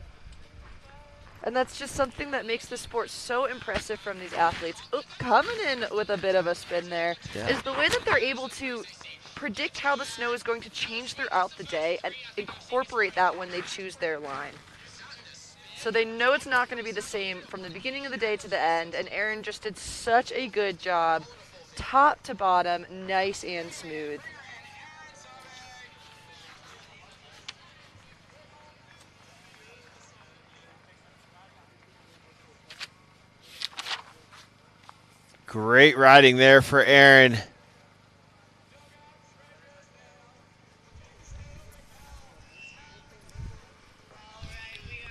B: And that's just something that makes the sport so impressive from these athletes. Oh, coming in with a bit of a spin there is the way that they're able to predict how the snow is going to change throughout the day and incorporate that when they choose their line. So they know it's not going to be the same from the beginning of the day to the end, and Erin just did such a good job, top to bottom, nice and smooth.
D: Great riding there for Erin.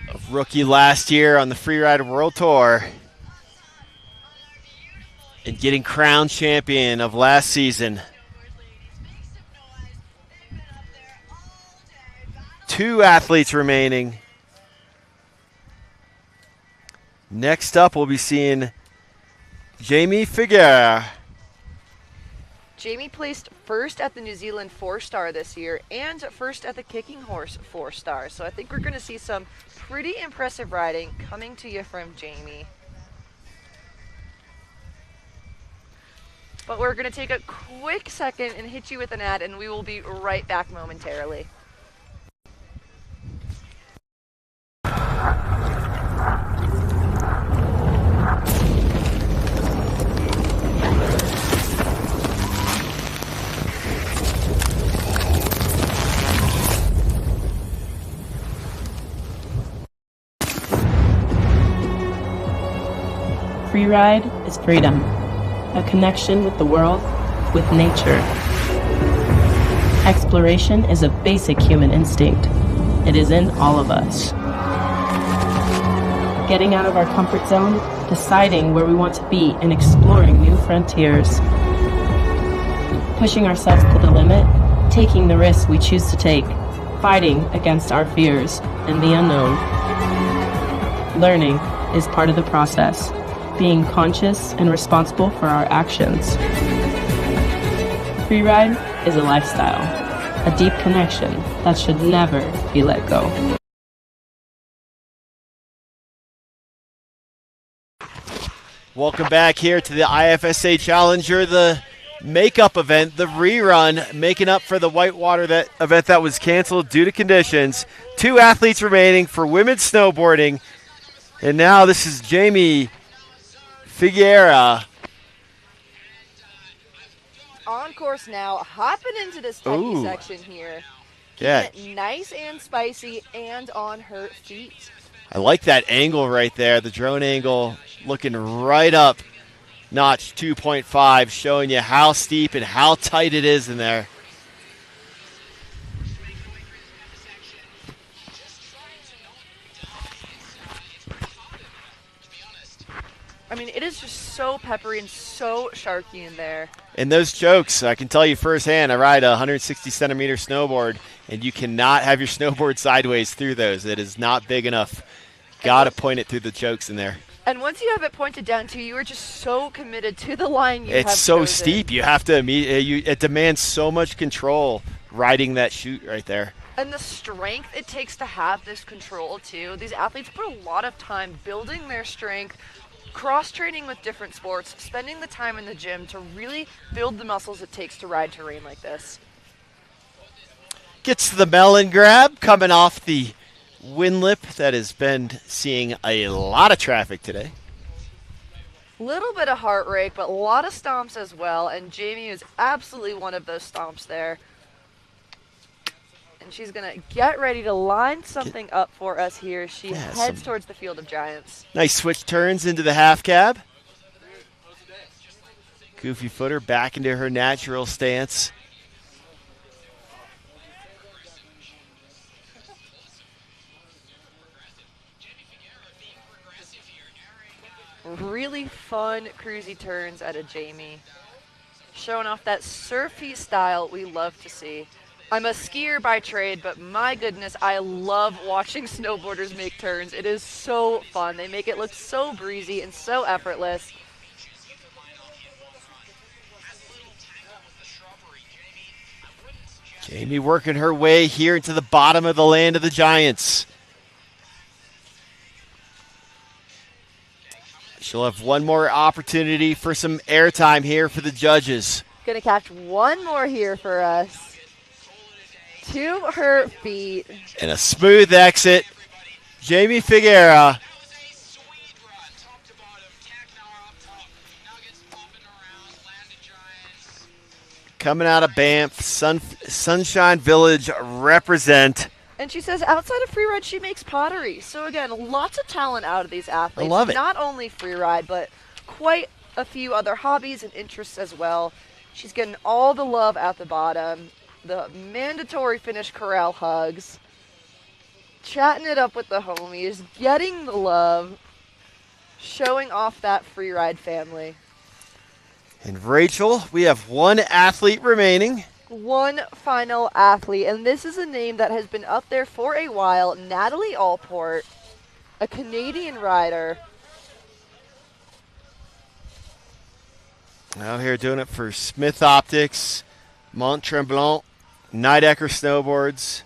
D: A rookie last year on the Freeride World Tour. And getting crowned champion of last season. 2 athletes remaining. Next up, we'll be seeing Jamie Figueira.
B: Jamie placed first at the New Zealand 4-star this year and first at the Kicking Horse 4-star. So I think we're going to see some pretty impressive riding coming to you from Jamie. But we're going to take a quick second and hit you with an ad, and we will be right back momentarily.
C: Freeride is freedom, a connection with the world, with nature. Exploration is a basic human instinct. It is in all of us. Getting out of our comfort zone, deciding where we want to be, and exploring new frontiers. Pushing ourselves to the limit, taking the risks we choose to take, fighting against our fears and the unknown. Learning is part of the process. Being conscious and responsible for our actions. Freeride is a lifestyle, a deep connection that should never be let go.
D: Welcome back here to the IFSA Challenger, the makeup event, the rerun, making up for the whitewater event that was canceled due to conditions. 2 athletes remaining for women's snowboarding. And now this is Jamie Figueira.
B: On course now, hopping into this techie section here.
D: Yeah.
B: Keeping it nice and spicy and on her feet.
D: I like that angle right there, the drone angle looking right up notch 2.5, showing you how steep and how tight it is in there.
B: I mean, it is just so peppery and so sharky in there.
D: And those chokes, I can tell you firsthand, I ride a 160 centimeter snowboard, and you cannot have your snowboard sideways through those. It is not big enough. Got to point it through the chokes in there.
B: And once you have it pointed down to you, are just so committed to the line you have
D: It's so
B: chosen.
D: steep. You have to it demands so much control riding that chute right there.
B: And the strength it takes to have this control, too. These athletes put a lot of time building their strength, cross-training with different sports, spending the time in the gym to really build the muscles it takes to ride terrain like this.
D: Gets the melon grab coming off the wind lip that has been seeing a lot of traffic today.
B: Little bit of heart rate, but a lot of stomps as well, and Jamie is absolutely one of those stomps there. And she's going to get ready to line something up for us here. She heads towards the Field of Giants.
D: Nice switch turns into the half cab. Goofy footer back into her natural stance.
B: Really fun cruisy turns out of Jamie. Showing off that surfy style we love to see. I'm a skier by trade, but my goodness, I love watching snowboarders make turns. It is so fun. They make it look so breezy and so effortless.
D: Jamie working her way here into the bottom of the land of the Giants. She'll have one more opportunity for some airtime here for the judges.
B: Gonna catch one more here for us. To her feet.
D: And a smooth exit. Jamie Figuera. Coming out of Banff, Sunshine Village represent.
B: And she says outside of freeride, she makes pottery. So again, lots of talent out of these athletes.
D: I love it.
B: Not only freeride, but quite a few other hobbies and interests as well. She's getting all the love at the bottom. The mandatory finish corral hugs. Chatting it up with the homies. Getting the love. Showing off that freeride family.
D: And Rachel, we have one athlete remaining.
B: One final athlete, and this is a name that has been up there for a while. Natalie Allport, a Canadian rider.
D: Out here doing it for Smith Optics, Mont Tremblant, Nidecker Snowboards,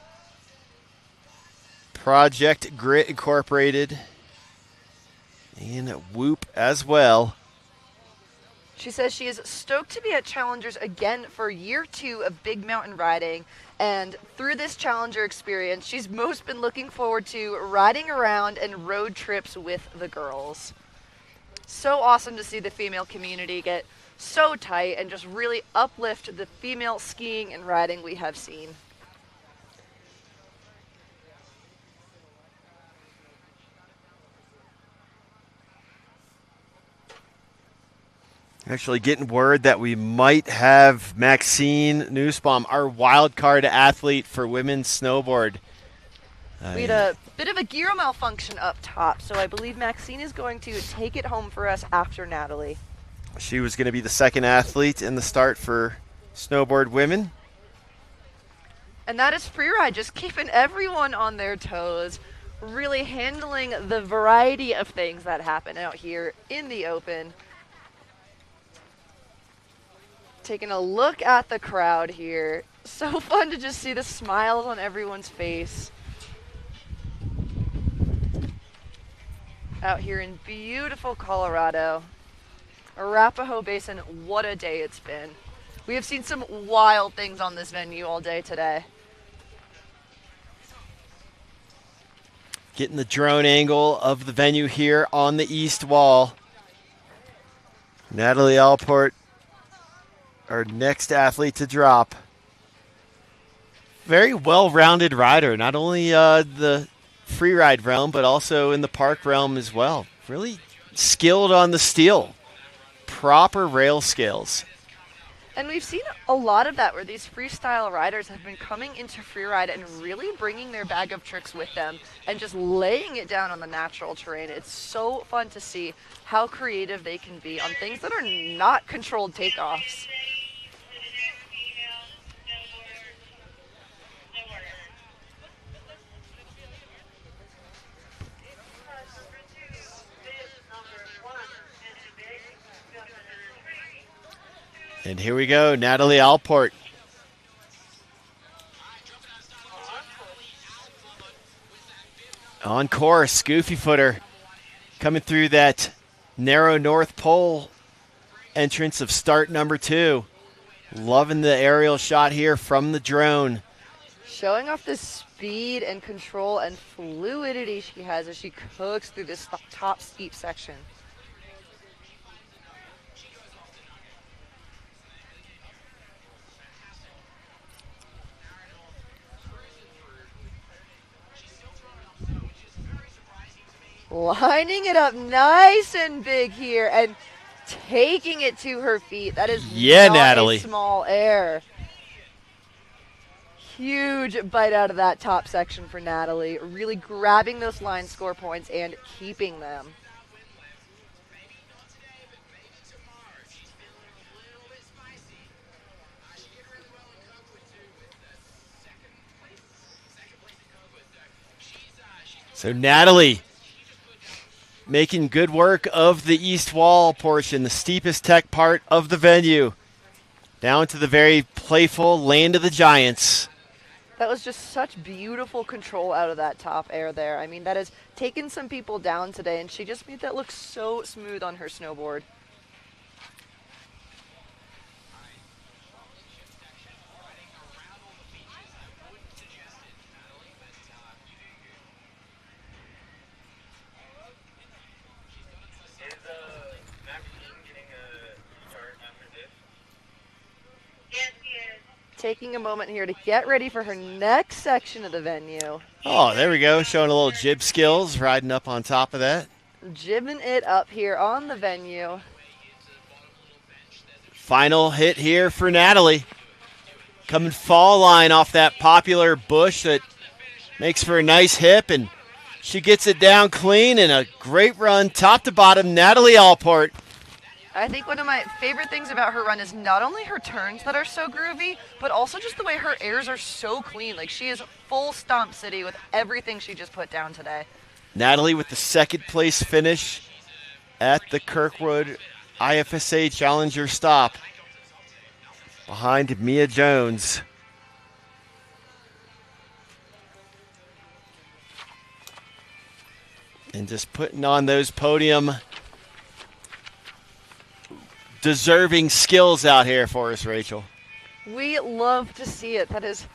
D: Project Grit Incorporated, and Whoop as well.
B: She says she is stoked to be at Challengers again for year 2 of big mountain riding. And through this Challenger experience, she's most been looking forward to riding around and road trips with the girls. So awesome to see the female community get so tight and just really uplift the female skiing and riding we have seen.
D: Actually getting word that we might have Maxine Nussbaum, our wild card athlete for women's snowboard.
B: We had a bit of a gear malfunction up top, so I believe Maxine is going to take it home for us after Natalie.
D: She was going to be the second athlete in the start for snowboard women.
B: And that is freeride, just keeping everyone on their toes, really handling the variety of things that happen out here in the open. Taking a look at the crowd here. So fun to just see the smiles on everyone's face. Out here in beautiful Colorado. Arapahoe Basin, what a day it's been. We have seen some wild things on this venue all day today.
D: Getting the drone angle of the venue here on the east wall. Natalie Allport, our next athlete to drop. Very well-rounded rider, not only the freeride realm, but also in the park realm as well. Really skilled on the steel. Proper rail skills.
B: And we've seen a lot of that where these freestyle riders have been coming into freeride and really bringing their bag of tricks with them and just laying it down on the natural terrain. It's so fun to see how creative they can be on things that are not controlled takeoffs.
D: And here we go, Natalie Allport. On course, Goofy Footer coming through that narrow North Pole entrance of start number 2. Loving the aerial shot here from the drone.
B: Showing off the speed and control and fluidity she has as she cooks through this top steep section. Lining it up nice and big here and taking it to her feet. That is not
D: Natalie.
B: a small air. Huge bite out of that top section for Natalie. Really grabbing those line score points and keeping them.
D: So Natalie making good work of the east wall portion, the steepest tech part of the venue, down to the very playful Land of the Giants.
B: That was just such beautiful control out of that top air there. I mean, that has taken some people down today, and she just made that look so smooth on her snowboard. Taking a moment here to get ready for her next section of the venue.
D: Oh, there we go, showing a little jib skills, riding up on top of that.
B: Jibbing it up here on the venue.
D: Final hit here for Natalie. Coming fall line off that popular bush that makes for a nice hip, and she gets it down clean and a great run top to bottom. Natalie Allport.
B: I think one of my favorite things about her run is not only her turns that are so groovy, but also just the way her airs are so clean. Like, she is full stomp city with everything she just put down today.
D: Natalie with the second place finish at the Kirkwood IFSA Challenger stop behind Mia Jones. And just putting on those podium deserving skills out here for us, Rachel.
B: We love to see it. That is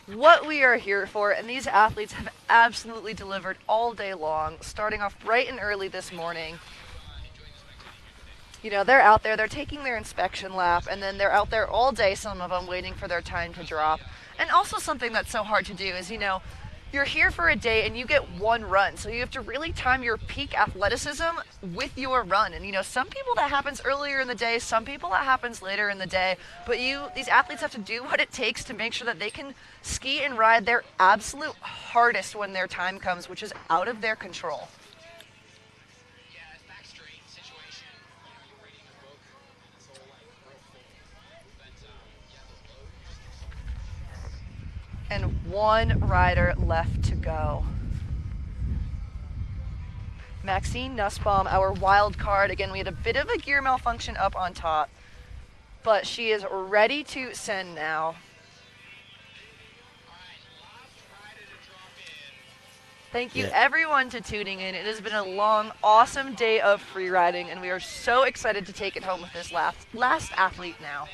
B: what we are here for, and these athletes have absolutely delivered all day long, starting off bright and early this morning. You know, they're out there, they're taking their inspection lap, and then they're out there all day, some of them waiting for their time to drop. And also something that's so hard to do is, you know, you're here for a day and you get one run, so you have to really time your peak athleticism with your run. And you know, some people that happens earlier in the day, some people that happens later in the day, but these athletes have to do what it takes to make sure that they can ski and ride their absolute hardest when their time comes, which is out of their control. And one rider left to go. Maxine Nussbaum, our wild card. Again, we had a bit of a gear malfunction up on top, but she is ready to send now. Thank you everyone to tuning in. It has been a long, awesome day of free riding, and we are so excited to take it home with this last athlete now.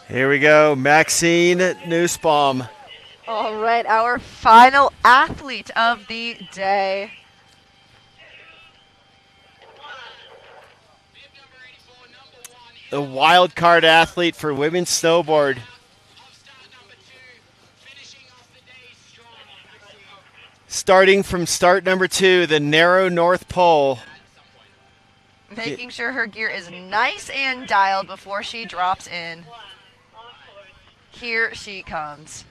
D: Here we go, Maxine Nussbaum.
B: All right, our final athlete of the day.
D: The wild card athlete for women's snowboard. Starting from start number 2, the narrow North Pole.
B: Making sure her gear is nice and dialed before she drops in. Here she comes.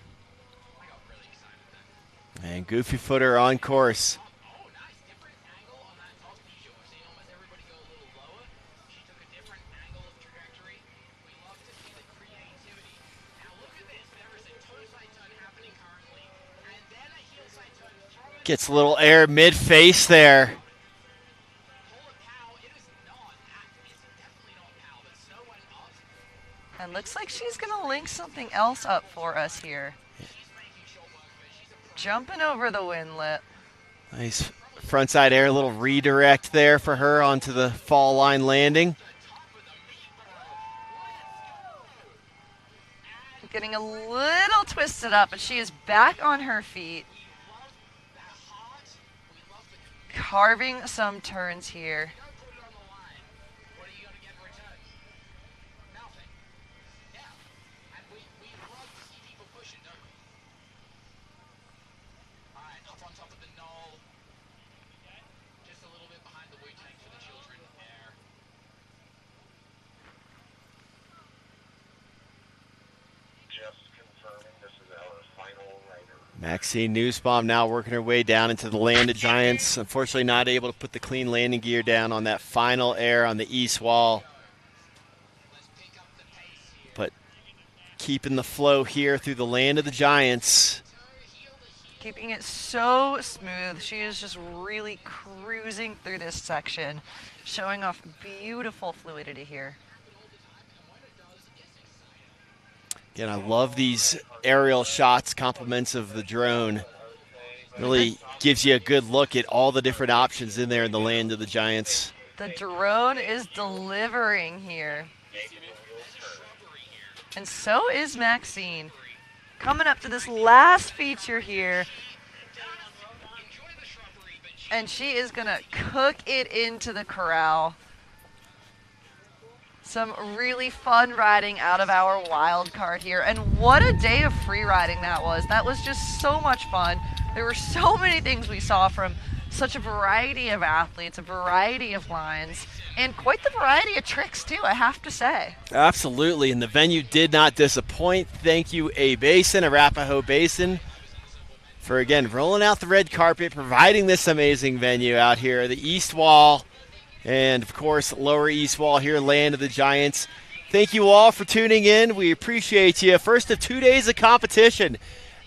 D: And Goofy Footer on course.
A: Oh, nice. Different angle on that top knee. We're seeing almost everybody go a little lower. She took a different angle of trajectory. We love to see the creativity. Now look at this. There is a toe side turn happening currently. And then a heel side turn.
D: Gets a little air mid-face there.
A: Holy cow. It is not that. It's definitely not cow. But Snow went up.
B: And looks like she's going to link something else up for us here. Jumping over the windlet.
D: Nice frontside air, a little redirect there for her onto the fall line landing.
B: Getting a little twisted up, but she is back on her feet. Carving some turns here.
D: Maxine Nussbaum now working her way down into the land of Giants. Unfortunately not able to put the clean landing gear down on that final air on the east wall. But keeping the flow here through the land of the Giants.
B: Keeping it so smooth. She is just really cruising through this section, showing off beautiful fluidity here.
D: Again, I love these aerial shots, compliments of the drone. Really gives you a good look at all the different options in there in the land of the Giants.
B: The drone is delivering here. And so is Maxine. Coming up to this last feature here. And she is going to cook it into the corral. Some really fun riding out of our wild card here. And what a day of free riding that was. That was just so much fun. There were so many things we saw from such a variety of athletes, a variety of lines, and quite the variety of tricks too, I have to say.
D: Absolutely, and the venue did not disappoint. Thank you, Basin, Arapahoe Basin, for again rolling out the red carpet, providing this amazing venue out here. The East Wall. And, of course, Lower East Wall here, land of the Giants. Thank you all for tuning in. We appreciate you. First of 2 days of competition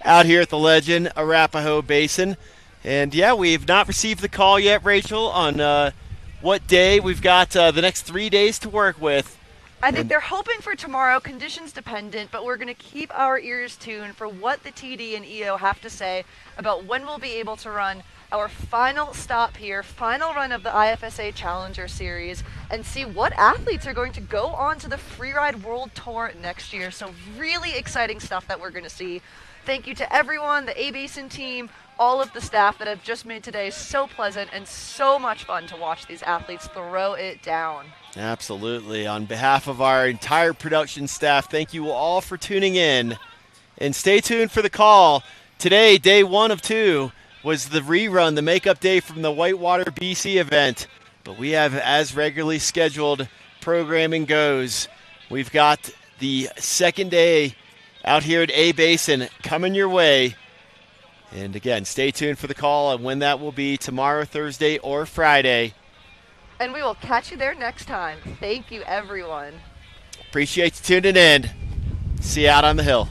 D: out here at the Legend Arapahoe Basin. And, yeah, we've not received the call yet, Rachel, on what day. We've got the next 3 days to work with.
B: I think they're hoping for tomorrow, conditions dependent, but we're going to keep our ears tuned for what the TD and EO have to say about when we'll be able to run our final stop here, final run of the IFSA Challenger Series, and see what athletes are going to go on to the Freeride World Tour next year. So really exciting stuff that we're going to see. Thank you to everyone, the Basin team, all of the staff that have just made today so pleasant and so much fun to watch these athletes throw it down.
D: Absolutely. On behalf of our entire production staff, thank you all for tuning in. And stay tuned for the call. Today, day 1 of 2, was the rerun, the makeup day from the Whitewater, BC event. But we have, as regularly scheduled, programming goes. We've got the second day out here at Basin coming your way. And again, stay tuned for the call on when that will be, tomorrow, Thursday, or Friday.
B: And we will catch you there next time. Thank you, everyone.
D: Appreciate you tuning in. See you out on the hill.